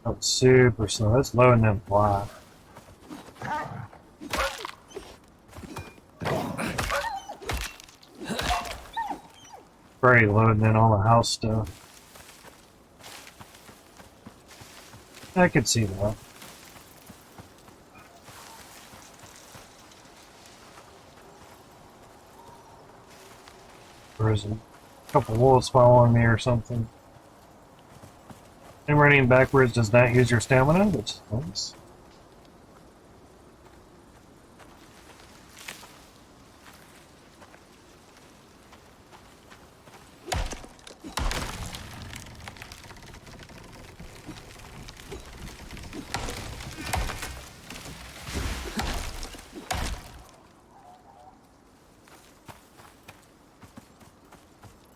Oh, super slow. It's loading them flat. Already loading in all the house stuff. I could see that. There is a couple wolves following me or something. And running backwards does not use your stamina, which is nice.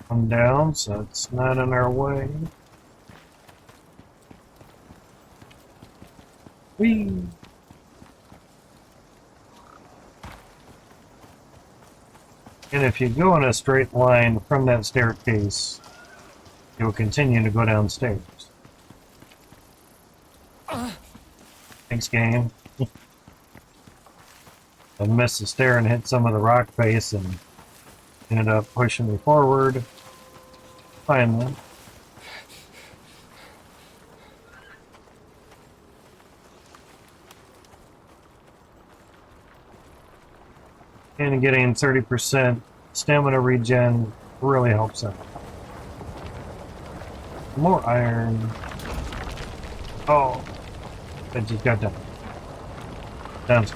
Come down, so it's not in our way. Whee! And if you go in a straight line from that staircase, it will continue to go downstairs. Thanks, game. I missed the stair and hit some of the rock face and ended up pushing me forward. Finally. And getting 30% stamina regen really helps out. More iron. Oh, I just got done. Done.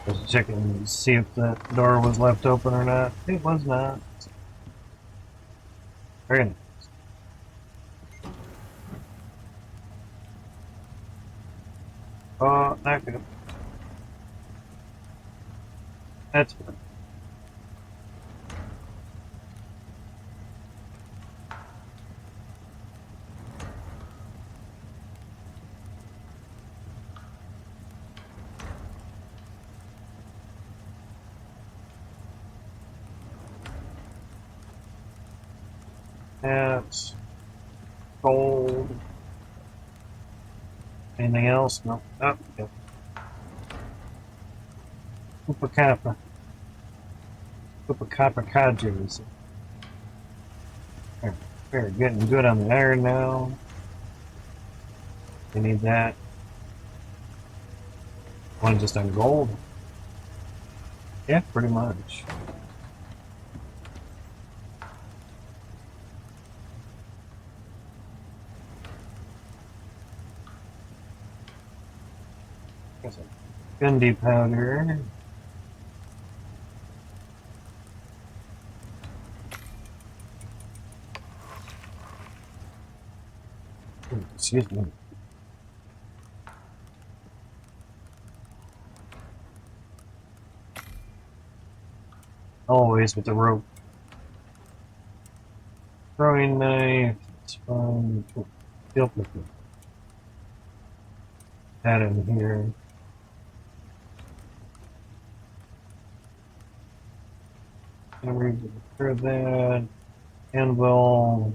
Just checking to see if the door was left open or not. It was not. Very nice. Oh, not good. That's good. That's gold. Anything else? No. Oh, yep. Cooper Kappa. Cooper Kappa Kadris. We're getting good on the iron now. We need that. One just on gold. Yeah, pretty much. Gundy powder. Excuse me. Always with the rope. Throwing knife. It's fun. Steel picker. That in here. For that. Anvil.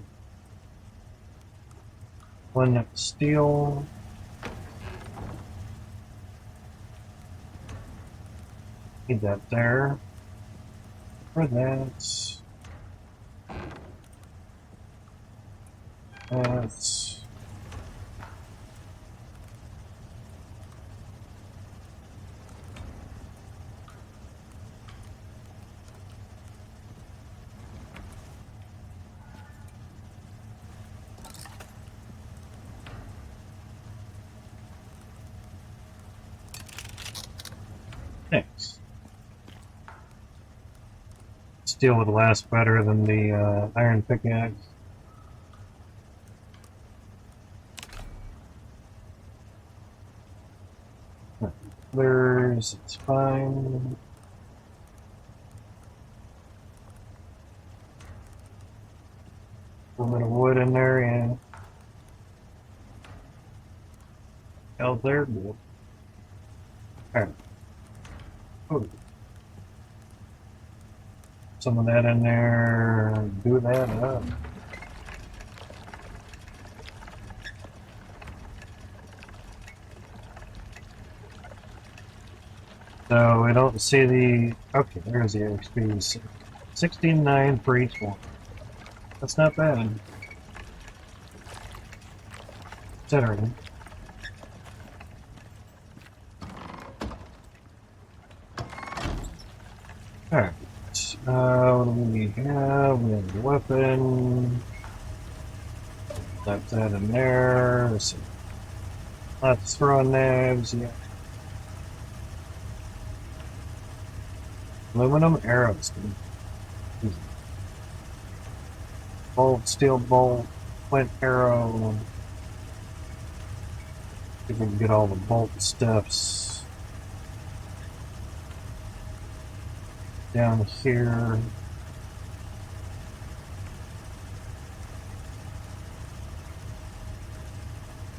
One steel. Need that there. For that. That's thanks. Steel would last better than the iron pickaxe. It's fine. A little bit of wood in there, yeah. Hell, there, good. Alright. Oh. Some of that in there, do that up. So we don't see the. Okay, there's the XP. 69 for each one. That's not bad. Considering. Alright. What do we have? We have a weapon. Left that in there. Lots of throwing knives, yeah. Aluminum arrows. Bolt, steel bolt, flint arrow. See if we can get all the bolt stuffs down here.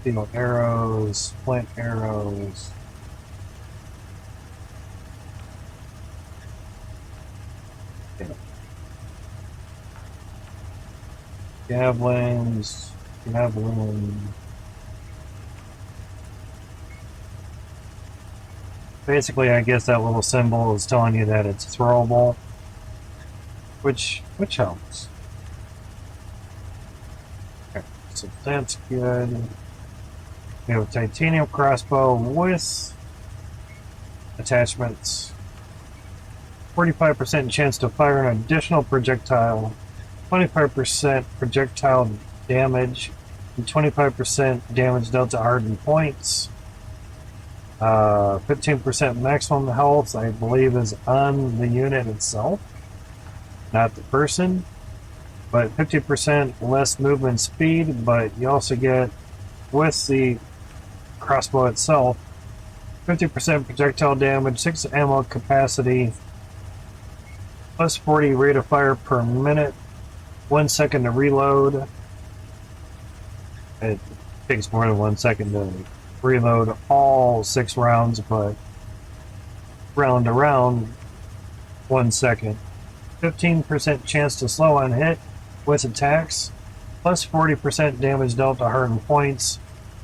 Steel arrows, flint arrows. Javelins, javelin. Basically, I guess that little symbol is telling you that it's throwable, which helps. Okay, so that's good. We have a titanium crossbow with attachments. 45% chance to fire an additional projectile. 25% projectile damage, and 25% damage dealt to hardened points. 15% maximum health, I believe, is on the unit itself, not the person. But 50% less movement speed, but you also get, with the crossbow itself, 50% projectile damage, 6 ammo capacity, plus 40 rate of fire per minute, 1 second to reload. It takes more than 1 second to reload all 6 rounds, but round to round, 1 second. 15% chance to slow on hit with attacks, plus 40% damage dealt to hardened points.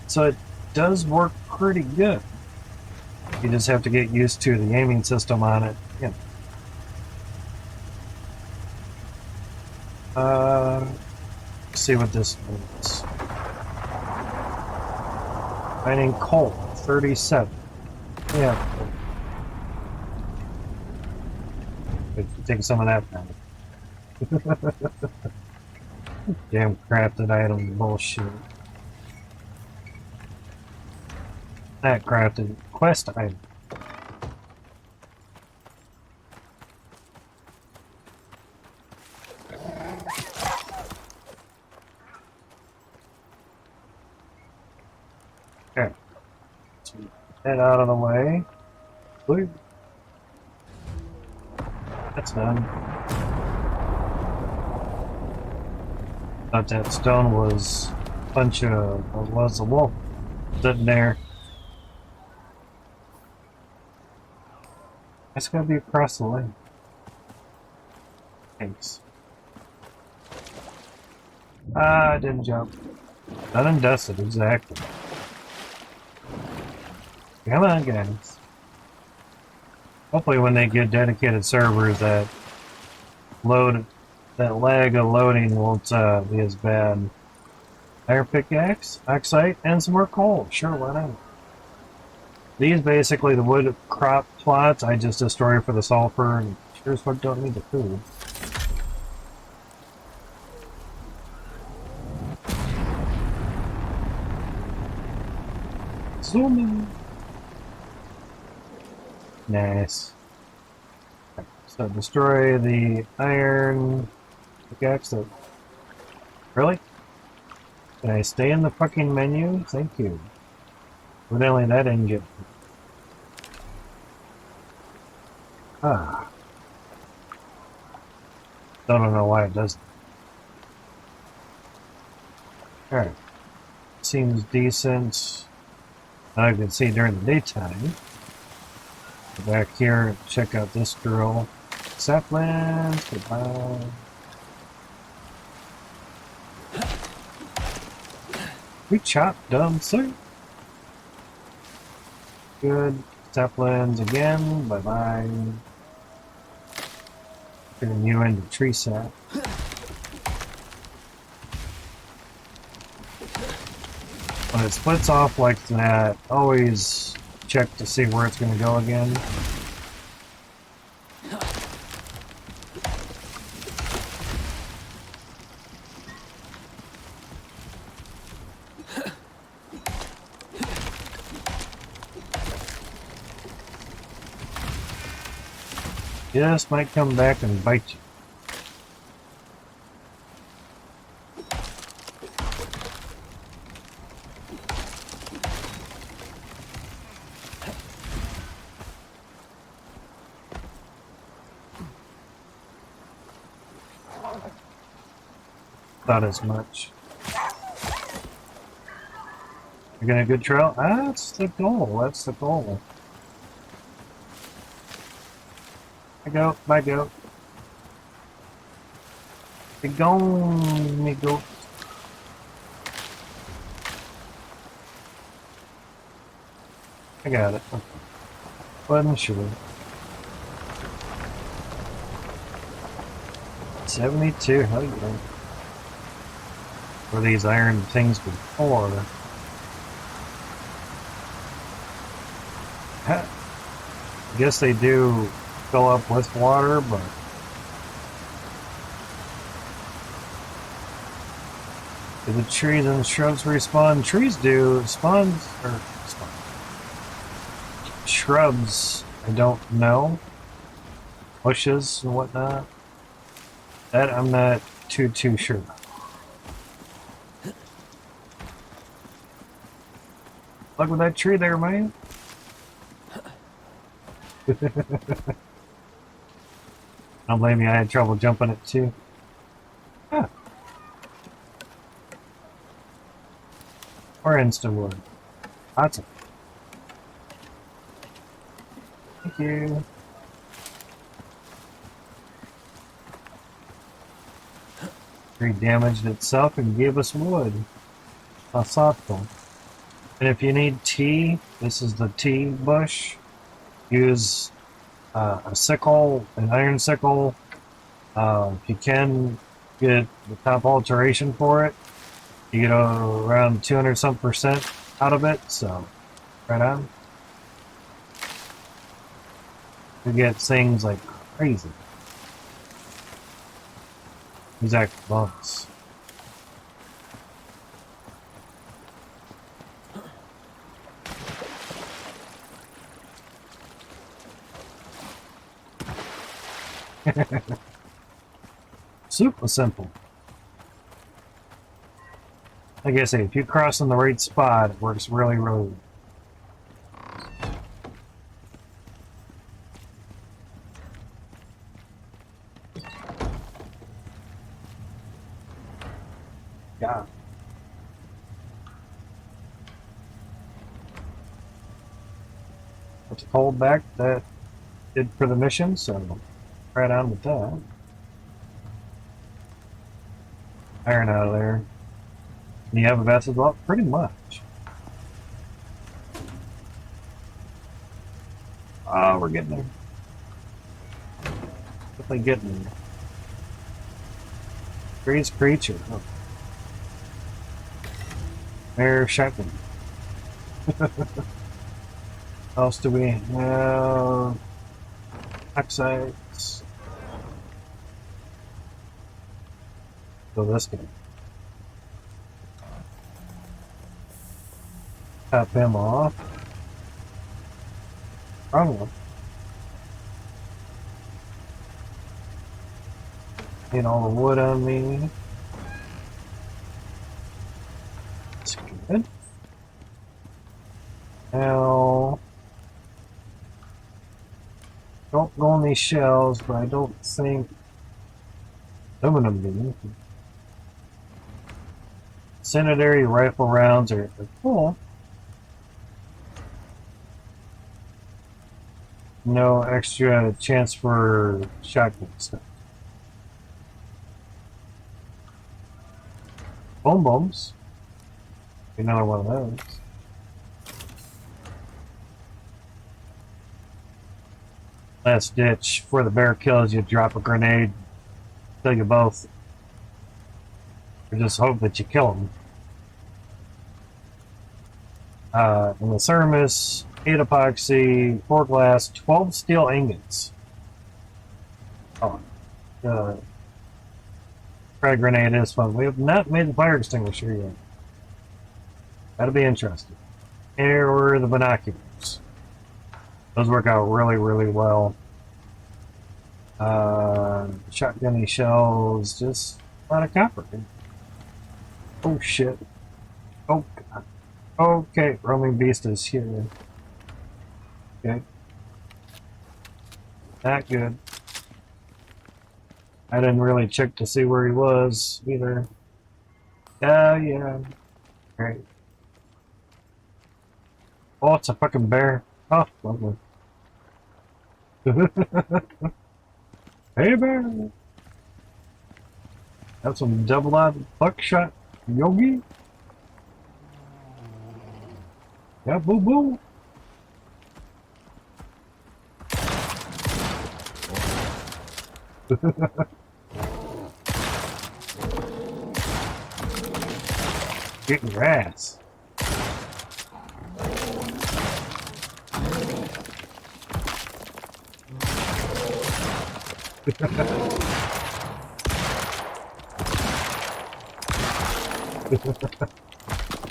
So it does work pretty good. You just have to get used to the aiming system on it. Yeah. Let's see what this means. Mining coal, 37. Yeah. Take some of that now. Damn crafted item bullshit. That crafted quest item. Okay. Head out of the way. Blue. That's done. Thought that stone was a bunch of, was a wolf sitting there. It's gotta be across the lane. Thanks. Ah, I didn't jump. Done and dusted, exactly. Come on, guys. Hopefully when they get dedicated servers that lag of loading won't be as bad. Iron pickaxe, oxide, and some more coal. Sure, why not? These basically the wood crop plots I just destroy for the sulfur, and sure as fuck don't need the food. Zooming. Nice. So destroy the iron pickaxe. Really? Can I stay in the fucking menu? Thank you. Evidently that didn't get... Ah. Don't know why it doesn't. Alright. Seems decent. I can see during the daytime. Go back here and check out this girl. Saplands, goodbye. We chopped dumb sir. Good. Saplands again, bye bye. Turning you into tree sap. When it splits off like that, always check to see where it's going to go again. Just might come back and bite you. Not as much. You're getting a good trail? That's the goal. That's the goal. I go. My goat. Be gone, me goat. I got it. Okay. Wasn't sure. 72. How do you go? For these iron things before. I guess they do fill up with water, but do the trees and shrubs respawn? Trees do. Spawns or spawn. shrubs, I don't know. Bushes and whatnot. That I'm not too sure. Look with that tree there, man. Don't blame me, I had trouble jumping it too. Huh. Or instant wood. Awesome. Thank you. Tree damaged itself and gave us wood. How thoughtful. And if you need tea, this is the tea bush. Use a sickle, an iron sickle. If you can get the top alteration for it, you get around 200 some percent out of it. So, right on. You get things like crazy. Exact bugs. Super simple. Like I say, if you cross in the right spot, it works really well. Yeah. Let's hold back that did for the mission, so right on with that. Iron out of there. And you have a vessel? Well, pretty much. Oh, we're getting there. Definitely getting there. Greatest creature. Oh. Air shotgun. What else do we have? Oxides. So this guy. Top him off. Wrong one. Get all the wood on me. That's good. Now, don't go on these shells, but I don't think aluminum do. Incendiary rifle rounds are cool. No extra chance for shotgun stuff. Boom bombs. Another one of those. Last ditch. Before the bear kills you, drop a grenade. Kill you both. Or just hope that you kill them. In the thermos, 8 epoxy, 4 glass, 12 steel ingots. Oh, frag grenade is fun. We have not made the fire extinguisher yet. That'll be interesting. Here were the binoculars. Those work out really well. Shotgunny shells, just a lot of copper. Oh shit. Oh god. Okay, roaming beast is here. Okay. Not good. I didn't really check to see where he was either. Yeah. Great. Oh, it's a fucking bear. Oh, lovely. Hey, bear. That's some double-eyed buckshot yogi. Yeah, boo boo. Getting your ass.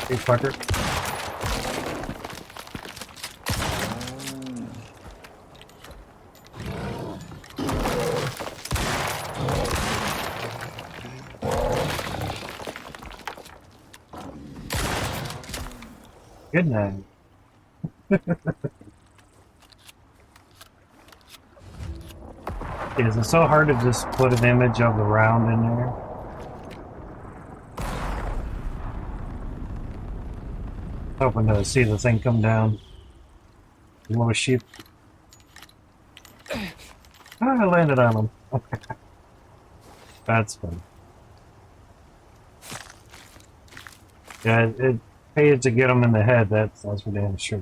Hey, fucker. Good night. Is it so hard to just put an image of the round in there? Hoping to see the thing come down. The little sheep. Ah, I landed on him. That's fun. Yeah, it paid to get him in the head. That's for damn sure.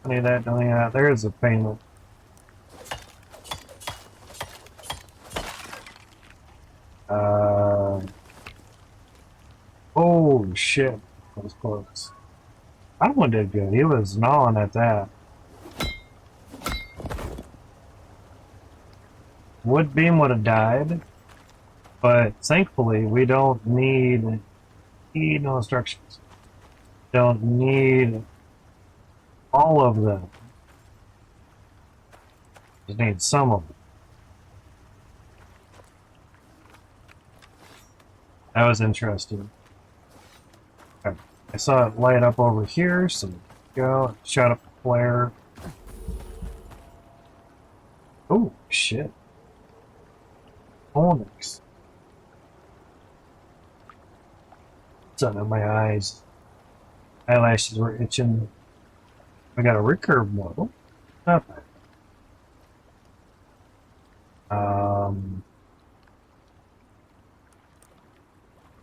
Funny that, oh yeah, there's a payment. Oh shit, that was close. That one did good. He was gnawing at that. Wood beam would have died, but thankfully we don't need no instructions. Don't need all of them. Just need some of them. That was interesting. Okay. I saw it light up over here, so go shot up the flare. Oh shit. Onyx. Sun in my eyes. Eyelashes were itching. I got a recurve model. Not bad. I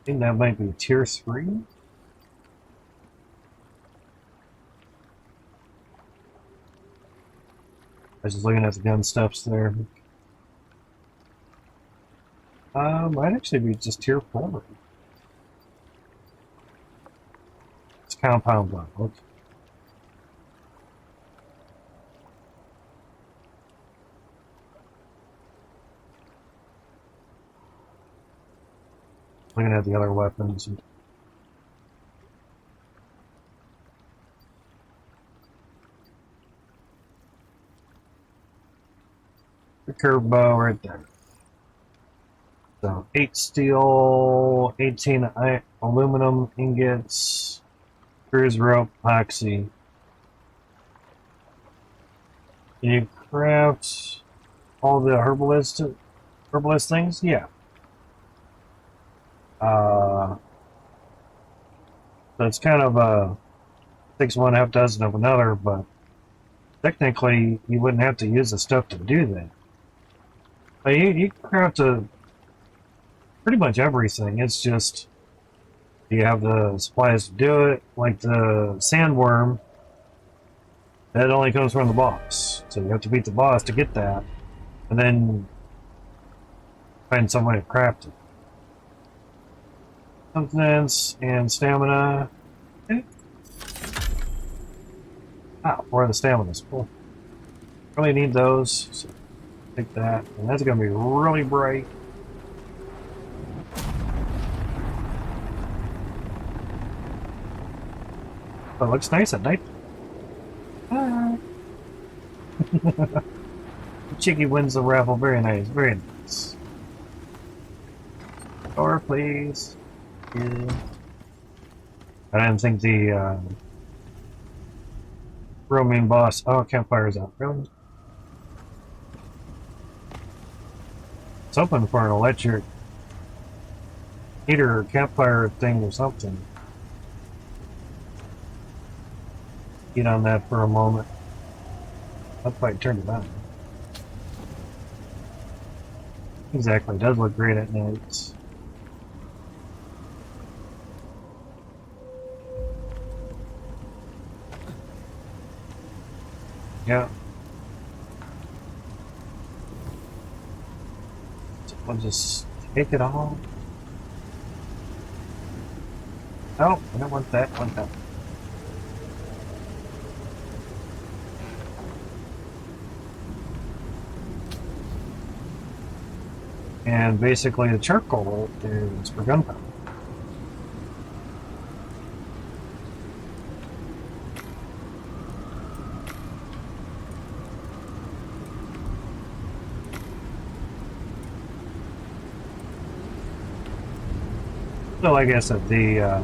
think that might be tier 3. I was just looking at the gun steps there. Might actually be just tier 4. It's compound gun. Okay. Looking at the other weapons. The curved bow right there. So 8 steel, 18 aluminum ingots, cruise rope, epoxy. You craft all the herbalist things? Yeah. So it's kind of takes one half dozen of another, but technically you wouldn't have to use the stuff to do that. But you craft pretty much everything. It's just you have the supplies to do it. Like the sandworm, that only comes from the boss, so you have to beat the boss to get that, and then find some way to craft it. Confidence and stamina. Okay. Ah, more of the stamina. Cool. Really need those, so take that. And that's going to be really bright. But it looks nice at night. Ah. Chicky wins the raffle. Very nice. Very nice. Door, please. Yeah. I didn't think the roaming boss. Oh, campfire's out. Really? It's open for an electric heater or campfire thing or something. Get on that for a moment. Not quite turned it on. Exactly. It does look great at night. Yeah. So we'll just take it all. No, I don't want that. I want that. And basically the charcoal is for gunpowder. So like I said, the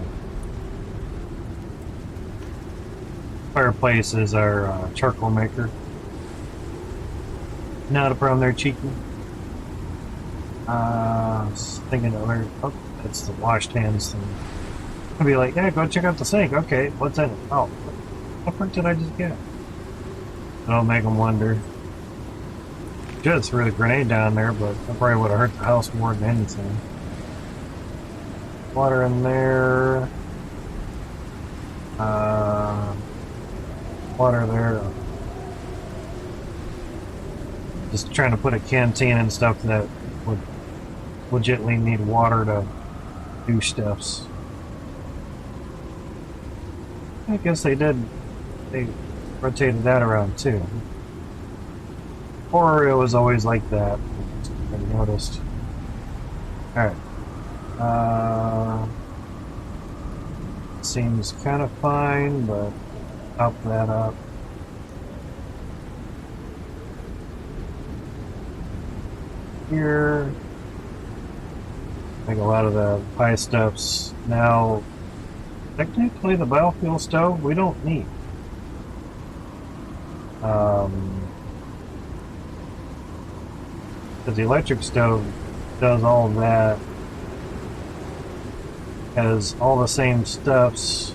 Fireplace is our charcoal maker. Not a problem there, cheeky. Thinking of where, oh, that's the washed hands thing. I'd be like, yeah, go check out the sink. Okay, what's in it? Oh, what the frick did I just get? It'll make them wonder. Should have threw the grenade down there, but that probably would have hurt the house more than anything. Water in there. Water there. Just trying to put a canteen and stuff that would legitimately need water to do stuffs. I guess they rotated that around too. Or it was always like that. I noticed. Alright. Seems kind of fine, but up that up. Here. I think a lot of the pie stuffs now. Technically, the biofuel stove we don't need. Because the electric stove does all of that, has all the same stuffs,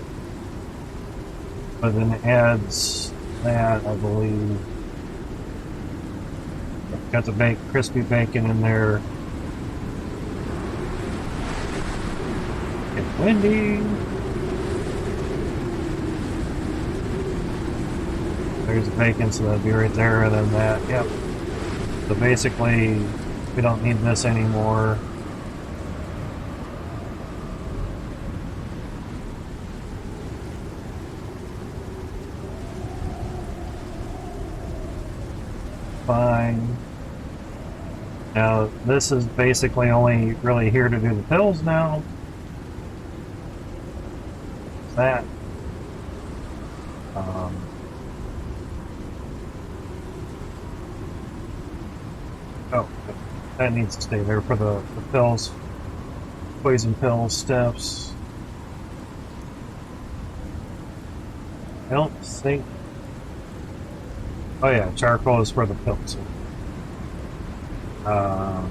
but then adds that, I believe. Got the crispy bacon in there. It's windy. There's the bacon, so that'll be right there, and then that, yep. So basically, we don't need this anymore. Fine. Now, this is basically only really here to do the pills now. That. Oh, that needs to stay there for the pills. Poison pills, steps. I don't think... Oh yeah, charcoal is for the pills. Yeah,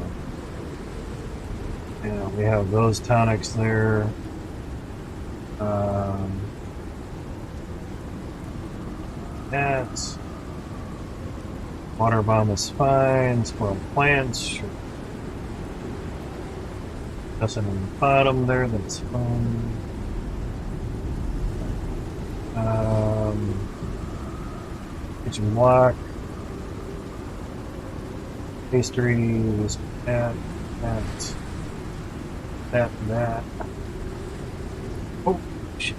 we have those tonics there. That's... Water bomb is fine. Spoiled plants, sure. Nothing in the bottom there, that's fine. Kitchen block. Pastries, that. Oh, shit.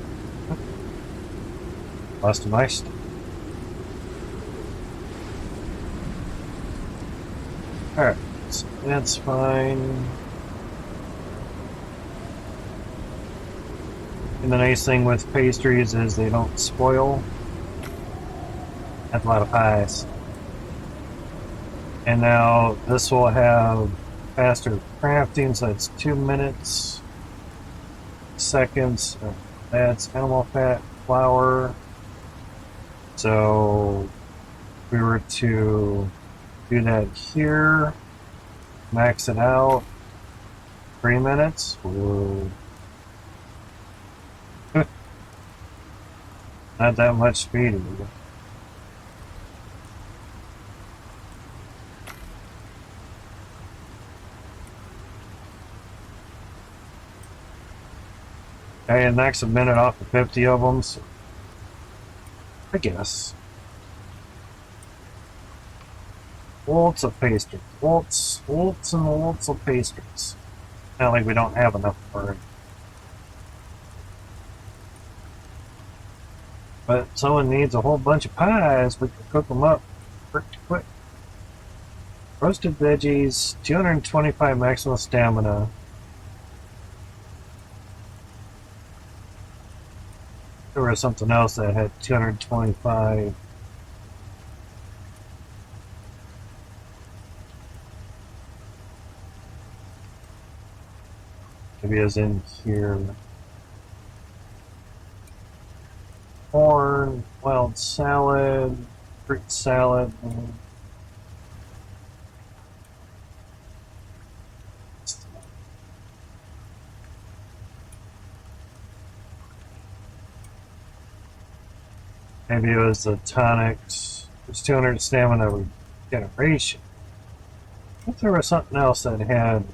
Lost my stuff. Alright, so that's fine. And the nice thing with pastries is they don't spoil. That's a lot of pies. And now this will have faster crafting, so that's 2 minutes. Seconds. That's animal fat, flour. So if we were to do that here, max it out, 3 minutes. Whoa. Not that much speed. Okay, and knocks a minute off of 50 of them, so I guess. Lots of pastries. Lots and lots of pastries. Not like we don't have enough for it. But someone needs a whole bunch of pies, we can cook them up pretty quick. Roasted veggies, 225 maximum stamina. There was something else that had 225. Maybe as in here. corn, wild salad, fruit salad. Maybe it was the tonics. There's 200 stamina regeneration. I think there was something else that had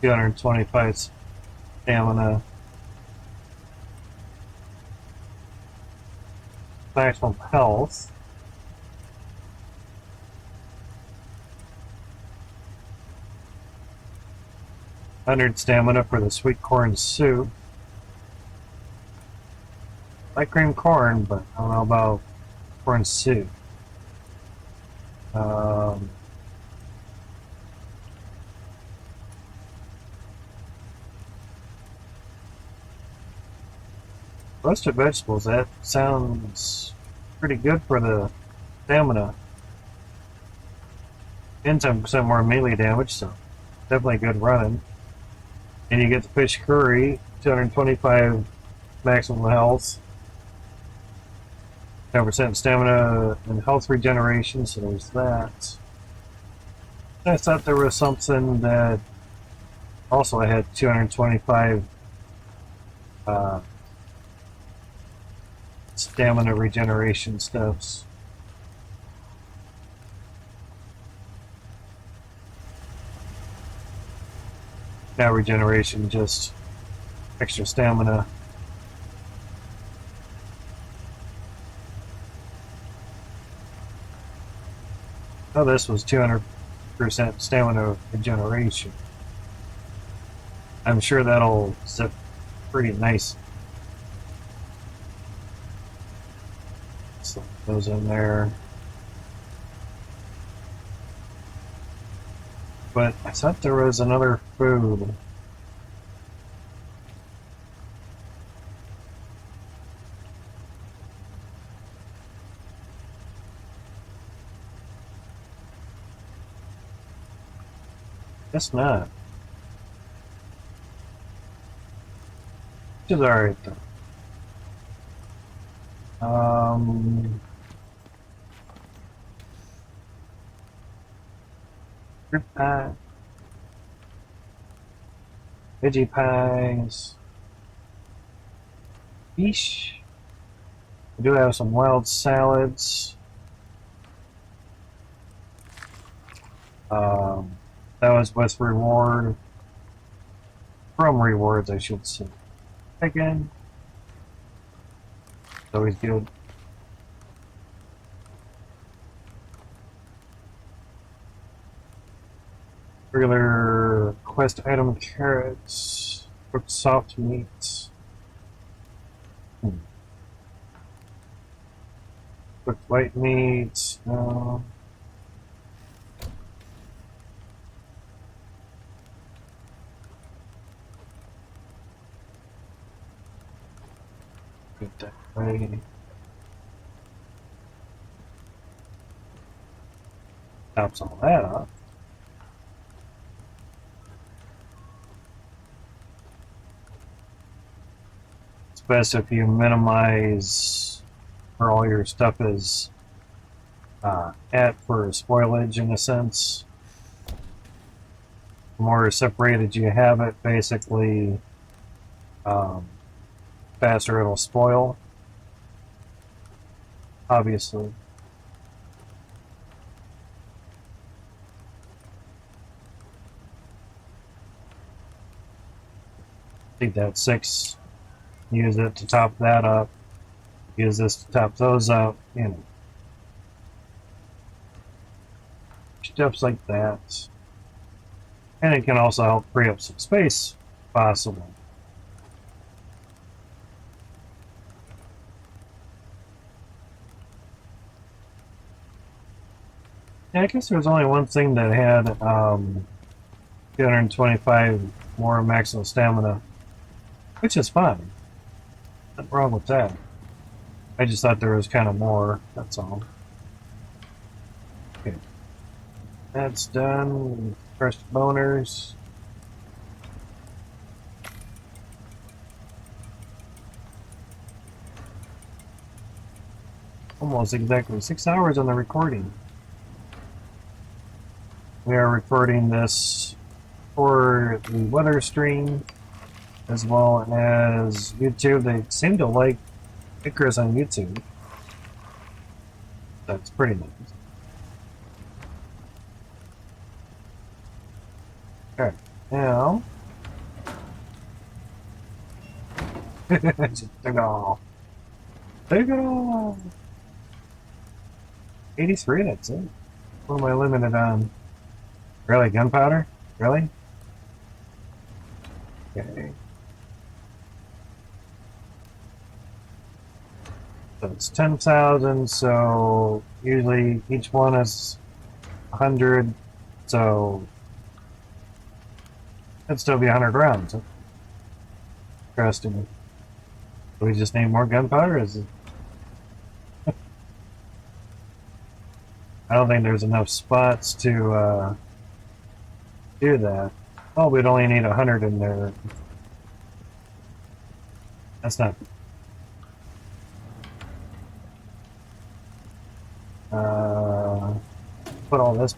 225 stamina. Maximum health. Hundred stamina for the sweet corn soup. I like cream corn, but I don't know about corn soup. Um, Roasted vegetables, that sounds pretty good for the stamina. And 10% more melee damage, so definitely good running. And you get the fish curry, 225 maximum health, 10% stamina and health regeneration, so there's that. I thought there was something that also had 225 stamina regeneration stuffs. Now regeneration, just extra stamina. Oh, this was 200% stamina regeneration. I'm sure that'll zip pretty nice. So those in there. But I thought there was another food. Guess not. Which is alright though. Fruit pie. Veggie pies. Yeesh. We do have some wild salads. That was with reward. From rewards, I should say. Again. It's always good. Regular quest item carrots. Cooked soft meats. Cooked white meats. No. Get that way. Tops all that up. It's best if you minimize where all your stuff is at for spoilage in a sense. The more separated you have it, basically, faster it'll spoil. Obviously. Take that 6, use it to top that up, use this to top those up, you know. Steps like that. And it can also help free up some space, possibly. Yeah, I guess there was only one thing that had 225 more maximum stamina, which is fine. Nothing wrong with that. I just thought there was kind of more, that's all. Okay. That's done. Crushed boners. almost exactly 6 hours on the recording. We are recording this for the weather stream as well as YouTube. They seem to like Icarus on YouTube. That's pretty nice. Okay, now take it all. Take it all. 83, that's it. What am I limited on? Really? Gunpowder? Really? Okay. So it's 10,000, so usually each one is 100, so it'd still be 100 rounds. Interesting. Do we just need more gunpowder? Is it... I don't think there's enough spots to do that. Oh, we'd only need 100 in there. That's not... put all this...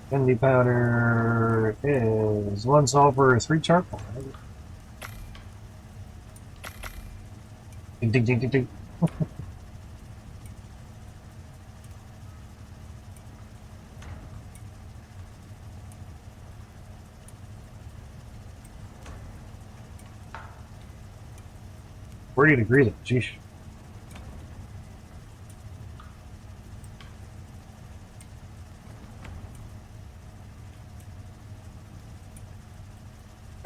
Candy powder is 1 sulfur, 3 charcoal. Ding, ding, ding, ding, ding. Forty degrees. Jeez.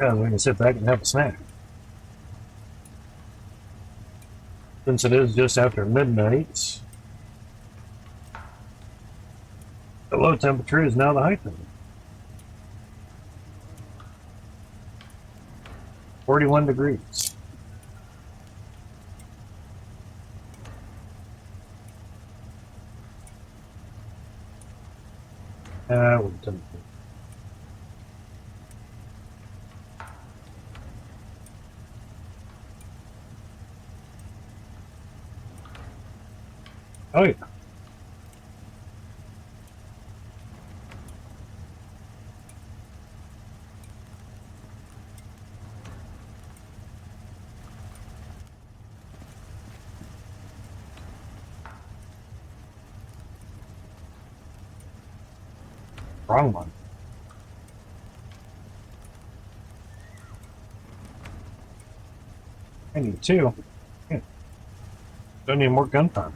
Yeah, we can sit back and have a snack. Since it is just after midnight, the low temperature is now the high temperature. 41 degrees. Oh yeah. Wrong one. I need 2. Yeah. Don't need more gunpowder.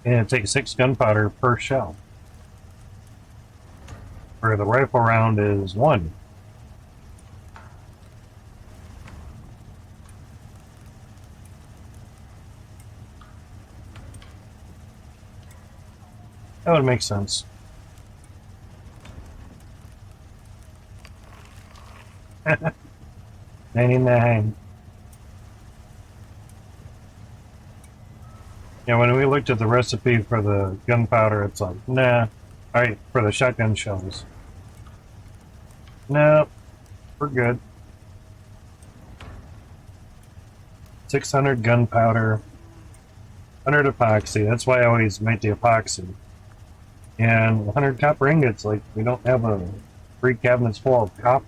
And it takes 6 gunpowder per shell. Where the rifle round is 1. That would make sense. 99. Yeah, when we looked at the recipe for the gunpowder, it's like, nah. Alright, for the shotgun shells. No, we're good. 600 gunpowder, 100 epoxy. That's why I always make the epoxy. And 100 copper ingots. Like, we don't have a 3 cabinets full of copper.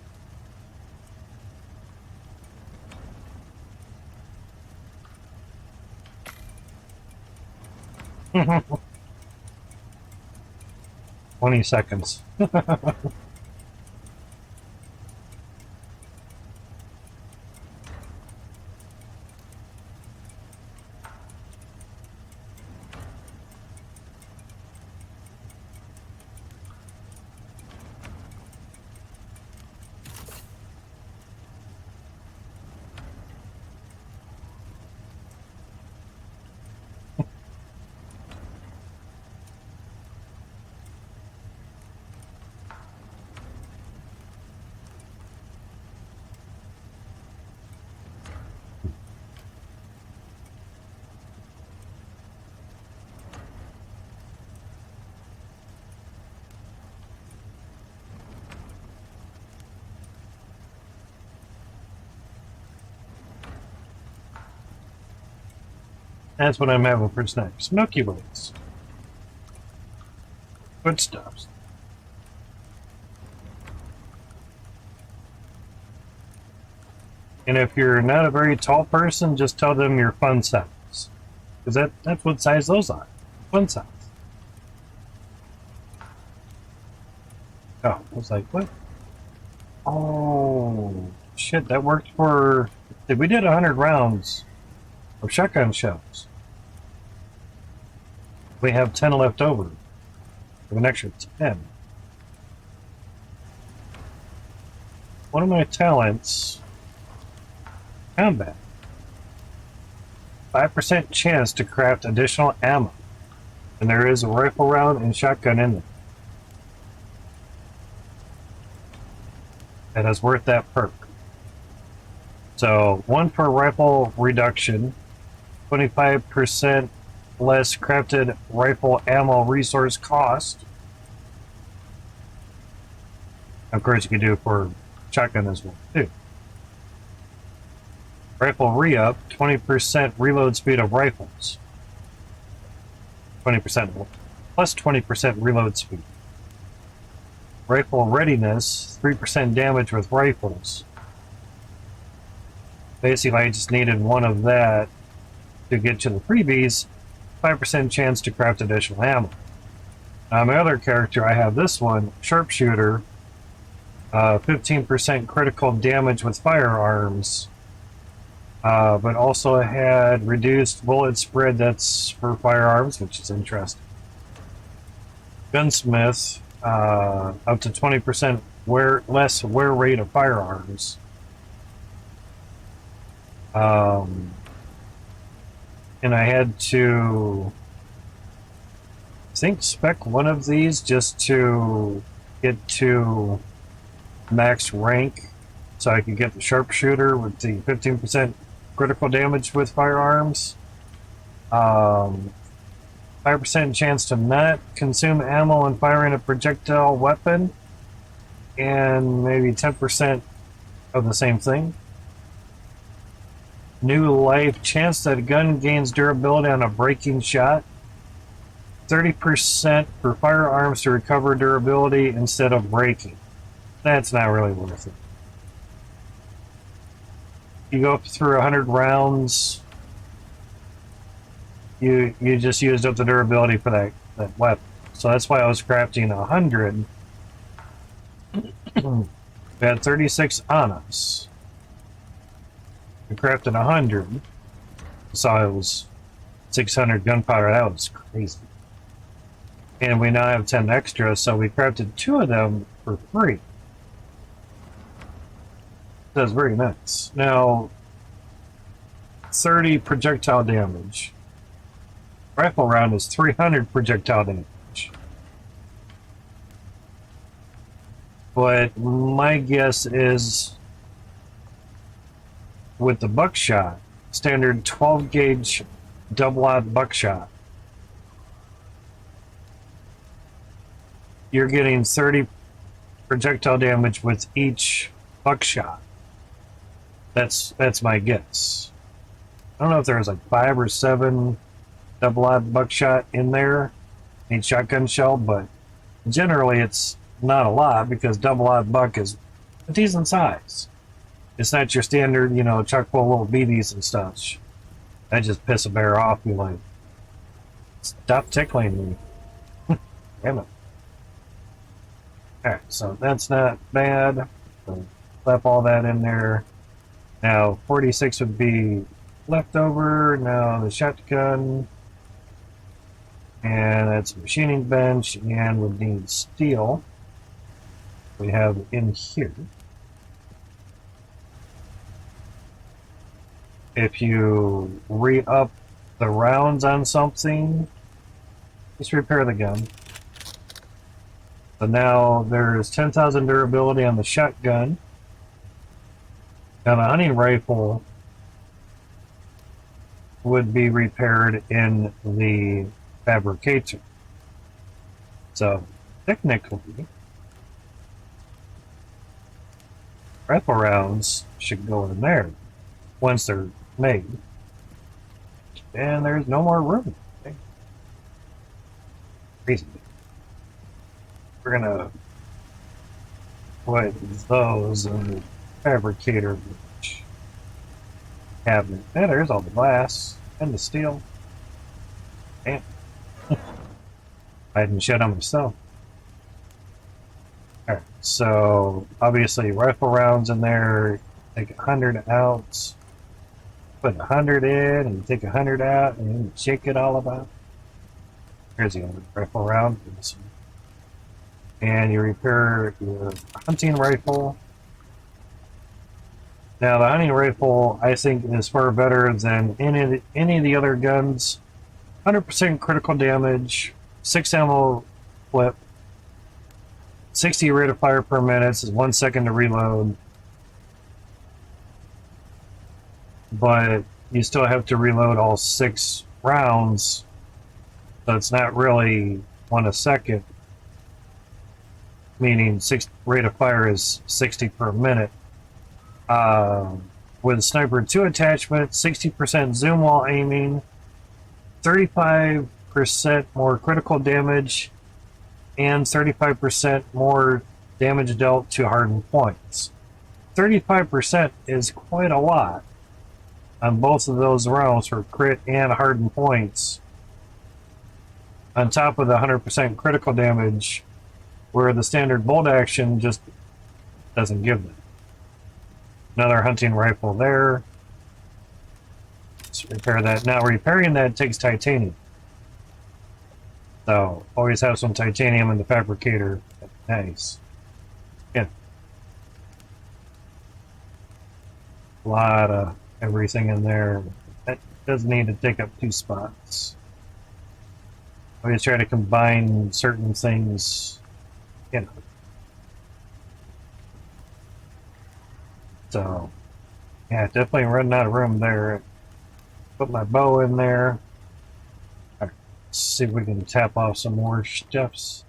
Mm-hmm. 20 seconds. That's what I'm having for snacks. Milky Ways. Good stuff. And if you're not a very tall person, just tell them your fun size. Because that's what size those are. Fun size. Oh, I was like, what? Oh, shit, that worked for... We did 100 rounds of shotgun shells. We have 10 left over. We have an extra 10. One of my talents... Combat. 5% chance to craft additional ammo. And there is a rifle round and shotgun in there. That is worth that perk. So, 1 per rifle reduction, 25% less crafted rifle ammo resource cost. Of course, you can do it for shotgun as well, too. Rifle re-up, 20% reload speed of rifles. 20% plus 20% reload speed. Rifle readiness, 3% damage with rifles. Basically, I just needed 1 of that to get to the freebies. 5% chance to craft additional ammo. My other character, I have this one, Sharpshooter. 15% critical damage with firearms. But also had reduced bullet spread that's for firearms, which is interesting. Gunsmith, up to 20% less wear rate of firearms. And I had to, I think, spec 1 of these just to get to max rank so I could get the sharpshooter with the 15% critical damage with firearms. 5% chance to not consume ammo when firing a projectile weapon, and maybe 10% of the same thing. New life, chance that a gun gains durability on a breaking shot. 30% for firearms to recover durability instead of breaking. That's not really worth it. You go up through 100 rounds, you just used up the durability for that weapon. So that's why I was crafting 100. We had 36 on us. We crafted 100. So it was 600 gunpowder. That was crazy. And we now have 10 extra, so we crafted 2 of them for free. That's very nice. Now, 30 projectile damage. Rifle round is 300 projectile damage. But my guess is with the buckshot, standard 12 gauge double-aught buckshot, you're getting 30 projectile damage with each buckshot. That's my guess. I don't know if there was like 5 or 7 double-aught buckshot in there, each shotgun shell, but generally it's not a lot because double-aught buck is a decent size. It's not your standard, chock full of little BBs and stuff. That just piss a bear off. You're like, stop tickling me. Damn it. Alright, so that's not bad. So slap all that in there. Now, 46 would be leftover. Now the shotgun. And that's a machining bench. And we need steel. We have in here. If you re-up the rounds on something, just repair the gun. So now there's 10,000 durability on the shotgun. Now the hunting rifle would be repaired in the fabricator. So technically, rifle rounds should go in there once they're made. And there's no more room. Okay. Crazy. We're gonna put those in the fabricator cabinet. And there's all the glass and the steel. Damn. I didn't shut on myself. Alright, so obviously rifle rounds in there, take 100 out, put 100 in, and take 100 out, and then shake it all about. Here's the other rifle round. And you repair your hunting rifle. Now the hunting rifle, I think, is far better than any of the other guns. 100% critical damage, 6 ammo flip, 60 rate of fire per minute, is 1 second to reload. But you still have to reload all 6 rounds, so it's not really 1 a second, meaning rate of fire is 60 per minute. With Sniper 2 attachment, 60% zoom while aiming, 35% more critical damage, and 35% more damage dealt to hardened points. 35% is quite a lot on both of those rounds for crit and hardened points, on top of the 100% critical damage, where the standard bolt action just doesn't give them. Another hunting rifle there. Let's repair that. Now repairing that takes titanium. So always have some titanium in the fabricator. Nice. Yeah. A lot of everything in there. That does need to take up 2 spots. Always try to combine certain things, you know. So yeah, definitely running out of room there. Put my bow in there. All right, let's see if we can tap off some more stuffs.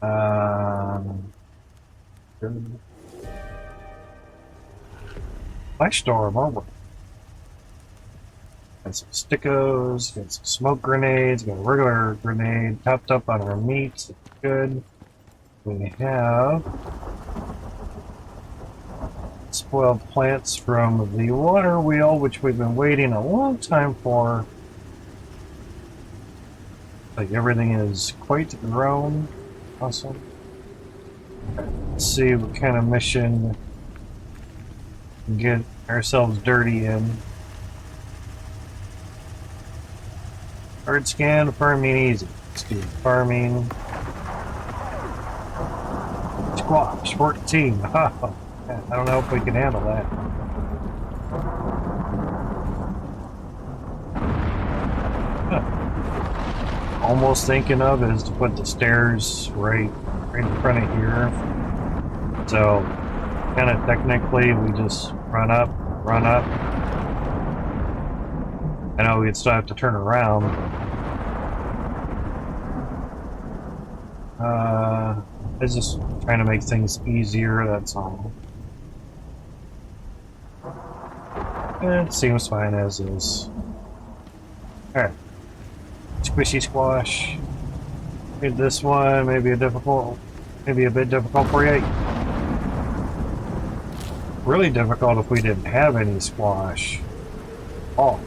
Flash storm, aren't we? Got some stickos, got some smoke grenades, got a regular grenade topped up on our meat. Good. We have spoiled plants from the water wheel, which we've been waiting a long time for. Like everything is quite grown. Awesome. Let's see what kind of mission we can get ourselves dirty in. Hard scan, farming easy. Let's do farming. Squash, 14. I don't know if we can handle that. Huh. Almost thinking of is to put the stairs right in front of here. So, kind of technically, we just run up. I know we'd still have to turn around. It's just trying to make things easier, that's all. It seems fine as is. Alright. Squishy squash. Maybe this one, maybe a bit difficult for you. Really difficult if we didn't have any squash. Oh.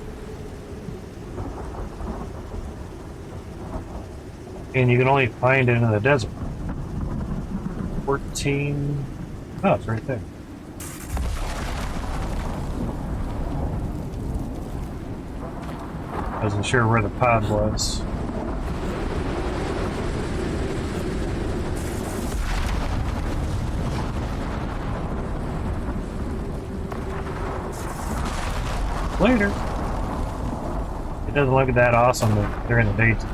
And you can only find it in the desert. 14. Oh, it's right there. Wasn't sure where the pod was. Later. It doesn't look that awesome during the daytime.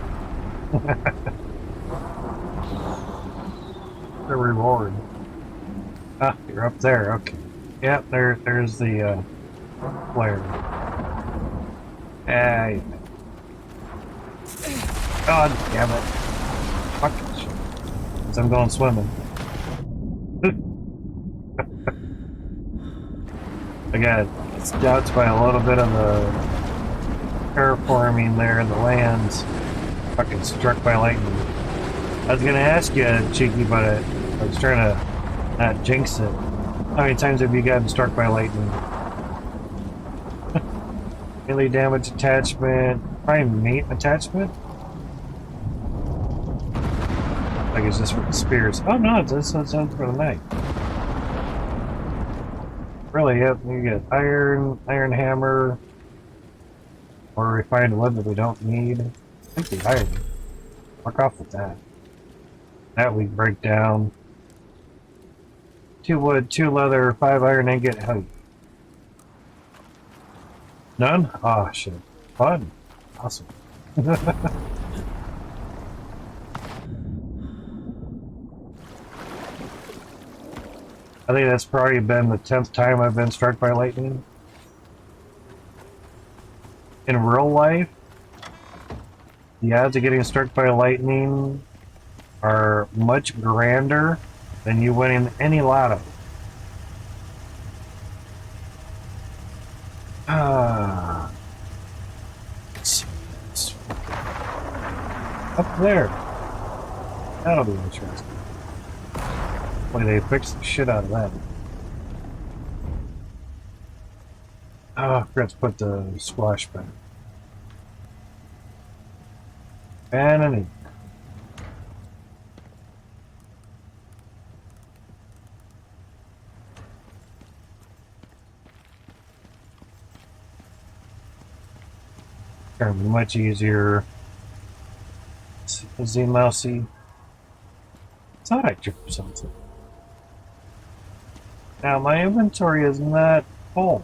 The reward. Ah, you're up there. Okay. Yep, there's the flare. Ah, God damn it. Fuck it. Because I'm going swimming. I got doubts by a little bit of the terraforming there in the lands. Fucking struck by lightning. I was gonna ask you, Cheeky, but I was trying to not jinx it. How many times have you gotten struck by lightning? Melee damage attachment, probably mate attachment? Like it's just for the spears. Oh no, it's for the knight. Really, yep, you get iron hammer, or refined wood that we don't need. I think the iron. Fuck off with that. That we break down. 2 wood, 2 leather, 5 iron ingot. Hell, none? Oh shit. Fun. Awesome. I think that's probably been the 10th time I've been struck by lightning. In real life, the odds of getting struck by lightning are much grander than you winning any lotto. Ah, up there. That'll be interesting. Boy, they fixed the shit out of that. Oh, I forgot to put the squash back. Vanity. Gonna be much easier. Z mousey. Thought I tripped something. Now my inventory is not full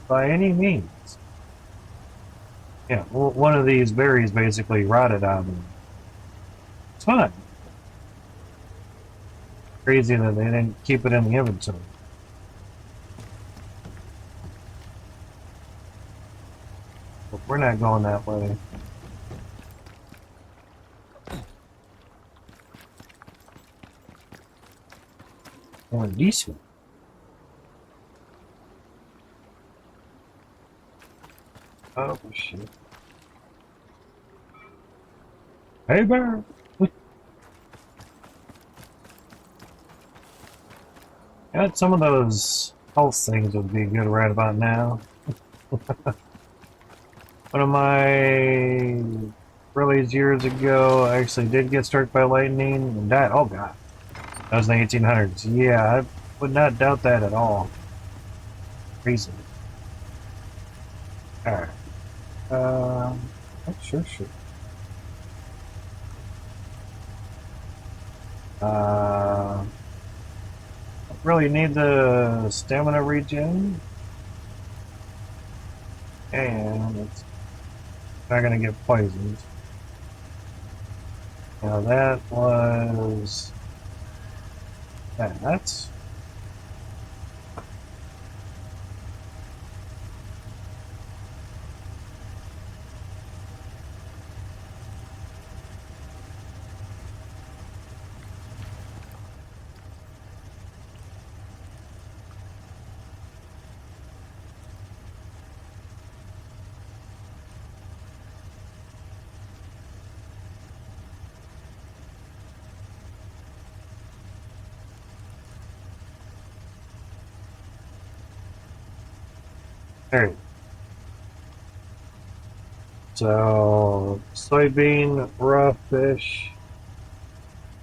by any means. Yeah, one of these berries basically rotted on me. It's fine. Crazy that they didn't keep it in the inventory. But we're not going that way. Going decent. Oh shit. Hey bear! Got some of those health things would be good right about now. One of my rallies years ago, I actually did get struck by lightning and died. Oh god. That was in the 1800s. Yeah, I would not doubt that at all. Crazy. Alright. Oh, sure. Really need the stamina regen. And it's not gonna get poisoned. Now that was... Yeah, that's... There. So, soybean, raw fish,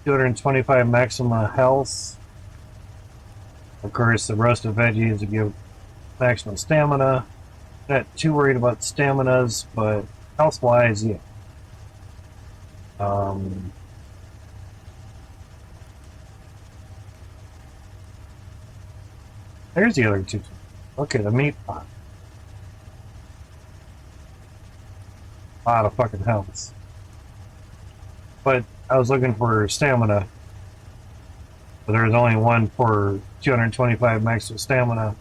225 maximum health. Of course, the roasted veggies give maximum stamina. Not too worried about staminas, but health-wise, yeah. There's the other two. Okay, the meat pot. A lot of fucking health. But I was looking for stamina. But there's only one for 225 maximum stamina.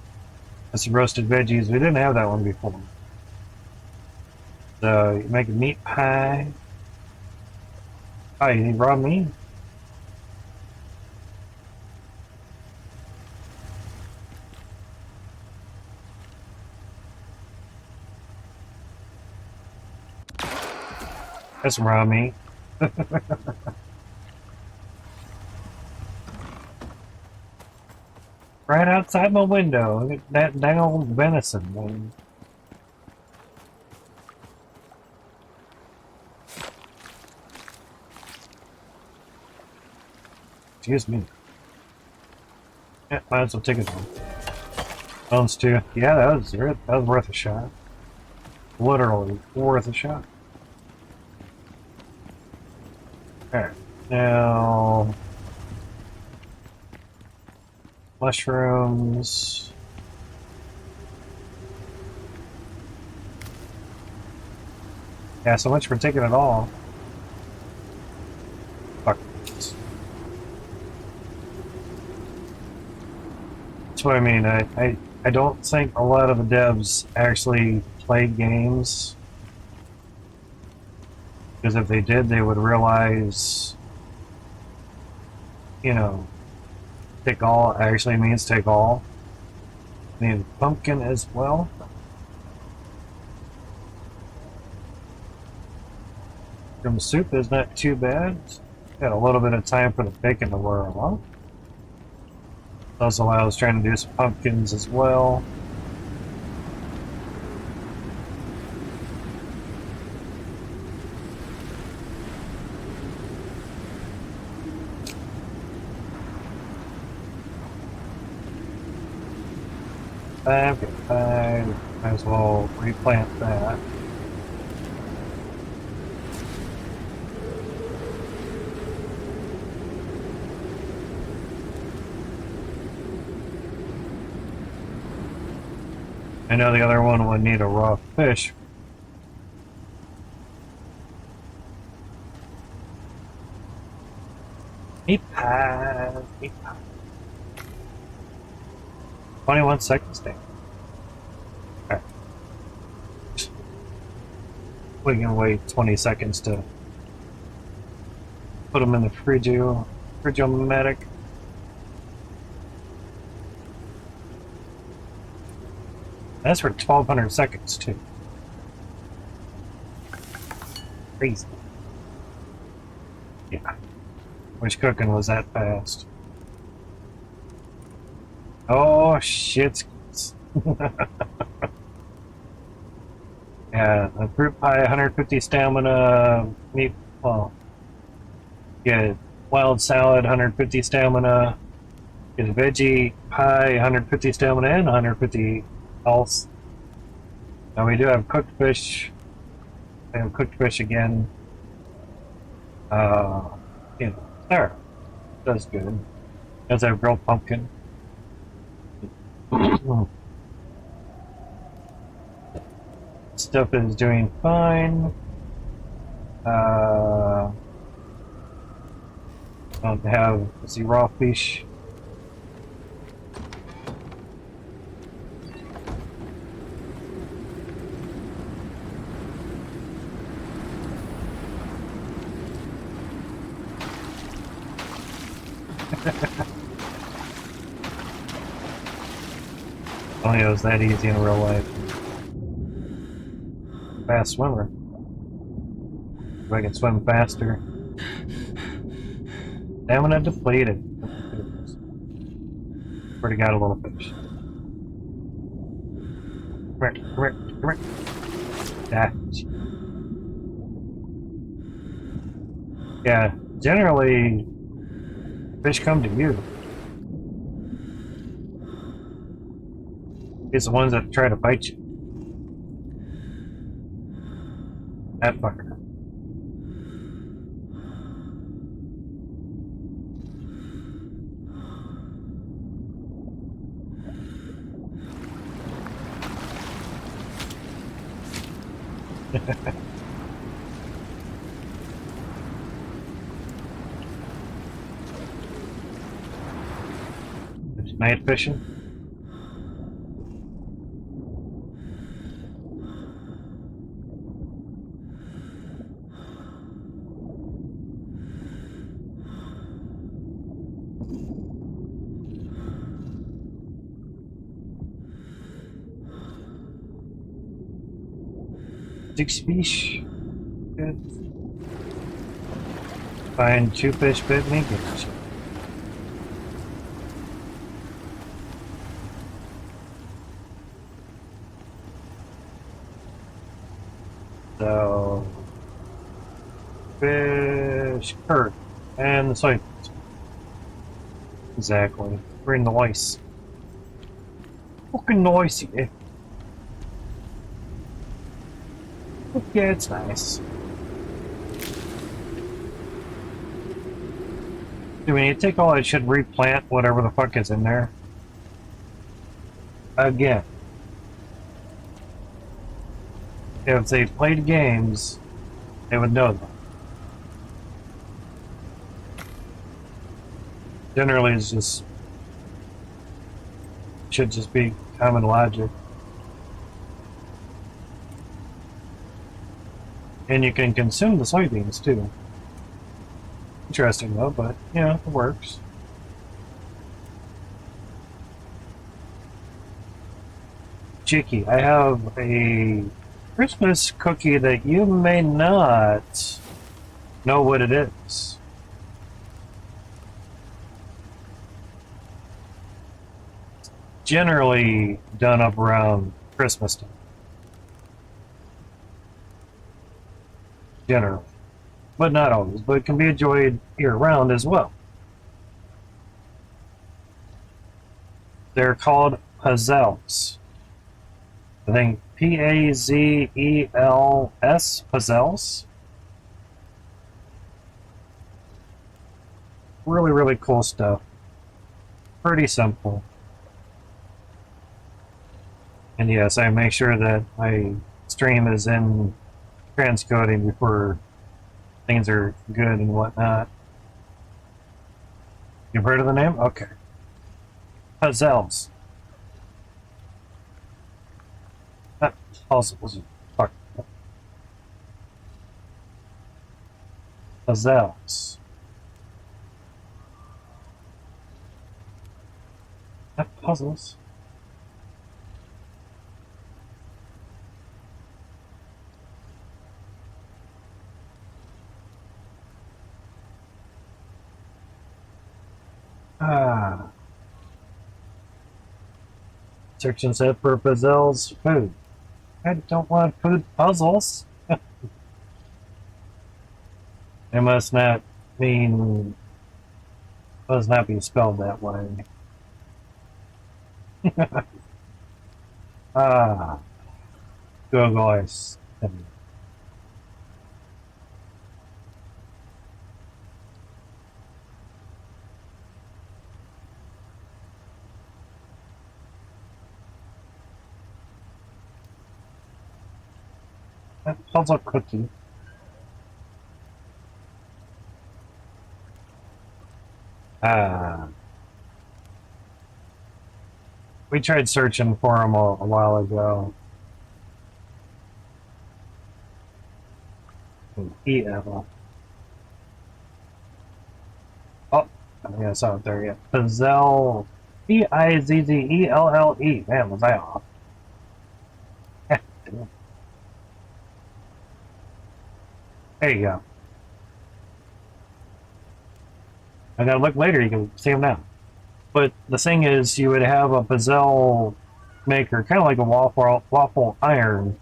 That's the roasted veggies. We didn't have that one before. So you make a meat pie. Oh, you need raw meat? That's Rami. Right outside my window. Look at that dang old venison, man. Excuse me. Yeah, might as well take it home. Bones too. Yeah, that was worth a shot. Literally worth a shot. Alright. Now mushrooms. Yeah, so much for taking it all. Fuck. That's what I mean. I don't think a lot of the devs actually play games. Because if they did, they would realize, you know, take all actually means take all. Need pumpkin as well. From soup is not too bad. Got a little bit of time for the bacon to wear off. Also, I was trying to do some pumpkins as well. Five, get five. Might as well replant that. I know the other one would need a raw fish. Meat pie. Meat pie. 21 seconds there. Okay. We can wait 20 seconds to put them in the Frigomatic. That's for 1200 seconds too. Crazy. Yeah. Which cooking was that fast? Oh shit. Yeah, a fruit pie, 150 stamina, meat, well, get wild salad, 150 stamina, get a veggie pie, 150 stamina, and 150 health. Now we do have cooked fish. We have cooked fish again. Uh, you know, there. That's good. As a grilled pumpkin. Stuff is doing fine. Don't have the raw fish. Only it was that easy in real life. Fast swimmer. If I can swim faster. Stamina depleted. Already got a little fish. Come here, come here, come here. Ah. Yeah, generally, fish come to you. It's the ones that try to bite you. That fucker. There's night fishing. Six fish. Good. Find two fish bit me. Gotcha. So, fish, curd, and the soy. Exactly. Bring the ice. Fucking noisy. Yeah, it's nice. I mean, you take all that shit, replant whatever the fuck is in there. Again, if they played games, they would know that. Generally, it's just should just be common logic. And you can consume the soybeans too. Interesting though, but yeah, it works. Chicky, I have a Christmas cookie that you may not know what it is. Generally done up around Christmas time. Generally. But not always, but it can be enjoyed year-round as well. They're called Pazels. I think P-A-Z-E-L-S, Pazels. Really, really cool stuff. Pretty simple. And yes, I make sure that my stream is in transcoding before things are good and whatnot. You've heard of the name? Okay. Puzzles. Not puzzles. Fuck. Puzzles. Not puzzles. Ah. Section set for puzzles. Food. I don't want food puzzles. It must not mean. Must not be spelled that way. Ah. Go guys. Puzzle cookie. Ah. We tried searching for them a while ago. E-Evel. Oh, I think I saw it there yet. Pizzelle. P-I-Z-Z-E-L-L-E. Man, was I off? There you go. I gotta look later, you can see them now. But the thing is, you would have a Pizzelle maker, kind of like a waffle iron,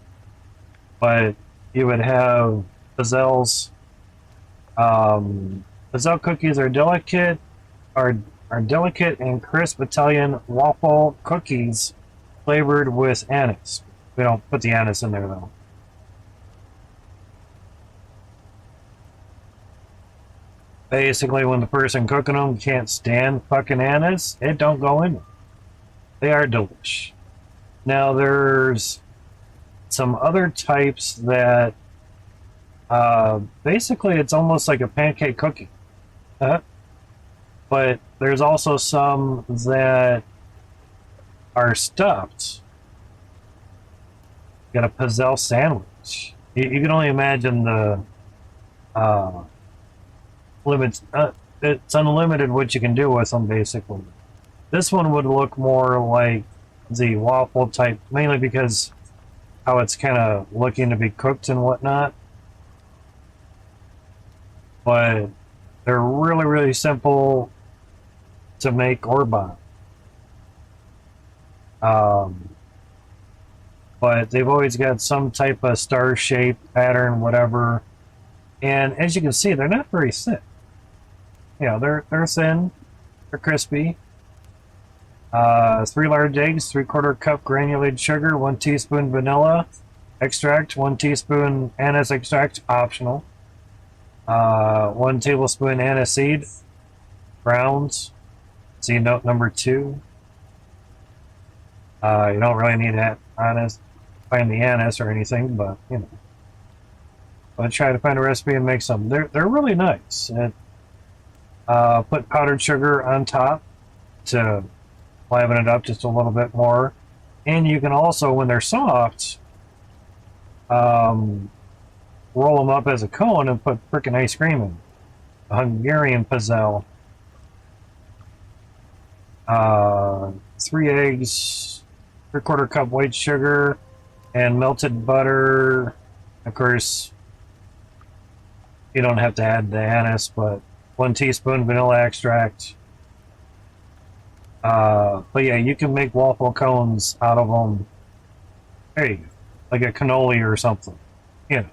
but you would have Pizzelle's. Pizzelle cookies are delicate and crisp Italian waffle cookies flavored with anise. We don't put the anise in there though. Basically, when the person cooking them can't stand fucking anise, it don't go in them. They are delish. Now there's some other types that basically it's almost like a pancake cookie. But there's also some that are stuffed. You got a pizzelle sandwich. You can only imagine the limits. It's unlimited what you can do with them, basically. This one would look more like the waffle type, mainly because how it's kind of looking to be cooked and whatnot. But They're really, really simple to make or buy. Um, but they've always got some type of star shape, pattern, whatever. And as you can see, they're not very thick. You know, they're thin, they're crispy. 3 large eggs, 3/4 cup granulated sugar, 1 teaspoon vanilla extract, 1 teaspoon anise extract, optional. 1 tablespoon aniseed, grounds. See note number 2. You don't really need that anise, find the anise or anything, but you know. But try to find a recipe and make some. They're really nice. Put powdered sugar on top to liven it up just a little bit more. And you can also, when they're soft, roll them up as a cone and put frickin' ice cream in. A Hungarian pizzelle. 3 eggs, 3/4 cup white sugar, and melted butter. Of course, you don't have to add the anise, but 1 teaspoon vanilla extract. But yeah, you can make waffle cones out of them. There you go. Like a cannoli or something. You know.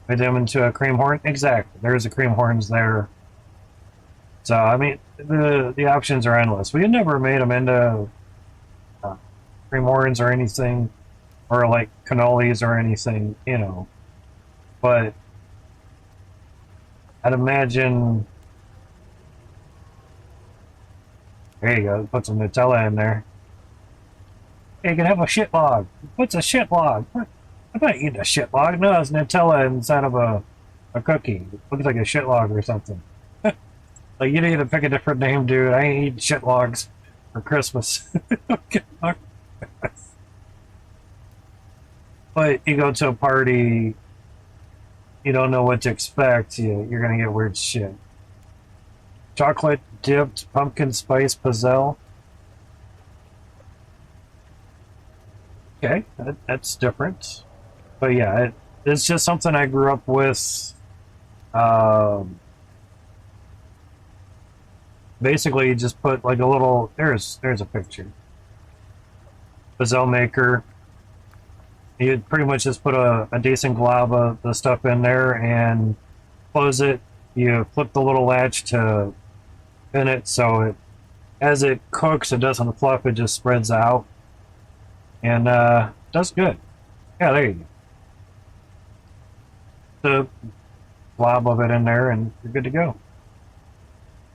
Put them into a cream horn. Exactly. There's the cream horns there. So, I mean, the options are endless. We never made them into cream horns or anything, or like cannolis or anything, you know. But I'd imagine. There you go. Put some Nutella in there. Hey, you can have a shit log. What's a shit log? I'm not eating a shit log. No, it's Nutella inside of a cookie. It looks like a shit log or something. Like, you need to pick a different name, dude. I ain't eating shit logs for Christmas. But you go to a party, you don't know what to expect. You're going to get weird shit. Chocolate dipped pumpkin spice pizzelle. Okay, that's different. But yeah, it's just something I grew up with. Basically, you just put like a little. There's a picture. Pizzelle maker. You pretty much just put a decent glob of the stuff in there and close it. You flip the little latch to pin it so it, as it cooks, it doesn't fluff. It just spreads out and does good. Yeah, there you go. The blob of it in there, and you're good to go.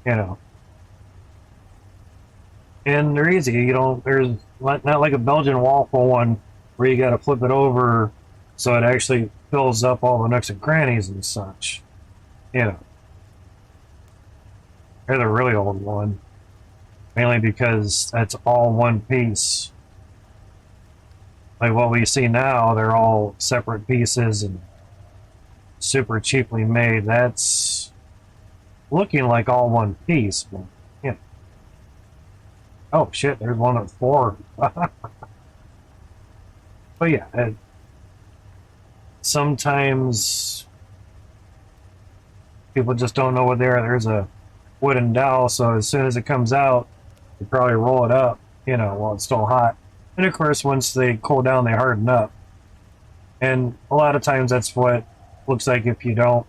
You know, and they're easy. You don't. There's not like a Belgian waffle one where you got to flip it over so it actually fills up all the nooks and crannies and such. You know, they're the really old one, mainly because that's all one piece. Like what we see now, they're all separate pieces and super cheaply made. That's looking like all one piece, but yeah. Oh shit, there's one of 4. But yeah, sometimes people just don't know what they are. There's a wooden dowel, so as soon as it comes out, you probably roll it up, you know, while it's still hot. And of course, once they cool down, they harden up. And a lot of times that's what looks like if you don't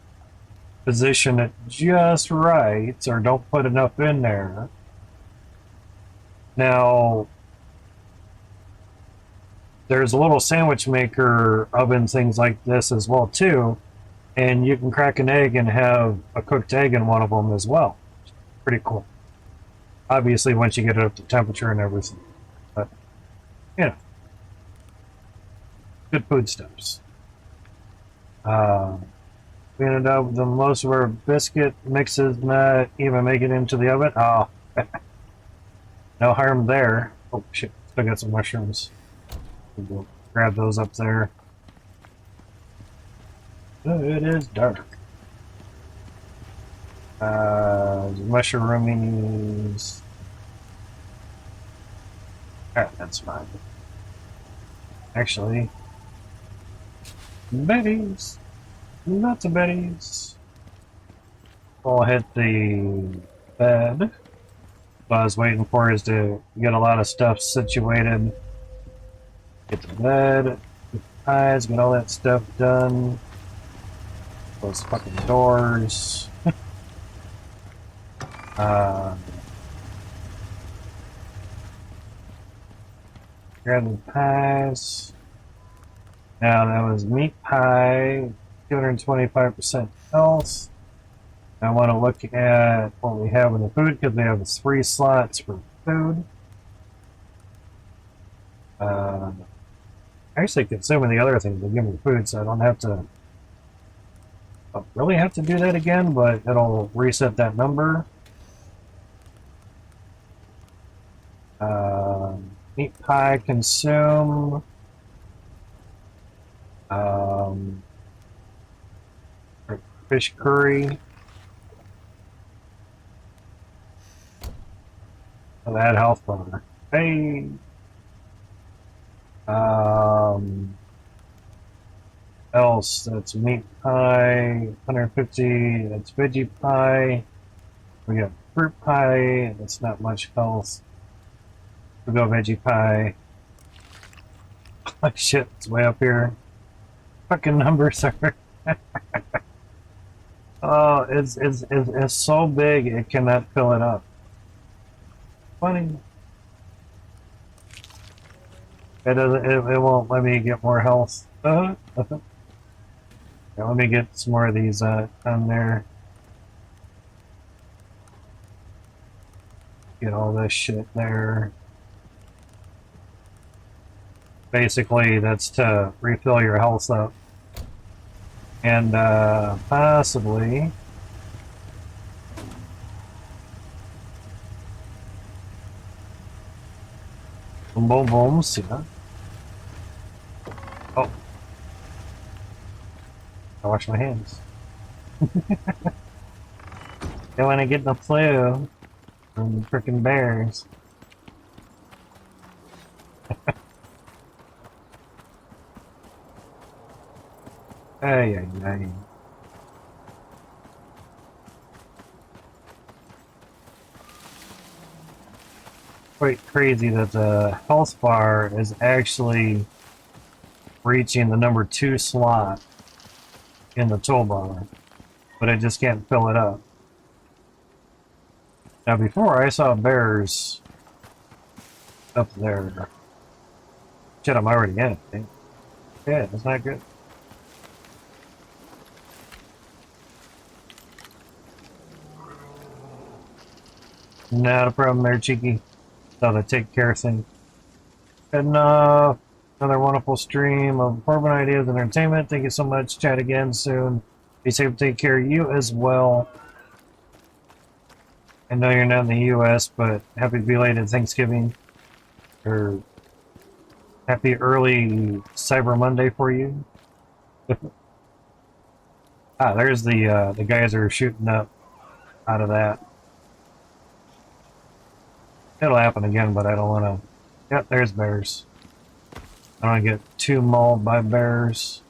position it just right or don't put enough in there. Now, there's a little sandwich maker oven, things like this as well too, and you can crack an egg and have a cooked egg in one of them as well. Pretty cool. Obviously, once you get it up to temperature and everything, but you know, good foodstuffs. We ended up with the most of our biscuit mixes not even make it into the oven. Oh, no harm there. Oh shit, still got some mushrooms. We'll grab those up there. It is dark. Mushroomies. Alright, that's fine. Actually, betties. Lots of betties. We'll hit the bed. What I was waiting for is to get a lot of stuff situated. Get the bed, get the eyes, get all that stuff done. Those fucking doors. uh, grab the pies. Now that was meat pie, 225% health. I want to look at what we have in the food because we have 3 slots for food. Actually, consuming the other things will give me food, so I don't have to. I don't really have to do that again, but it'll reset that number. Meat pie consume. Um, Fish curry. Oh, add health bar. Hey. Else that's meat pie. 150. That's veggie pie. We got fruit pie. That's not much health. We go veggie pie. Oh shit! It's way up here. Fucking numbers are. Oh, it's so big it cannot fill it up. Funny. It doesn't. It won't let me get more health. Yeah, let me get some more of these on there. Get all this shit there. Basically, that's to refill your health up, and possibly. Boom, boom, boom. See that? Oh, I wash my hands. Don't want to get the flu from the frickin' bears. Ay, ay, ay. Quite crazy that the health bar is actually reaching the number 2 slot in the toolbar, but it just can't fill it up. Now before I saw bears up there. Shit, I'm already in it, I think. Yeah, that's not good. Not a problem there, Cheeky. Thought I'd take care of things. Enough. Another wonderful stream of urban ideas and entertainment. Thank you so much. Chat again soon. Be safe. Take care of you as well. I know you're not in the U.S., but happy belated Thanksgiving. Or happy early Cyber Monday for you. Ah, there's the guys that are shooting up out of that. It'll happen again, but I don't want to. Yep, there's bears. I don't want to get too mauled by bears.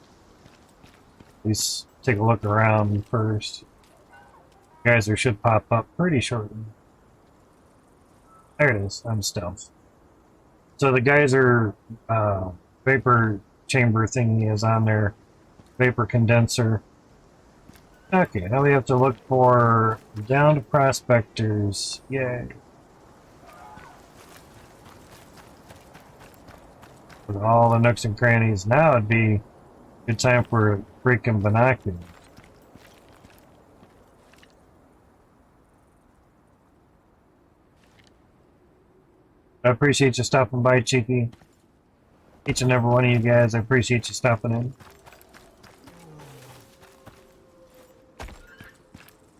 At least take a look around first. Geyser should pop up pretty shortly. There it is. I'm stealth. So the geyser vapor chamber thingy is on there. Vapor condenser. Okay, now we have to look for downed prospectors. Yay. With all the nooks and crannies. Now it'd be a good time for freaking binoculars. I appreciate you stopping by, Cheeky. Each and every one of you guys, I appreciate you stopping in.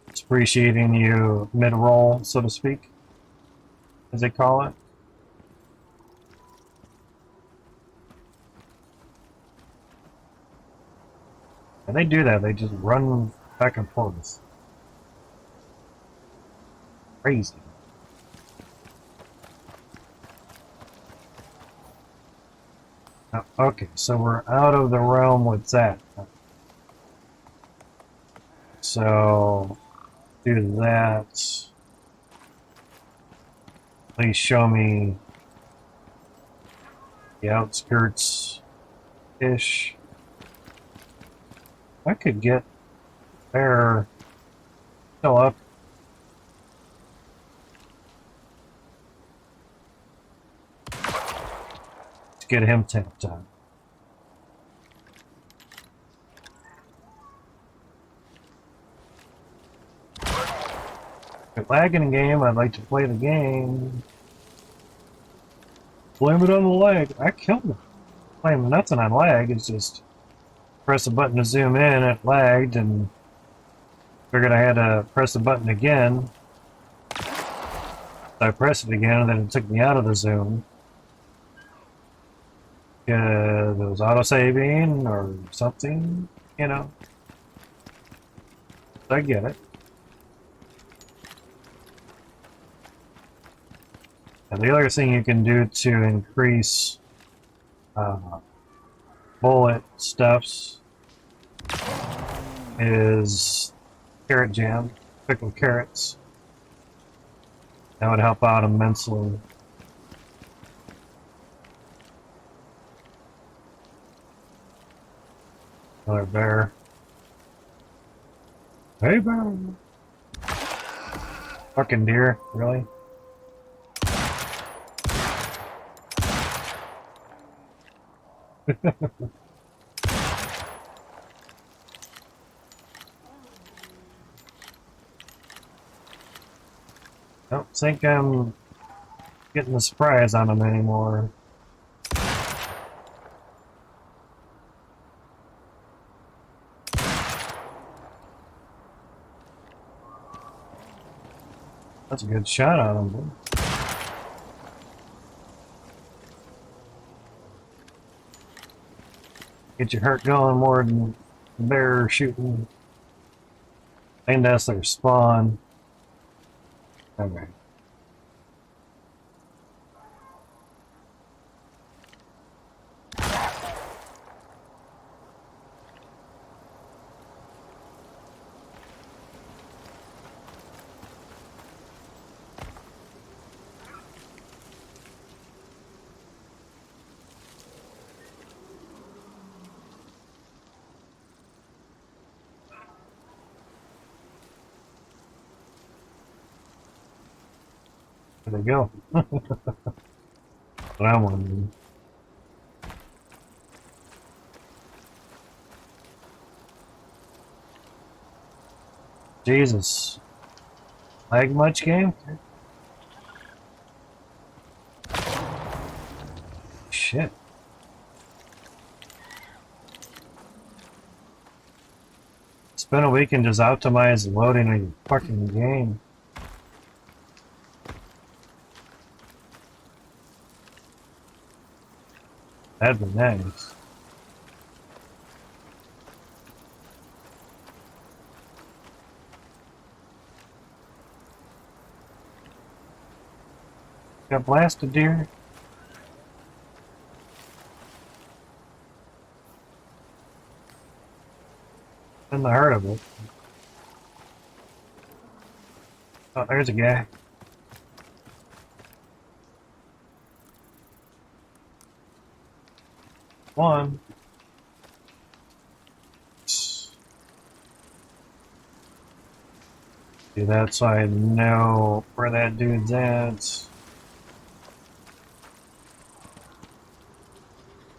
It's appreciating you mid-roll, so to speak, as they call it. And they do that, they just run back and forth. Crazy. Okay, so we're out of the realm with that. So do that. Please show me the outskirts-ish. I could get there still up. Let's get him tapped on. If lagging a game, I'd like to play the game. Blame it on the lag. I killed him. Blame nothing on lag. It's just press a button to zoom in, it lagged, and figured I had to press the button again. So I pressed it again, and then it took me out of the zoom. It was auto-saving or something, you know. I get it. And the other thing you can do to increase bullet stuffs is carrot jam, pickled carrots. That would help out immensely. Another bear. Hey, bear! Fucking deer, really? Don't think I'm getting the surprise on them anymore. That's a good shot on them. Get your heart going more than the bear shooting. I think that's their spawn. Okay. There we go. What I wanted. Jesus. Lag much, game? Shit. Spend a week and just optimize the loading of your fucking game. That'd be nice. Got blasted, deer. In the heart of it. Oh, there's a guy. One. Do that so I know where that dude's at.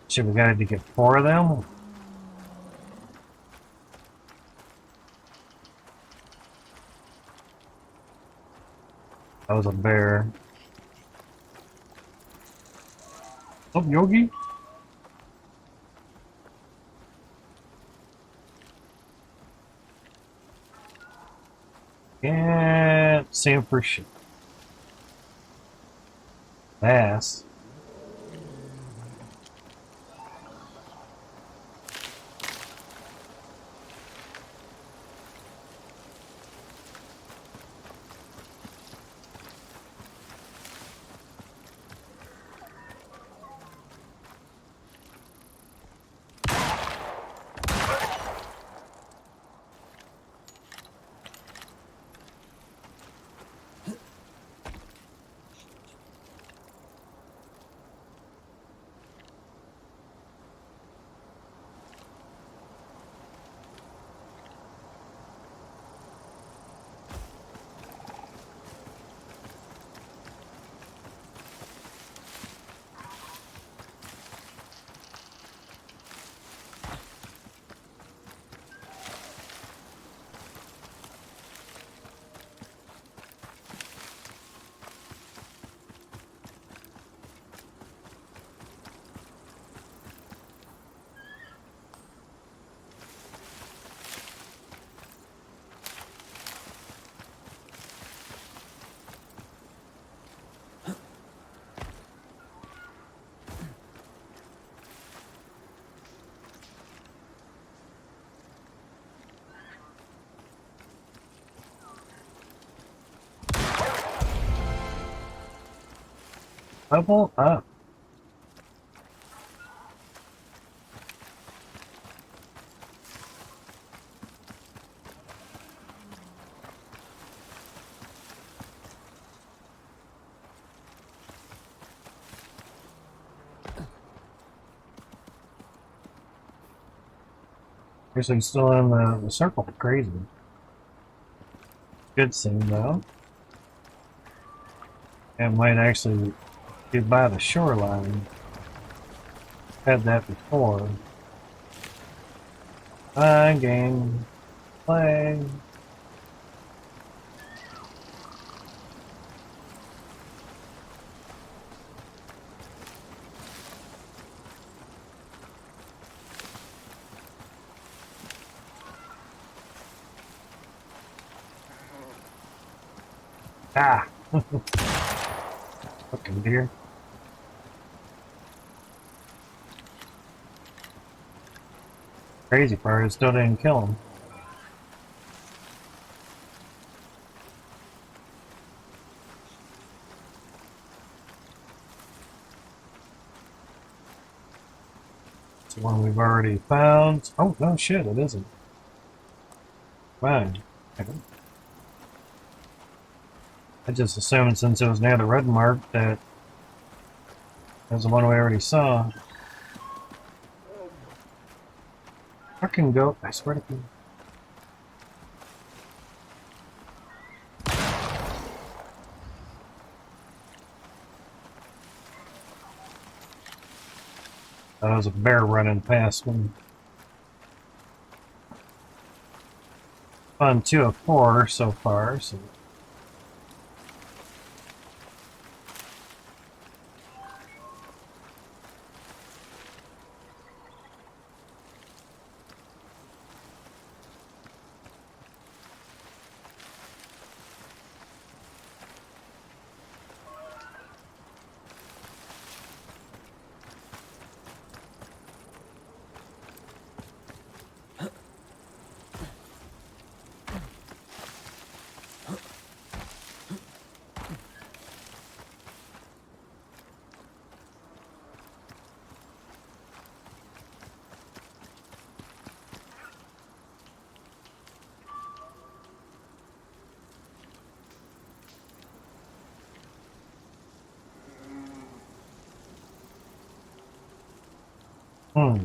Shit, we gotta get 4 of them? That was a bear. What's up, Yogi? Can't see him for shit. Ass. Double up. Guess I'm still in the circle. Crazy. Good scene though. It might actually be by the shoreline. Had that before. Fine game. Play. Ah! Fucking deer. Crazy part is still didn't kill him. It's the one we've already found. Oh, no shit, it isn't. Fine. I just assumed since it was near the red mark that it was the one we already saw. Fucking goat, I swear to God. That was a bear running past me. Fun 2 of 4 so far, so. Hmm.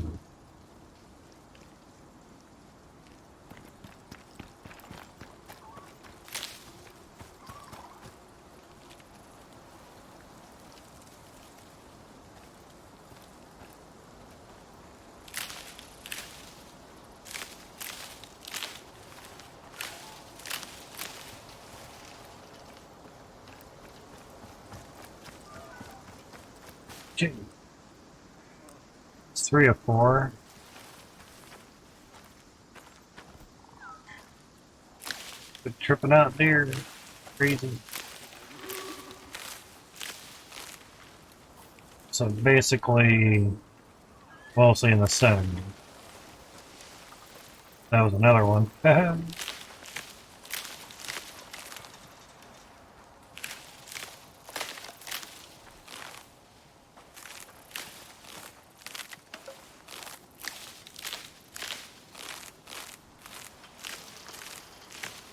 Gee. It's 3 of 4. But tripping out deer. Crazy. So basically, mostly in the sun. That was another one.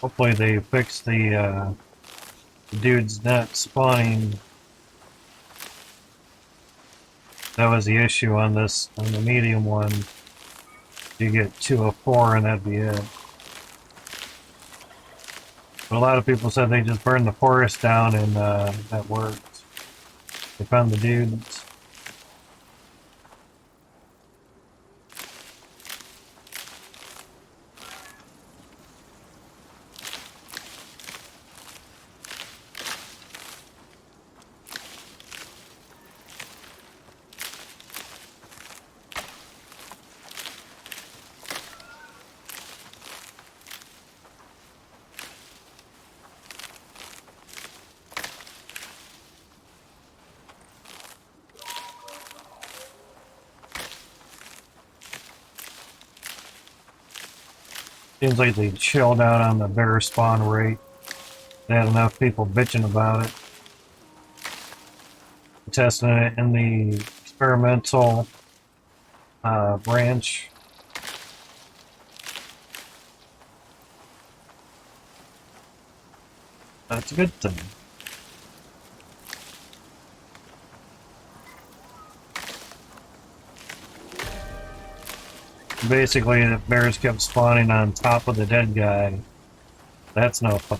Hopefully they fix the dudes not spawning. That was the issue on this, on the medium one. You get 2 of 4 and that'd be it. But a lot of people said they just burned the forest down and that worked. They found the dudes. Seems like they chilled out on the bear spawn rate. They had enough people bitching about it. testing it in the experimental branch. That's a good thing. Basically, the bears kept spawning on top of the dead guy. That's no fun.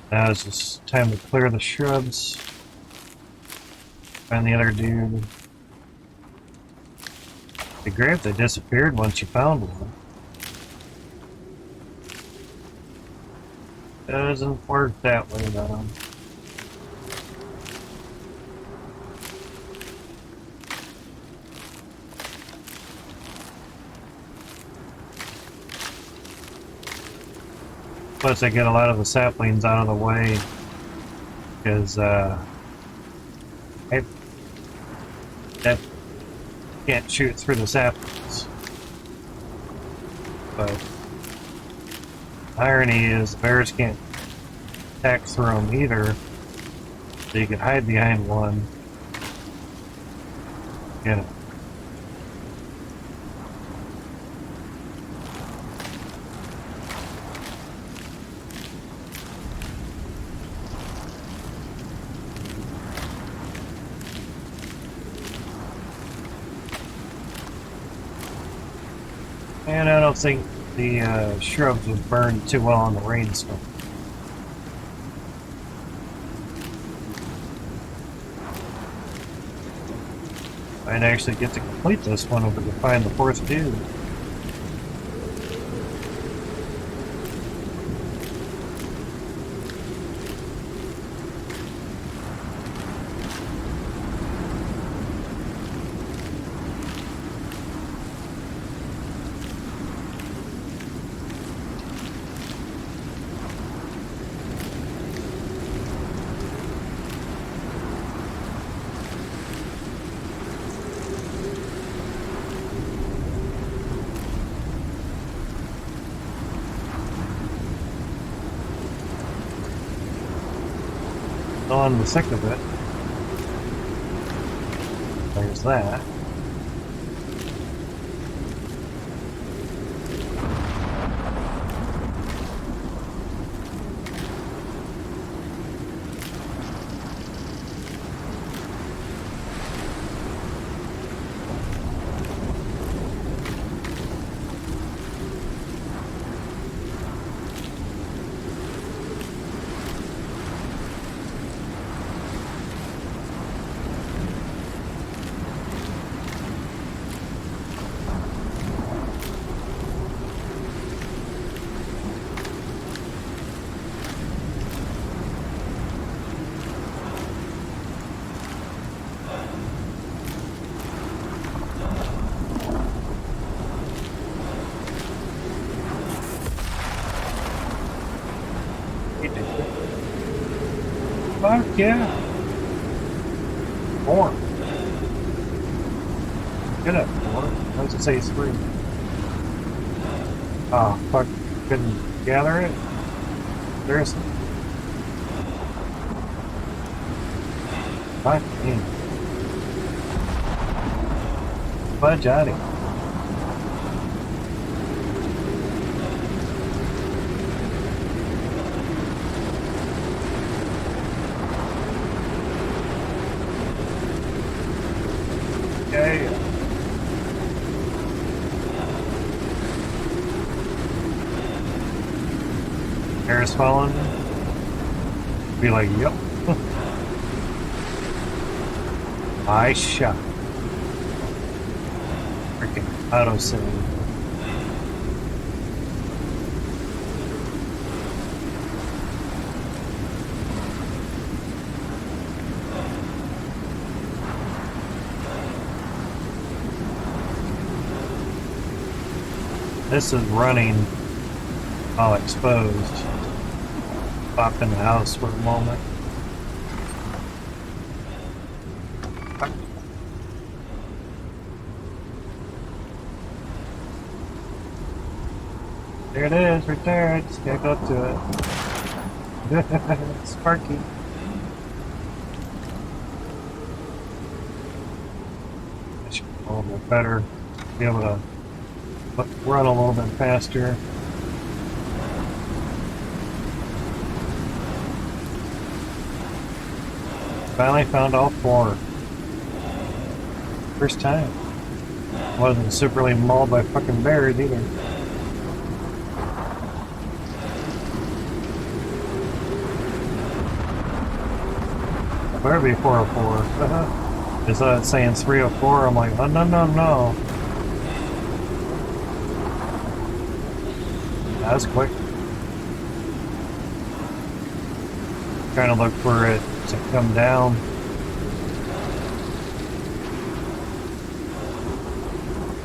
Now it's just time to clear the shrubs. Find the other dude. It'd be great if they disappeared once you found one. Doesn't work that way though. Plus I get a lot of the saplings out of the way because I can't shoot through the saplings. But irony is bears can't attack through them either, so you can hide behind one. You know. And I don't think the shrubs would burn too well in the rainstorm. I'd actually get to complete this one if we could find the fourth dude. On the thick of it. There's that. Fuck yeah. Four. Get up, four. I was gonna say three. Oh, fuck. Couldn't gather it? Seriously? Fuck me. Fudge out of here. Okay. Hair's falling. Be like, yep. I shot. Freaking autosave. This is running while exposed. Pop in the house for a moment. There it is, right there. I just gotta go up to it. Sparky. I should be a little bit better. Be able to run a little bit faster. Finally found all four. First time. Wasn't superly mauled by fucking bears either. It better be 404. I saw it saying 304. I'm like, oh no, no, no. That was quick. Trying to look for it to come down.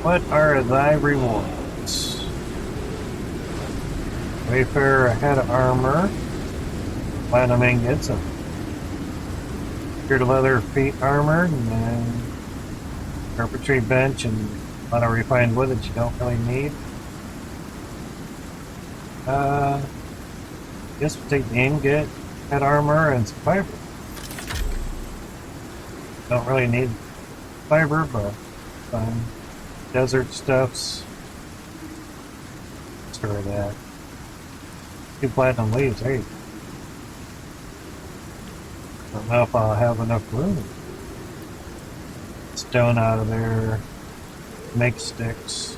What are thy rewards? Wayfarer head armor, platinum ingots, a cured leather feet armor, and then carpentry bench and a lot of refined wood that you don't really need. Guess we'll take the ingot, head armor, and some fiber. Don't really need fiber, but fine. Desert stuffs. Store that. 2 platinum leaves. There you go. Don't know if I'll have enough room. Stone out of there. Make sticks.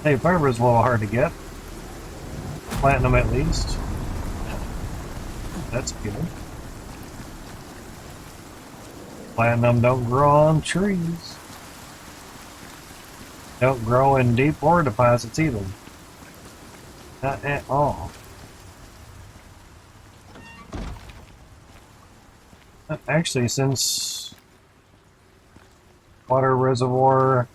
Hey, fiber's a little hard to get. Platinum at least. That's good. Platinum don't grow on trees. Don't grow in deep ore deposits either. Not at all. Actually, since water reservoir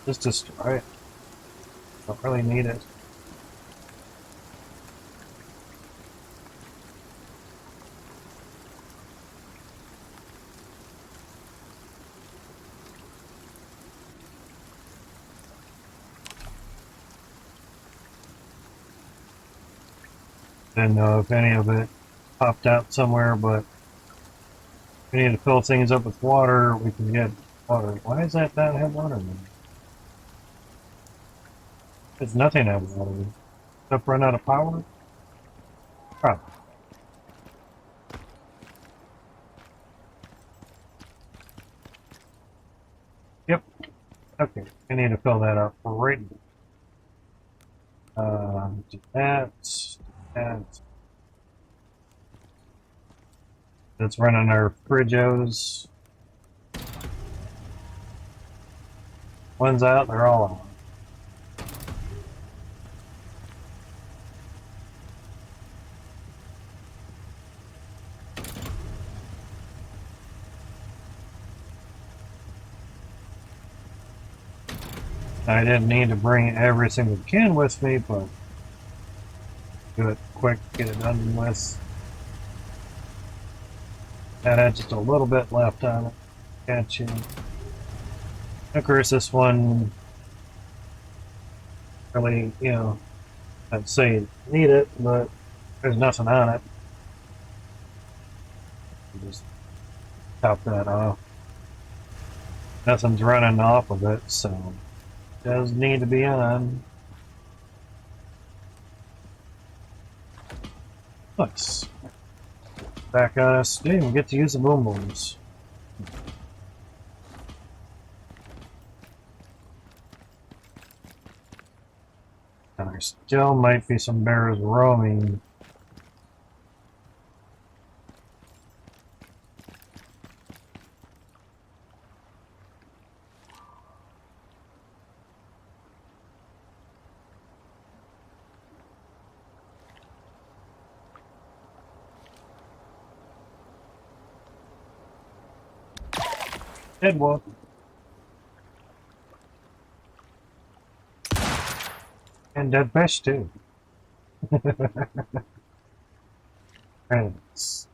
just destroy it. Don't really need it. Didn't know if any of it popped out somewhere, but if we need to fill things up with water, we can get water. Why does that not have water in it? There's nothing have water. Stuff run out of power? Probably. Yep. Okay. I need to fill that up right now. Do that. That. That's running our Frigos. One's out, they're all on. I didn't need to bring every single can with me, but do it quick, get it done with. That had just a little bit left on it. Gotcha. Of course, this one really, I'd say need it, but there's nothing on it. Just top that off. Nothing's running off of it, so it does need to be on. Nice. Back on us. Didn't even get to use the boom booms. And there still might be some bears roaming. Dead wolf. And dead fish too. Thanks.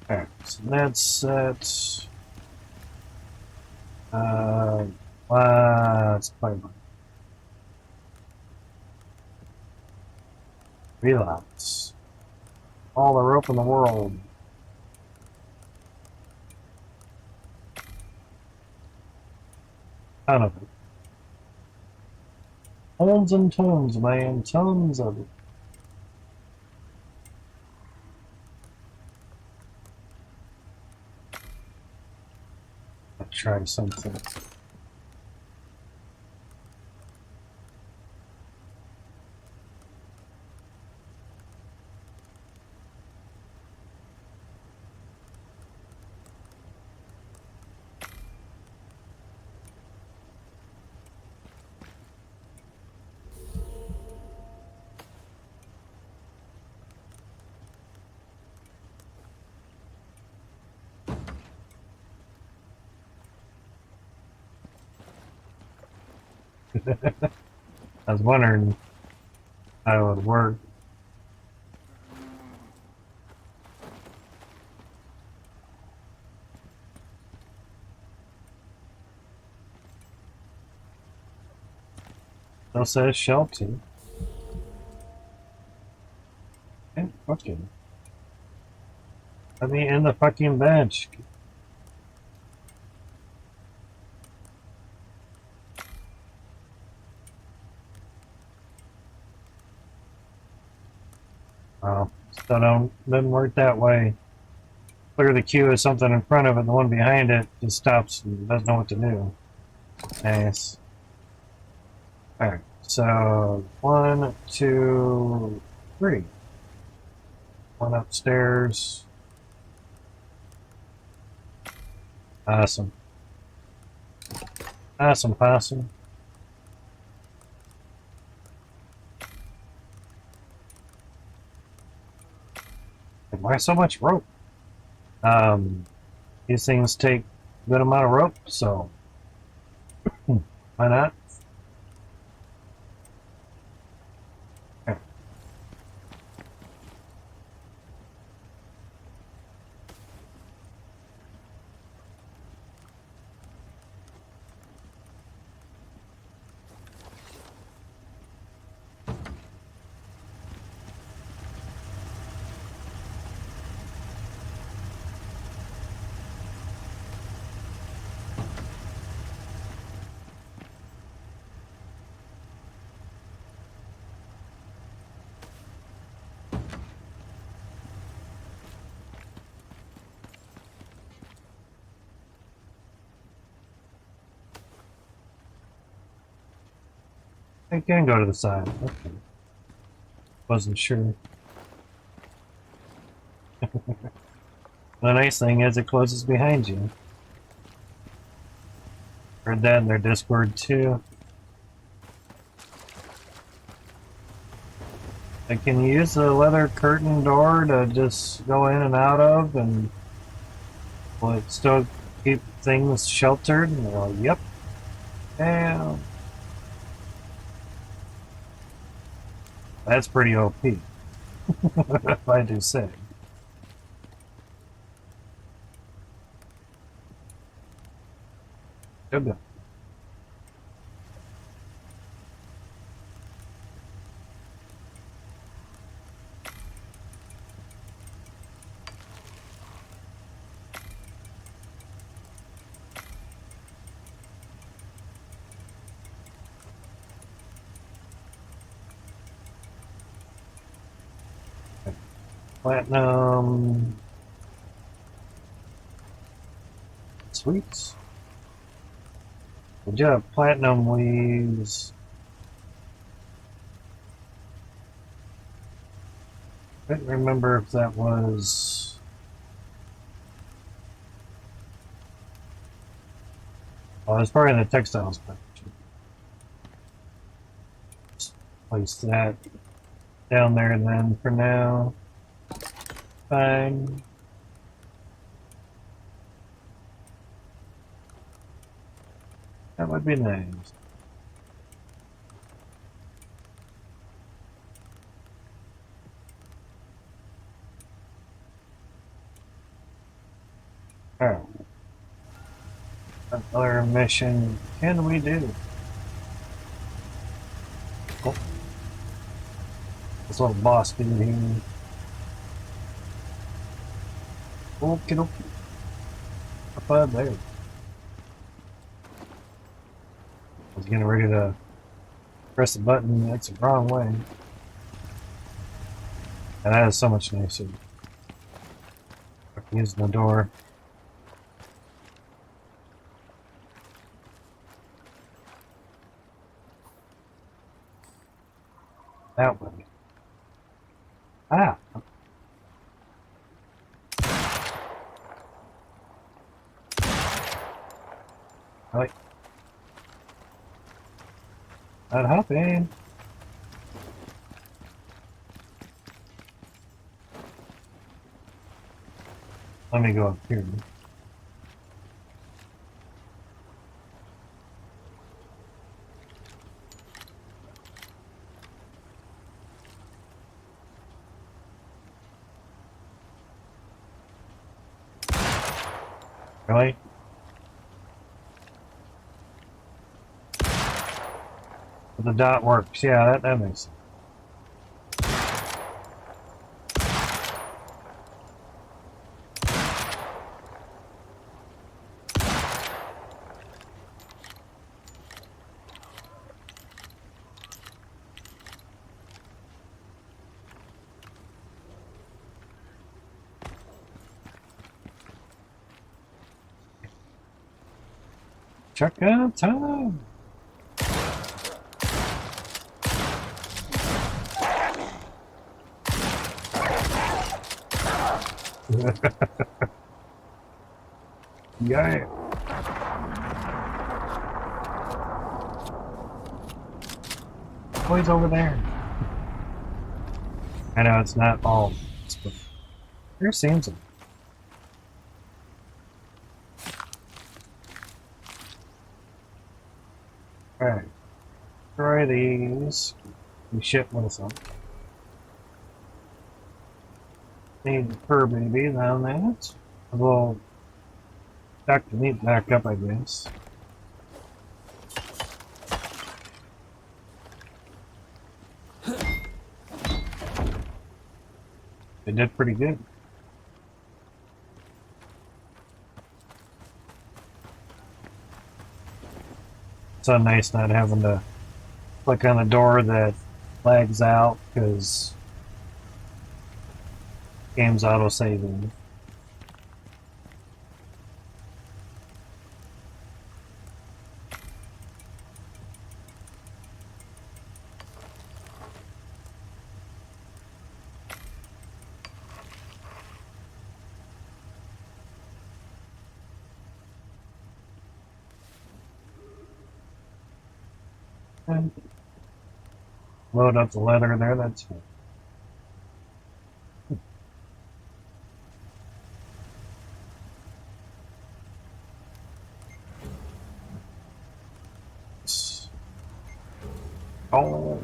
Alright, so that's set. Let's play one. Relax. All the rope in the world. Ton of it. Tons and tons, man. Tons of it. Let's try something. I was wondering how it would work. Still says shelter. Okay, okay. Let me in the fucking bench. Oh, still doesn't work that way. Clear the queue is something in front of it, the one behind it just stops and doesn't know what to do. Nice. Alright, so 1, 2, 3. One upstairs. Awesome. Awesome, possum. Why so much rope? These things take a good amount of rope, so why not? Okay. I can go to the side. Okay. Wasn't sure. The nice thing is it closes behind you. Heard that in their Discord too. I can use the leather curtain door to just go in and out of, and will it still keep things sheltered? And they're like, yep. Damn. That's pretty OP, if I do say. Good. Platinum. Sweets. We do have platinum leaves. I couldn't remember if that was. Oh, it's probably in the textiles package. Just place that down there then for now. Fine. That would be nice. Alright. What other mission can we do? Oh, this little boss dude here. Okie dokie. Up there. I was getting ready to press the button. That's the wrong way. And that is so much nicer. Using the door. That way. Ah! Right. Not hopping. Let me go up here. Really? The dot works. Yeah, that makes sense. Check out time. Yeah. Oh, he's over there. I know it's not all, but here seems it. Alright. Try these. We ship with some. Need the fur baby on that. We'll stack the meat back up, I guess. They did pretty good. It's so nice not having to click on a door that lags out because game's auto-saving. And load up the leather there, that's fine. Oh.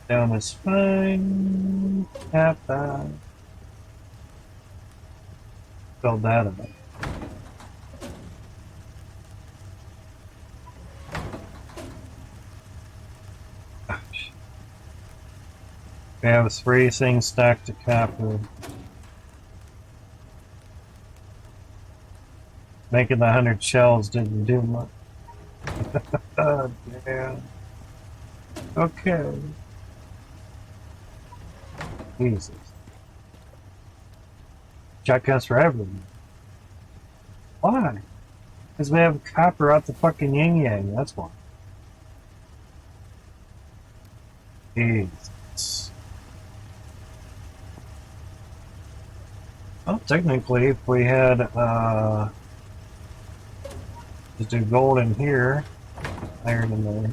Down is fine. Tap that. Build that up. We have 3 things stacked to copper. Making the 100 shells didn't do much. Oh, yeah. Okay. Jesus. Shotguns for everyone. Why? Because we have copper out the fucking yin yang, that's why. Jesus. Well, technically, if we had, just do gold in here, iron in there.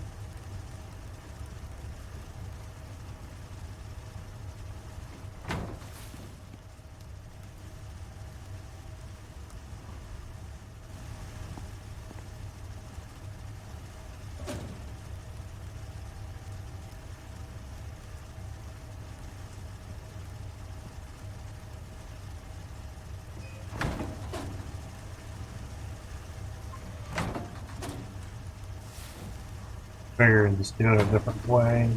Figure and just do it a different way.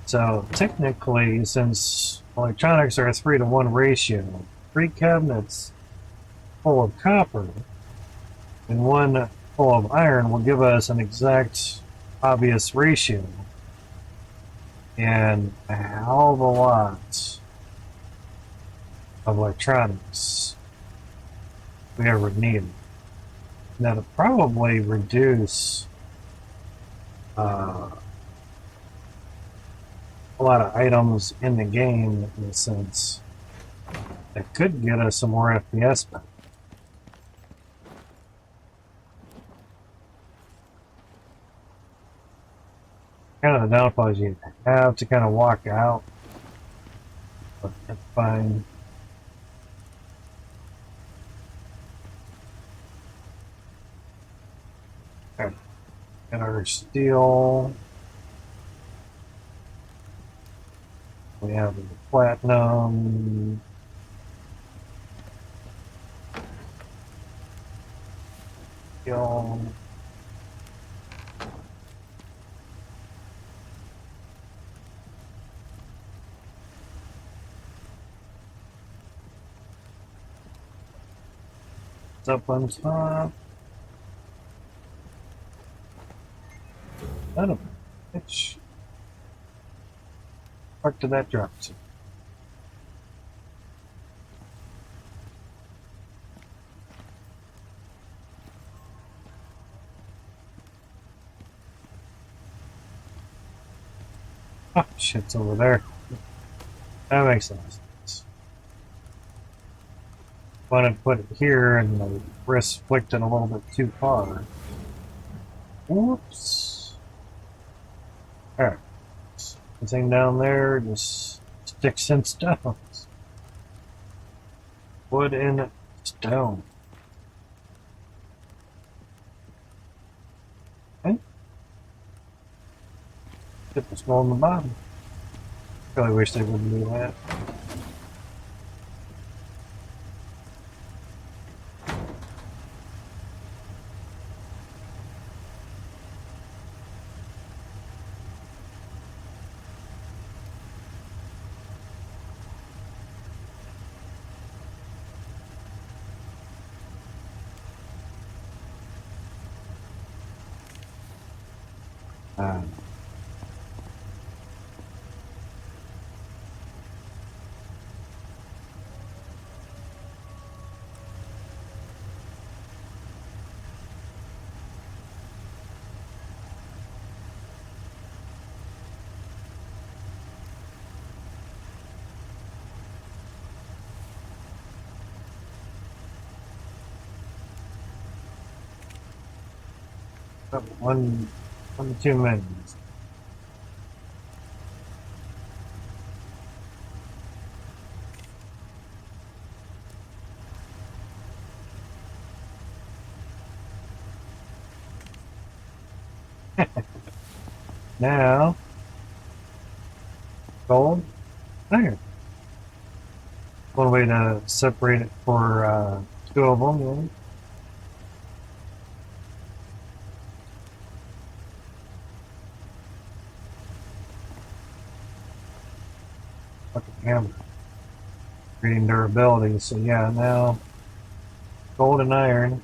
So technically, since electronics are a 3-to-1 ratio, 3 cabinets full of copper and one full of iron will give us an exact obvious ratio and a hell of a lot of electronics we ever needed. That'll probably reduce uh, a lot of items in the game in a sense that could get us some more FPS back. Kind of the downfall is you have to kind of walk out, but that's fine. Okay. Got our steel. We have the platinum. Steel. It's up on top. Son of a bitch. Where did that drop to? Oh, shit's over there. That makes sense. Wanted to put it here, and the wrist flicked it a little bit too far. Whoops. Alright. Anything down there, just sticks and stones. Wood and stone. Okay. Get the skull on the bottom. Really wish they wouldn't do that. Uh, one too many. Now, gold, iron. One way to separate it for two of them. Really. Like a hammer. Creating durability. So yeah, now gold and iron.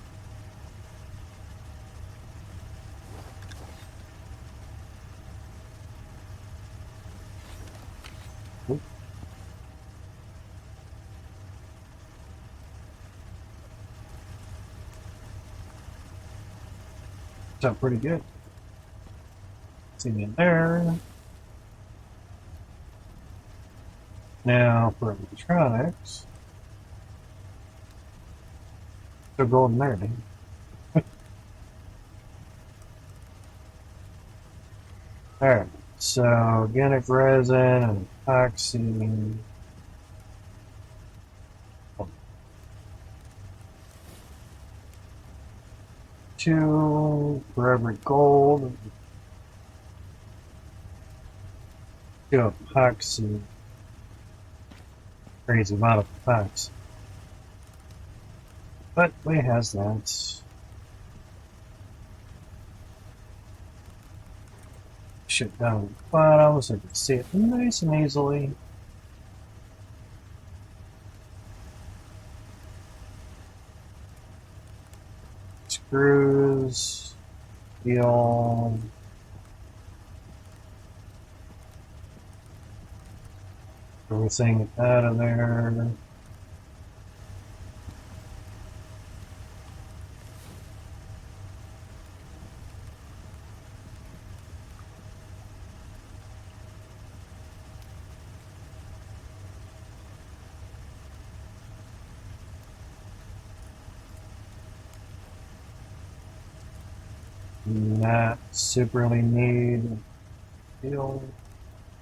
Oop. It's up pretty good. Nothing in there. Now for electronics. They're golden there, dude. Alright, so organic resin and epoxy. Two for every gold. Two epoxy. Crazy amount of epoxy. But we has that. Shit down at the bottom so you can see it nice and easily. Screws, steel, everything out of there. Not superly need steel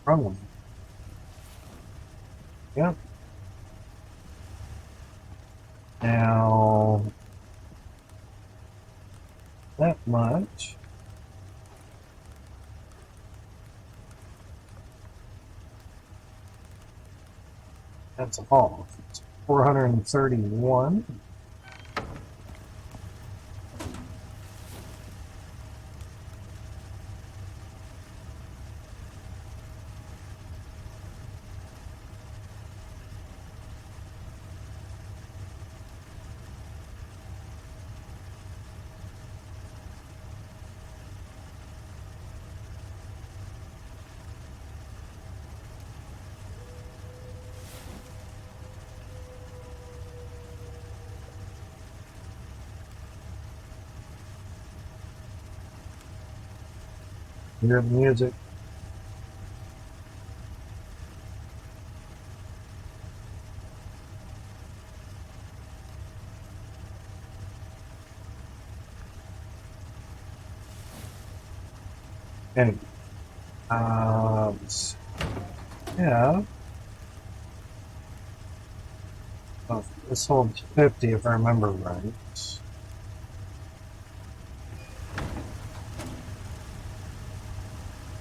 from them. Yep. Now that much. That's a haul. It's 431. Hear the music. Anyway, yeah. Oh, this holds 50 if I remember right.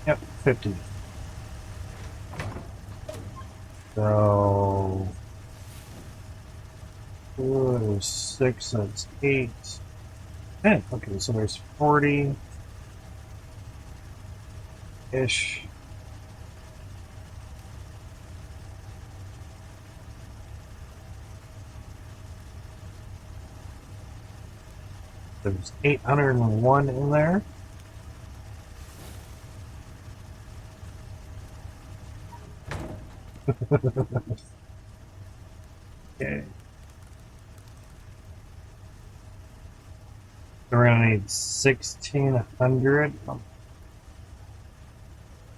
Yep, 50. So, 4, there's 6, that's 8. 10. Okay, so there's 40-ish. There's 801 in there. Okay. So we're gonna need 1600.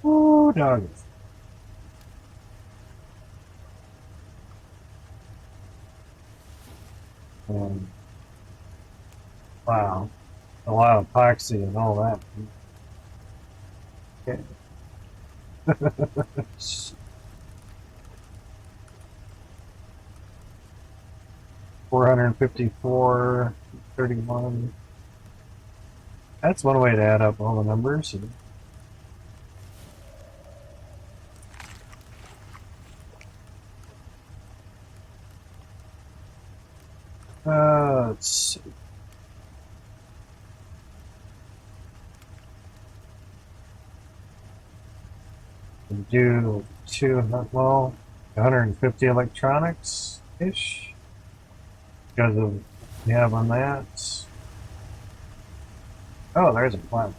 Oh, dog. Wow. A lot of epoxy and all that. Okay. 454, 31. That's one way to add up all the numbers. Let's see. Do well, 150 electronics-ish. Because of we have on that. Oh, there's a plant.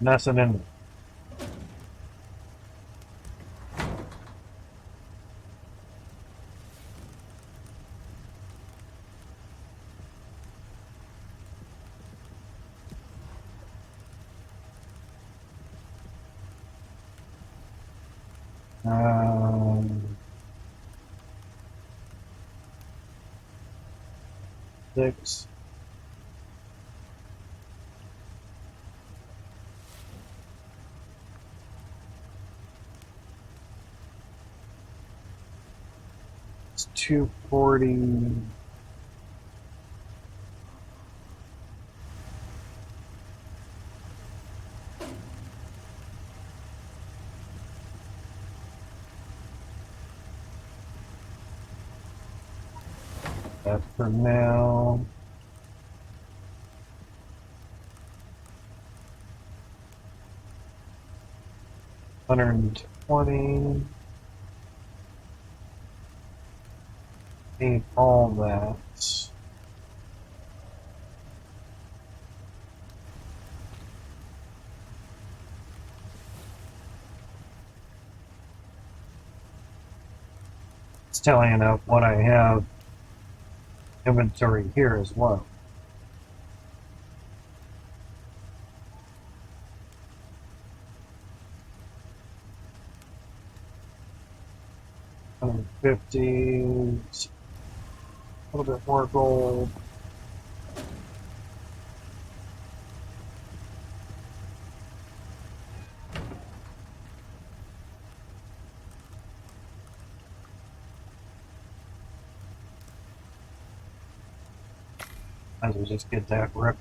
Nothing in there. Um, 6. It's 240. That for now. $120. Need all that. It's telling you what I have inventory here as well. $150, a little bit more gold. As we just get that rip.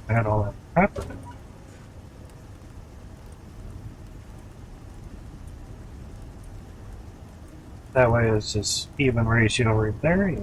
I had all that crap in it. That way it's just even ratio right there.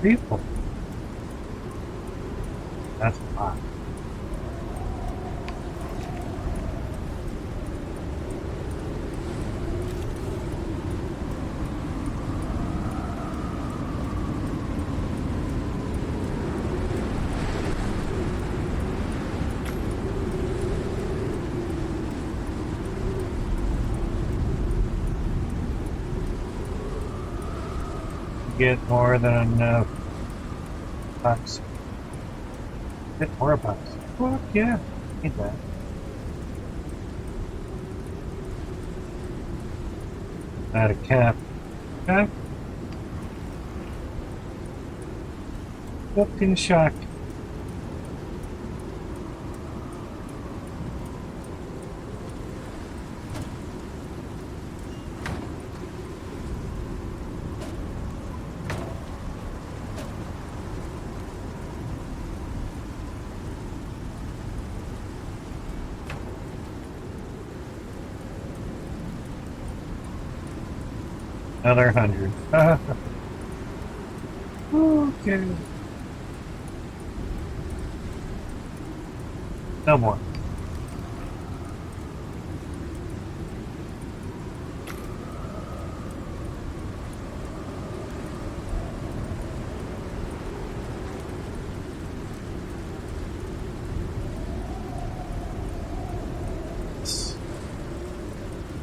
People. That's a lot. Get more than enough bucks. Get more bucks. Fuck yeah. Need that. Add a cap. Okay. Fucking shock. Another 100. Okay. No more.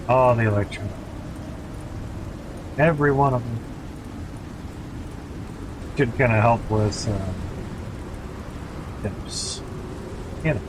All the electrons. Every one of them. Should kind of help with tips. You know.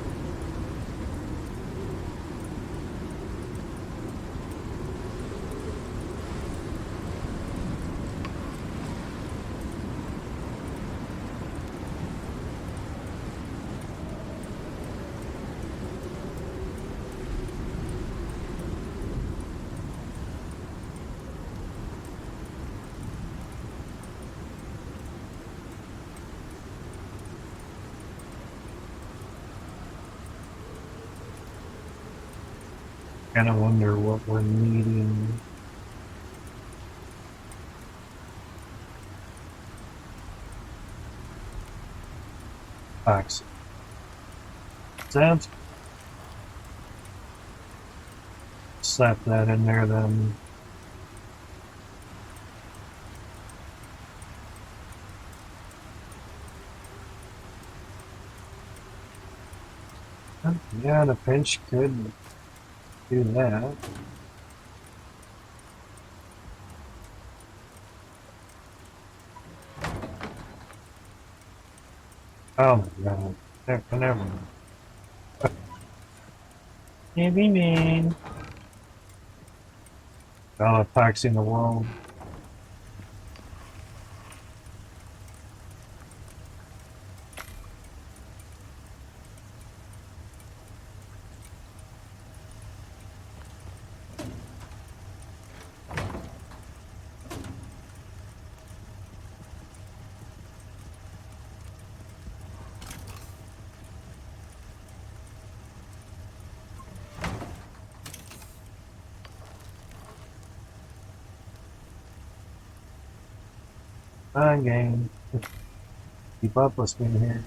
Kind of wonder what we're needing. Box. Sounds. Slap that in there then. Yeah, the pinch could do that. Oh my god. Never mind. Maybe mean. All epoxy in the world. Fine game. Keep up with me here.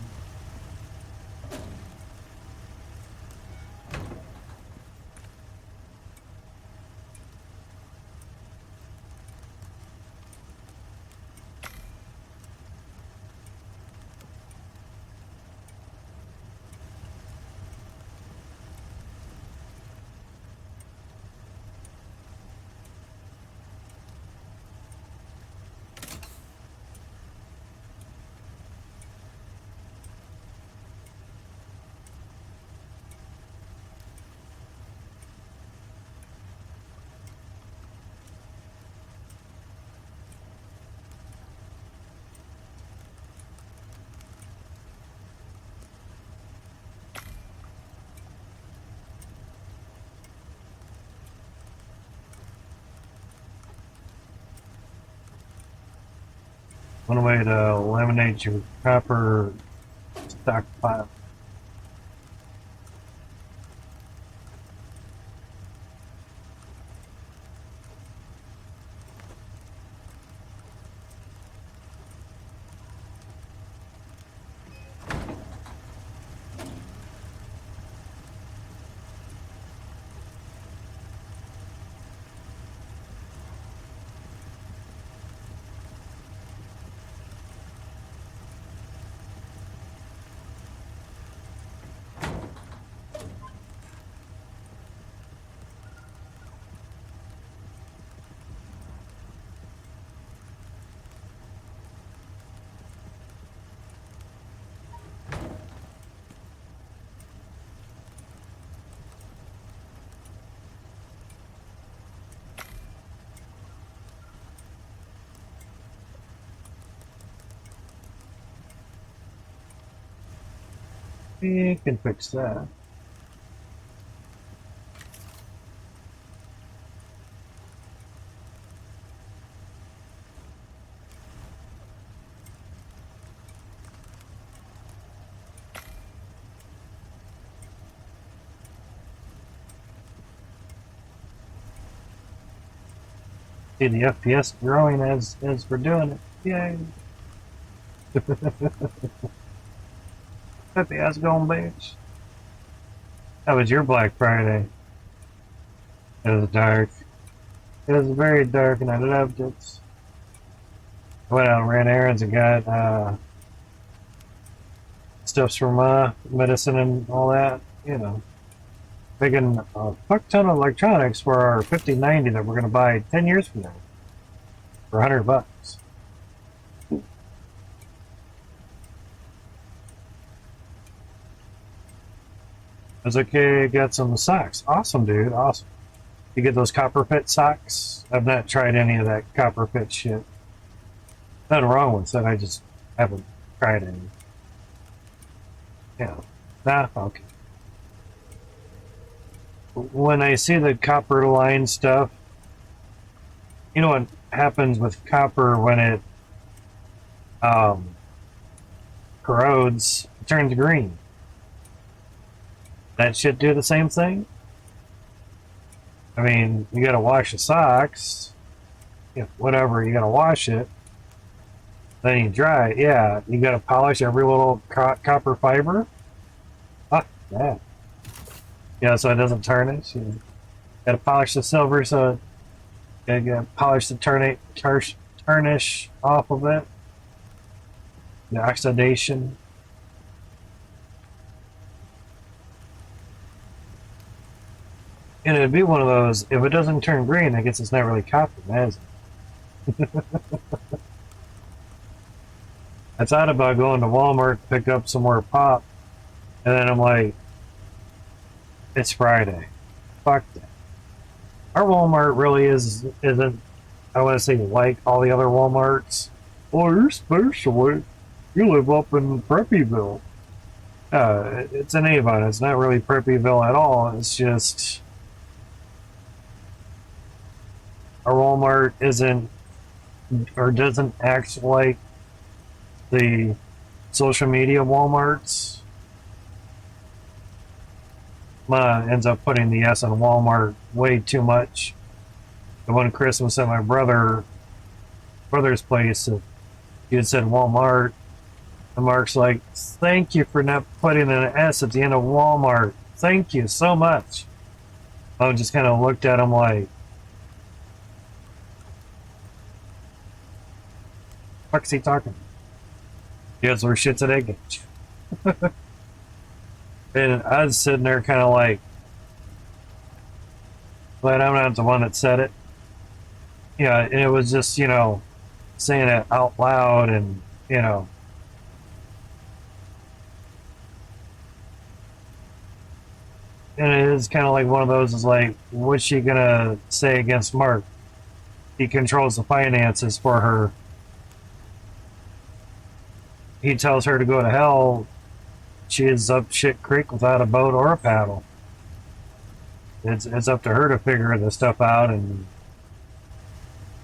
One way to eliminate your copper stockpile. We can fix that. See the FPS growing as we're doing it. Yay! FPS going, bitch. How was your Black Friday? It was dark. It was very dark, and I loved it. I went out and ran errands and got stuffs from medicine and all that. You know, making a fuck ton of electronics for our 5090 that we're going to buy 10 years from now for $100. I was like, okay, got some socks. Awesome, dude. Awesome. You get those copper fit socks? I've not tried any of that copper fit shit. Nothing wrong with it. I just haven't tried any. Yeah. Nah, okay. When I see the copper line stuff, you know what happens with copper when it um, corrodes? It turns green. That shit do the same thing? I mean, you gotta wash the socks. If whatever, you gotta wash it. Then you dry it. Yeah, you gotta polish every little copper fiber. Ah, yeah. Yeah, so it doesn't tarnish. You gotta polish the silver so you gotta polish the tarnish off of it. The oxidation. And it'd be one of those, if it doesn't turn green, I guess it's not really copper, is it? I thought about going to Walmart to pick up some more pop, and then I'm like, it's Friday. Fuck that. Our Walmart really isn't, I want to say, like all the other Walmarts. Oh, you're special. You live up in Preppyville. It's in Avon. It's not really Preppyville at all. It's just our Walmart isn't or doesn't act like the social media Walmarts. Ma ends up putting the S on Walmart way too much. The one Christmas at my brother's place, he had said Walmart, and Mark's like, "Thank you for not putting an S at the end of Walmart. Thank you so much." I just kind of looked at him like, "Fuck's he talking?" Yes, we're shit today. And I was sitting there kind of like, glad I'm not the one that said it. Yeah, and it was just, saying it out loud and, and it is kind of like one of those is like, what's she going to say against Mark? He controls the finances for her. He tells her to go to hell. She is up shit creek without a boat or a paddle. It's up to her to figure this stuff out, and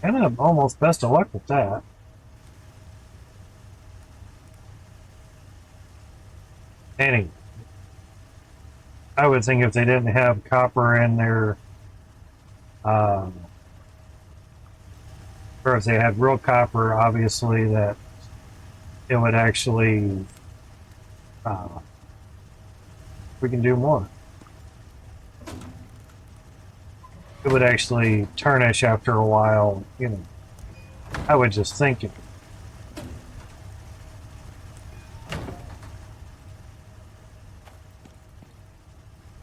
kind of almost best of luck with that. Anyway, I would think if they didn't have copper in their, or if they had real copper, obviously that it would actually, we can do more. It would actually tarnish after a while, I would just think it.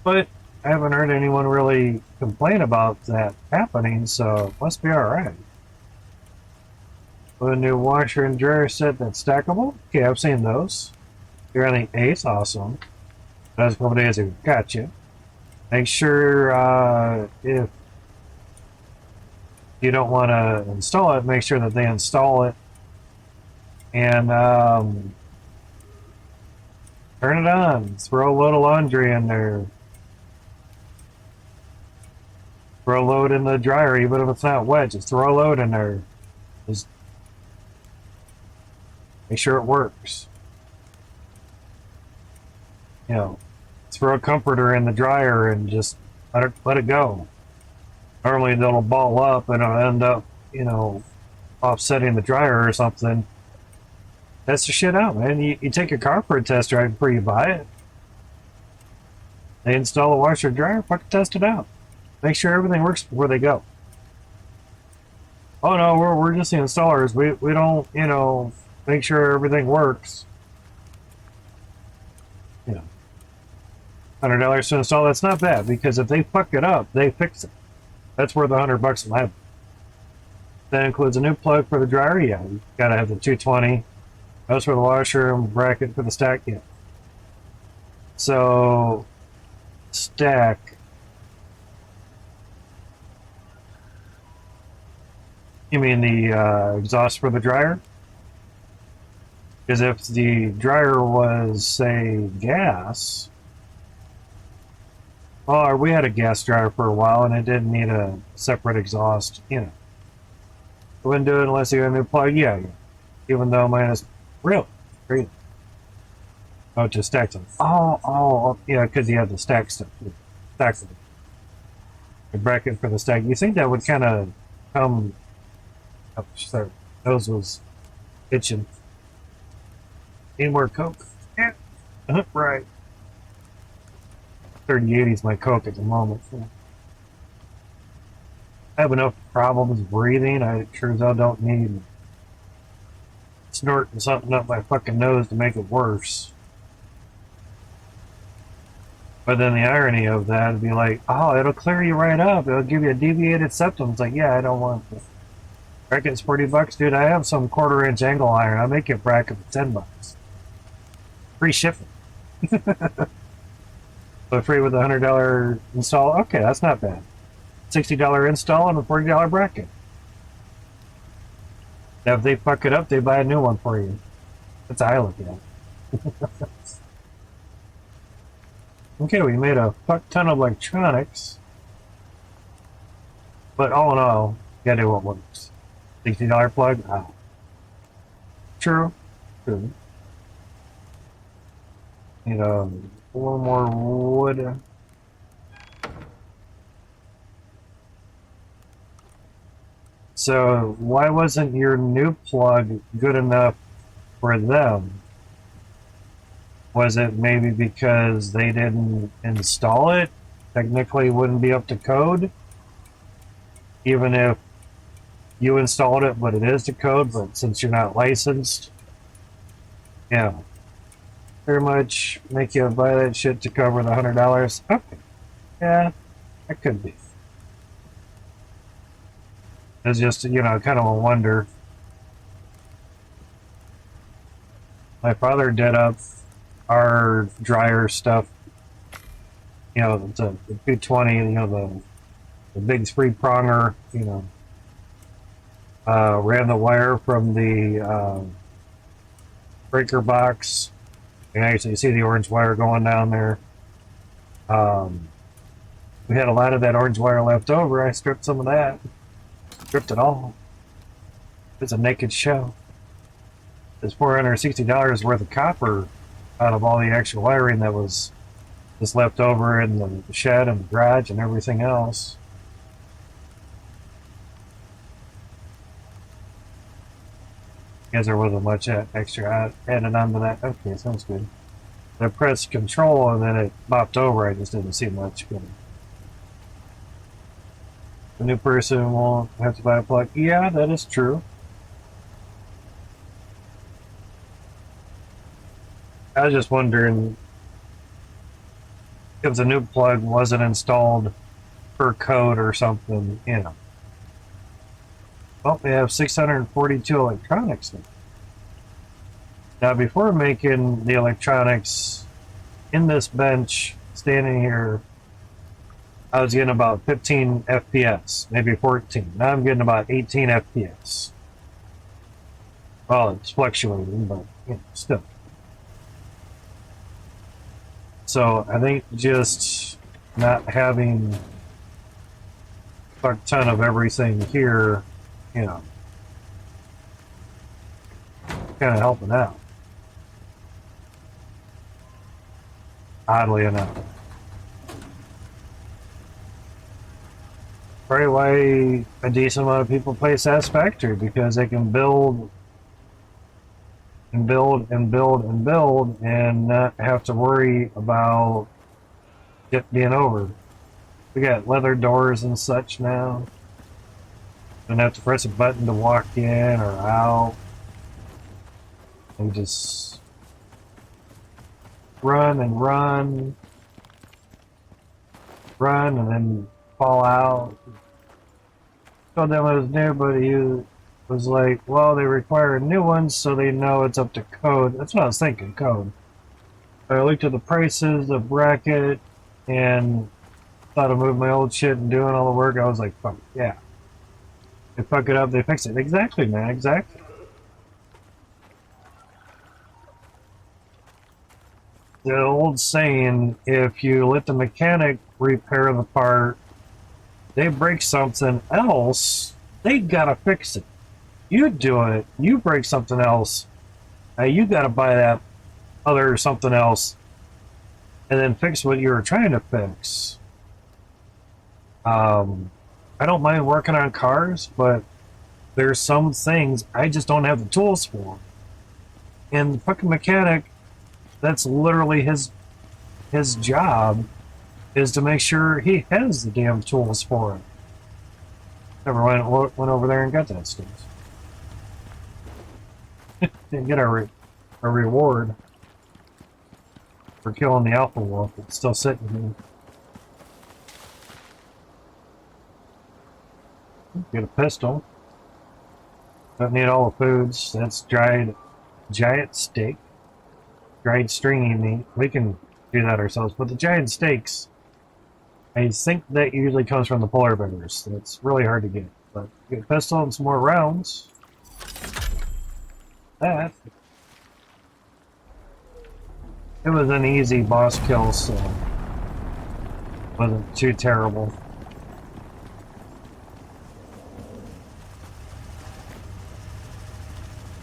But I haven't heard anyone really complain about that happening, so it must be alright. With a new washer and dryer set that's stackable? Okay, I've seen those. You're on the 8th, awesome. That was a couple days ago. Gotcha. Make sure if you don't want to install it, make sure that they install it. And try Turn it on. Throw a load of laundry in there. Throw a load in the dryer, even if it's not wet. Just throw a load in there. Just make sure it works. You know, throw a comforter in the dryer and just let it go. Normally, it'll ball up and it'll end up, offsetting the dryer or something. Test the shit out, man. You take your car for a test drive before you buy it. They install a washer and dryer, fucking test it out. Make sure everything works before they go. Oh no, we're just the installers. We don't, make sure everything works. $100 to install, that's not bad, because if they fuck it up, they fix it. That's worth $100 will have. That includes a new plug for the dryer, yeah. You gotta have the 220. Those for the washer and bracket for the stack, yeah. So, stack. You mean the exhaust for the dryer? Because if the dryer was, say, gas, oh, we had a gas dryer for a while and it didn't need a separate exhaust, I wouldn't do it unless you got a new plug, yeah. Even though mine is real great. Oh, to stack them. Oh, yeah, because you have the stack stuff. Stack them. The bracket for the stack. You think that would kind of come up? Sorry, nose was itching. Need more Coke? Yeah. Right. 3080 is my Coke at the moment. I have enough problems breathing. I sure as hell don't need snorting something up my fucking nose to make it worse. But then the irony of that would be like, oh, it'll clear you right up. It'll give you a deviated septum. It's like, yeah, I don't want it. Bracket's $40, dude. I have some 1/4-inch angle iron. I'll make you a bracket for $10. Free shipping. But free with a $100 install. Okay, that's not bad. $60 install and a $40 bracket. Now, if they fuck it up, they buy a new one for you. That's how I look at it. Okay, we made a fuck ton of electronics. But all in all, you gotta do what works. $60 plug? Ah. True. True. Need a little more wood. So, why wasn't your new plug good enough for them? Was it maybe because they didn't install it? Technically wouldn't be up to code? Even if you installed it, but it is to code, but since you're not licensed, yeah. Pretty much make you buy that shit to cover the $100. Okay. Yeah, that could be. It's just, kind of a wonder. My father did up our dryer stuff, the 220, the big 3-pronger, ran the wire from the breaker box. You can actually see the orange wire going down there. We had a lot of that orange wire left over. I stripped some of that. Stripped it all. It's a naked show. There's $460 worth of copper out of all the actual wiring that was just left over in the shed and the garage and everything else. Because there wasn't much extra added onto that. Okay, sounds good. I pressed control and then it popped over. I just didn't see much. But the new person won't have to buy a plug. Yeah, that is true. I was just wondering if the new plug wasn't installed per code or something, Well, we have 642 electronics now. Now, before making the electronics in this bench, standing here, I was getting about 15 FPS, maybe 14. Now I'm getting about 18 FPS. Well, it's fluctuating, but still. So I think just not having a fuck ton of everything here, you know, kind of helping out. Oddly enough. Probably why a decent amount of people play Satisfactory, because they can build and build and build and build and not have to worry about it being over. We got leather doors and such now. Don't have to press a button to walk in or out. And just run and run, run and then fall out. Told them it was new, but he was like, well, they require new ones so they know it's up to code. That's what I was thinking, code. I looked at the prices, the bracket, and thought of moving my old shit and doing all the work. I was like, fuck, yeah. They fuck it up, they fix it. Exactly, man, exactly. The old saying, if you let the mechanic repair the part, they break something else, they gotta fix it. You do it, you break something else, you gotta buy that other something else and then fix what you were trying to fix. I don't mind working on cars, but there's some things I just don't have the tools for. And the fucking mechanic, that's literally his job, is to make sure he has the damn tools for it. Never went over there and got that stuff. Didn't get a reward for killing the alpha wolf. It's still sitting here. Get a pistol. Don't need all the foods. That's dried giant steak. Dried stringy meat. We can do that ourselves. But the giant steaks, I think that usually comes from the polar bears. It's really hard to get. But get a pistol and some more rounds. That. It was an easy boss kill, so it wasn't too terrible.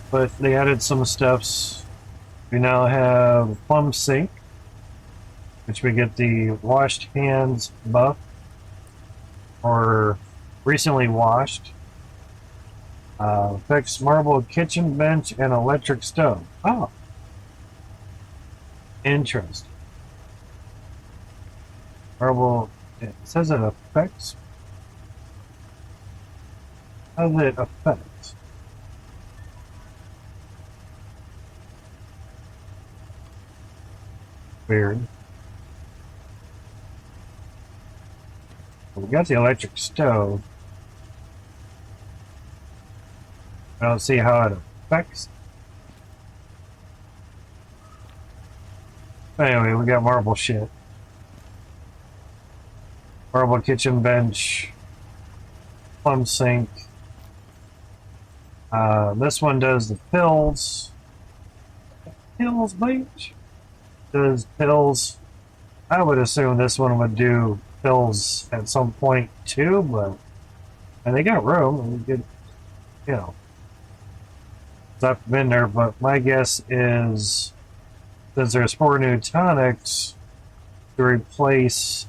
But they added some stuffs. We now have plum sink, which we get the washed hands buff, or recently washed. Fixed marble kitchen bench and electric stove. Oh, interesting. Marble. It says it affects. How does it affect? Weird. We got the electric stove. I don't see how it affects. Anyway, we got marble shit. Marble kitchen bench. Plum sink. This one does the pills. Pills, bitch. Does pills. I would assume this one would do pills at some point too, but and they got room and we could, you know, I've been there, but my guess is since there's 4 new tonics to replace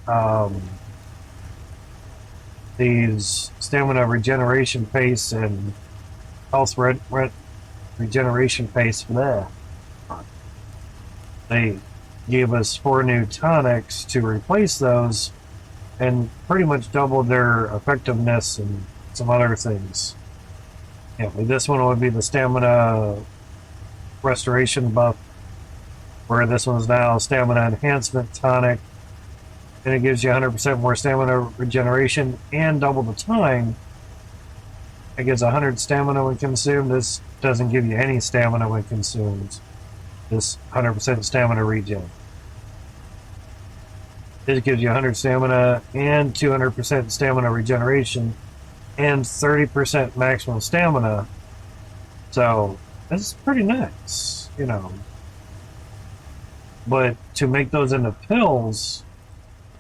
these stamina regeneration paste and health regeneration paste for that. They gave us 4 new tonics to replace those and pretty much doubled their effectiveness and some other things. Yeah, this one would be the stamina restoration buff, where this one's now stamina enhancement tonic, and it gives you 100% more stamina regeneration and double the time. It gives 100 stamina when consumed. This doesn't give you any stamina when consumed. This 100% stamina regen. This gives you 100 stamina and 200% stamina regeneration and 30% maximum stamina. So this is pretty nice, you know. But to make those into pills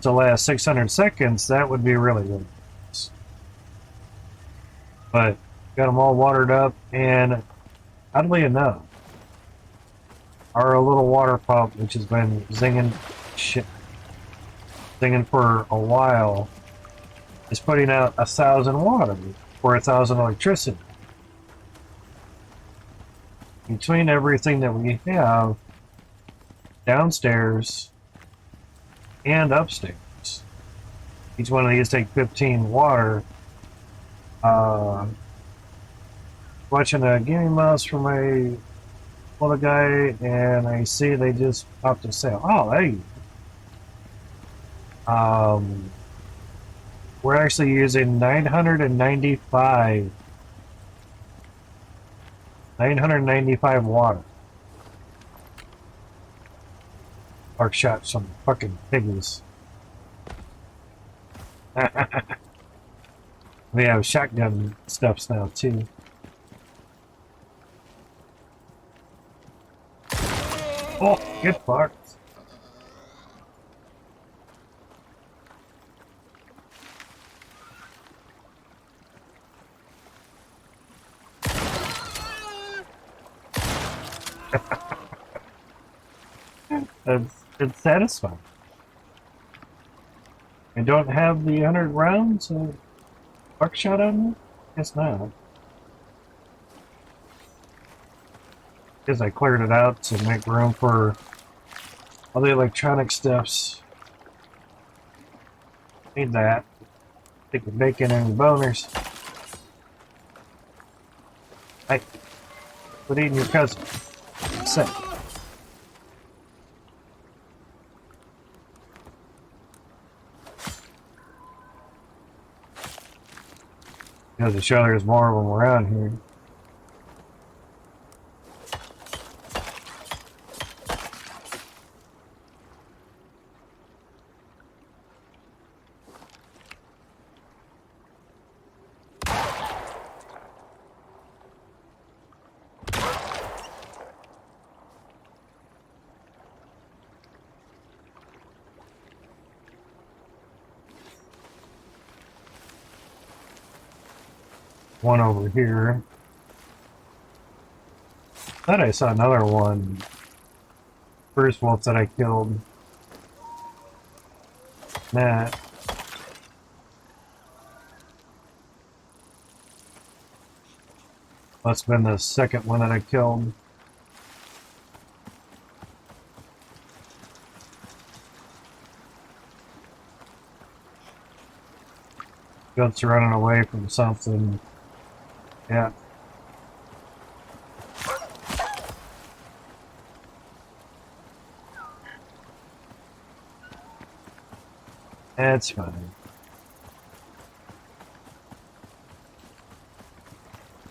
to last 600 seconds, that would be really good. But got them all watered up, and oddly enough, our little water pump, which has been zinging for a while, is putting out 1,000 water for 1,000 electricity. Between everything that we have downstairs and upstairs, each one of these take 15 water. Watching a gaming mouse for my little guy, and I see they just popped a sale. Oh, hey. We're actually using 995 water. Arc shot some fucking piggies. We have shotgun stuffs now too. Oh, get fucked. It's satisfying. I don't have the 100 rounds of buckshot on me? Guess not. Guess I cleared it out to make room for all the electronic stuffs. Need that. Take the bacon and the boners. Hey, quit eating your cousin. Sit. Goes to show there's more of them around here. One over here. Thought I saw another one. First wolf that I killed. That. Must have been the second one that I killed. Goats running away from something. Yeah. That's fine.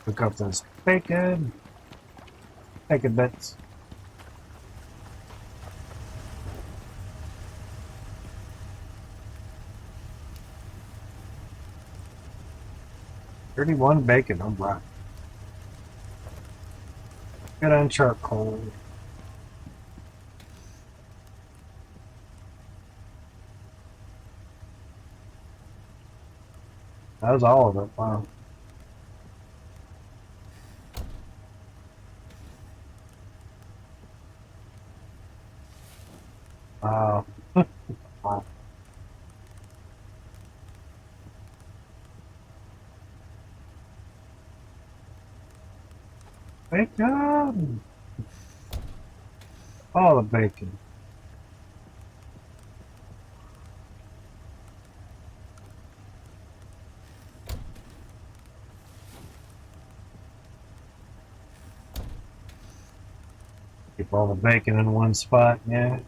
Pick up this bacon. Bacon bits. $31 bacon, alright. Good on charcoal. That was all of it, wow. Wow. Wow. Bacon! All the bacon. Keep all the bacon in one spot, yeah.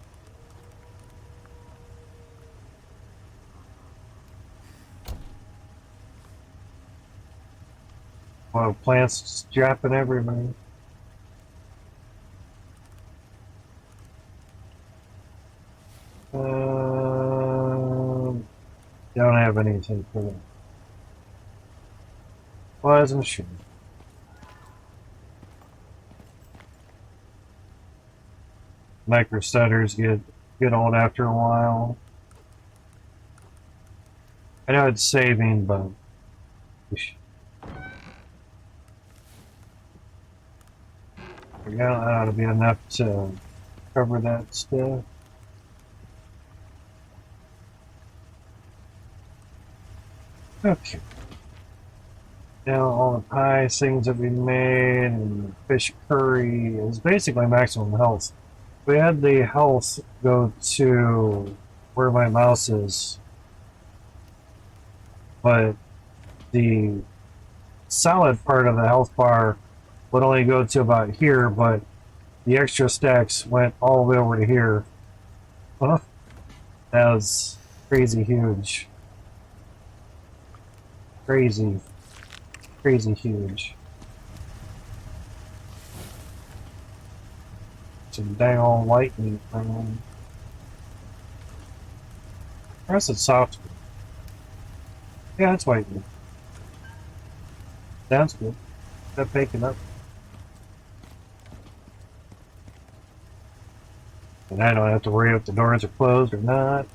Well, plants just dropping everywhere. Don't have anything for that. Wasn't sure. micro stutters get old after a while. I know it's saving, but yeah, that ought to be enough to cover that stuff. Okay. Now all the pies, things that we made, and fish curry is basically maximum health. We had the health go to where my mouse is, but the solid part of the health bar would only go to about here, but the extra stacks went all the way over to here. Huh? That was crazy huge. Crazy, crazy huge. Some dang old white meat, man. Or is it soft meat? Yeah, it's white meat. Sounds good. Got bacon up. And I don't have to worry if the doors are closed or not.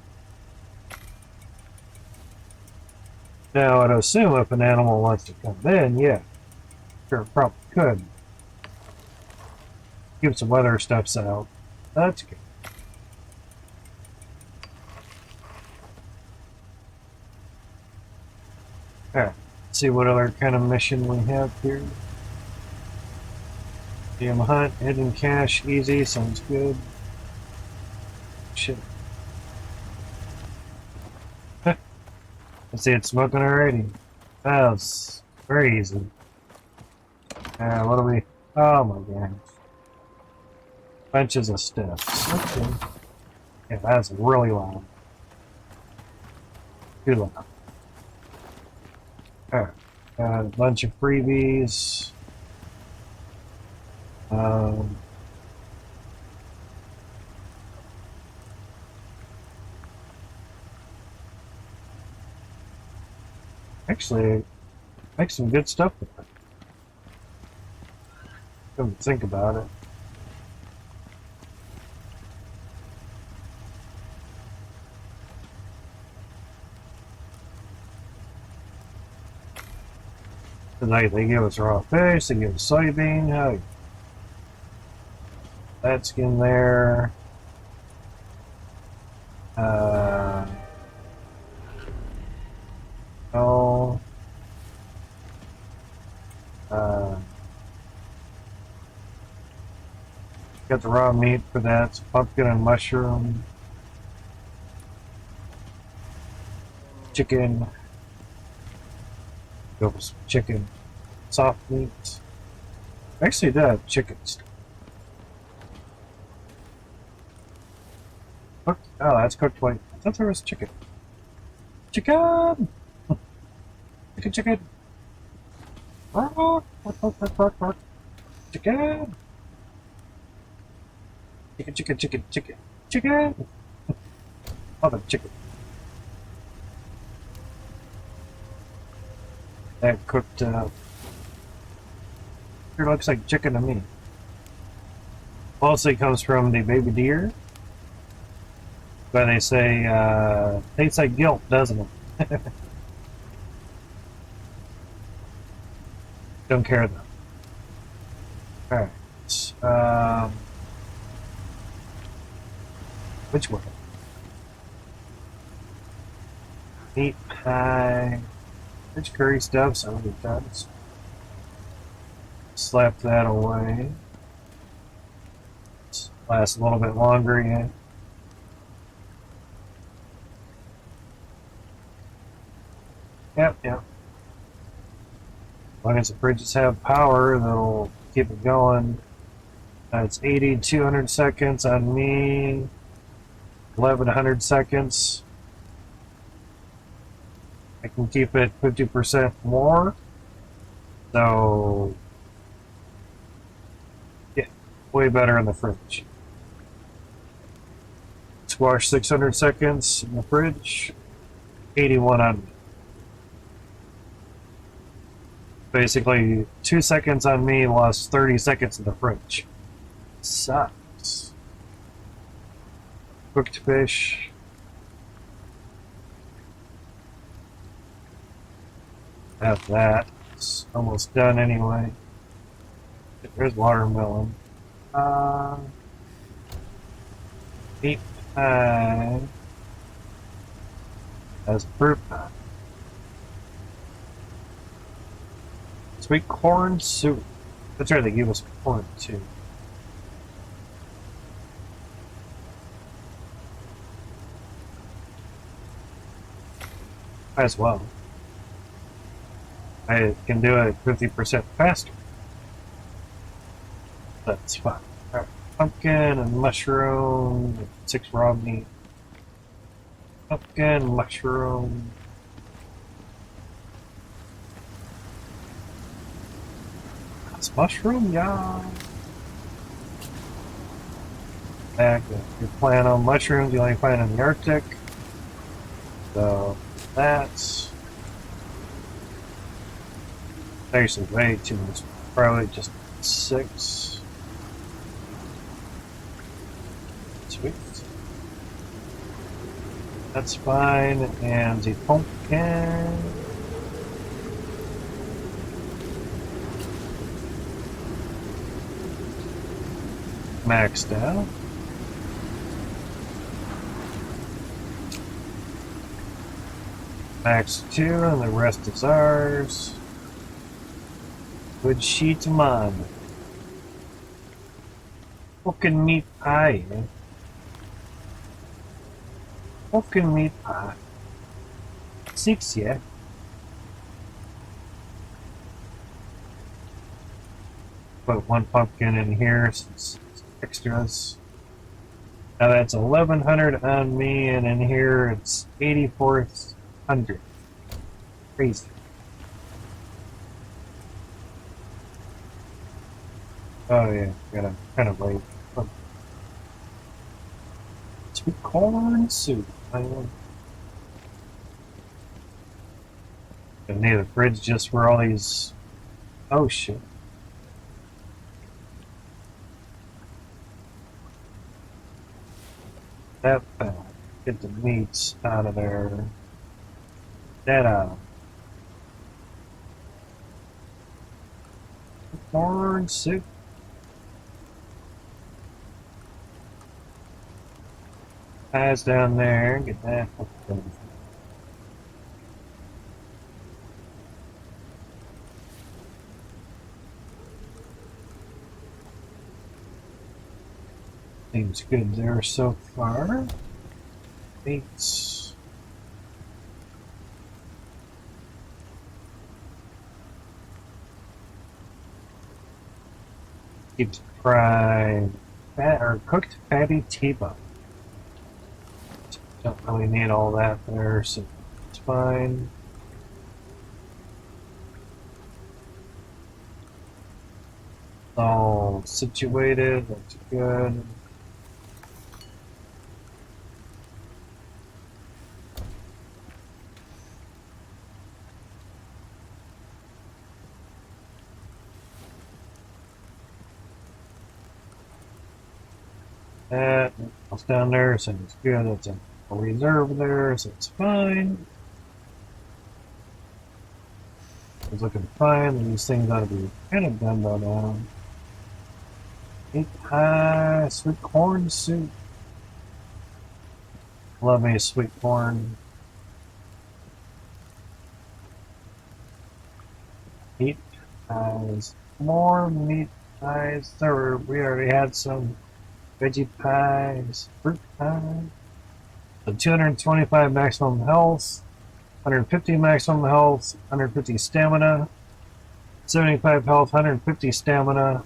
Now, I'd assume if an animal wants to come in, yeah, sure, probably could. Keep some weather stuffs out. That's good. Alright, let's see what other kind of mission we have here. DM hunt, hidden cache, easy, sounds good. Shit. I see it's smoking already. That's very easy. What do we... Oh my god. Bunches of steps. Okay. Yeah, that's really loud. Too loud. Alright. Got a bunch of freebies. Actually, make some good stuff with it. Come to think about it. Tonight they give us raw fish, they give us soybean, how that's in there. Oh. Got the raw meat for that, it's pumpkin and mushroom. Chicken. Go for some chicken. Soft meat. Actually, did have chicken. Cooked? Oh, that's cooked white. I thought there was chicken. Chicken! Chicken, chicken! Bark, bark, bark, bark, bark, bark. Chicken! Chicken, chicken, chicken, chicken. Chicken! Oh, the chicken. That cooked, sure looks like chicken to me. Mostly comes from the baby deer. But they say, tastes like guilt, doesn't it? Don't care though. Alright. Which one? Meat pie. Rich curry stuff, so it does. Slap that away. Lasts a little bit longer, yeah. Yep. As long as the fridges have power, they'll keep it going. It's 80, 200 seconds on me. 1100 seconds. I can keep it 50% more. So, yeah, way better in the fridge. Squash 600 seconds in the fridge. 81 on me. Basically, 2 seconds on me lost 30 seconds in the fridge. Sucks. Cooked fish. Have that. It's almost done anyway. There's watermelon. Meat pie. That's fruit pie. Sweet corn soup. That's right, they gave us corn too. As well. I can do it 50% faster. That's fine. Alright, pumpkin and mushroom, 6 raw meat. Pumpkin, mushroom. That's mushroom, yeah. Back if you plan on mushrooms, you only find in the Arctic. So that's actually way too much. Probably just 6. Sweet. That's fine. And the pumpkin. Maxed out. Max 2, and the rest is ours. Good sheet man. Fucking meat pie, man. Fucking meat pie. 6, yeah. Put 1 pumpkin in here since it's extras. Now that's 1100 on me, and in here it's 8400. Crazy. Oh yeah, gotta kind of wait. Sweet corn soup. I need a fridge just for all these. Oh shit. That get the meats out of there. That corn soup. Pies down there. Get that. Seems good there so far. Meats. Keeps fried fat or cooked fatty T-bone. Don't really need all that there, so it's fine. All situated, that's good. That goes down there, so it's good. That's a reserve there, so it's fine. It's looking fine. These things ought to be kind of done by now. Meat pie, sweet corn soup. Love me a sweet corn. Meat pies. More meat pies. We already had some veggie pies, fruit pie. So 225 maximum health, 150 maximum health, 150 stamina, 75 health, 150 stamina.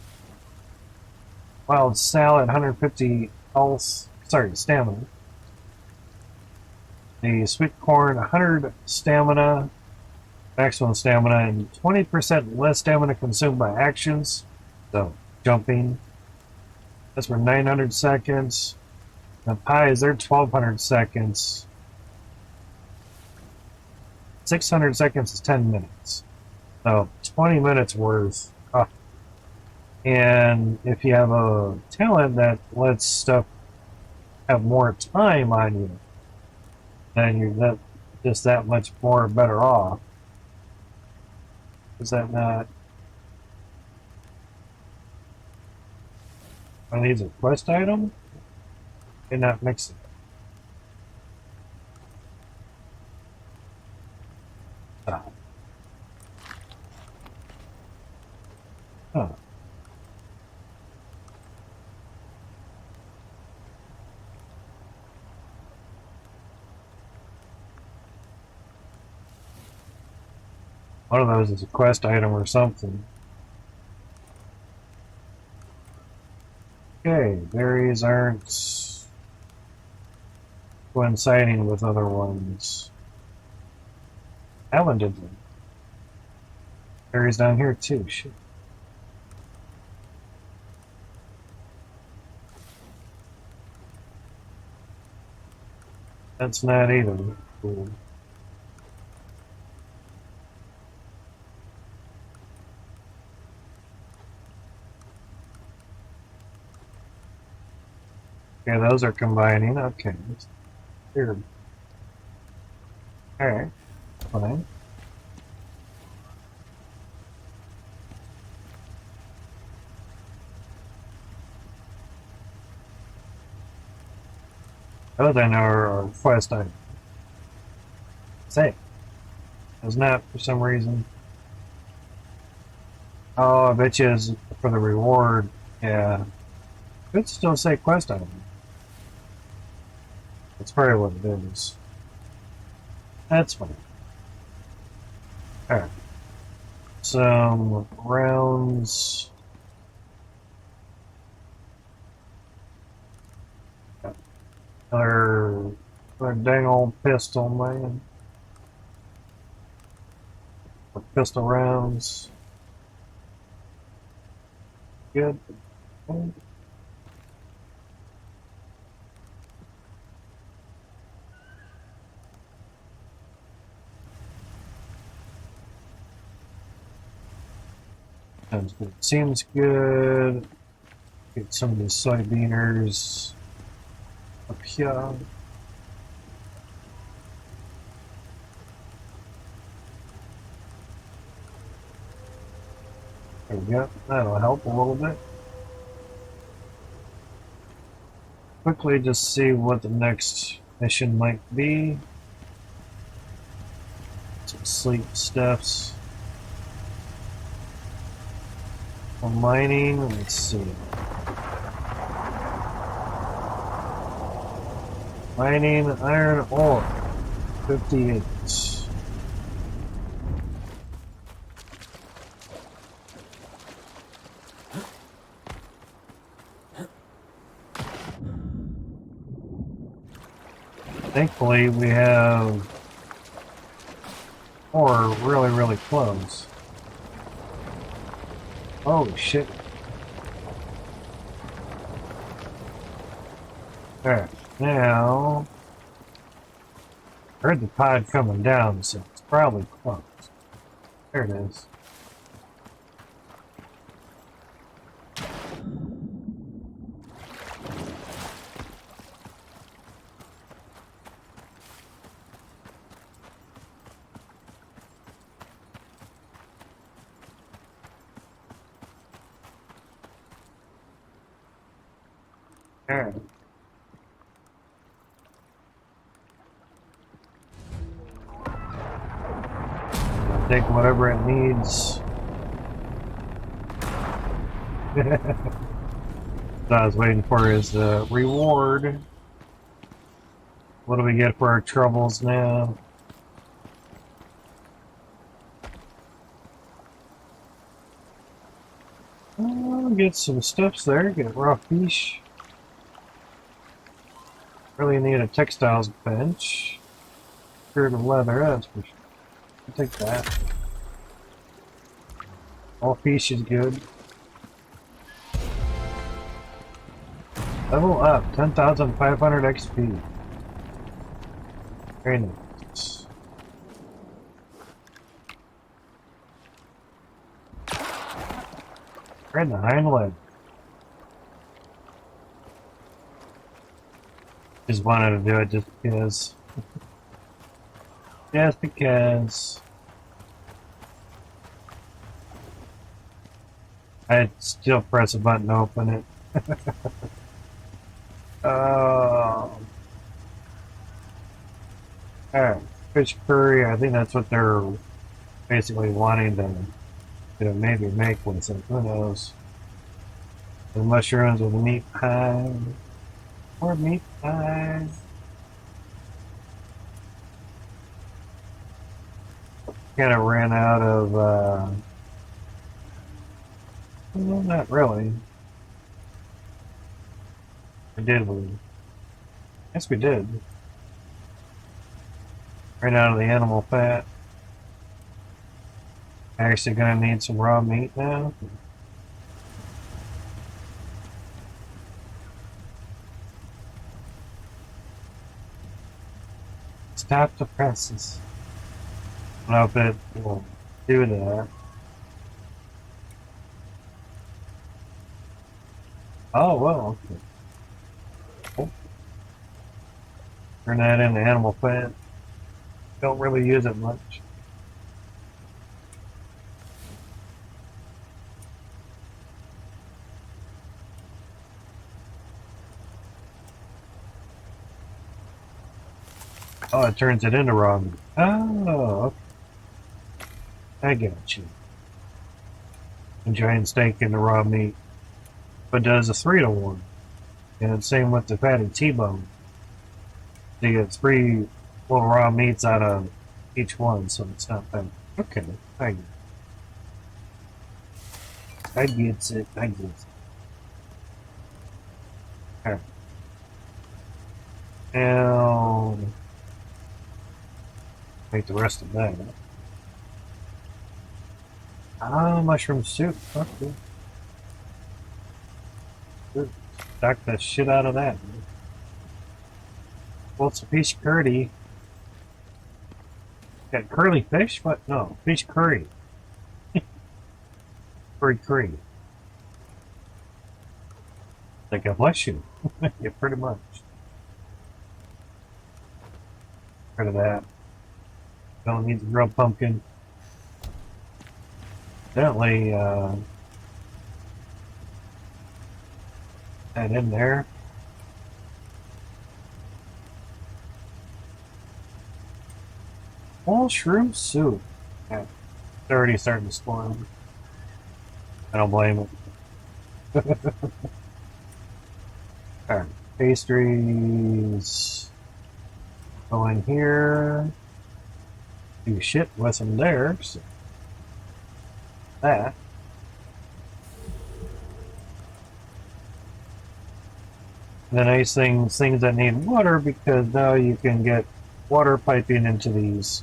Wild salad, 150 health, sorry, stamina. The sweet corn, 100 stamina, maximum stamina, and 20% less stamina consumed by actions. So, jumping. That's for 900 seconds. The pies, they're 1200 seconds. 600 seconds is 10 minutes. So, 20 minutes worth. Oh. And if you have a talent that lets stuff have more time on you, then you're just that much more better off. Is that not? Are these a quest item? You're not mixing. Ah. Huh. One of those is a quest item or something. Okay, berries aren't coinciding with other ones. Alan did them. Berries down here too. Shit. That's not either. Cool. Okay, those are combining. Okay. Here. Alright. Fine. Those I know are quest items. Say. It's not for some reason. Oh, I bet you it's for the reward. Yeah. Could still say quest item. That's probably what it is. That's fine. Alright. Some rounds. Another dang old pistol, man. Or pistol rounds. Good. Sounds good. Seems good. Get some of these soybeaners up here. There we go. That'll help a little bit. Quickly just see what the next mission might be. Some sleep stuffs. For mining, let's see. Mining iron ore. 58. Thankfully, we have ore really, really close. Oh, shit. Alright, now... I heard the pod coming down, so it's probably close. There it is. Alright. Take whatever it needs. So I was waiting for his reward. What do we get for our troubles now? Get some stuffs there. Get raw fish. Really need a textiles bench. Spirit of leather, that's for sure. I'll take that. All fish is good. Level up, 10,500 XP. Very nice. Right in the hind leg. Just wanted to do it just because. Just because. I'd still press a button to open it. Oh. Alright. Fish curry, I think that's what they're basically wanting to maybe make with it. Who knows? The mushrooms with the meat pie. More meat pie. Kind of ran out of, well, not really. Or did we? Yes, we did. Ran out of the animal fat. Actually gonna need some raw meat now. Stop the presses. I don't know if it will do that. Oh, well, okay. Oh. Turn that into animal fat. Don't really use it much. Oh, it turns it into raw meat. Oh, okay. I get you. Enjoying steak and the raw meat. But does a 3-to-1. And same with the fatty T-bone. You get 3 little raw meats out of each one, so it's not bad. Okay, I get it. I get it. Okay. Now, make the rest of that. Ah, mushroom soup. Okay. Good. Knock the shit out of that. Well, it's a fish curry. Got curly fish? What? No, fish curry. Curry. Like a bless you. Yeah, pretty much. Rid of that. Don't need the grilled pumpkin. Definitely that in there. Mushroom soup. Yeah, it's already starting to spoil. I don't blame it. Alright, pastries. Go in here. Do shit with them there. So that. The nice things that need water, because now you can get water piping into these.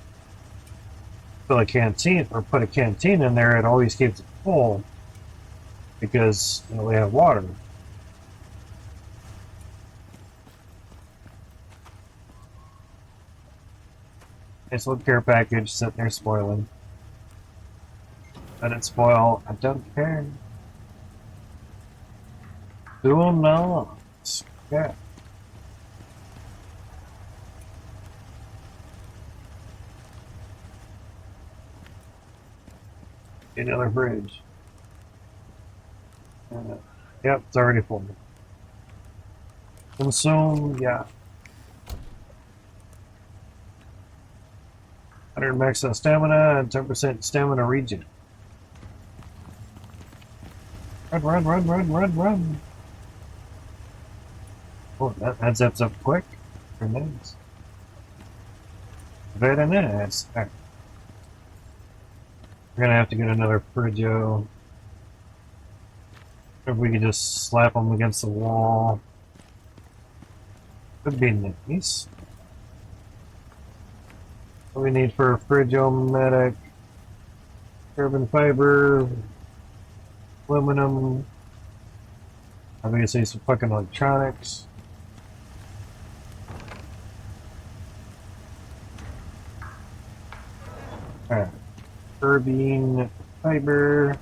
Fill a canteen or put a canteen in there, it always keeps it full because we have water. Nice little care package sitting there spoiling. Let it spoil. I don't care. Do not. Yeah. Get another fridge. Yep, it's already full. Consume, yeah. 100 max on stamina and 10% stamina regen. Run. Oh, that zaps up quick. Very nice. Very nice. Right. We're gonna have to get another Frigio. If we could just slap them against the wall. Could be nice. What we need for a Frigio medic? Carbon fiber, aluminum, obviously some fucking electronics. Alright. Carbine fiber.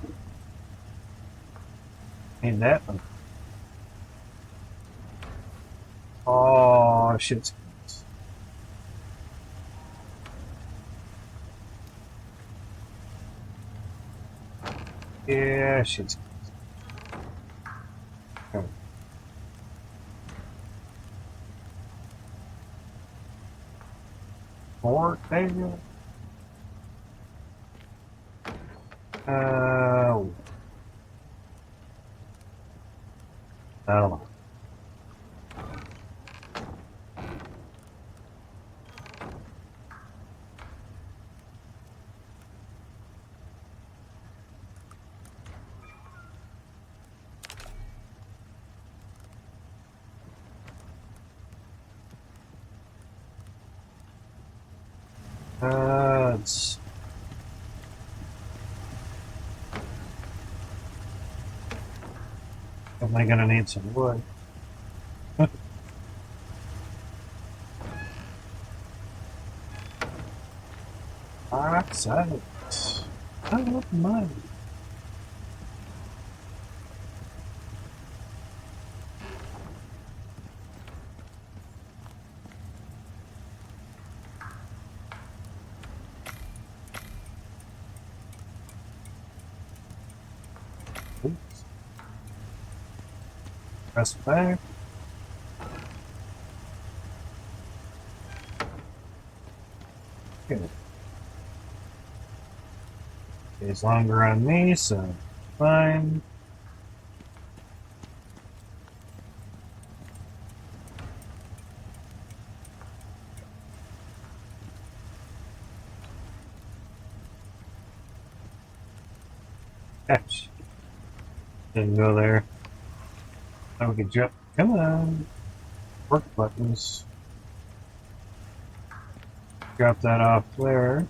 Need that one. Oh shit. Yeah, shit's okay. Four, maybe? I don't know. It's definitely gonna need some wood. Oxide. I love mine. Oops. Press back. Okay. It's longer on me, so fine. Catch. Didn't go there. Now we can jump. Come on. Work buttons. Drop that off there.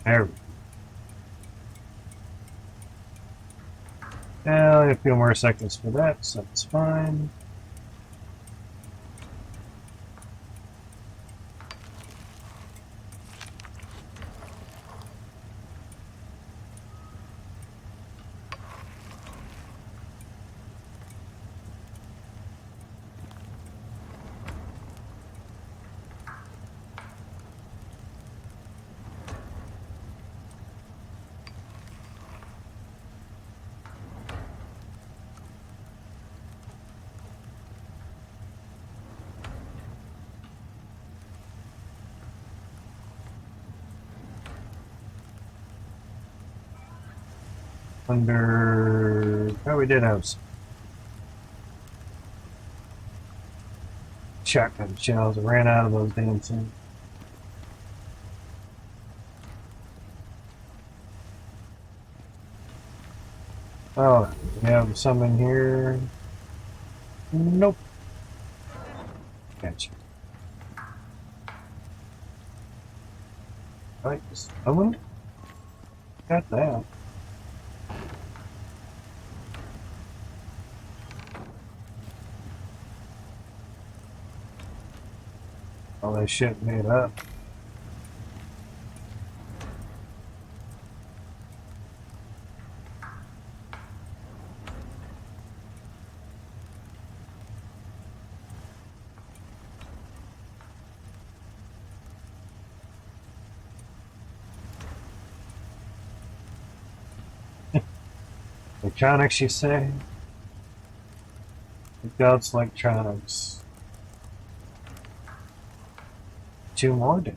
There we go. Now, a few more seconds for that, so that's fine. Under... Oh, we did have some shotgun shells. I ran out of those damn things. Oh, we have some in here. Nope. Gotcha. Right, someone got that. All that shit made up. Electronics, you say? The gods electronics. Two more, dude.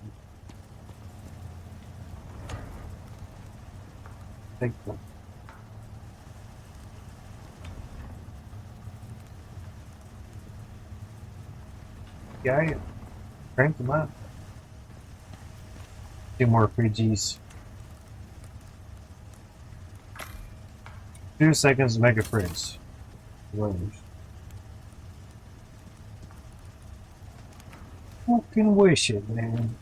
Take them. Yeah, crank them up. Two more free G's. 2 seconds to make a freeze. Fucking wish it, man.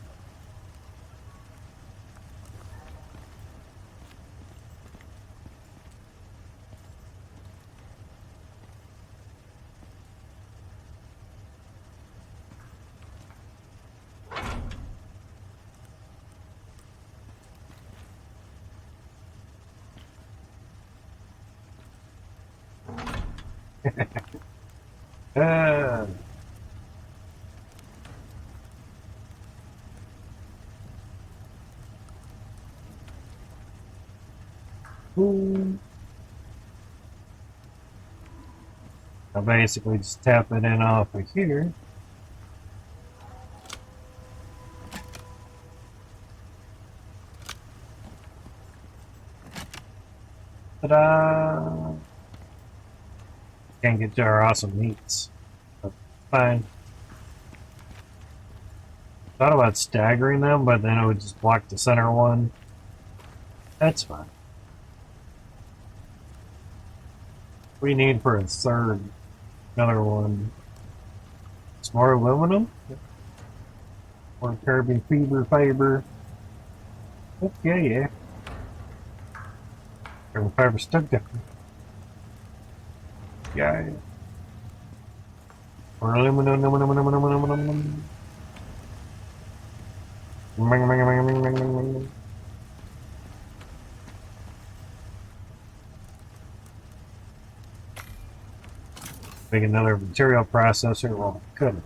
uh, ooh. I'll basically just tap it in off of here. Ta-da! Can't get to our awesome meats. But fine. Thought about staggering them, but then it would just block the center one. That's fine. We need for a third, another one. It's more aluminum. More carbon fiber. Okay, yeah. Carbon fiber stuck there. Yeah. More aluminum. Make another material processor. Well, couldn't.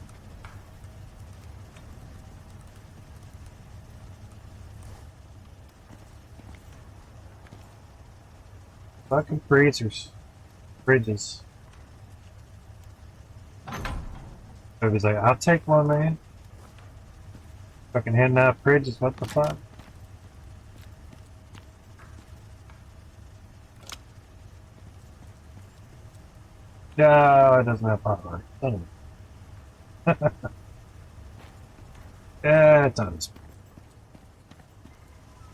Fucking freezers. Fridges. So he's like, I'll take one, man. Fucking handing out fridges, what the fuck? No, it doesn't have power. Yeah, it does.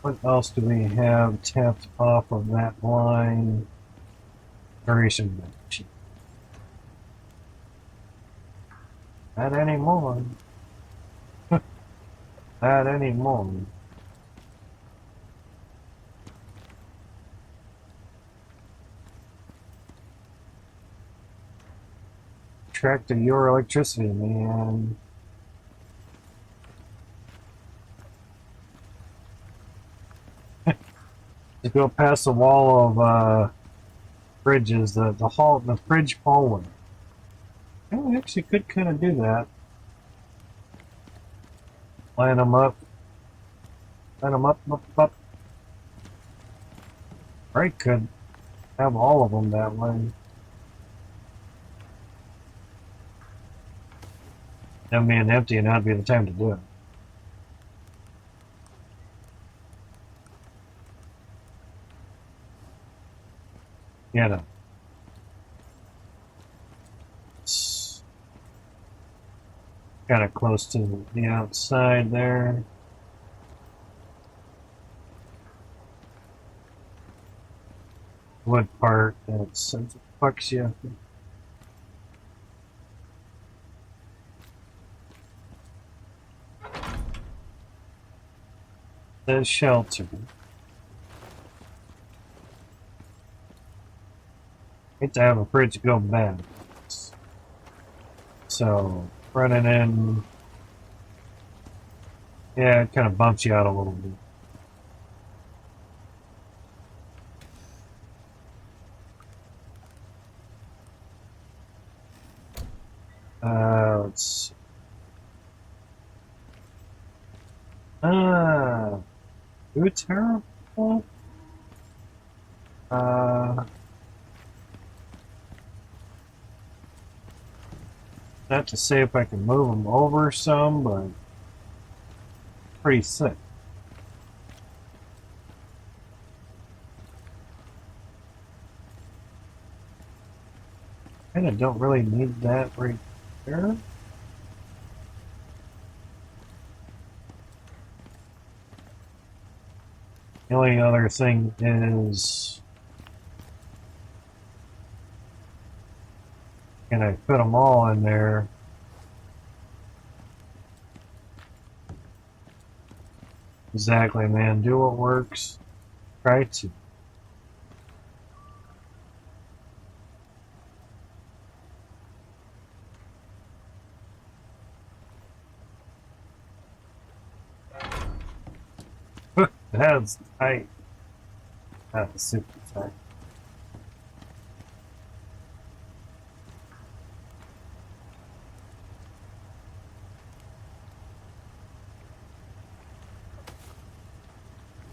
What else do we have tapped off of that line? Duration match. Not anymore. Not anymore. Track to your electricity, man. Just go past the wall of fridges, the fridge hallway. Oh, we actually could kind of do that. Line them up. Line them up. Right, could have all of them that way. Them being empty, and that'd be the time to do it. You know. It's kind of close to the outside there. Wood part that fucks you. The shelter. Hate to have a fridge go bad. So running in, yeah, it kind of bumps you out a little bit. Let's see. Too terrible. Not to say if I can move them over some, but pretty sick. Kinda don't really need that right there. The only other thing is, can I put them all in there? Exactly, man. Do what works. Try to. That's tight. That's super tight.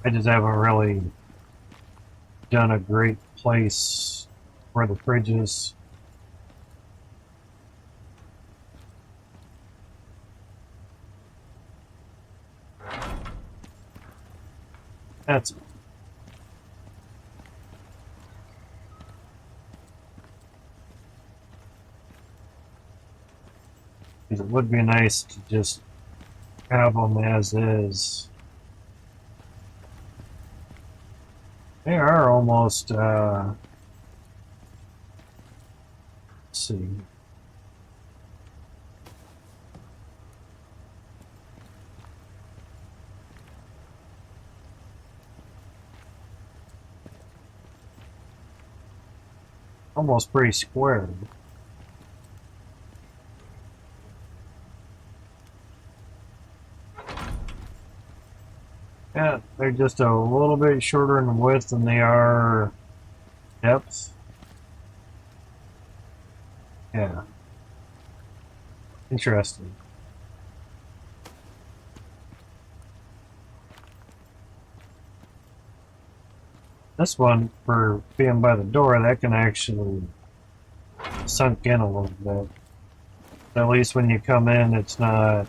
I just haven't really done a great place for the fridges. That's it would be nice to just have them as is. They are almost, let's see. Almost pretty square. Yeah, they're just a little bit shorter in width than they are depth. Yeah. Interesting. This one, for being by the door, that can actually sunk in a little bit. At least when you come in, it's not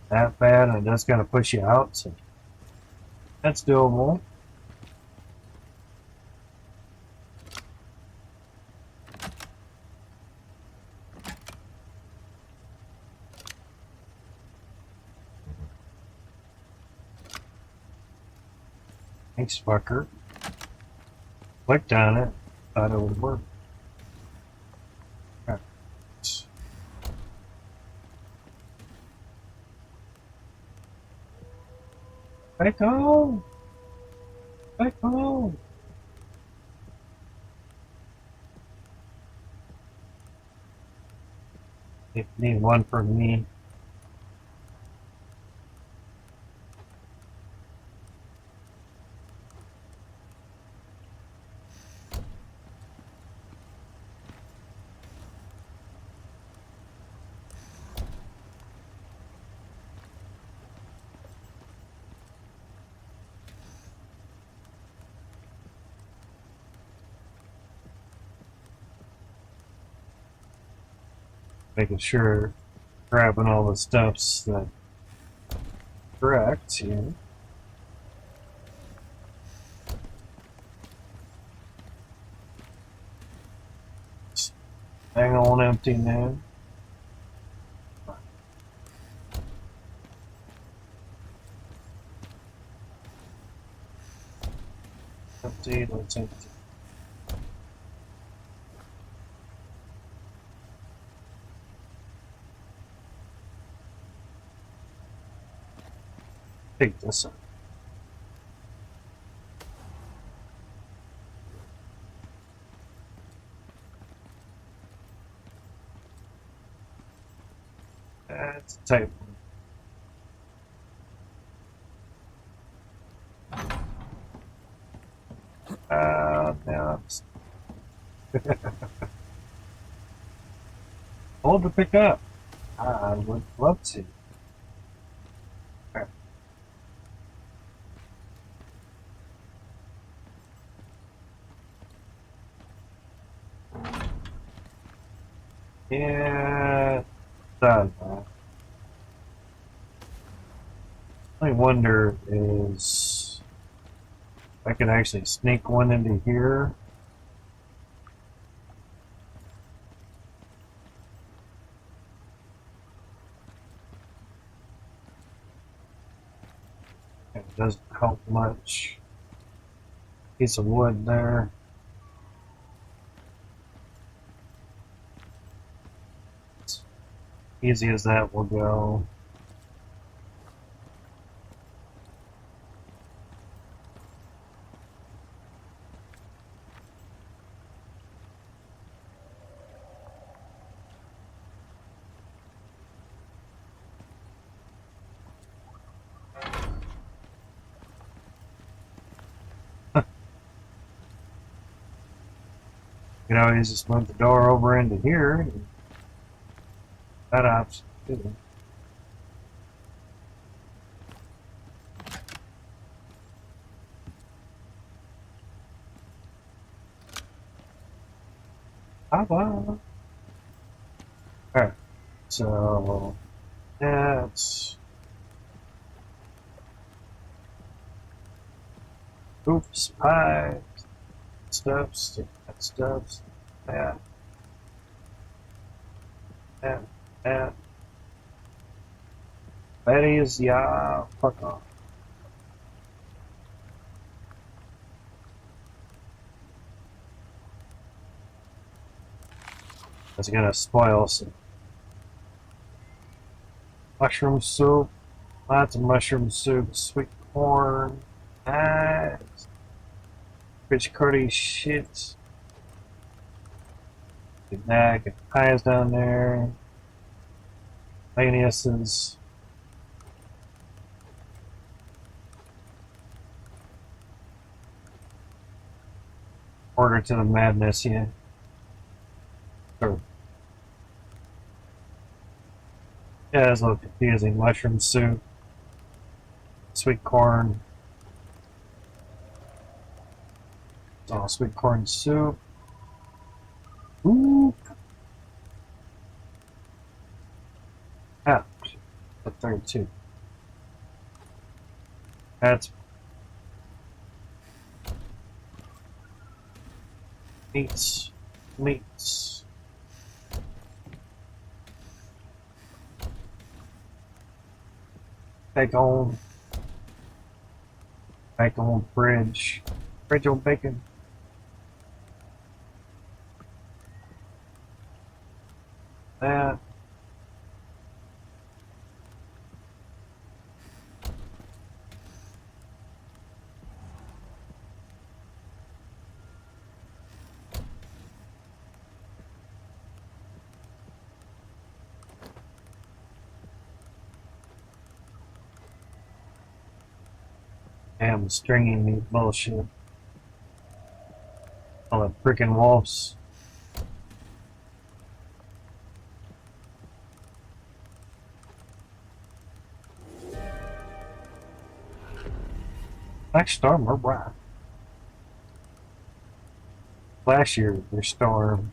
that bad, and it does kind of push you out, so that's doable. Thanks, fucker. Clicked on it, thought it would work. Right. Back home! Back home! You need one for me. Making sure grabbing all the stuffs that correct, yeah. Hang on empty now. Empty, let's empty. Take this up. That's a tight one. Now hold to pick up. I would love to. Okay. Yeah, done. I wonder is if I can actually sneak one into here. It doesn't help much. Piece of wood there. As easy as that will go. You know, you just move the door over into here. And that option too. Alright, so that's oops, pie, stuffs, stuffs, that, that, that. That is, yeah, fuck off. That's gonna spoil some mushroom soup. Lots of mushroom soup, sweet corn, nice. Rich curdy shit. Get that, get pies down there. Mayonnaises. Order to the madness, yeah. Sure. Yeah, it's a little confusing. Mushroom soup, sweet corn. Oh, sweet corn soup. Ooh. Ah, the third two. That's meats. Meats. Bacon. Bacon fridge. Fridge on bacon. That. Damn, stringing me bullshit. All the freaking wolves. Black Storm, we're right. Last year, their storm.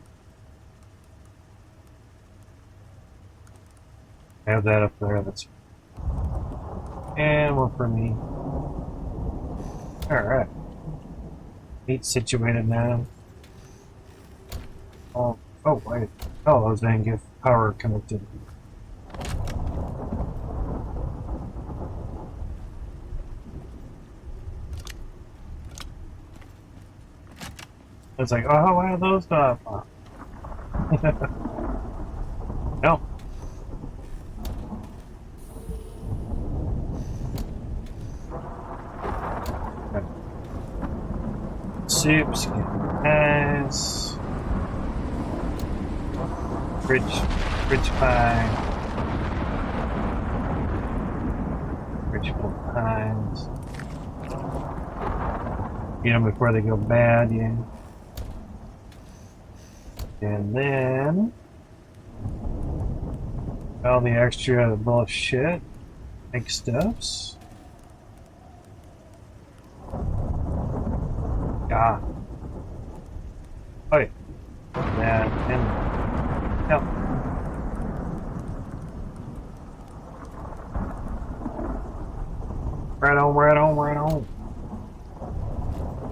Have that up there. That's and one for me. All right. Meat situated now. Oh, oh wait. Oh, those didn't get power connected. It's like, oh, why are those not? No. Soups, pies, fridge pie, fridge full of pies. Eat them before they go bad, yeah. And then all the extra bullshit, make stuffs. Ah. Oh yeah. That and no. Right on, right on, right on.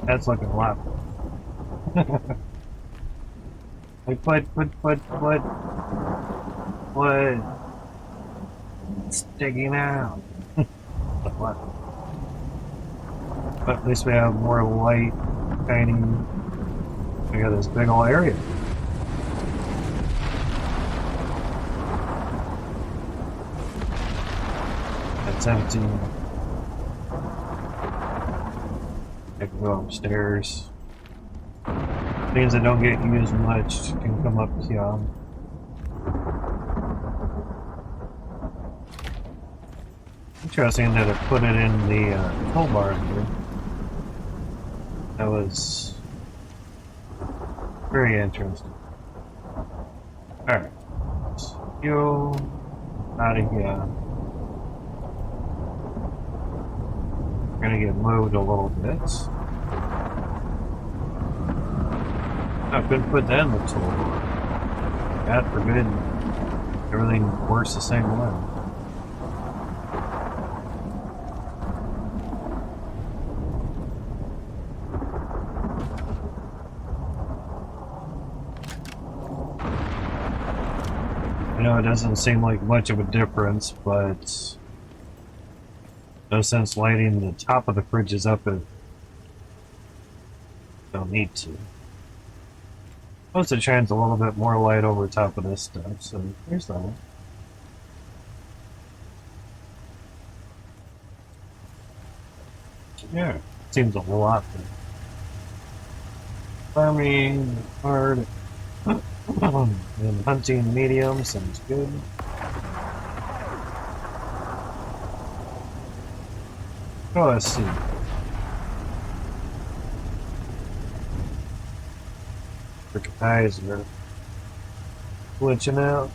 That's looking a lot. Like what? Sticking out. What? But at least we have more light shining. We got this big old area. That's empty. I can go upstairs. Things that don't get used much can come up here. Interesting that it put it in the toolbar here. That was very interesting. Alright. You out of here. We're gonna get moved a little bit. I couldn't put that in the tool. God forbid everything works the same way. I know it doesn't seem like much of a difference, but no sense lighting the top of the fridges up if you don't need to. Plus it shines a little bit more light over top of this stuff, so here's that. Yeah, seems a lot better. Farming hard and hunting medium sounds good. Oh, let's see. Freaking eyes are glitching out.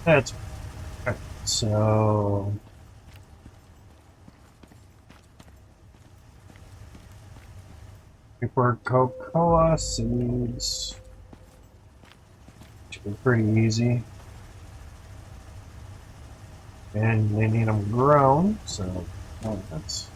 That's right. So for cocoa seeds, should be pretty easy. And they need them grown, so that's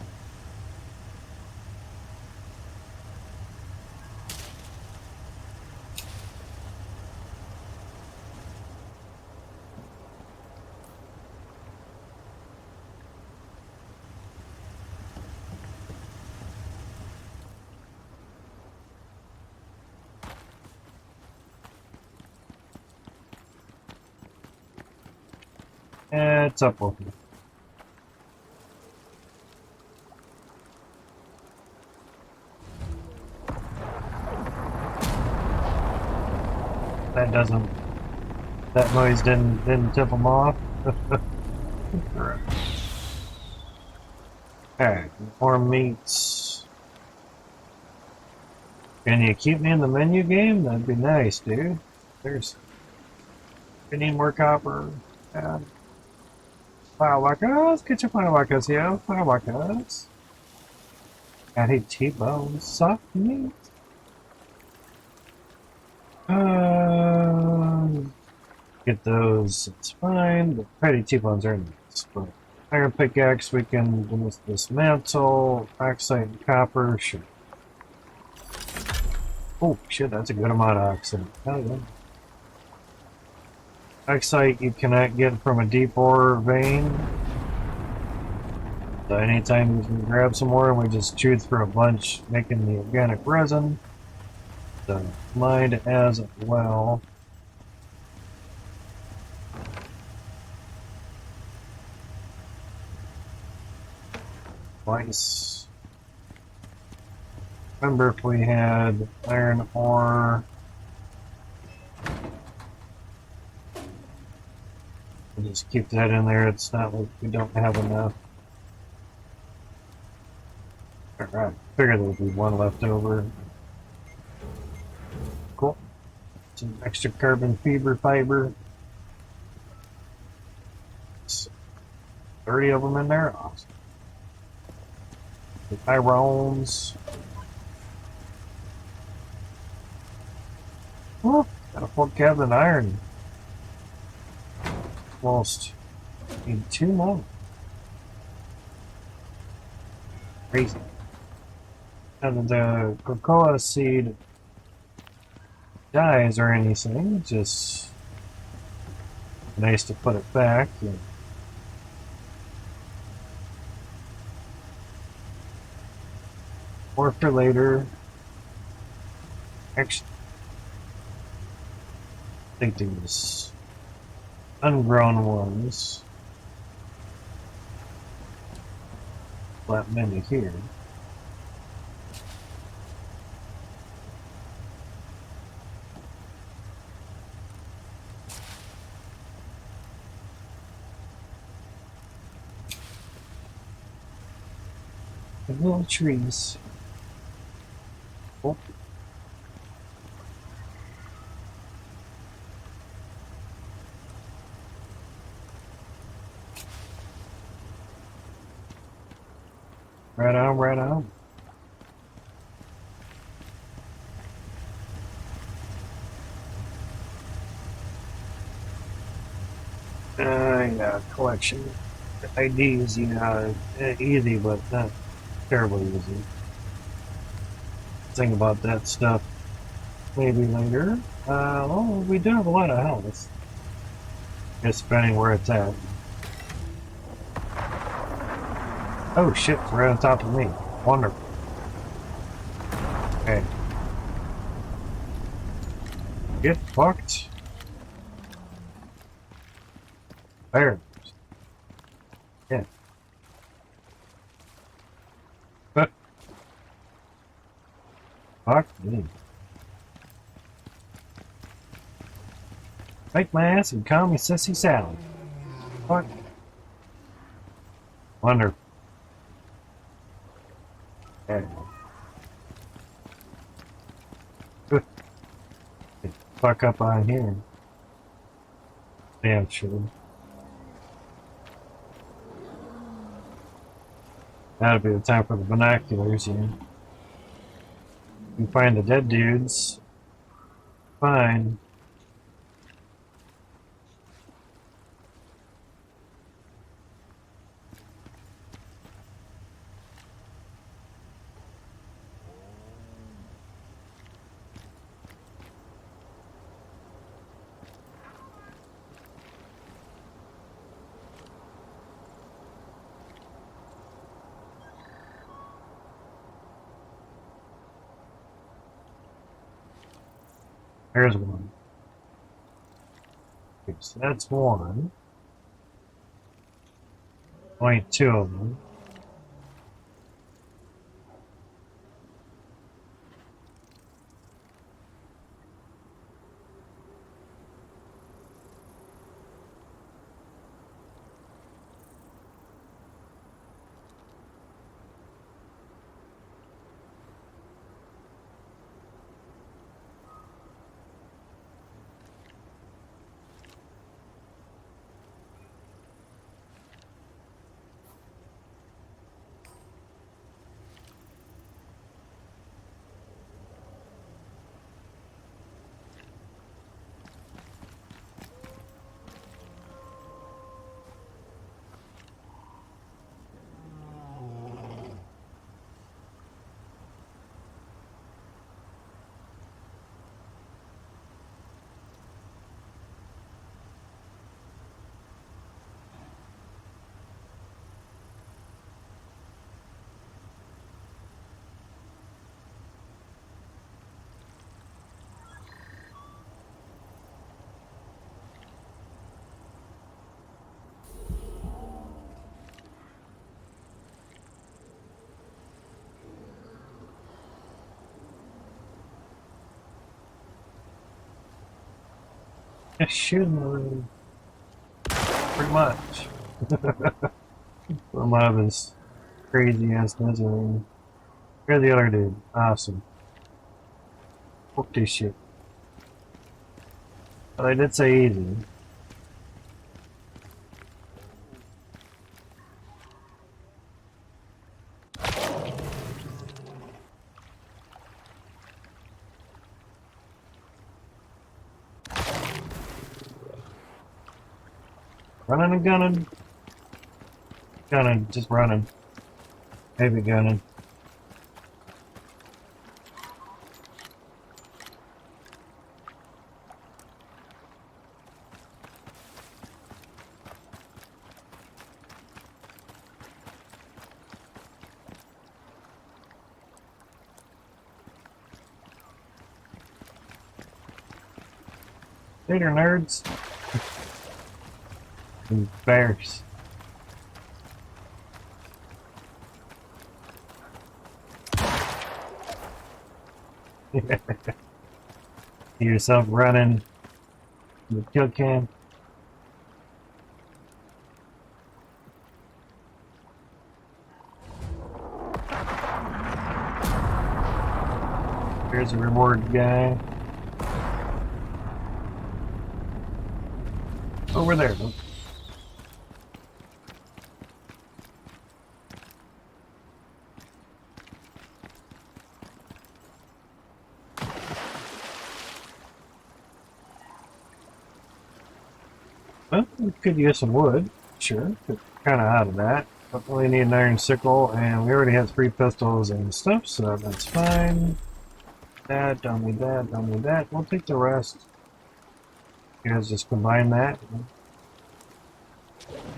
it's up with me. That doesn't. That noise didn't tip them off. Right. Okay, more meats. Can you keep me in the menu game? That'd be nice, dude. There's. We need more copper. Fireworkers, get your fireworkers here. Fireworkers. I hate T-bones. Soft meat. Get those. It's fine. The pretty T-bones are nice, but iron pickaxe we can dismantle. Oxide and copper. Sure. Oh shit, that's a good amount of oxide. Hell yeah. Oxide you cannot get from a deep ore vein. So anytime you can grab some more, and we just chewed through a bunch, making the organic resin. So mine as well. Twice. Remember if we had iron ore. We'll just keep that in there. It's not like we don't have enough. Alright, figured there would be one left over. Cool. Some extra carbon fiber. 30 of them in there. Awesome. The pyrons. Oh, got a full cabinet iron. Almost. Need 2 more. Crazy. And the cocoa seed dies or anything, just nice to put it back. And more for later. Actually, I think these ungrown ones. Flat menu here. The little trees. Oh. Right on, right on. Yeah, collection. IDs, you know, easy, but not terribly easy. Think about that stuff maybe later. Well, we do have a lot of health. Just depending where it's at. Oh shit, it's right on top of me. Wonderful. Okay. Get fucked. There. Yeah. Fuck me. Make my ass and call me Sissy Salad. Fuck. Wonderful. Yeah. Get the fuck up on here. Damn sure. That'll be the time for the binoculars, yeah. You find the dead dudes. Fine. There's one. Okay, so that's one. Only two of them. Just shooting them, pretty much. Some of his crazy ass misery. Here's the other dude. Awesome. Fuck this shit. But I did say easy. Running and gunning. Gunning, just running. Maybe gunning. Later, nerds. And bears. See yourself running to the kill cam. There's a reward guy. Over there. Well, we could use some wood. Sure. Kind of out of that. Don't really need an iron sickle, and we already have 3 pistols and stuff, so that's fine. That, don't need that, don't need that. We'll take the rest. You guys just combine that.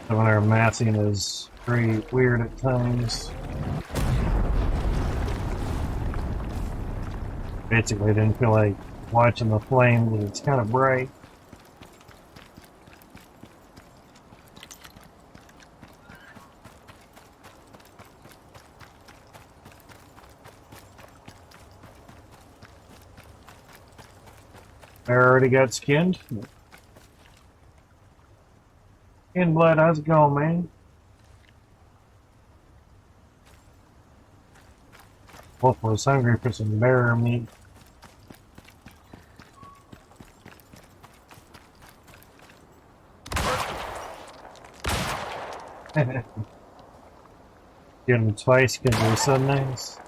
Some of our massing is pretty weird at times. Basically, didn't feel like watching the flame because it's kind of bright. I already got skinned. In blood, how's it going, man? Wolf was hungry for some bear meat. Get him twice because they're so nice.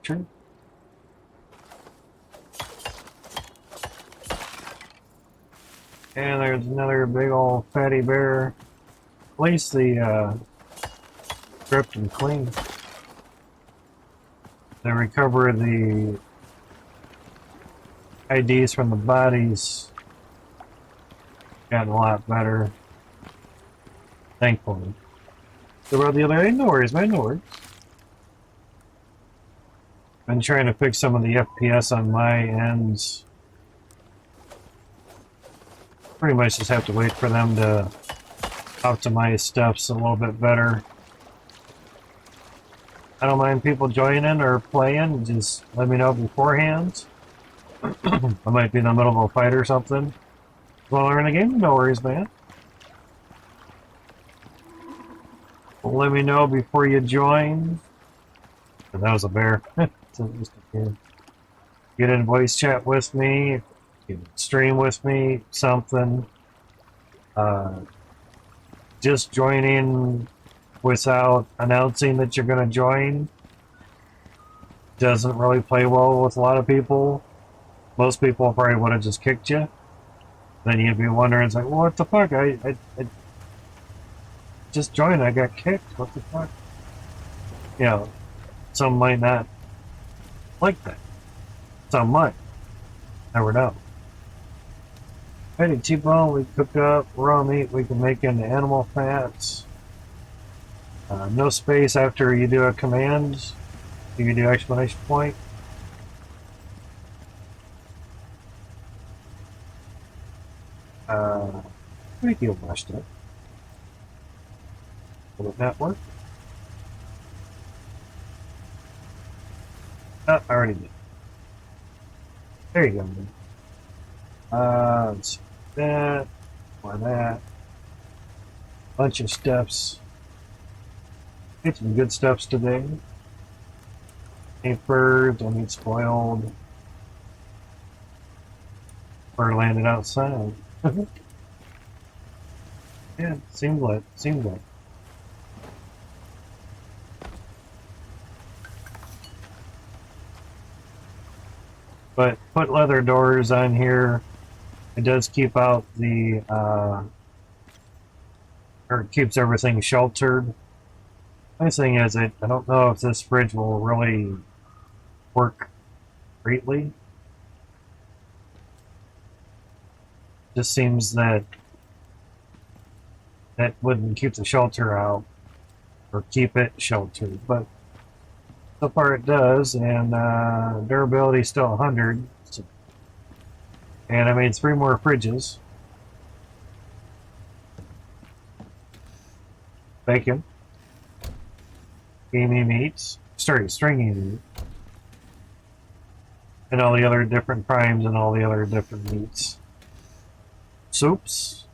True. And there's another big old fatty bear. At least the stripped and clean. They recover the IDs from the bodies. Gotten a lot better. Thankfully. So about the other end, no worries, man, no worries. Been trying to fix some of the FPS on my ends. Pretty much just have to wait for them to optimize stuff a little bit better. I don't mind people joining or playing, just let me know beforehand. I might be in the middle of a fight or something. While we're in the game, no worries, man. Let me know before you join. That was a bear. Get in voice chat with me, stream with me, something. Just join in without announcing that you're going to join doesn't really play well with a lot of people. Most people probably would have just kicked you. Then you'd be wondering, it's like, well, what the fuck? I just joined, I got kicked. What the fuck? You know, some might not like that. Some might. Never know. Hey, T-bone, we cook up raw meat we can make into animal fats. No space after you do a command. You can do exclamation point. Pretty deal mashed up. Will it not work? Oh, I already did. There you go, man. Let's see. That. Or that. Bunch of steps. Get some good steps today. Ain't bird, don't need spoiled. Bird landed outside. Yeah, seemed like. But put leather doors on here. It does keep out the, or it keeps everything sheltered. Nice thing is, I don't know if this fridge will really work greatly. Just seems that that wouldn't keep the shelter out or keep it sheltered, but so far it does, and durability is still 100. So, and I made 3 more fridges. Bacon, gamey meats, stringy meat, and all the other different primes and all the other different meats. Soups,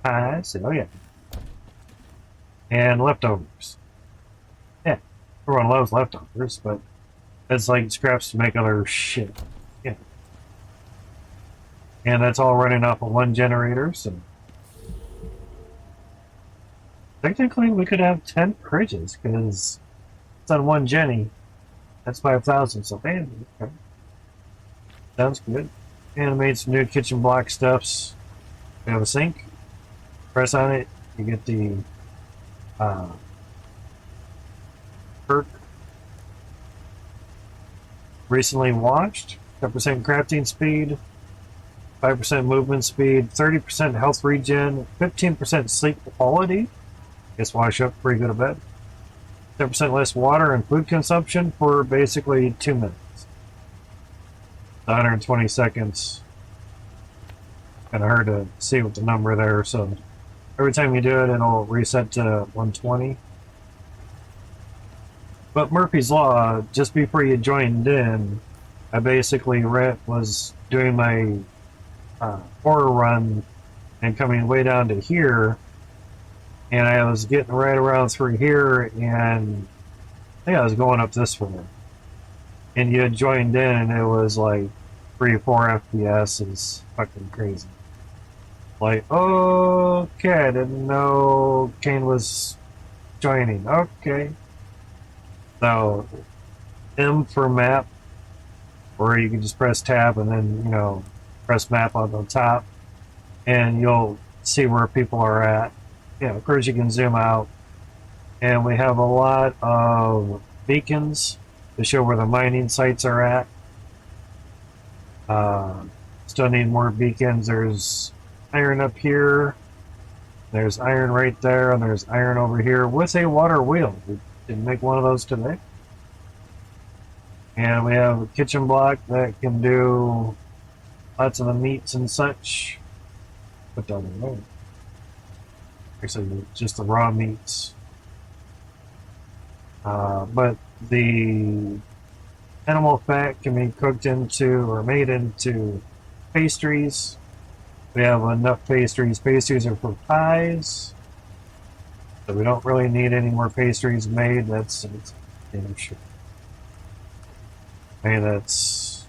pies, oh yeah, and leftovers. Yeah, everyone loves leftovers, but it's like scraps to make other shit. Yeah. And that's all running off of 1 generator, so technically we could have 10 fridges, because It's on one Jenny. That's 5,000. So, man, okay. Sounds good. And I made some new kitchen block stuffs. We have a sink. Press on it. You get the perk. Recently watched. 10% crafting speed. 5% movement speed. 30% health regen. 15% sleep quality. Guess wash up pretty good a bit. 10% less water and food consumption for basically 2 minutes. 120 seconds. Kind of hard to see with the number there, so every time you do it, it'll reset to 120. But Murphy's Law, just before you joined in, I basically was doing my horror run and coming way down to here, and I was getting right around through here, and I think I was going up this way. And you had joined in, and it was like 3 or 4 FPS. Is fucking crazy. Like, okay, I didn't know Kane was joining. Okay. So, M for map, or you can just press tab and then, press map on the top, and you'll see where people are at. Of course, you can zoom out. And we have a lot of beacons to show where the mining sites are at. Still need more beacons. There's iron up here. There's iron right there, and there's iron over here with a water wheel. We didn't make one of those today. And we have a kitchen block that can do lots of the meats and such. Put that in there. Actually, just the raw meats. But the animal fat can be cooked into or made into pastries. We have enough pastries. Pastries are for pies. So we don't really need any more pastries made. That's damn sure. Hey, that's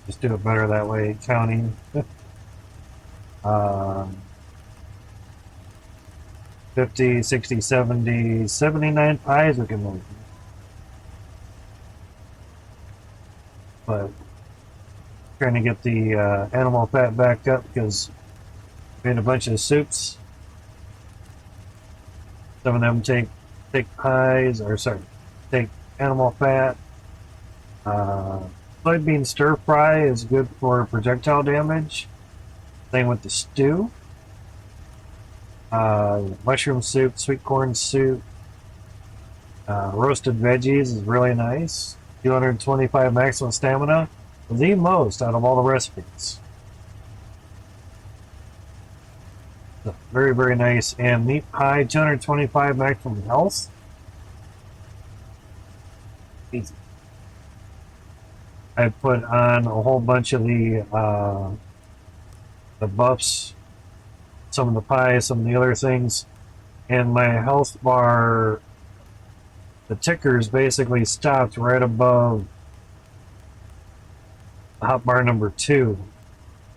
just do it better that way, counting. 50, 60, 70, 79 pies we can make. But trying to get the animal fat back up because we made a bunch of soups. Some of them take pies, or sorry, take animal fat. Soybean stir fry is good for projectile damage. Same with the stew. Mushroom soup, sweet corn soup, roasted veggies is really nice. 225 maximum stamina, the most out of all the recipes. So very, very nice. And meat pie, 225 maximum health. Easy. I put on a whole bunch of the buffs, some of the pies, some of the other things, and my health bar, the tickers basically stopped right above hot bar number 2,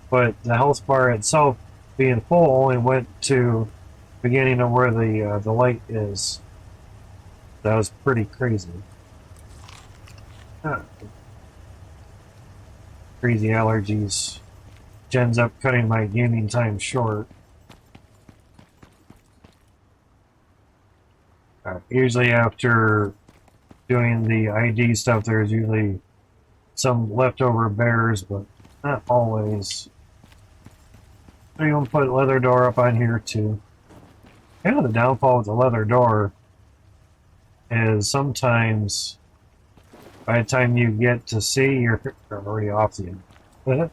but the health bar itself being full only went to beginning of where the light is. That was pretty crazy. Crazy allergies. Which ends up cutting my gaming time short. Usually after doing the ID stuff, there's usually some leftover bears, but not always. So you can put leather door up on here too. Kind of the downfall with the leather door is sometimes by the time you get to see, you're already off the end.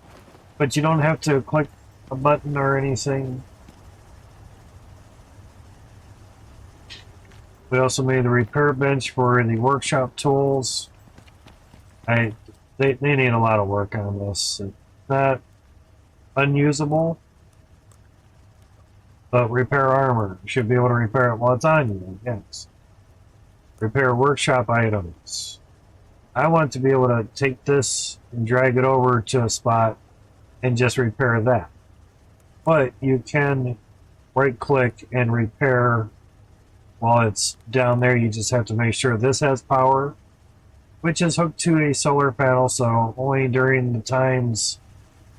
But you don't have to click a button or anything. We also made a repair bench for the workshop tools. They need a lot of work on this. It's not unusable, but repair armor. You should be able to repair it while it's on you, I guess. Repair workshop items. I want to be able to take this and drag it over to a spot and just repair that. But you can right click and repair while it's down there, you just have to make sure this has power, which is hooked to a solar panel, so only during the times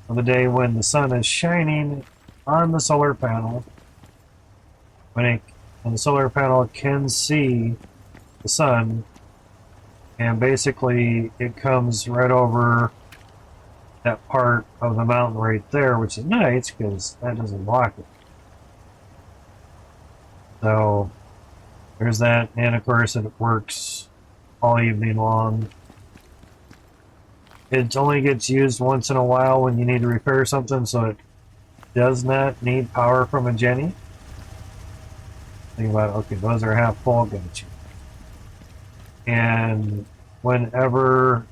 of the day when the sun is shining on the solar panel, when the solar panel can see the sun, and basically it comes right over that part of the mountain right there, which is nice because that doesn't block it. So there's that, and of course it works all evening long. It only gets used once in a while when you need to repair something, so it does not need power from a Jenny. Think about it, okay, those are half full, got you. And whenever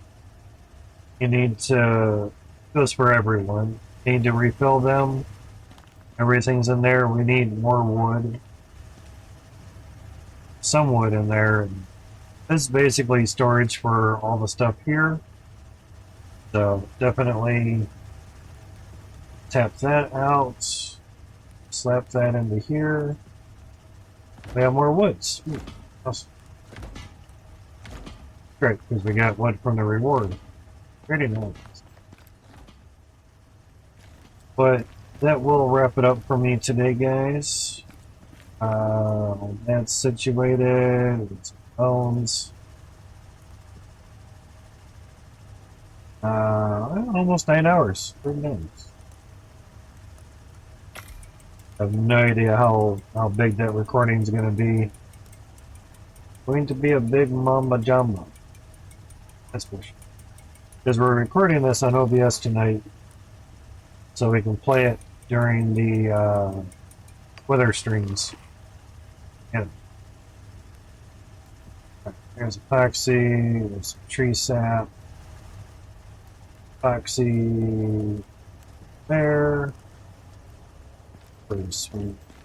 you need to, goes for everyone, need to refill them, everything's in there, we need more wood. Some wood in there. This is basically storage for all the stuff here. So definitely tap that out, slap that into here. We have more woods. Awesome. Great, because we got wood from the reward. Pretty nice. But that will wrap it up for me today, guys. That's situated. It's bones. Almost 9 hours. Pretty nice. I have no idea how big that recording is going to be. Going to be a big mamba jamba. That's for sure. Because we're recording this on OBS tonight, so we can play it during the weather streams. Yeah. There's epoxy, there's some tree sap, epoxy there. We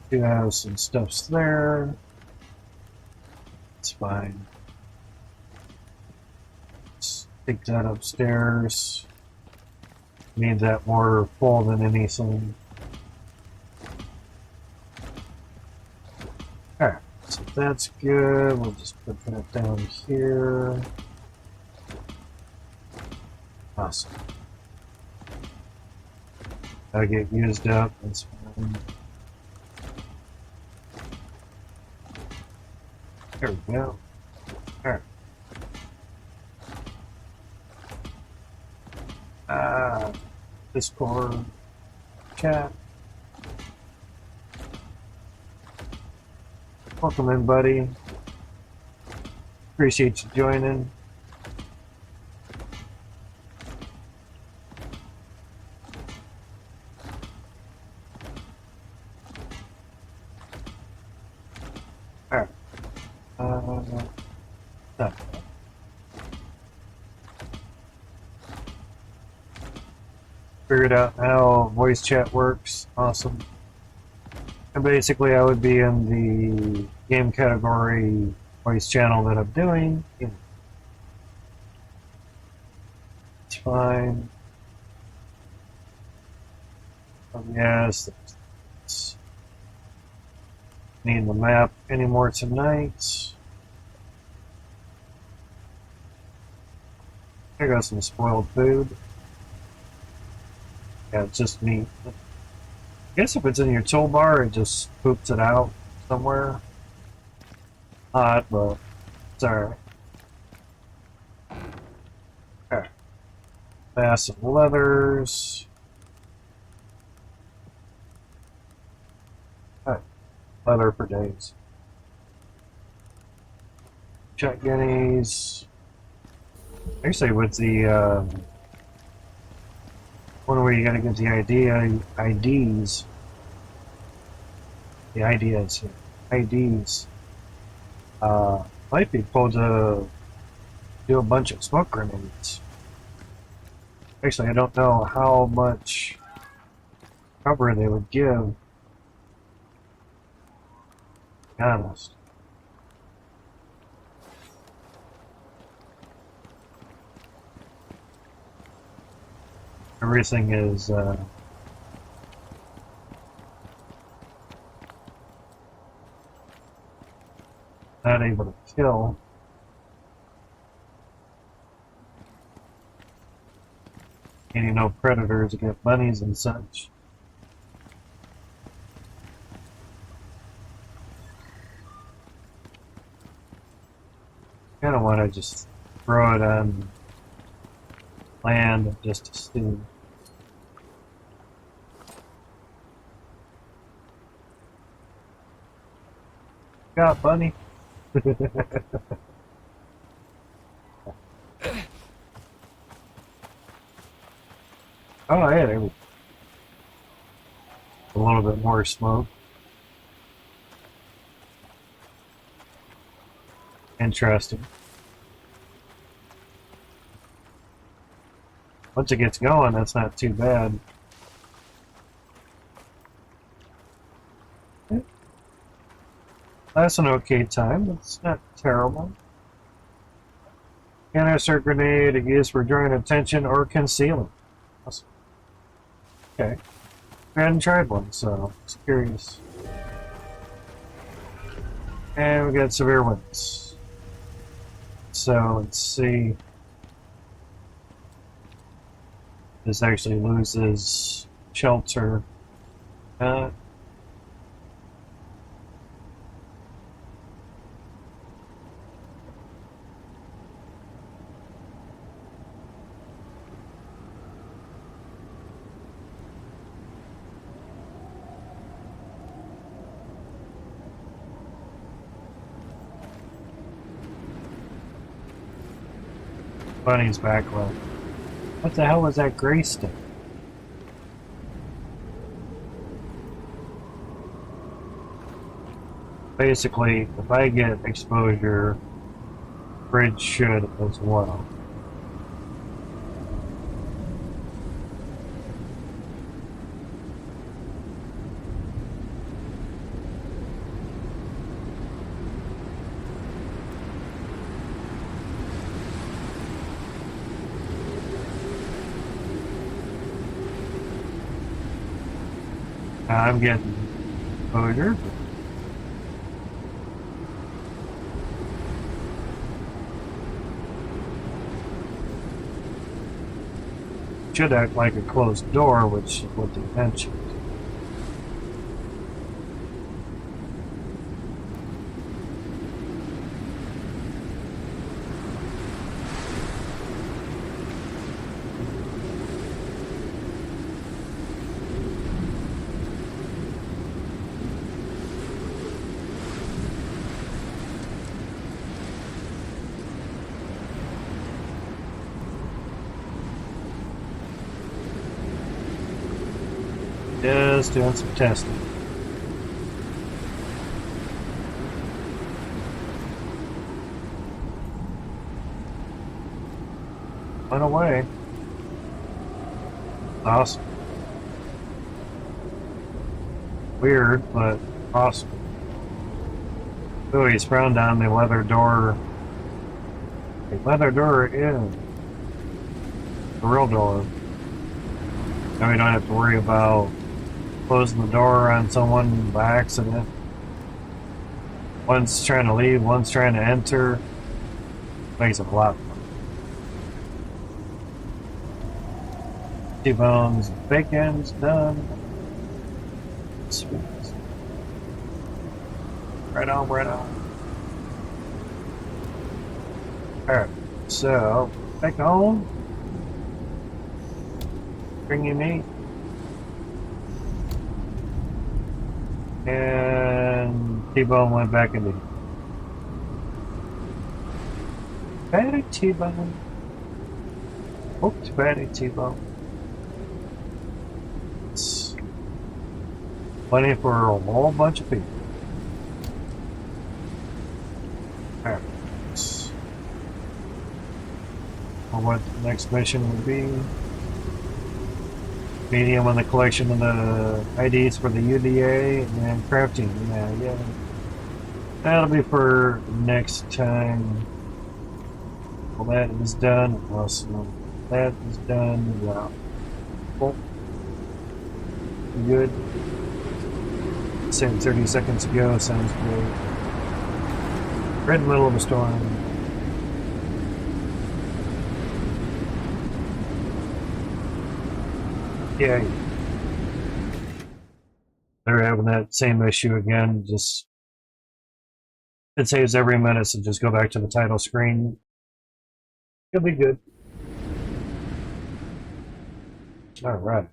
do have some stuffs there. It's fine. Let's take that upstairs. Need that more full than anything. Alright, so that's good. We'll just put that down here. Awesome. That'll get used up. That's fine. There we go. Alright. Discord chat. Welcome in, buddy. Appreciate you joining. Alright. Done. Figured out how voice chat works. Awesome. And basically I would be in the game category voice channel that I'm doing. It's fine. Yes. Need the map anymore tonight. I got some spoiled food. Yeah, it's just meat. I guess if it's in your toolbar, it just poops it out somewhere. Odd, but it's alright. Okay. Massive leathers. Alright. Leather for days. Check guineas. Actually, with the one where you gotta get the IDs. The ideas here. IDs. Might be pulled to do a bunch of smoke grenades. Actually, I don't know how much cover they would give. To be honest. Everything is not able to kill. And you know, predators get bunnies and such. Kind of want to just throw it on land just to see. Got bunny. Oh yeah, there we go. A little bit more smoke. Interesting. Once it gets going, that's not too bad. That's an okay time. It's not terrible. Canister grenade used for drawing attention or concealing. Awesome. Okay. I hadn't tried one, so I was curious. And we got severe winds. So let's see. This actually loses shelter. Bunny's back low. What the hell was that gray stick? Basically, if I get exposure, bridge should as well. I'm getting exposure. Should act like a closed door, which is what they mentioned. Just doing some testing. Went away. Awesome. Weird, but awesome. Oh, he's frowned on the leather door. The leather door in. The real door. Now we don't have to worry about closing the door on someone by accident. One's trying to leave, one's trying to enter. Makes it a lot fun. T-bones, bacon's done. Sweet. Right on, right on. Alright, so, back home. Bring you meat. And T-bone went back into fatty T-bone. Oops, fatty T-bone. It's plenty for a whole bunch of people. Alright. Well, what the next mission would be. Medium on the collection of the IDs for the UDA and crafting. Yeah. That'll be for next time. Well, that is done. Awesome. That is done. Yeah. Cool. Good. Same 30 seconds ago. Sounds great. Right in the middle of a storm. Yeah, they're having that same issue again. Just it saves every minute, so just go back to the title screen. It'll be good. All right.